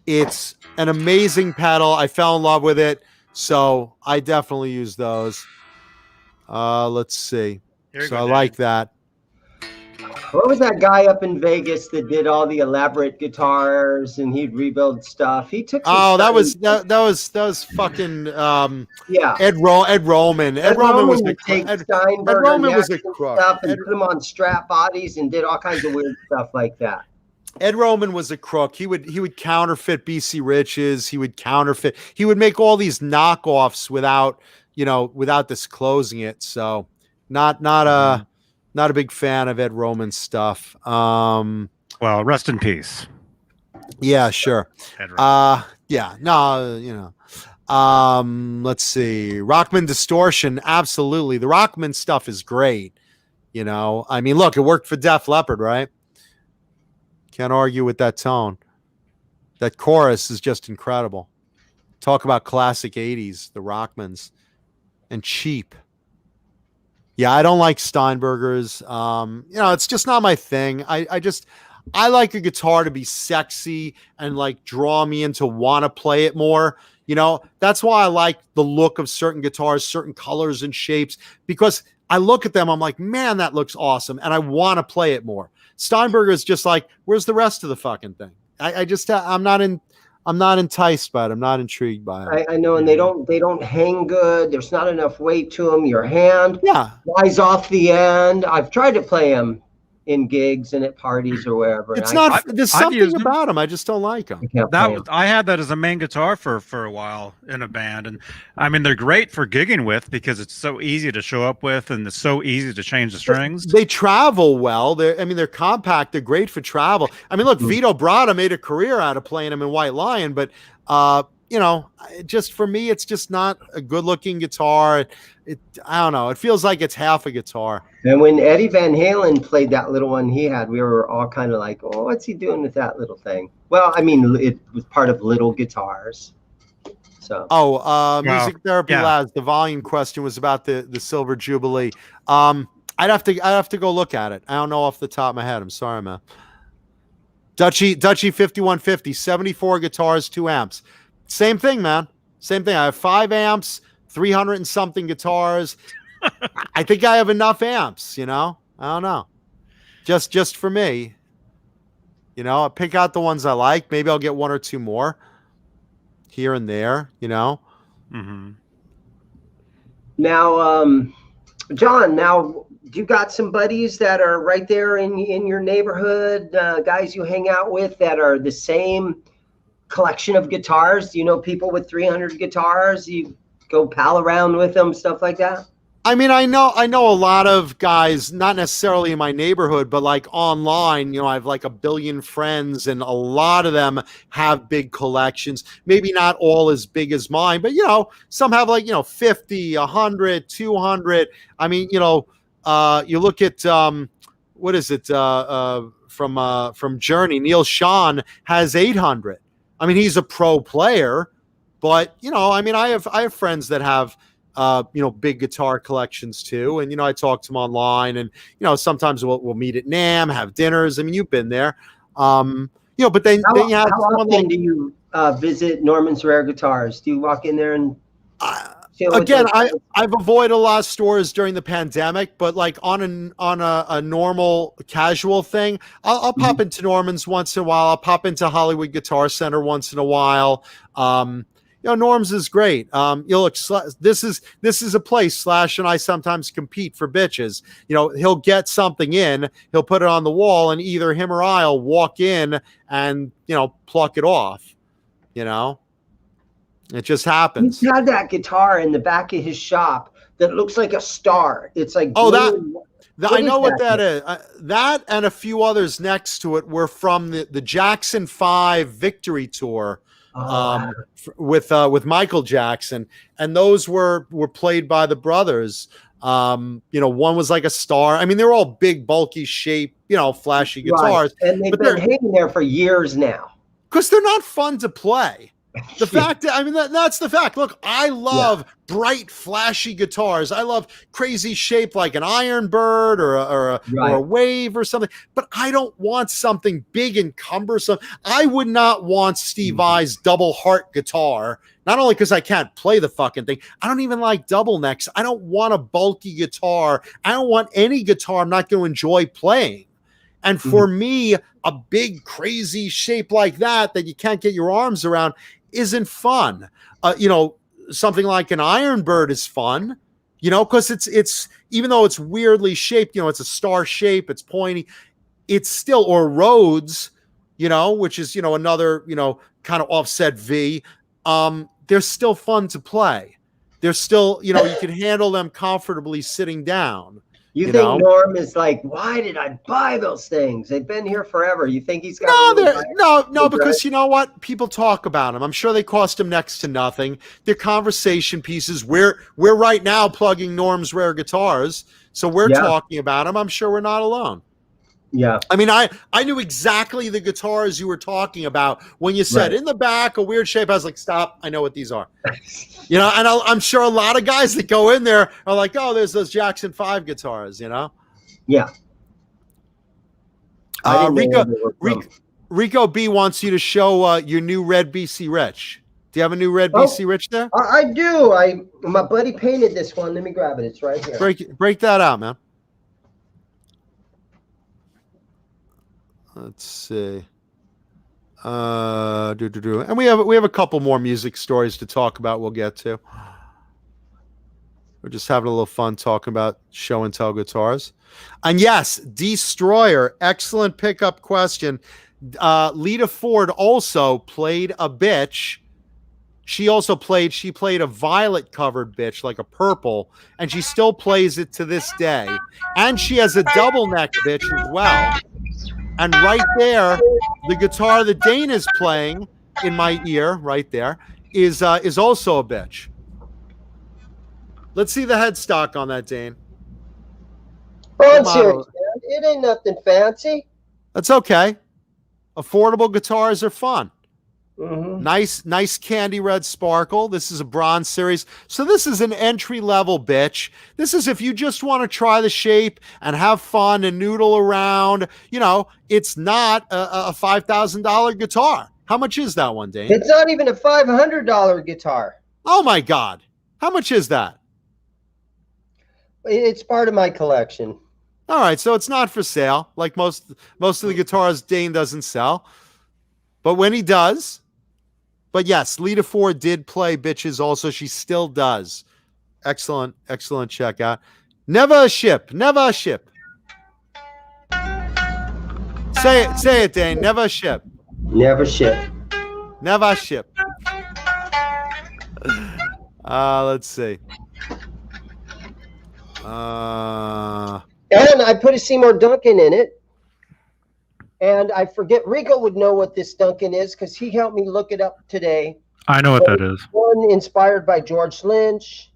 Speaker 2: It's an amazing pedal. I fell in love with it, so I definitely use those. Let's see. So I like that.
Speaker 7: What was that guy up in Vegas that did all the elaborate guitars and he'd rebuild stuff? He took.
Speaker 2: That was fucking
Speaker 7: yeah.
Speaker 2: Ed Roman. Ed Roman was a crook.
Speaker 7: Stuff and put them on strap bodies and did all kinds of weird stuff like that.
Speaker 2: Ed Roman was a crook. He would counterfeit BC Riches. He would make all these knockoffs without disclosing it. So not a big fan of Ed Roman's stuff.
Speaker 1: Well, rest in peace.
Speaker 2: Yeah, sure. Yeah, no, let's see. Rockman Distortion, absolutely. The Rockman stuff is great. I mean, look, it worked for Def Leppard, right? Can't argue with that tone. That chorus is just incredible. Talk about classic 80s, the Rockmans, and cheap. Yeah, I don't like Steinbergers. It's just not my thing. I like a guitar to be sexy and like draw me into want to play it more. That's why I like the look of certain guitars, certain colors and shapes, because I look at them, I'm like, man, that looks awesome, and I want to play it more. Steinberger is just like, where's the rest of the fucking thing? I'm not enticed by it. I'm not intrigued by it.
Speaker 7: I know, and they don't hang good. There's not enough weight to them. Your hand flies off the end. I've tried to play them in gigs and at parties or wherever.
Speaker 2: There's something about them. I just don't like them.
Speaker 1: I had that as a main guitar for a while in a band, and I mean they're great for gigging with because it's so easy to show up with and it's so easy to change the strings.
Speaker 2: They travel well. They're compact. They're great for travel. I mean, look, Vito Bratta made a career out of playing them in White Lion, but just for me, it's just not a good-looking guitar. I don't know. It feels like it's half a guitar.
Speaker 7: And when Eddie Van Halen played that little one he had, we were all kind of like, oh, what's he doing with that little thing? Well, I mean, it was part of Little Guitars. So.
Speaker 2: Music Therapy Labs. The volume question was about the Silver Jubilee. I'd have to go look at it. I don't know off the top of my head. I'm sorry, man. Dutchy 5150, 74 guitars, 2 amps. Same thing, man. Same thing. I have 5 amps, 300 and something guitars. I think I have enough amps, I don't know. Just for me, I'll pick out the ones I like. Maybe I'll get 1 or 2 more here and there,
Speaker 1: Mm-hmm.
Speaker 7: Now, John, you've got some buddies that are right there in your neighborhood, guys you hang out with that are the same collection of guitars. People with 300 guitars, you go pal around with them, stuff like that.
Speaker 2: I mean, I know a lot of guys, not necessarily in my neighborhood, but like online, I have like a billion friends and a lot of them have big collections, maybe not all as big as mine, but some have like, 50, 100, 200. I mean, you look at, what is it? From Journey, Neil Sean has 800. I mean, he's a pro player, but I mean, I have friends that have big guitar collections too, and I talk to them online, and sometimes we'll meet at NAMM, have dinners. I mean, you've been there, but then you have.
Speaker 7: How often do you visit Norman's Rare Guitars? Do you walk in there and?
Speaker 2: Again, I've avoided a lot of stores during the pandemic, but like on a normal casual thing, I'll pop into Norman's once in a while. I'll pop into Hollywood Guitar Center once in a while. Norm's is great. This is a place Slash and I sometimes compete for bitches. He'll get something in, he'll put it on the wall, and either him or I'll walk in and pluck it off. It just happens.
Speaker 7: He's had that guitar in the back of his shop that looks like a star. It's like
Speaker 2: I know what that is. That and a few others next to it were from the Jackson 5 Victory Tour with Michael Jackson, and those were played by the brothers. One was like a star. I mean, they're all big, bulky shape, flashy guitars,
Speaker 7: right. And they've been hanging there for years now
Speaker 2: because they're not fun to play. The fact that, I mean, that's the fact. Look, I love bright, flashy guitars. I love crazy shape like an Iron Bird or a Wave or something. But I don't want something big and cumbersome. I would not want Steve Vai's double heart guitar. Not only because I can't play the fucking thing, I don't even like double necks. I don't want a bulky guitar. I don't want any guitar I'm not going to enjoy playing. And for me, a big, crazy shape like that you can't get your arms around isn't fun. Something like an Iron Bird is fun, because it's even though it's weirdly shaped, it's a star shape, it's pointy, it's still, or Rhodes, which is, another, kind of offset V. They're still fun to play. They're still, you can handle them comfortably sitting down.
Speaker 7: You think Norm is like, why did I buy those things? They've been here forever. You think he's got
Speaker 2: no, because you know what? People talk about them. I'm sure they cost him next to nothing. They're conversation pieces. We're right now plugging Norm's rare guitars, so we're talking about them. I'm sure we're not alone.
Speaker 7: Yeah.
Speaker 2: I mean, I knew exactly the guitars you were talking about when you said in the back, a weird shape. I was like, stop. I know what these are. And I'm sure a lot of guys that go in there are like, oh, there's those Jackson 5 guitars,
Speaker 7: Yeah.
Speaker 2: Rico B wants you to show your new red BC Rich. Do you have a new red BC Rich there?
Speaker 7: I do. My buddy painted this one. Let me grab it. It's right here.
Speaker 2: Break that out, man. Let's see. And we have a couple more music stories to talk about. We'll get to. We're just having a little fun talking about show and tell guitars. And yes, Destroyer, excellent pickup question. Lita Ford also played a bitch. She played a violet covered bitch, like a purple, and she still plays it to this day. And she has a double neck bitch as well. And right there, the guitar that Dane is playing in my ear, right there, is also a bitch. Let's see the headstock on that, Dane.
Speaker 7: I'm serious, man. It ain't nothing fancy.
Speaker 2: That's okay. Affordable guitars are fun.
Speaker 7: Mm-hmm.
Speaker 2: Nice candy red sparkle. This is a bronze series. So this is an entry level bitch. This is if you just want to try the shape and have fun and noodle around. It's not a $5,000 guitar. How much is that one, Dane?
Speaker 7: It's not even a $500 guitar.
Speaker 2: Oh my God. How much is that?
Speaker 7: It's part of my collection.
Speaker 2: All right. So it's not for sale. Like most of the guitars Dane doesn't sell. But when he does, but yes, Lita Ford did play bitches also. She still does. Excellent checkout. Never a ship. Say it, Dane. Never a ship.
Speaker 7: Never ship.
Speaker 2: Let's see.
Speaker 7: And I put a Seymour Duncan in it. And I forget, Rico would know what this Duncan is because he helped me look it up today.
Speaker 1: I know what that is.
Speaker 7: One inspired by George Lynch.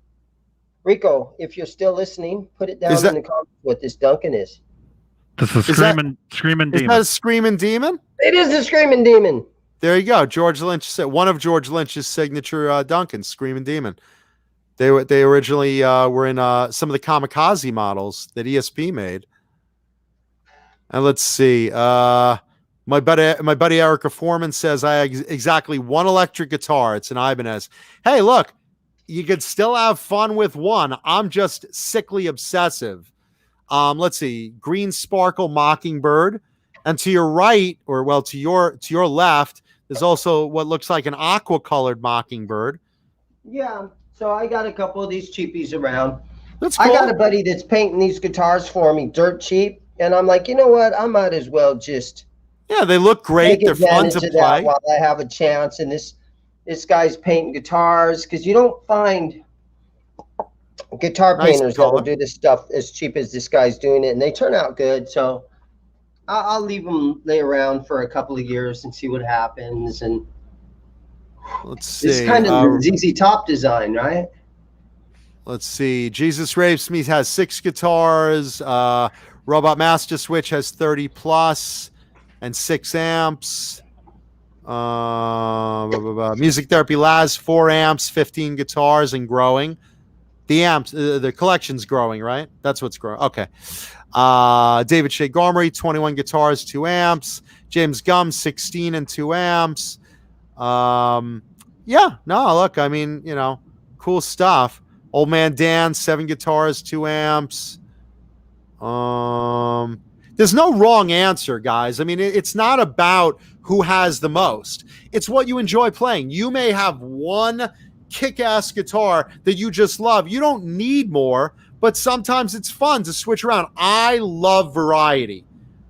Speaker 7: Rico, if you're still listening, put it down in the comments what this Duncan is.
Speaker 1: This is Screaming Demon.
Speaker 2: Is that a Screaming Demon?
Speaker 7: It is a Screaming Demon.
Speaker 2: There you go. George Lynch said one of George Lynch's signature Duncans, Screaming Demon. They originally were in some of the Kamikaze models that ESP made. And let's see. My buddy Erica Foreman says I have exactly one electric guitar. It's an Ibanez. Hey, look, you could still have fun with one. I'm just sickly obsessive. Let's see. Green Sparkle Mockingbird, and to your right, to your left, there's also what looks like an aqua colored Mockingbird.
Speaker 7: Yeah. So I got a couple of these cheapies around.
Speaker 2: That's cool.
Speaker 7: I got a buddy that's painting these guitars for me, dirt cheap. And I'm like, you know what? I might as well just
Speaker 2: they look great. They're fun to play
Speaker 7: while I have a chance. And this guy's painting guitars because you don't find guitar painters that will do this stuff as cheap as this guy's doing it, and they turn out good. So I'll leave them lay around for a couple of years and see what happens. And
Speaker 2: let's see.
Speaker 7: It's kind of ZZ Top design, right?
Speaker 2: Let's see. Jesus Rapes Me has 6 guitars. Robot Master Switch has 30 plus and 6 amps. Music Therapy Laz, 4 amps, 15 guitars, and growing. The amps, the collection's growing, right? That's what's growing. Okay. David Shea Gormley, 21 guitars, 2 amps. James Gum, 16 and 2 amps. Yeah, no, look, I mean, you know, cool stuff. Old Man Dan, 7 guitars, 2 amps. There's no wrong answer, guys. I mean, it's not about who has the most. It's what you enjoy playing. You may have one kick-ass guitar that you just love. You don't need more, but sometimes it's fun to switch around. I love variety.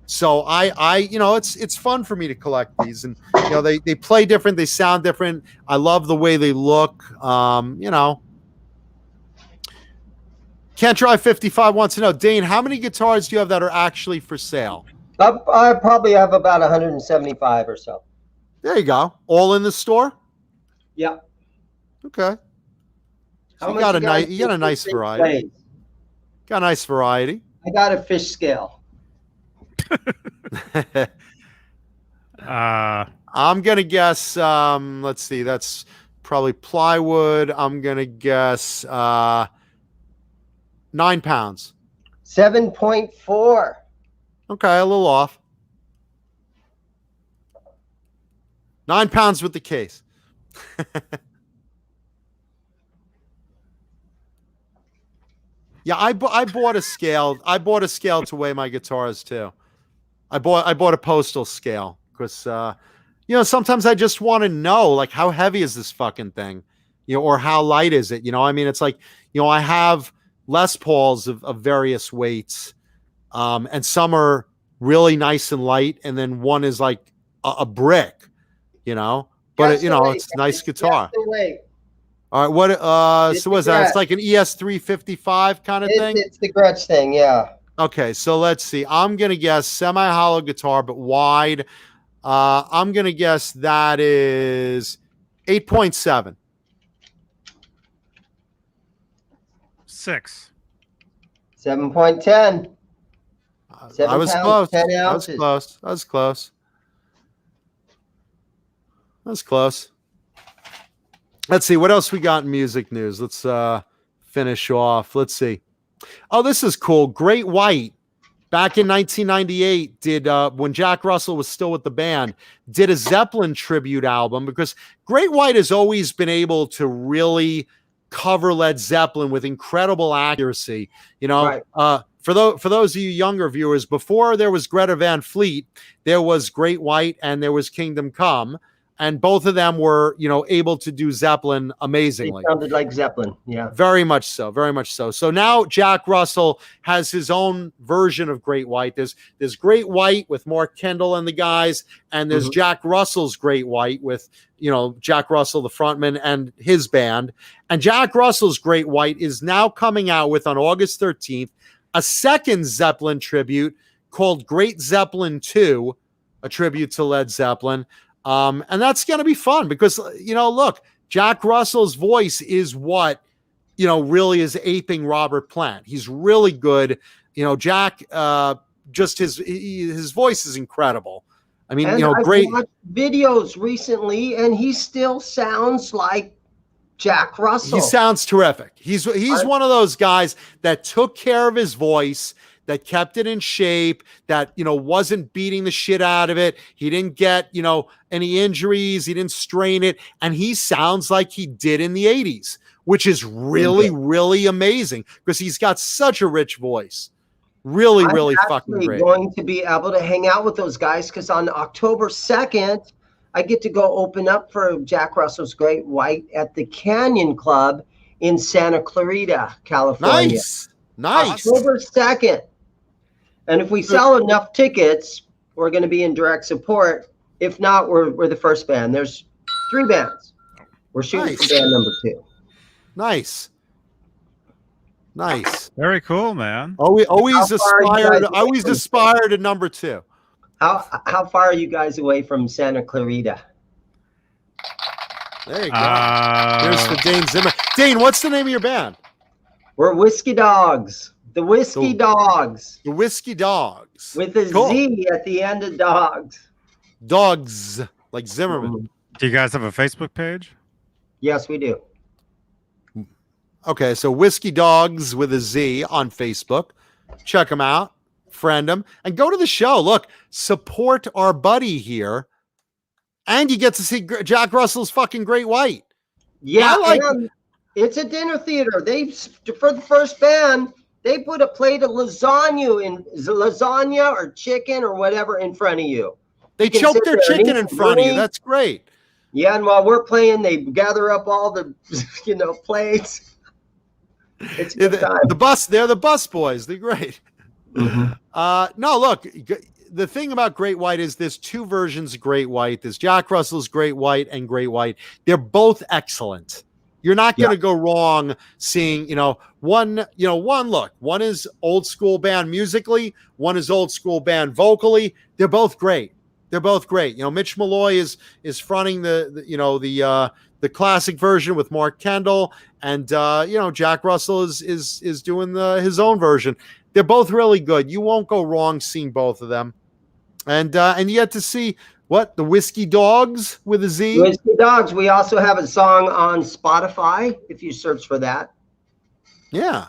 Speaker 2: So I you know, it's fun for me to collect these, and you know, they play different, they sound different. I love the way they look. You know. Can't Drive 55 wants to know, Dane, how many guitars do you have that are actually for sale?
Speaker 7: I probably have about 175 or so.
Speaker 2: There you go. All in the store?
Speaker 7: Yeah.
Speaker 2: Okay. So you got a nice variety. Got a nice variety.
Speaker 7: I got a fish scale.
Speaker 2: I'm gonna guess. Let's see. That's probably plywood. I'm gonna guess 9 pounds.
Speaker 7: 7.4.
Speaker 2: Okay, a little off. 9 pounds with the case. Yeah, I bought a scale. I bought a scale to weigh my guitars too. I bought a postal scale because you know, sometimes I just want to know, like, how heavy is this fucking thing, you know, or how light is it? You know, I mean, it's like, you know, I have Les Pauls of various weights, and some are really nice and light, and then one is like a brick, you know. But you know, it's a nice guitar. All right, what? So what's that? It's like an ES355 kind of thing.
Speaker 7: It's the Gretsch thing, yeah.
Speaker 2: Okay, so let's see. I'm gonna guess semi-hollow guitar, but wide. I'm gonna guess that is 8.7.
Speaker 1: 6.
Speaker 7: 7.10.
Speaker 2: I was close. I was close. I was close. I was close. Let's see what else we got in music news. Let's finish off. Let's see. Oh, this is cool. Great White, back in 1998, did when Jack Russell was still with the band, did a Zeppelin tribute album, because Great White has always been able to really cover Led Zeppelin with incredible accuracy. You know, right. For those of you younger viewers, before there was Greta Van Fleet, there was Great White and there was Kingdom Come. And both of them were, you know, able to do Zeppelin amazingly.
Speaker 7: They sounded like Zeppelin, yeah.
Speaker 2: Very much so, very much so. So now Jack Russell has his own version of Great White. There's Great White with Mark Kendall and the guys, and there's Jack Russell's Great White with, you know, Jack Russell, the frontman, and his band. And Jack Russell's Great White is now coming out with, on August 13th, a second Zeppelin tribute called Great Zeppelin 2, a tribute to Led Zeppelin. And that's going to be fun because, you know, look, Jack Russell's voice is what, you know, really is aping Robert Plant. He's really good. You know, Jack, just his voice is incredible. I mean, and you know, great
Speaker 7: watched videos recently, and he still sounds like Jack Russell.
Speaker 2: He sounds terrific. He's one of those guys that took care of his voice, that kept it in shape, that, you know, wasn't beating the shit out of it. He didn't get, you know, any injuries. He didn't strain it. And he sounds like he did in the 80s, which is really, really amazing because he's got such a rich voice. Really, really fucking great.
Speaker 7: I'm going to be able to hang out with those guys because on October 2nd, I get to go open up for Jack Russell's Great White at the Canyon Club in Santa Clarita, California.
Speaker 2: Nice.
Speaker 7: October 2nd. And if we sell enough tickets, we're going to be in direct support. If not, we're the first band. There's 3 bands. We're shooting for band number 2.
Speaker 2: Nice.
Speaker 1: Very cool, man.
Speaker 2: Always aspire to number 2.
Speaker 7: How far are you guys away from Santa Clarita?
Speaker 2: There you go. There's the Dane Zimmer. Dane, what's the name of your band?
Speaker 7: We're Whiskey Dogs. The Whiskey Dogs.
Speaker 2: The Whiskey Dogs.
Speaker 7: With a Z at the end of dogs.
Speaker 2: Dogs. like Zimmerman.
Speaker 1: Do you guys have a Facebook page?
Speaker 7: Yes, we do.
Speaker 2: Okay, so Whiskey Dogs with a Z on Facebook. Check them out, friend them, and go to the show. Look, support our buddy here, and you get to see Jack Russell's fucking Great White.
Speaker 7: Yeah, and it's a dinner theater. They, for the first band, they put a plate of lasagna or chicken or whatever in front of you.
Speaker 2: They choke their chicken in front of you. That's great.
Speaker 7: Yeah, and while we're playing, they gather up all the, plates. It's a good time.
Speaker 2: They're the bus boys. They're great.
Speaker 7: Mm-hmm.
Speaker 2: No, look, the thing about Great White is there's two versions of Great White. There's Jack Russell's Great White and Great White. They're both excellent. You're not going to go wrong seeing, one is old school band musically, one is old school band vocally. They're both great. Mitch Malloy is fronting the classic version with Mark Kendall, and Jack Russell is doing his own version. They're both really good. You won't go wrong seeing both of them. And you get to see the Whiskey Dogs with a Z.
Speaker 7: Whiskey Dogs. We also have a song on Spotify if you search for that.
Speaker 2: Yeah.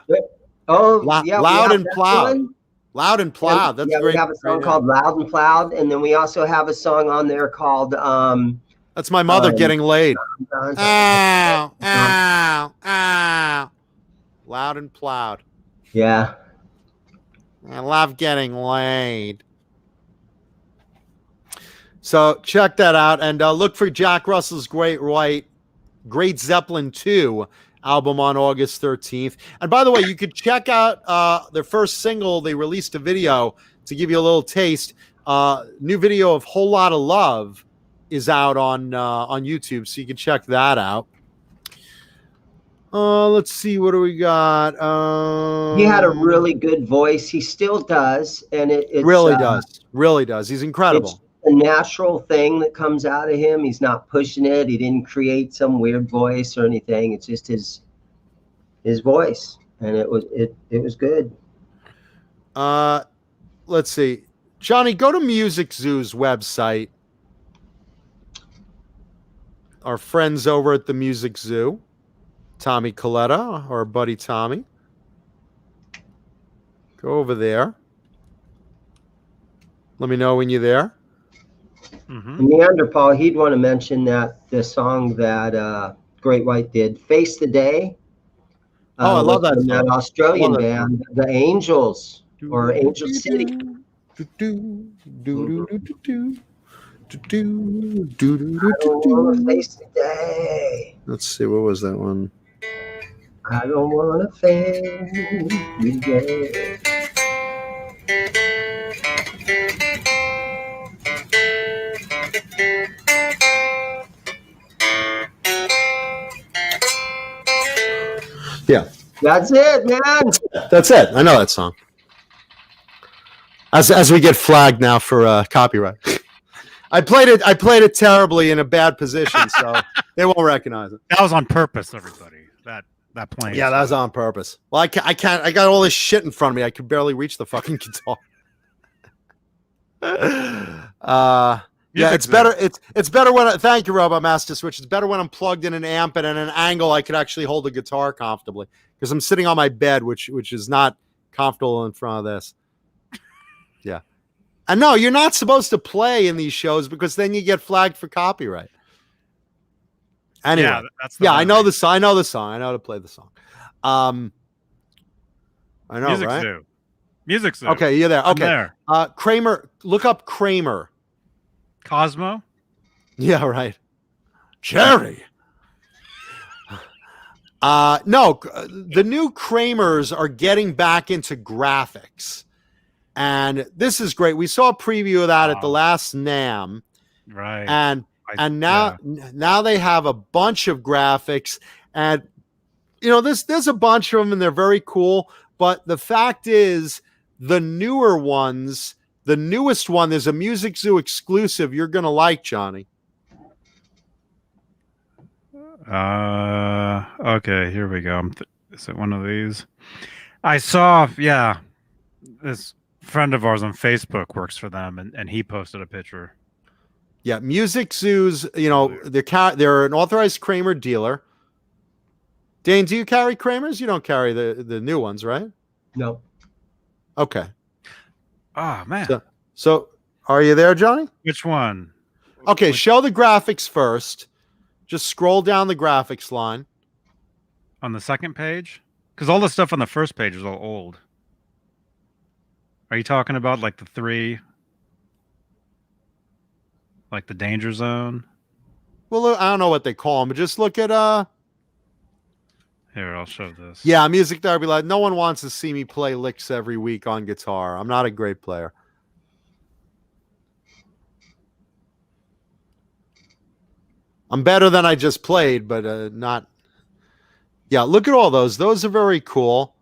Speaker 7: Loud
Speaker 2: and Plowed. Loud and Plowed. That's great.
Speaker 7: We have a song called Loud and Plowed, and then we also have a song on there called
Speaker 2: That's my mother getting laid. Ow, ow, ow. Loud and Plowed.
Speaker 7: Yeah.
Speaker 2: I love getting laid. So check that out, and look for Jack Russell's Great Zeppelin 2 album on August 13th. And by the way, you could check out their first single. They released a video to give you a little taste. New video of Whole Lot of Love is out on YouTube, so you can check that out. Let's see, what do we got?
Speaker 7: He had a really good voice. He still does, and it
Speaker 2: really does. He's incredible.
Speaker 7: It's a natural thing that comes out of him. He's not pushing it. He didn't create some weird voice or anything. It's just his voice, and it was good.
Speaker 2: Let's see, Johnny, go to Music Zoo's website. Our friends over at the Music Zoo, Tommy Coletta, our buddy Tommy. Go over there. Let me know when you're there.
Speaker 7: Neanderthal, he'd want to mention that the song that Great White did, Face the Day.
Speaker 2: I love that song.
Speaker 7: That Australian band, the Angels, or Angel City. I don't want to face the day.
Speaker 2: Let's see, what was that one?
Speaker 7: I don't want to face the day.
Speaker 2: Yeah.
Speaker 7: That's it, man.
Speaker 2: That's it. I know that song. As we get flagged now for copyright. I played it terribly in a bad position, so they won't recognize it.
Speaker 1: That was on purpose, everybody. That playing.
Speaker 2: Yeah, that was on purpose. Well, I can't. I got all this shit in front of me. I could barely reach the fucking guitar. Yeah, it's better. It's better when. Thank you, Robot Master Switch. It's better when I'm plugged in an amp and at an angle I could actually hold the guitar comfortably, because I'm sitting on my bed, which is not comfortable in front of this. Yeah, and no, you're not supposed to play in these shows because then you get flagged for copyright. Anyway, I know the song. I know the song. I know how to play the song. I know,
Speaker 1: Music
Speaker 2: right?
Speaker 1: Zoo. Music Zoo.
Speaker 2: Okay, you're there. Okay,
Speaker 1: there.
Speaker 2: Kramer, look up Kramer.
Speaker 1: Cosmo.
Speaker 2: Yeah, right. Jerry. No, the new Kramers are getting back into graphics, and this is great. We saw a preview of that at the last NAMM,
Speaker 1: right?
Speaker 2: And now they have a bunch of graphics, and there's a bunch of them, and they're very cool. But the fact is, the newer ones. The newest one, there's a Music Zoo exclusive you're going to like, Johnny.
Speaker 1: Okay, here we go. Is it one of these? I saw, this friend of ours on Facebook works for them, and he posted a picture.
Speaker 2: Yeah, Music Zoo's, they're an authorized Kramer dealer. Dane, do you carry Kramers? You don't carry the new ones, right?
Speaker 7: No.
Speaker 2: Okay.
Speaker 1: Oh man.
Speaker 2: So are you there, Johnny?
Speaker 1: Which one?
Speaker 2: Okay, show the graphics first. Just scroll down the graphics line.
Speaker 1: On the second page? Because all the stuff on the first page is all old. Are you talking about like the 3? Like the danger zone?
Speaker 2: Well, I don't know what they call them, but just look at
Speaker 1: Here, I'll show this.
Speaker 2: Yeah, Music Derby Live. No one wants to see me play licks every week on guitar. I'm not a great player. I'm better than I just played, but not. Yeah, look at all those. Those are very cool.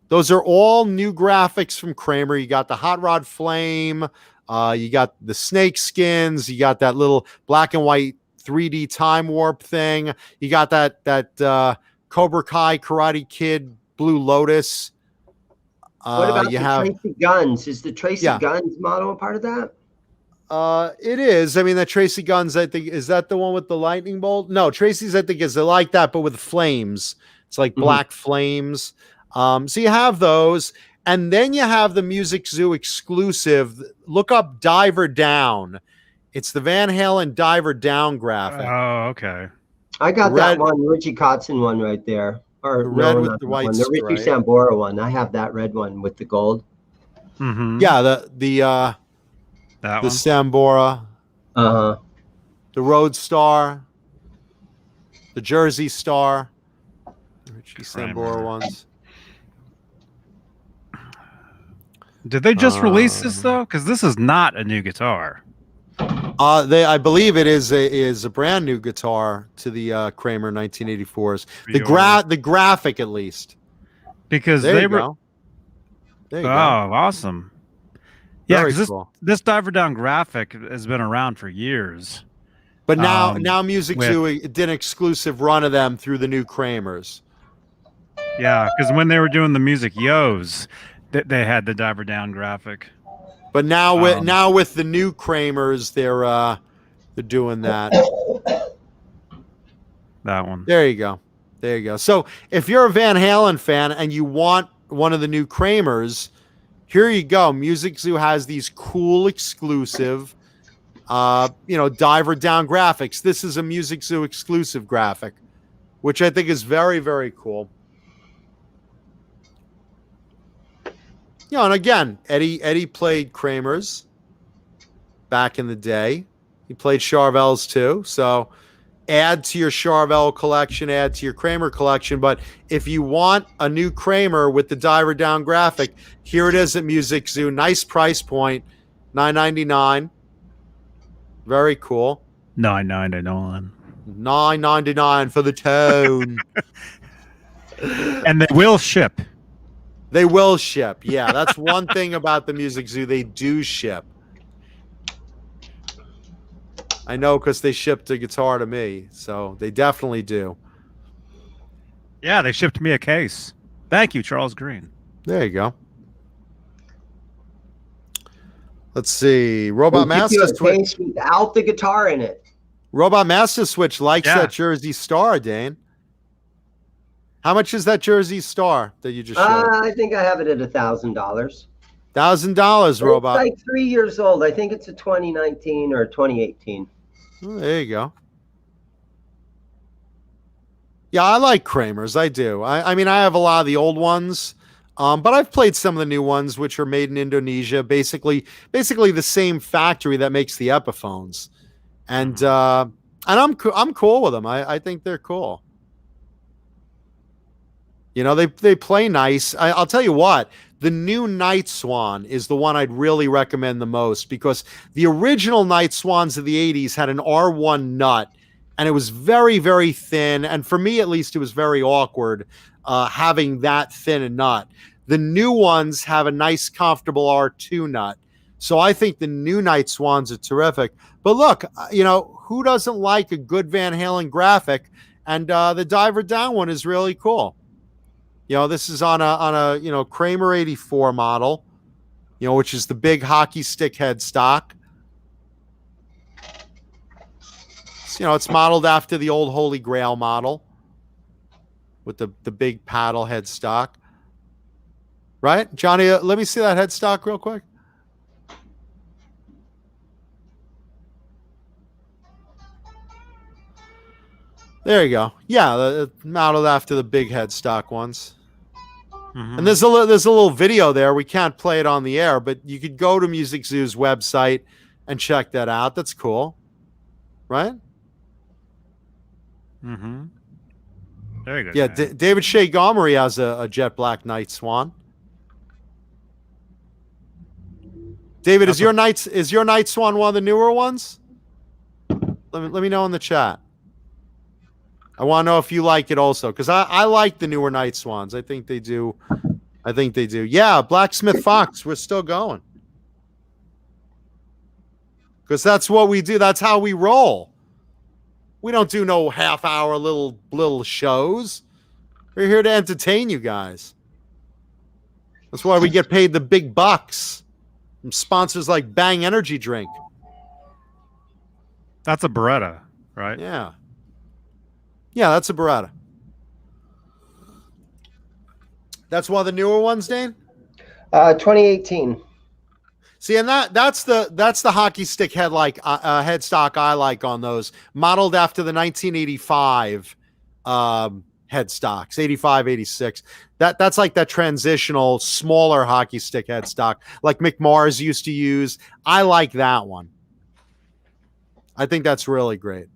Speaker 2: Those are all new graphics from Kramer. You got the Hot Rod Flame. You got the snake skins. You got that little black and white 3D time warp thing. You got that Cobra Kai Karate Kid Blue Lotus.
Speaker 7: What about Tracy Guns? Is the Tracy Guns model a part of that?
Speaker 2: It is. I mean, that Tracy Guns, I think, is that the one with the lightning bolt? No, Tracy's, I think, is like that, but with flames. It's like black flames. So you have those. And then you have the Music Zoo exclusive. Look up Diver Down. It's the Van Halen Diver Down graphic.
Speaker 1: Oh, okay.
Speaker 7: I got that one, Richie Kotzen one right there. Or
Speaker 2: the red with the white
Speaker 7: one, the Richie Sambora one. I have that red one with the gold.
Speaker 1: Mm-hmm.
Speaker 2: Yeah, the Sambora. The Road Star. The Jersey Star. Richie Sambora ones.
Speaker 1: Did they just release this though? Because this is not a new guitar.
Speaker 2: I believe it is a brand new guitar to the Kramer 1984s. The graphic, at least,
Speaker 1: because
Speaker 2: there
Speaker 1: they
Speaker 2: you
Speaker 1: were.
Speaker 2: Go. There you go.
Speaker 1: Awesome! Yeah, because
Speaker 2: cool.
Speaker 1: this Diver Down graphic has been around for years.
Speaker 2: But now Music Zoo did an exclusive run of them through the new Kramers.
Speaker 1: Yeah, because when they were doing the Music Yos, they had the Diver Down graphic.
Speaker 2: But now with the new Kramers, they're doing that.
Speaker 1: That one.
Speaker 2: There you go. There you go. So if you're a Van Halen fan and you want one of the new Kramers, here you go. Music Zoo has these cool exclusive, Diver Down graphics. This is a Music Zoo exclusive graphic, which I think is very, very cool. And again, Eddie played Kramers back in the day. He played Charvels too. So add to your Charvel collection, add to your Kramer collection. But if you want a new Kramer with the Diver Down graphic, here it is at Music Zoo. Nice price point, $9.99. Very cool.
Speaker 1: $9.99.
Speaker 2: $9.99 for the tone.
Speaker 1: And they will ship.
Speaker 2: They will ship. Yeah, that's one thing about the Music Zoo. They do ship. I know because they shipped a guitar to me, so they definitely do.
Speaker 1: Yeah, they shipped me a case. Thank you, Charles Green.
Speaker 2: There you go. Let's see. Robot Master Switch
Speaker 7: without the guitar in it.
Speaker 2: Robot Master Switch likes that Jersey Star, Dane. How much is that Jersey Star that you just showed?
Speaker 7: I think I have it at $1,000.
Speaker 2: $1,000, Robot.
Speaker 7: It's like 3 years old. I think it's a 2019 or 2018.
Speaker 2: Oh, there you go. Yeah, I like Kramers. I do. I mean, I have a lot of the old ones, but I've played some of the new ones, which are made in Indonesia. Basically the same factory that makes the Epiphones, and I'm cool with them. I think they're cool. They play nice. I'll tell you what, the new Night Swan is the one I'd really recommend the most because the original Night Swans of the 80s had an R1 nut and it was very, very thin. And for me, at least, it was very awkward having that thin a nut. The new ones have a nice, comfortable R2 nut. So I think the new Night Swans are terrific. But look, who doesn't like a good Van Halen graphic? And the Diver Down one is really cool. This is on a Kramer 84 model, which is the big hockey stick headstock. It's modeled after the old Holy Grail model with the big paddle headstock. Right? Johnny, let me see that headstock real quick. There you go. Yeah, modeled after the big headstock ones. Mm-hmm. And there's a little video there. We can't play it on the air, but you could go to Music Zoo's website and check that out. That's cool. Right?
Speaker 1: Mm-hmm. Very good.
Speaker 2: Yeah, David Shea Gomery has a jet black Night Swan. David, is your Night Swan one of the newer ones? Let me know in the chat. I want to know if you like it also, because I like the newer Night Swans. I think they do. Yeah, Blacksmith Fox, we're still going. Because that's what we do. That's how we roll. We don't do no half-hour little shows. We're here to entertain you guys. That's why we get paid the big bucks from sponsors like Bang Energy Drink.
Speaker 1: That's a Beretta, right?
Speaker 2: Yeah. Yeah, that's a Beretta. That's one of the newer ones, Dane?
Speaker 7: 2018.
Speaker 2: See, and that's the hockey stick headstock I like on those, modeled after the 1985 headstocks, 85, 86. That's like that transitional smaller hockey stick headstock, like McMars used to use. I like that one. I think that's really great.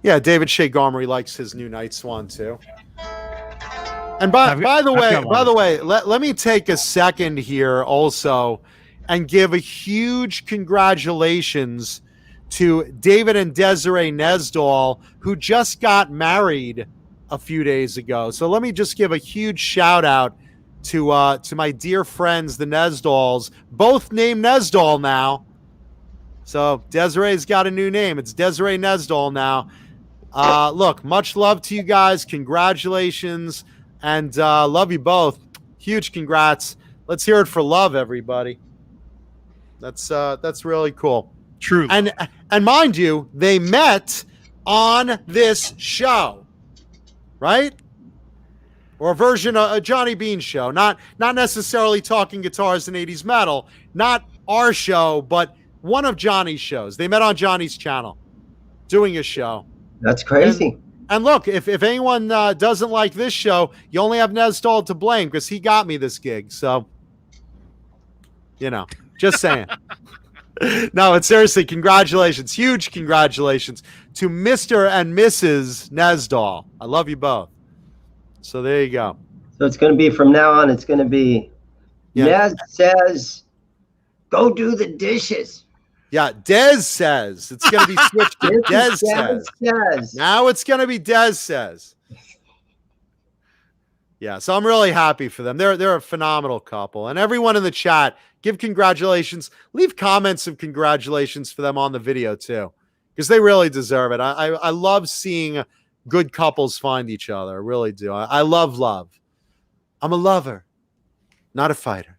Speaker 2: Yeah, David Shea Gomery likes his new Night Swan too. And by the way, let me take a second here also and give a huge congratulations to David and Desiree Nesdall, who just got married a few days ago. So let me just give a huge shout out to my dear friends, the Nesdalls, both named Nesdall now. So Desiree's got a new name. It's Desiree Nesdall now. Look, much love to you guys. Congratulations. And love you both. Huge congrats. Let's hear it for love, everybody. That's really cool.
Speaker 1: True.
Speaker 2: And mind you, they met on this show, right? Or a version of a Johnny Beane show. Not necessarily talking guitars and 80s metal. Not our show, but one of Johnny's shows. They met on Johnny's channel doing a show.
Speaker 7: That's crazy.
Speaker 2: And look, if anyone doesn't like this show, you only have Nesdall to blame because he got me this gig. So, just saying. No, but seriously, congratulations. Huge congratulations to Mr. and Mrs. Nesdall. I love you both. So there you go.
Speaker 7: So it's going to be from now on, it's going to be Nez says, go do the dishes.
Speaker 2: Yeah, Dez says. It's going to be switched to Dez says. Now it's going to be Dez says. Yeah, so I'm really happy for them. They're a phenomenal couple. And everyone in the chat, give congratulations. Leave comments of congratulations for them on the video, too, because they really deserve it. I love seeing good couples find each other. I really do. I love love. I'm a lover, not a fighter.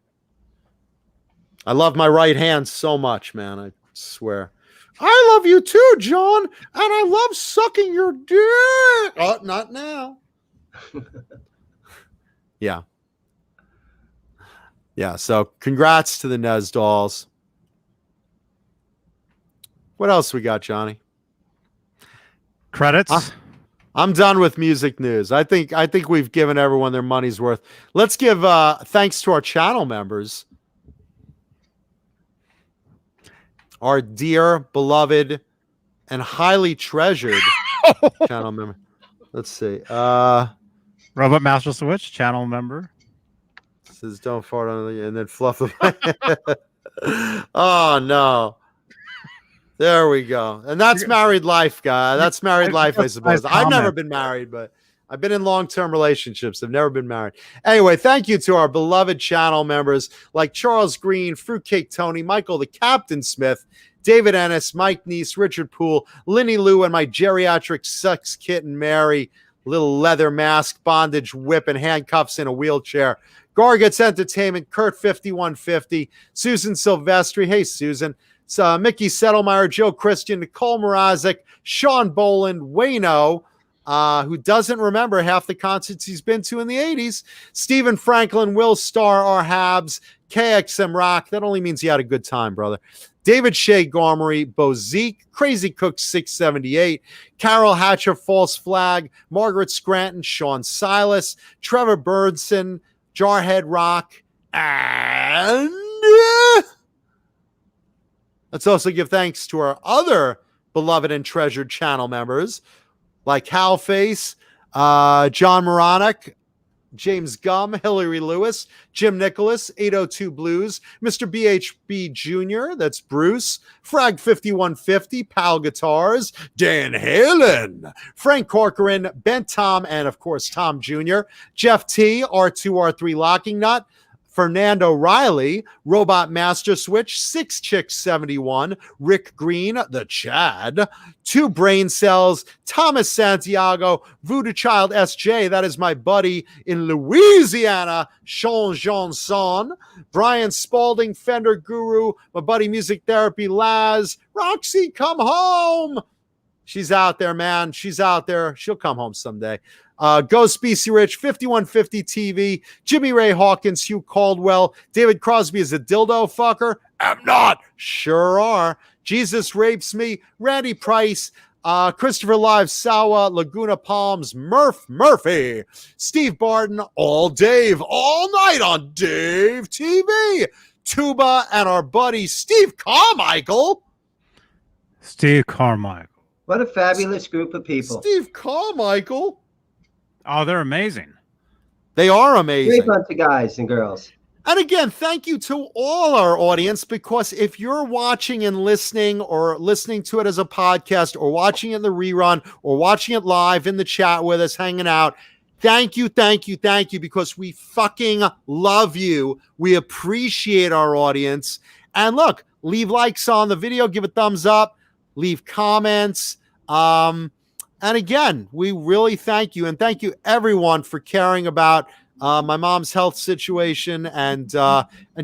Speaker 2: I love my right hand so much, man. I swear. I love you too, John, and I love sucking your dick. Oh, not now. Yeah. Yeah, so congrats to the Nesdalls. What else we got, Johnny?
Speaker 1: Credits?
Speaker 2: I'm done with music news. I think we've given everyone their money's worth. Let's give thanks to our channel members. Our dear, beloved, and highly treasured channel member. Let's see.
Speaker 1: Robot Master Switch, channel member.
Speaker 2: Says don't fart on the and then fluff the Oh no. There we go. And that's married life, guy. That's married life, I suppose. I've never been married, but I've been in long-term relationships. I've never been married. Anyway, thank you to our beloved channel members like Charles Green, Fruitcake Tony, Michael the Captain Smith, David Ennis, Mike Neese, Richard Poole, Linny Lou, and my geriatric sex kitten, Mary, little leather mask, bondage whip, and handcuffs in a wheelchair. Gargets Entertainment, Kurt 5150, Susan Silvestri. Hey, Susan. It's Mickey Settlemeyer, Joe Christian, Nicole Mrazek, Sean Boland, Wayno, who doesn't remember half the concerts he's been to in the 80s. Stephen Franklin, Will Starr, our Habs, KXM Rock. That only means you had a good time, brother. David Shea Gormery, Bozique, Crazy Cook 678, Carol Hatcher, False Flag, Margaret Scranton, Sean Silas, Trevor Birdson, Jarhead Rock, and let's also give thanks to our other beloved and treasured channel members like Hal Face, John Moronic, James Gum, Hillary Lewis, Jim Nicholas, 802 Blues, Mr. BHB Jr., that's Bruce, Frag 5150, Pal Guitars, Dan Halen, Frank Corcoran, Ben Tom, and of course Tom Jr., Jeff T, R2R3 Locking Nut, Fernando Riley, Robot Master Switch, 6 Chicks 71, Rick Green, the Chad, 2 Brain Cells, Thomas Santiago, Voodoo Child SJ, that is my buddy in Louisiana, Sean Johnson, Brian Spalding, Fender Guru, my buddy Music Therapy Laz, Roxy, come home. She's out there, man. She's out there. She'll come home someday. Ghost BC Rich, 5150 TV, Jimmy Ray Hawkins, Hugh Caldwell, David Crosby is a dildo fucker. I'm not. Sure are. Jesus Rapes Me, Randy Price, Christopher Live, Sawa, Laguna Palms, Murphy, Steve Barton, All Dave, all night on Dave TV, Tuba, and our buddy Steve Carmichael.
Speaker 1: Steve Carmichael.
Speaker 7: What a fabulous group of people.
Speaker 2: Steve Carmichael.
Speaker 1: Oh, they're amazing.
Speaker 2: They are amazing.
Speaker 7: Great bunch of guys and girls.
Speaker 2: And again, thank you to all our audience, because if you're watching and listening, or listening to it as a podcast, or watching it in the rerun, or watching it live in the chat with us, hanging out, thank you, because we fucking love you. We appreciate our audience. And look, leave likes on the video, give a thumbs up, leave comments. And again, we really thank you, and thank you everyone for caring about my mom's health situation and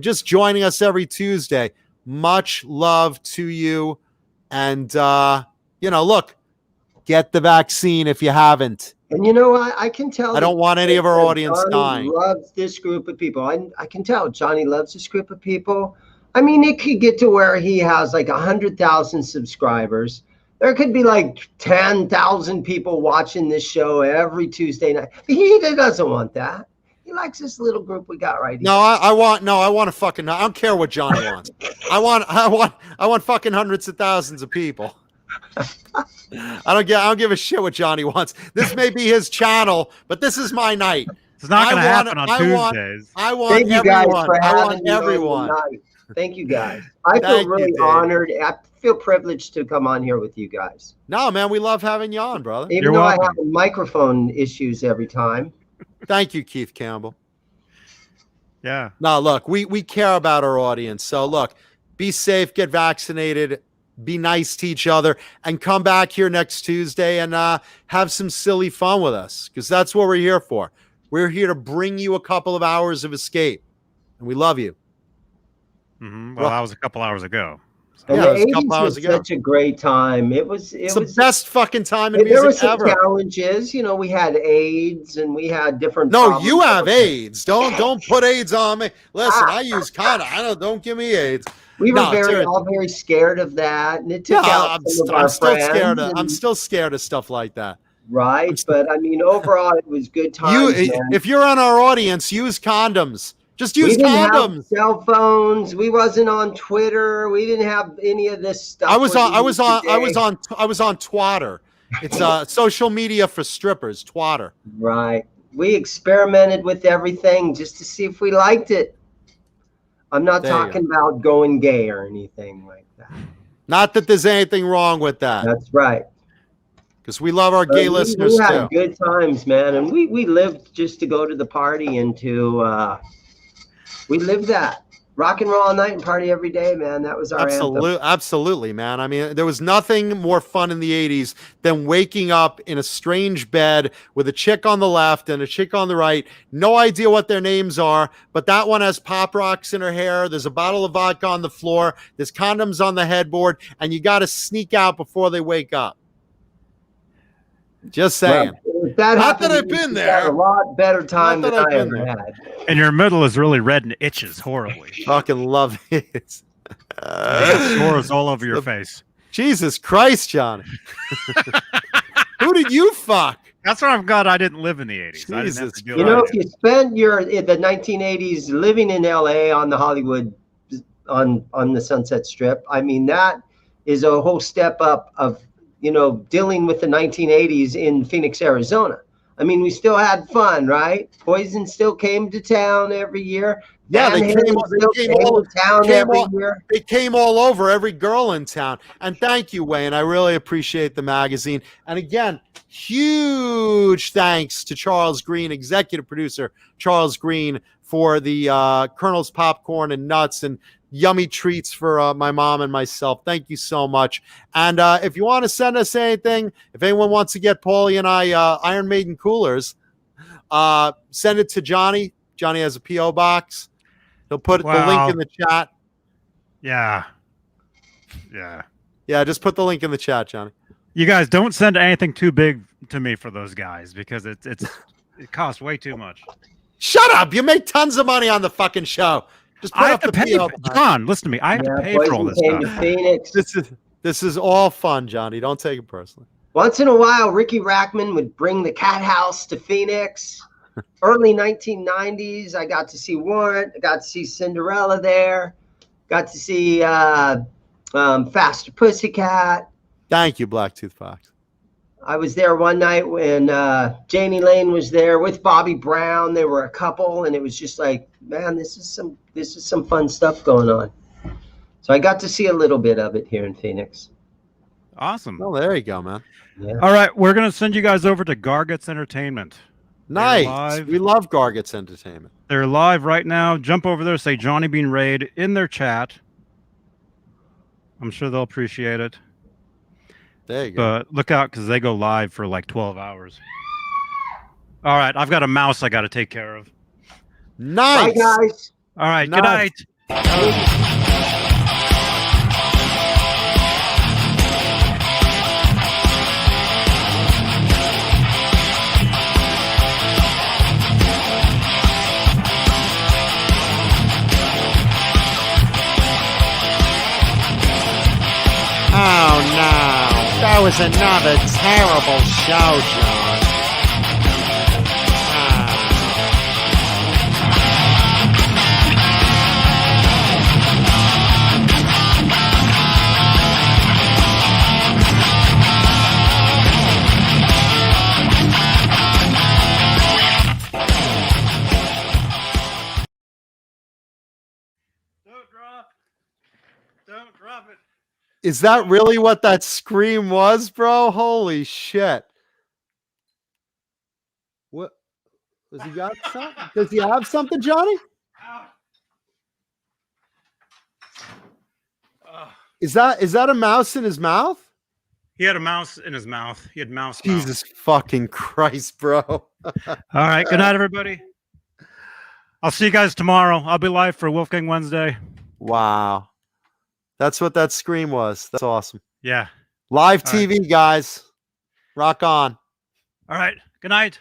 Speaker 2: just joining us every Tuesday. Much love to you, and look, get the vaccine if you haven't.
Speaker 7: And you know what? I can tell.
Speaker 2: I don't want any of our audience dying.
Speaker 7: Loves this group of people. I can tell Johnny loves this group of people. I mean, it could get to where he has like 100,000 subscribers. There could be like 10,000 people watching this show every Tuesday night. He doesn't want that. He likes this little group we got right here.
Speaker 2: No, I want a fucking. I don't care what Johnny wants. I want fucking hundreds of thousands of people. I don't give a shit what Johnny wants. This may be his channel, but this is my night.
Speaker 1: It's not going to happen on Tuesdays.
Speaker 2: I want
Speaker 7: Thank you guys for having me
Speaker 2: everyone.
Speaker 7: tonight. Thank you guys. I feel really honored. I feel privileged to come on here with you guys.
Speaker 2: No, man, we love having you on, brother.
Speaker 7: Even though I have microphone issues every time.
Speaker 2: Thank you, Keith Campbell.
Speaker 1: Yeah.
Speaker 2: No, look, we care about our audience. So look, be safe, get vaccinated, be nice to each other, and come back here next Tuesday and have some silly fun with us, because that's what we're here for. We're here to bring you a couple of hours of escape, and we love you.
Speaker 1: Mm-hmm. Well, that was a couple hours ago.
Speaker 7: And yeah, the 80s was such a great time. It was
Speaker 2: the best fucking time in music
Speaker 7: ever. There were some
Speaker 2: challenges.
Speaker 7: You know, we had AIDS and we had different.
Speaker 2: No, you have AIDS. Don't put AIDS on me. Listen, I use condom. Don't give me AIDS.
Speaker 7: We were all very scared of that, and it took out some of our friends.
Speaker 2: I'm still scared of stuff like that.
Speaker 7: Right, but I mean, overall, it was good times.
Speaker 2: If you're on our audience, use condoms. Just use condoms.
Speaker 7: Have cell phones. We wasn't on Twitter. We didn't have any of this stuff.
Speaker 2: I was on Twatter. It's social media for strippers. Twatter.
Speaker 7: Right. We experimented with everything just to see if we liked it. I'm not talking about going gay or anything like that.
Speaker 2: Not that there's anything wrong with that.
Speaker 7: That's right.
Speaker 2: Because we love our gay listeners
Speaker 7: too. We had good times, man, and we lived just to go to the party and to. We lived that. rock and roll all night and party every day, man. That was our anthem.
Speaker 2: Absolutely, man. I mean, there was nothing more fun in the 80s than waking up in a strange bed with a chick on the left and a chick on the right. No idea what their names are, but that one has pop rocks in her hair. There's a bottle of vodka on the floor. There's condoms on the headboard, and you got to sneak out before they wake up. Just saying.
Speaker 7: Well, not that
Speaker 2: I've been there.
Speaker 7: A lot better time than I ever had.
Speaker 1: And your middle is really red and itches horribly.
Speaker 2: Fucking love it.
Speaker 1: Sores all over your face.
Speaker 2: Jesus Christ, Johnny. Who did you fuck?
Speaker 1: That's why I'm glad I didn't live in the 80s. I didn't have to do
Speaker 7: if you spent the 1980s living in LA on the Hollywood, on the Sunset Strip, I mean, that is a whole step up of, dealing with the 1980s in Phoenix, Arizona. I mean, we still had fun, right? Poison still came to town every year.
Speaker 2: Yeah, they came all over, every girl in town. And thank you, Wayne. I really appreciate the magazine. And again, huge thanks to Charles Green, executive producer Charles Green, for the Colonel's popcorn and nuts and yummy treats for my mom and myself. Thank you so much. And if you want to send us anything, if anyone wants to get Paulie and I Iron Maiden coolers, send it to Johnny. Johnny has a P.O. box. He'll put the link in the chat.
Speaker 1: Yeah.
Speaker 2: Just put the link in the chat, Johnny.
Speaker 1: You guys don't send anything too big to me for those guys, because it costs way too much.
Speaker 2: Shut up! You make tons of money on the fucking show. Just put up the P.O. box.
Speaker 1: John, listen to me. I have to pay for all this stuff.
Speaker 2: This is all fun, Johnny. Don't take it personally.
Speaker 7: Once in a while, Ricky Rackman would bring the Cat House to Phoenix. Early 1990s, I got to see Warrant. I got to see Cinderella there. Got to see Faster Pussycat.
Speaker 2: Thank you, Blacktooth Fox.
Speaker 7: I was there one night when Janie Lane was there with Bobby Brown. They were a couple, and it was just like, man, this is some fun stuff going on. So I got to see a little bit of it here in Phoenix.
Speaker 1: Awesome.
Speaker 2: Well, there you go, man.
Speaker 7: Yeah.
Speaker 1: All right, we're gonna send you guys over to Gargot's Entertainment.
Speaker 2: Nice. We love Gargot's Entertainment.
Speaker 1: They're live right now. Jump over there, say Johnny Bean Raid in their chat. I'm sure they'll appreciate it.
Speaker 2: There you go.
Speaker 1: But look out, because they go live for like 12 hours. All right, I've got a mouse I got to take care of.
Speaker 2: Nice.
Speaker 7: Bye, guys.
Speaker 1: All right,
Speaker 2: Nice.
Speaker 1: good night.
Speaker 2: Oh, no. That was another terrible show, John.
Speaker 1: Don't drop it.
Speaker 2: Is that really what that scream was, bro? Holy shit. What? Does he got something? Does he have something, Johnny? Is that a mouse in his mouth?
Speaker 1: He had a mouse in his mouth. He had mouse.
Speaker 2: Jesus fucking Christ, bro.
Speaker 1: All right. Good night, everybody. I'll see you guys tomorrow. I'll be live for Wolfgang Wednesday.
Speaker 2: Wow. That's what that scream was. That's awesome.
Speaker 1: Yeah.
Speaker 2: Live TV, guys. Rock on.
Speaker 1: All right. Good night.